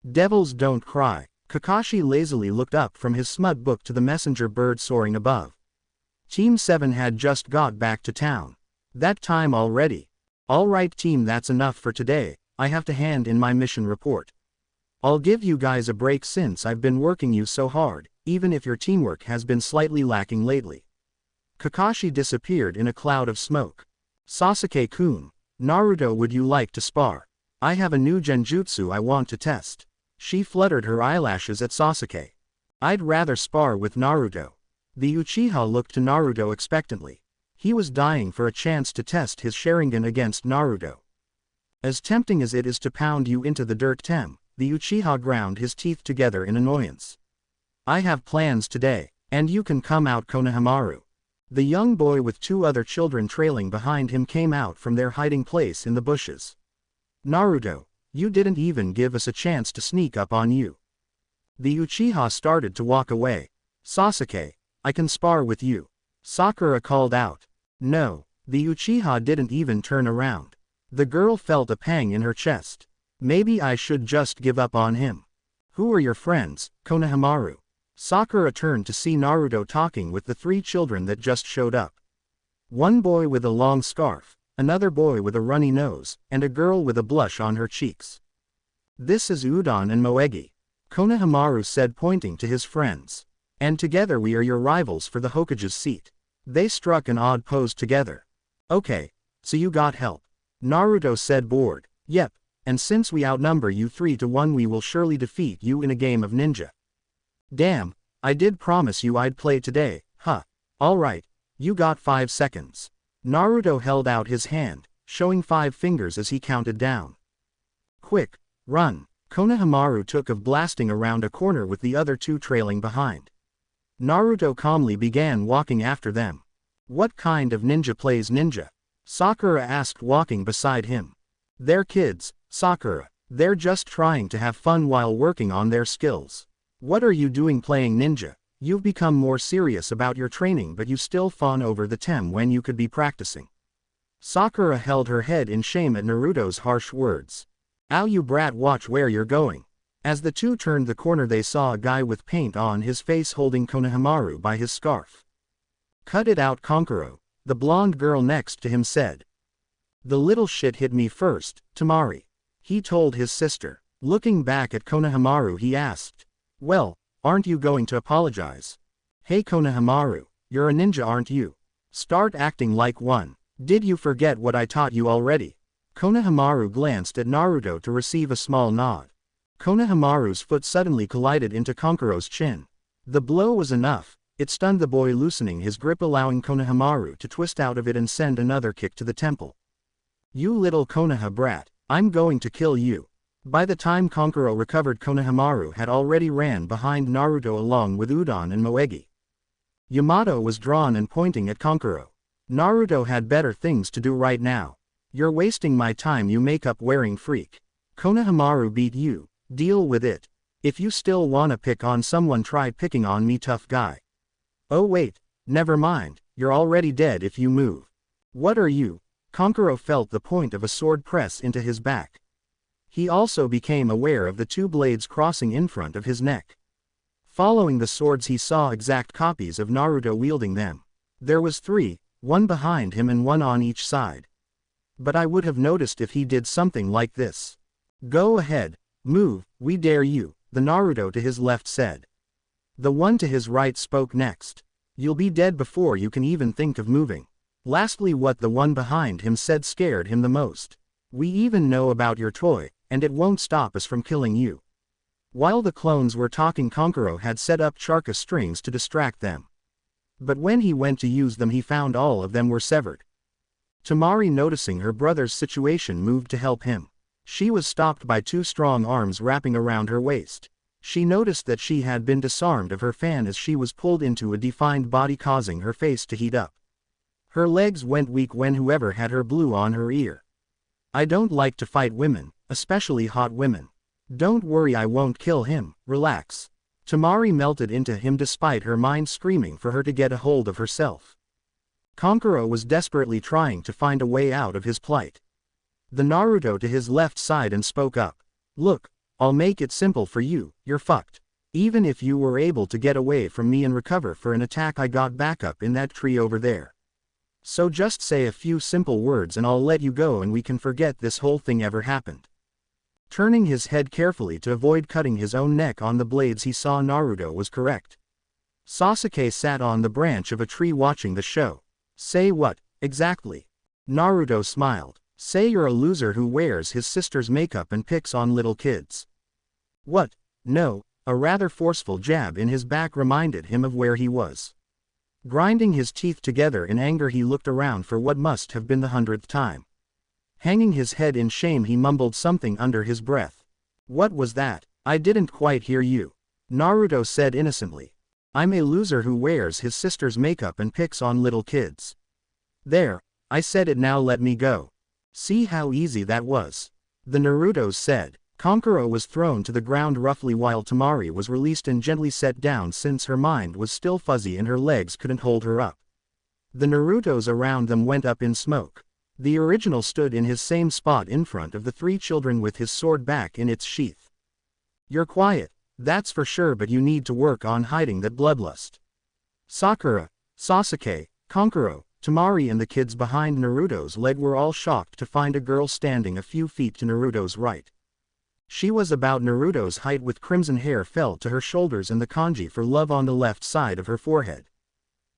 Devils don't cry. Kakashi lazily looked up from his smut book to the messenger bird soaring above. Team 7 had just got back to town. That time already. Alright team, that's enough for today. I have to hand in my mission report. I'll give you guys a break since I've been working you so hard, even if your teamwork has been slightly lacking lately. Kakashi disappeared in a cloud of smoke. Sasuke-kun, Naruto, would you like to spar? I have a new genjutsu I want to test. She fluttered her eyelashes at Sasuke. I'd rather spar with Naruto. The Uchiha looked to Naruto expectantly. He was dying for a chance to test his Sharingan against Naruto. As tempting as it is to pound you into the dirt, the Uchiha ground his teeth together in annoyance. I have plans today, and you can come out, Konohamaru. The young boy with two other children trailing behind him came out from their hiding place in the bushes. Naruto, you didn't even give us a chance to sneak up on you. The Uchiha started to walk away. Sasuke, I can spar with you. Sakura called out. No, the Uchiha didn't even turn around. The girl felt a pang in her chest. Maybe I should just give up on him. Who are your friends, Konohamaru? Sakura turned to see Naruto talking with the three children that just showed up. One boy with a long scarf, another boy with a runny nose, and a girl with a blush on her cheeks. This is Udon and Moegi, Konohamaru said, pointing to his friends. And together we are your rivals for the Hokage's seat. They struck an odd pose together. Okay, so you got help. Naruto said, bored. Yep, and since we outnumber you 3-1, we will surely defeat you in a game of ninja. Damn, I did promise you I'd play today, huh? Alright, you got 5 seconds. Naruto held out his hand, showing 5 fingers as he counted down. Quick, run. Konohamaru took of blasting around a corner with the other two trailing behind. Naruto calmly began walking after them. What kind of ninja plays ninja? Sakura asked, walking beside him. They're kids, Sakura. They're just trying to have fun while working on their skills. What are you doing playing ninja? You've become more serious about your training, but you still fawn over the tem when you could be practicing. Sakura held her head in shame at Naruto's harsh words. Ow, you brat, watch where you're going. As the two turned the corner, they saw a guy with paint on his face holding Konohamaru by his scarf. Cut it out, Kankuro, the blonde girl next to him said. The little shit hit me first, Tamari. He told his sister. Looking back at Konohamaru, he asked. Well, aren't you going to apologize? Hey Konohamaru, you're a ninja, aren't you? Start acting like one. Did you forget what I taught you already? Konohamaru glanced at Naruto to receive a small nod. Konohamaru's foot suddenly collided into Kankuro's chin. The blow was enough. It stunned the boy, loosening his grip, allowing Konohamaru to twist out of it and send another kick to the temple. You little Konoha brat, I'm going to kill you. By the time Kankuro recovered, Konohamaru had already ran behind Naruto along with Udon and Moegi. Yamato was drawn and pointing at Kankuro. Naruto had better things to do right now. You're wasting my time, you makeup wearing freak. Konohamaru beat you. Deal with it. If you still wanna pick on someone, try picking on me, tough guy. Oh wait, never mind, you're already dead if you move. What are you? Kankuro felt the point of a sword press into his back. He also became aware of the two blades crossing in front of his neck. Following the swords, he saw exact copies of Naruto wielding them. There was 3, one behind him and one on each side. But I would have noticed if he did something like this. Go ahead. Move, we dare you, the Naruto to his left said. The one to his right spoke next. You'll be dead before you can even think of moving. Lastly, what the one behind him said scared him the most. We even know about your toy, and it won't stop us from killing you. While the clones were talking, Kankuro had set up charka strings to distract them. But when he went to use them, he found all of them were severed. Tamari, noticing her brother's situation, moved to help him. She was stopped by 2 strong arms wrapping around her waist. She noticed that she had been disarmed of her fan as she was pulled into a defined body, causing her face to heat up. Her legs went weak when whoever had her blew on her ear. I don't like to fight women, especially hot women. Don't worry, I won't kill him, relax. Temari melted into him despite her mind screaming for her to get a hold of herself. Kankuro was desperately trying to find a way out of his plight. The Naruto to his left side and spoke up. Look, I'll make it simple for you, you're fucked. Even if you were able to get away from me and recover for an attack, I got backup in that tree over there. So just say a few simple words and I'll let you go and we can forget this whole thing ever happened. Turning his head carefully to avoid cutting his own neck on the blades, he saw Naruto was correct. Sasuke sat on the branch of a tree watching the show. Say what, exactly? Naruto smiled. Say you're a loser who wears his sister's makeup and picks on little kids. What? No, a rather forceful jab in his back reminded him of where he was. Grinding his teeth together in anger, he looked around for what must have been the 100th time. Hanging his head in shame, he mumbled something under his breath. What was that? I didn't quite hear you. Naruto said innocently. I'm a loser who wears his sister's makeup and picks on little kids. There, I said it, now let me go. See how easy that was? The Narutos said. Kankuro was thrown to the ground roughly while Temari was released and gently set down since her mind was still fuzzy and her legs couldn't hold her up. The Narutos around them went up in smoke. The original stood in his same spot in front of the three children with his sword back in its sheath. You're quiet, that's for sure, but you need to work on hiding that bloodlust. Sakura, Sasuke, Kankuro, Temari and the kids behind Naruto's leg were all shocked to find a girl standing a few feet to Naruto's right. She was about Naruto's height with crimson hair fell to her shoulders and the kanji for love on the left side of her forehead.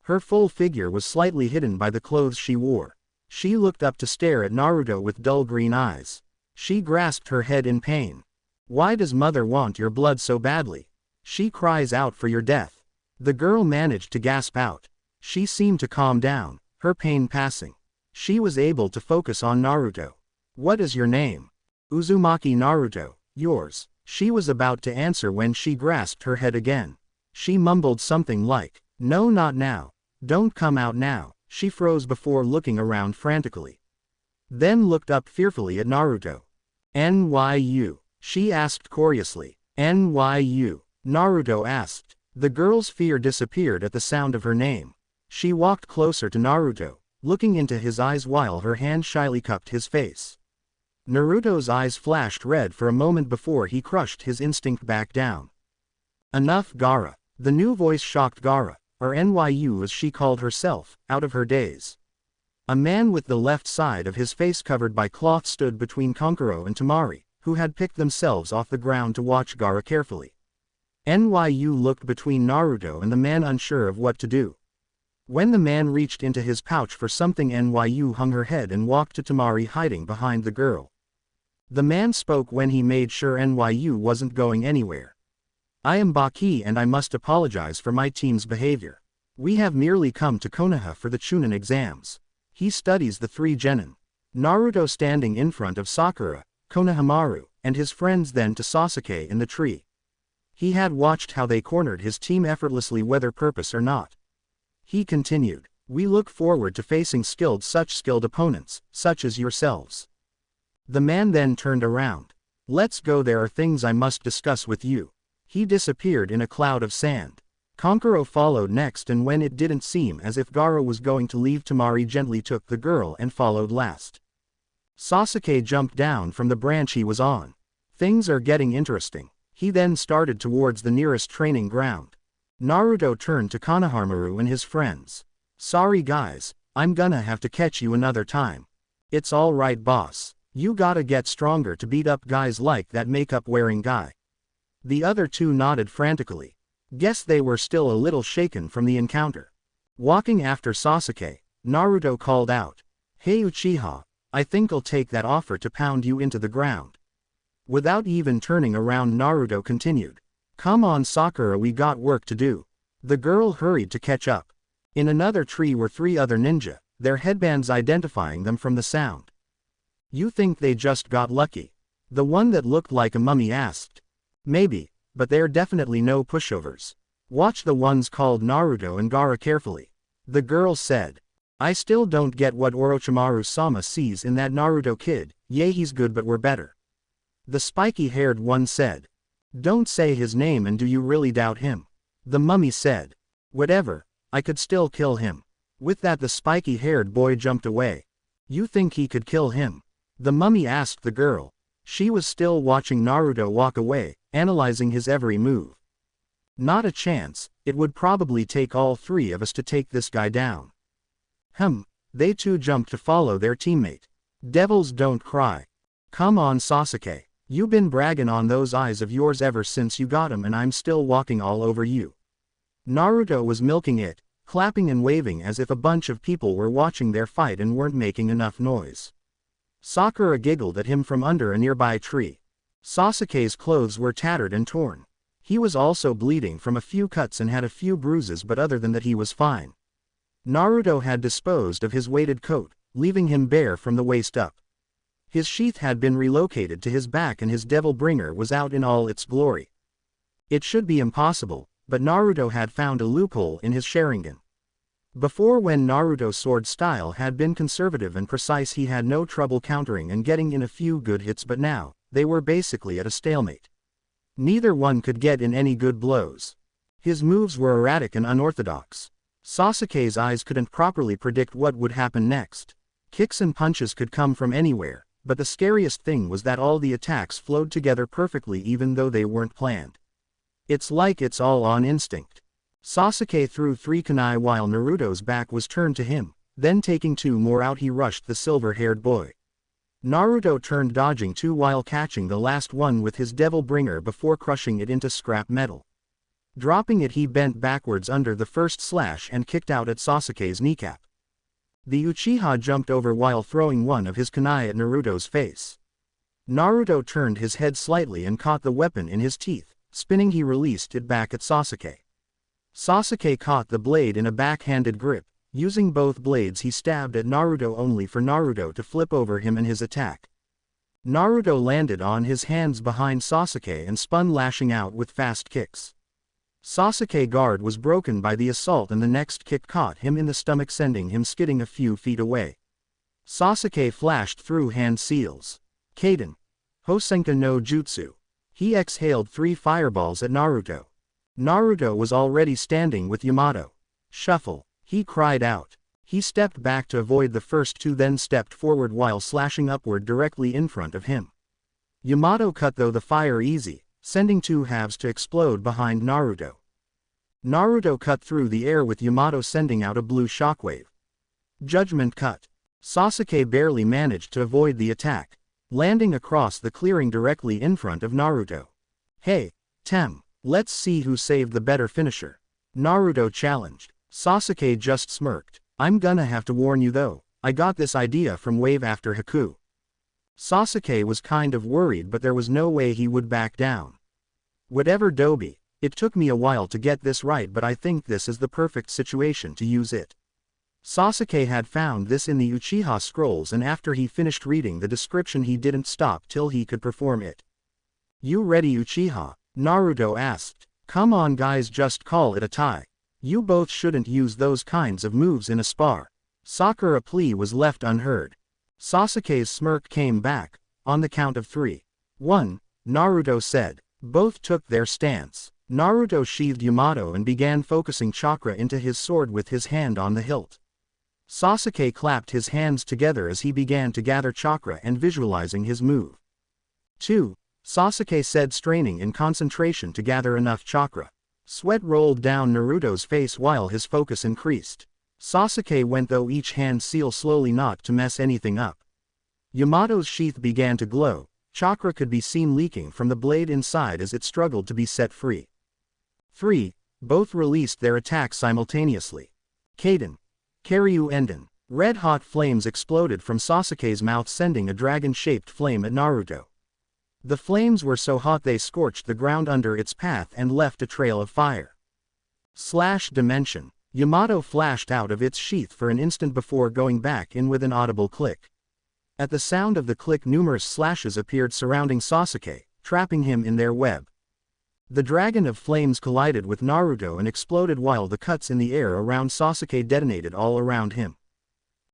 Her full figure was slightly hidden by the clothes she wore. She looked up to stare at Naruto with dull green eyes. She grasped her head in pain. Why does mother want your blood so badly? She cries out for your death. The girl managed to gasp out. She seemed to calm down, her pain passing. She was able to focus on Naruto. What is your name? Uzumaki Naruto, yours. She was about to answer when she grasped her head again. She mumbled something like, no, not now. Don't come out now. She froze before looking around frantically. Then looked up fearfully at Naruto. NYU? She asked curiously. NYU? Naruto asked. The girl's fear disappeared at the sound of her name. She walked closer to Naruto, looking into his eyes while her hand shyly cupped his face. Naruto's eyes flashed red for a moment before he crushed his instinct back down. Enough, Gaara. The new voice shocked Gaara, or NYU as she called herself, out of her daze. A man with the left side of his face covered by cloth stood between Kankuro and Temari, who had picked themselves off the ground to watch Gaara carefully. NYU looked between Naruto and the man, unsure of what to do. When the man reached into his pouch for something, NYU hung her head and walked to Temari, hiding behind the girl. The man spoke when he made sure NYU wasn't going anywhere. I am Baki and I must apologize for my team's behavior. We have merely come to Konoha for the Chunin exams. He studies the three genin. Naruto standing in front of Sakura, Konohamaru, and his friends, then to Sasuke in the tree. He had watched how they cornered his team effortlessly, whether purpose or not. He continued, we look forward to facing such skilled opponents, such as yourselves. The man then turned around. Let's go, there are things I must discuss with you. He disappeared in a cloud of sand. Kankuro followed next, and when it didn't seem as if Gaara was going to leave, Temari gently took the girl and followed last. Sasuke jumped down from the branch he was on. Things are getting interesting. He then started towards the nearest training ground. Naruto turned to Konohamaru and his friends. Sorry guys, I'm gonna have to catch you another time. It's alright boss. You gotta get stronger to beat up guys like that makeup-wearing guy. The other two nodded frantically. Guess they were still a little shaken from the encounter. Walking after Sasuke, Naruto called out, Hey Uchiha, I think I'll take that offer to pound you into the ground. Without even turning around, Naruto continued, Come on Sakura, we got work to do. The girl hurried to catch up. In another tree were three other ninja, their headbands identifying them from the sound. You think they just got lucky? The one that looked like a mummy asked. Maybe, but they're definitely no pushovers. Watch the ones called Naruto and Gaara carefully. The girl said. I still don't get what Orochimaru-sama sees in that Naruto kid. Yeah, he's good but we're better. The spiky-haired one said. Don't say his name, and do you really doubt him? The mummy said. Whatever, I could still kill him. With that the spiky-haired boy jumped away. You think he could kill him? The mummy asked the girl. She was still watching Naruto walk away, analyzing his every move. Not a chance, it would probably take all three of us to take this guy down. They too jumped to follow their teammate. Devils don't cry. Come on Sasuke, you been bragging on those eyes of yours ever since you got 'em, and I'm still walking all over you. Naruto was milking it, clapping and waving as if a bunch of people were watching their fight and weren't making enough noise. Sakura giggled at him from under a nearby tree. Sasuke's clothes were tattered and torn. He was also bleeding from a few cuts and had a few bruises, but other than that he was fine. Naruto had disposed of his weighted coat, leaving him bare from the waist up. His sheath had been relocated to his back and his devil bringer was out in all its glory. It should be impossible, but Naruto had found a loophole in his Sharingan. Before, when Naruto's sword style had been conservative and precise, he had no trouble countering and getting in a few good hits, but now, they were basically at a stalemate. Neither one could get in any good blows. His moves were erratic and unorthodox. Sasuke's eyes couldn't properly predict what would happen next. Kicks and punches could come from anywhere, but the scariest thing was that all the attacks flowed together perfectly even though they weren't planned. It's like it's all on instinct. Sasuke threw 3 kunai while Naruto's back was turned to him, then taking 2 more out he rushed the silver-haired boy. Naruto turned, dodging 2 while catching the last one with his devil bringer before crushing it into scrap metal. Dropping it, he bent backwards under the first slash and kicked out at Sasuke's kneecap. The Uchiha jumped over while throwing one of his kunai at Naruto's face. Naruto turned his head slightly and caught the weapon in his teeth. Spinning, he released it back at Sasuke. Sasuke caught the blade in a backhanded grip. Using both blades he stabbed at Naruto, only for Naruto to flip over him in his attack. Naruto landed on his hands behind Sasuke and spun, lashing out with fast kicks. Sasuke's guard was broken by the assault and the next kick caught him in the stomach, sending him skidding a few feet away. Sasuke flashed through hand seals. Kaden. Hosenka no Jutsu. He exhaled 3 fireballs at Naruto. Naruto was already standing with Yamato. Shuffle, he cried out. He stepped back to avoid the first 2, then stepped forward while slashing upward directly in front of him. Yamato cut though the fire easy, sending 2 halves to explode behind Naruto. Naruto cut through the air with Yamato sending out a blue shockwave. Judgment cut. Sasuke barely managed to avoid the attack, landing across the clearing directly in front of Naruto. Hey, Tem, let's see who saved the better finisher. Naruto challenged. Sasuke just smirked. I'm gonna have to warn you though, I got this idea from Wave after Haku. Sasuke was kind of worried, but there was no way he would back down. Whatever Dobi, it took me a while to get this right, but I think this is the perfect situation to use it. Sasuke had found this in the Uchiha scrolls, and after he finished reading the description he didn't stop till he could perform it. You ready, Uchiha? Naruto asked. Come on guys, just call it a tie. You both shouldn't use those kinds of moves in a spar. Sakura's plea was left unheard. Sasuke's smirk came back. On the count of 3. 1, Naruto said. Both took their stance. Naruto sheathed Yamato and began focusing chakra into his sword with his hand on the hilt. Sasuke clapped his hands together as he began to gather chakra and visualizing his move. 2, Sasuke said, straining in concentration to gather enough chakra. Sweat rolled down Naruto's face while his focus increased. Sasuke went though, each hand seal slowly, not to mess anything up. Yamato's sheath began to glow. Chakra could be seen leaking from the blade inside as it struggled to be set free. 3, both released their attacks simultaneously. Kaden. Karyu Enden. Red-hot flames exploded from Sasuke's mouth, sending a dragon-shaped flame at Naruto. The flames were so hot they scorched the ground under its path and left a trail of fire. Slash dimension. Yamato flashed out of its sheath for an instant before going back in with an audible click. At the sound of the click, numerous slashes appeared surrounding Sasuke, trapping him in their web. The dragon of flames collided with Naruto and exploded while the cuts in the air around Sasuke detonated all around him.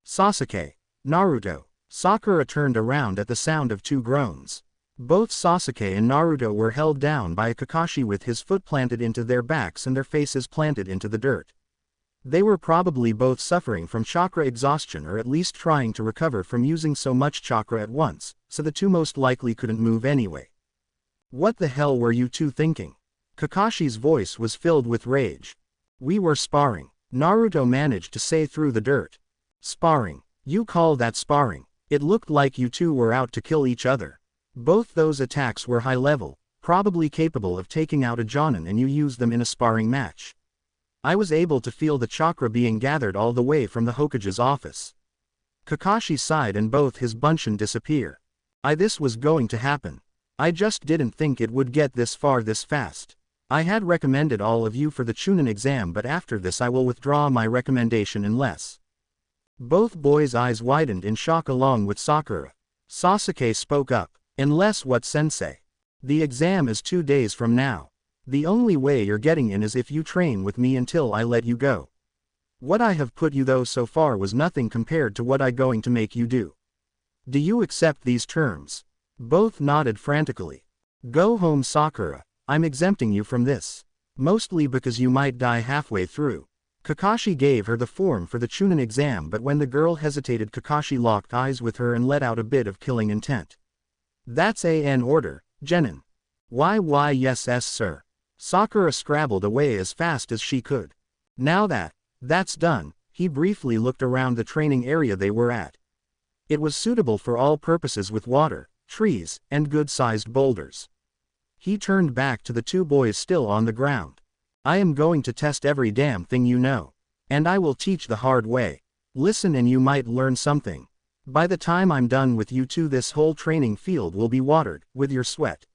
Sasuke, Naruto. Sakura turned around at the sound of two groans. Both Sasuke and Naruto were held down by a Kakashi with his foot planted into their backs and their faces planted into the dirt. They were probably both suffering from chakra exhaustion or at least trying to recover from using so much chakra at once, so the two most likely couldn't move anyway. What the hell were you two thinking? Kakashi's voice was filled with rage. We were sparring, Naruto managed to say through the dirt. Sparring? You call that sparring? It looked like you two were out to kill each other. Both those attacks were high level, probably capable of taking out a Jonin, and you used them in a sparring match. I was able to feel the chakra being gathered all the way from the Hokage's office. Kakashi sighed and both his Bunshin disappear. This was going to happen. I just didn't think it would get this far this fast. I had recommended all of you for the Chunin exam, but after this I will withdraw my recommendation unless. Both boys' eyes widened in shock along with Sakura. Sasuke spoke up. Unless what, sensei? The exam is 2 days from now. The only way you're getting in is if you train with me until I let you go. What I have put you through so far was nothing compared to what I'm going to make you do. Do you accept these terms? Both nodded frantically. Go home, Sakura. I'm exempting you from this. Mostly because you might die halfway through. Kakashi gave her the form for the Chunin exam, but when the girl hesitated, Kakashi locked eyes with her and let out a bit of killing intent. That's an order, Genin. Why yes sir. Sakura scrabbled away as fast as she could. Now that's done, he briefly looked around the training area they were at. It was suitable for all purposes with water, trees, and good-sized boulders. He turned back to the two boys still on the ground. I am going to test every damn thing you know. And I will teach the hard way. Listen and you might learn something. By the time I'm done with you two, this whole training field will be watered with your sweat.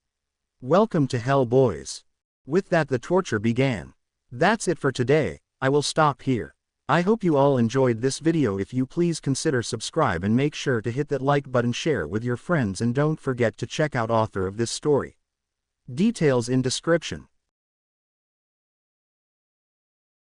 Welcome to hell, boys. With that, the torture began. That's it for today. I will stop here. I hope you all enjoyed this video. If you please consider subscribe and make sure to hit that like button, share with your friends, and don't forget to check out author of this story. Details in description.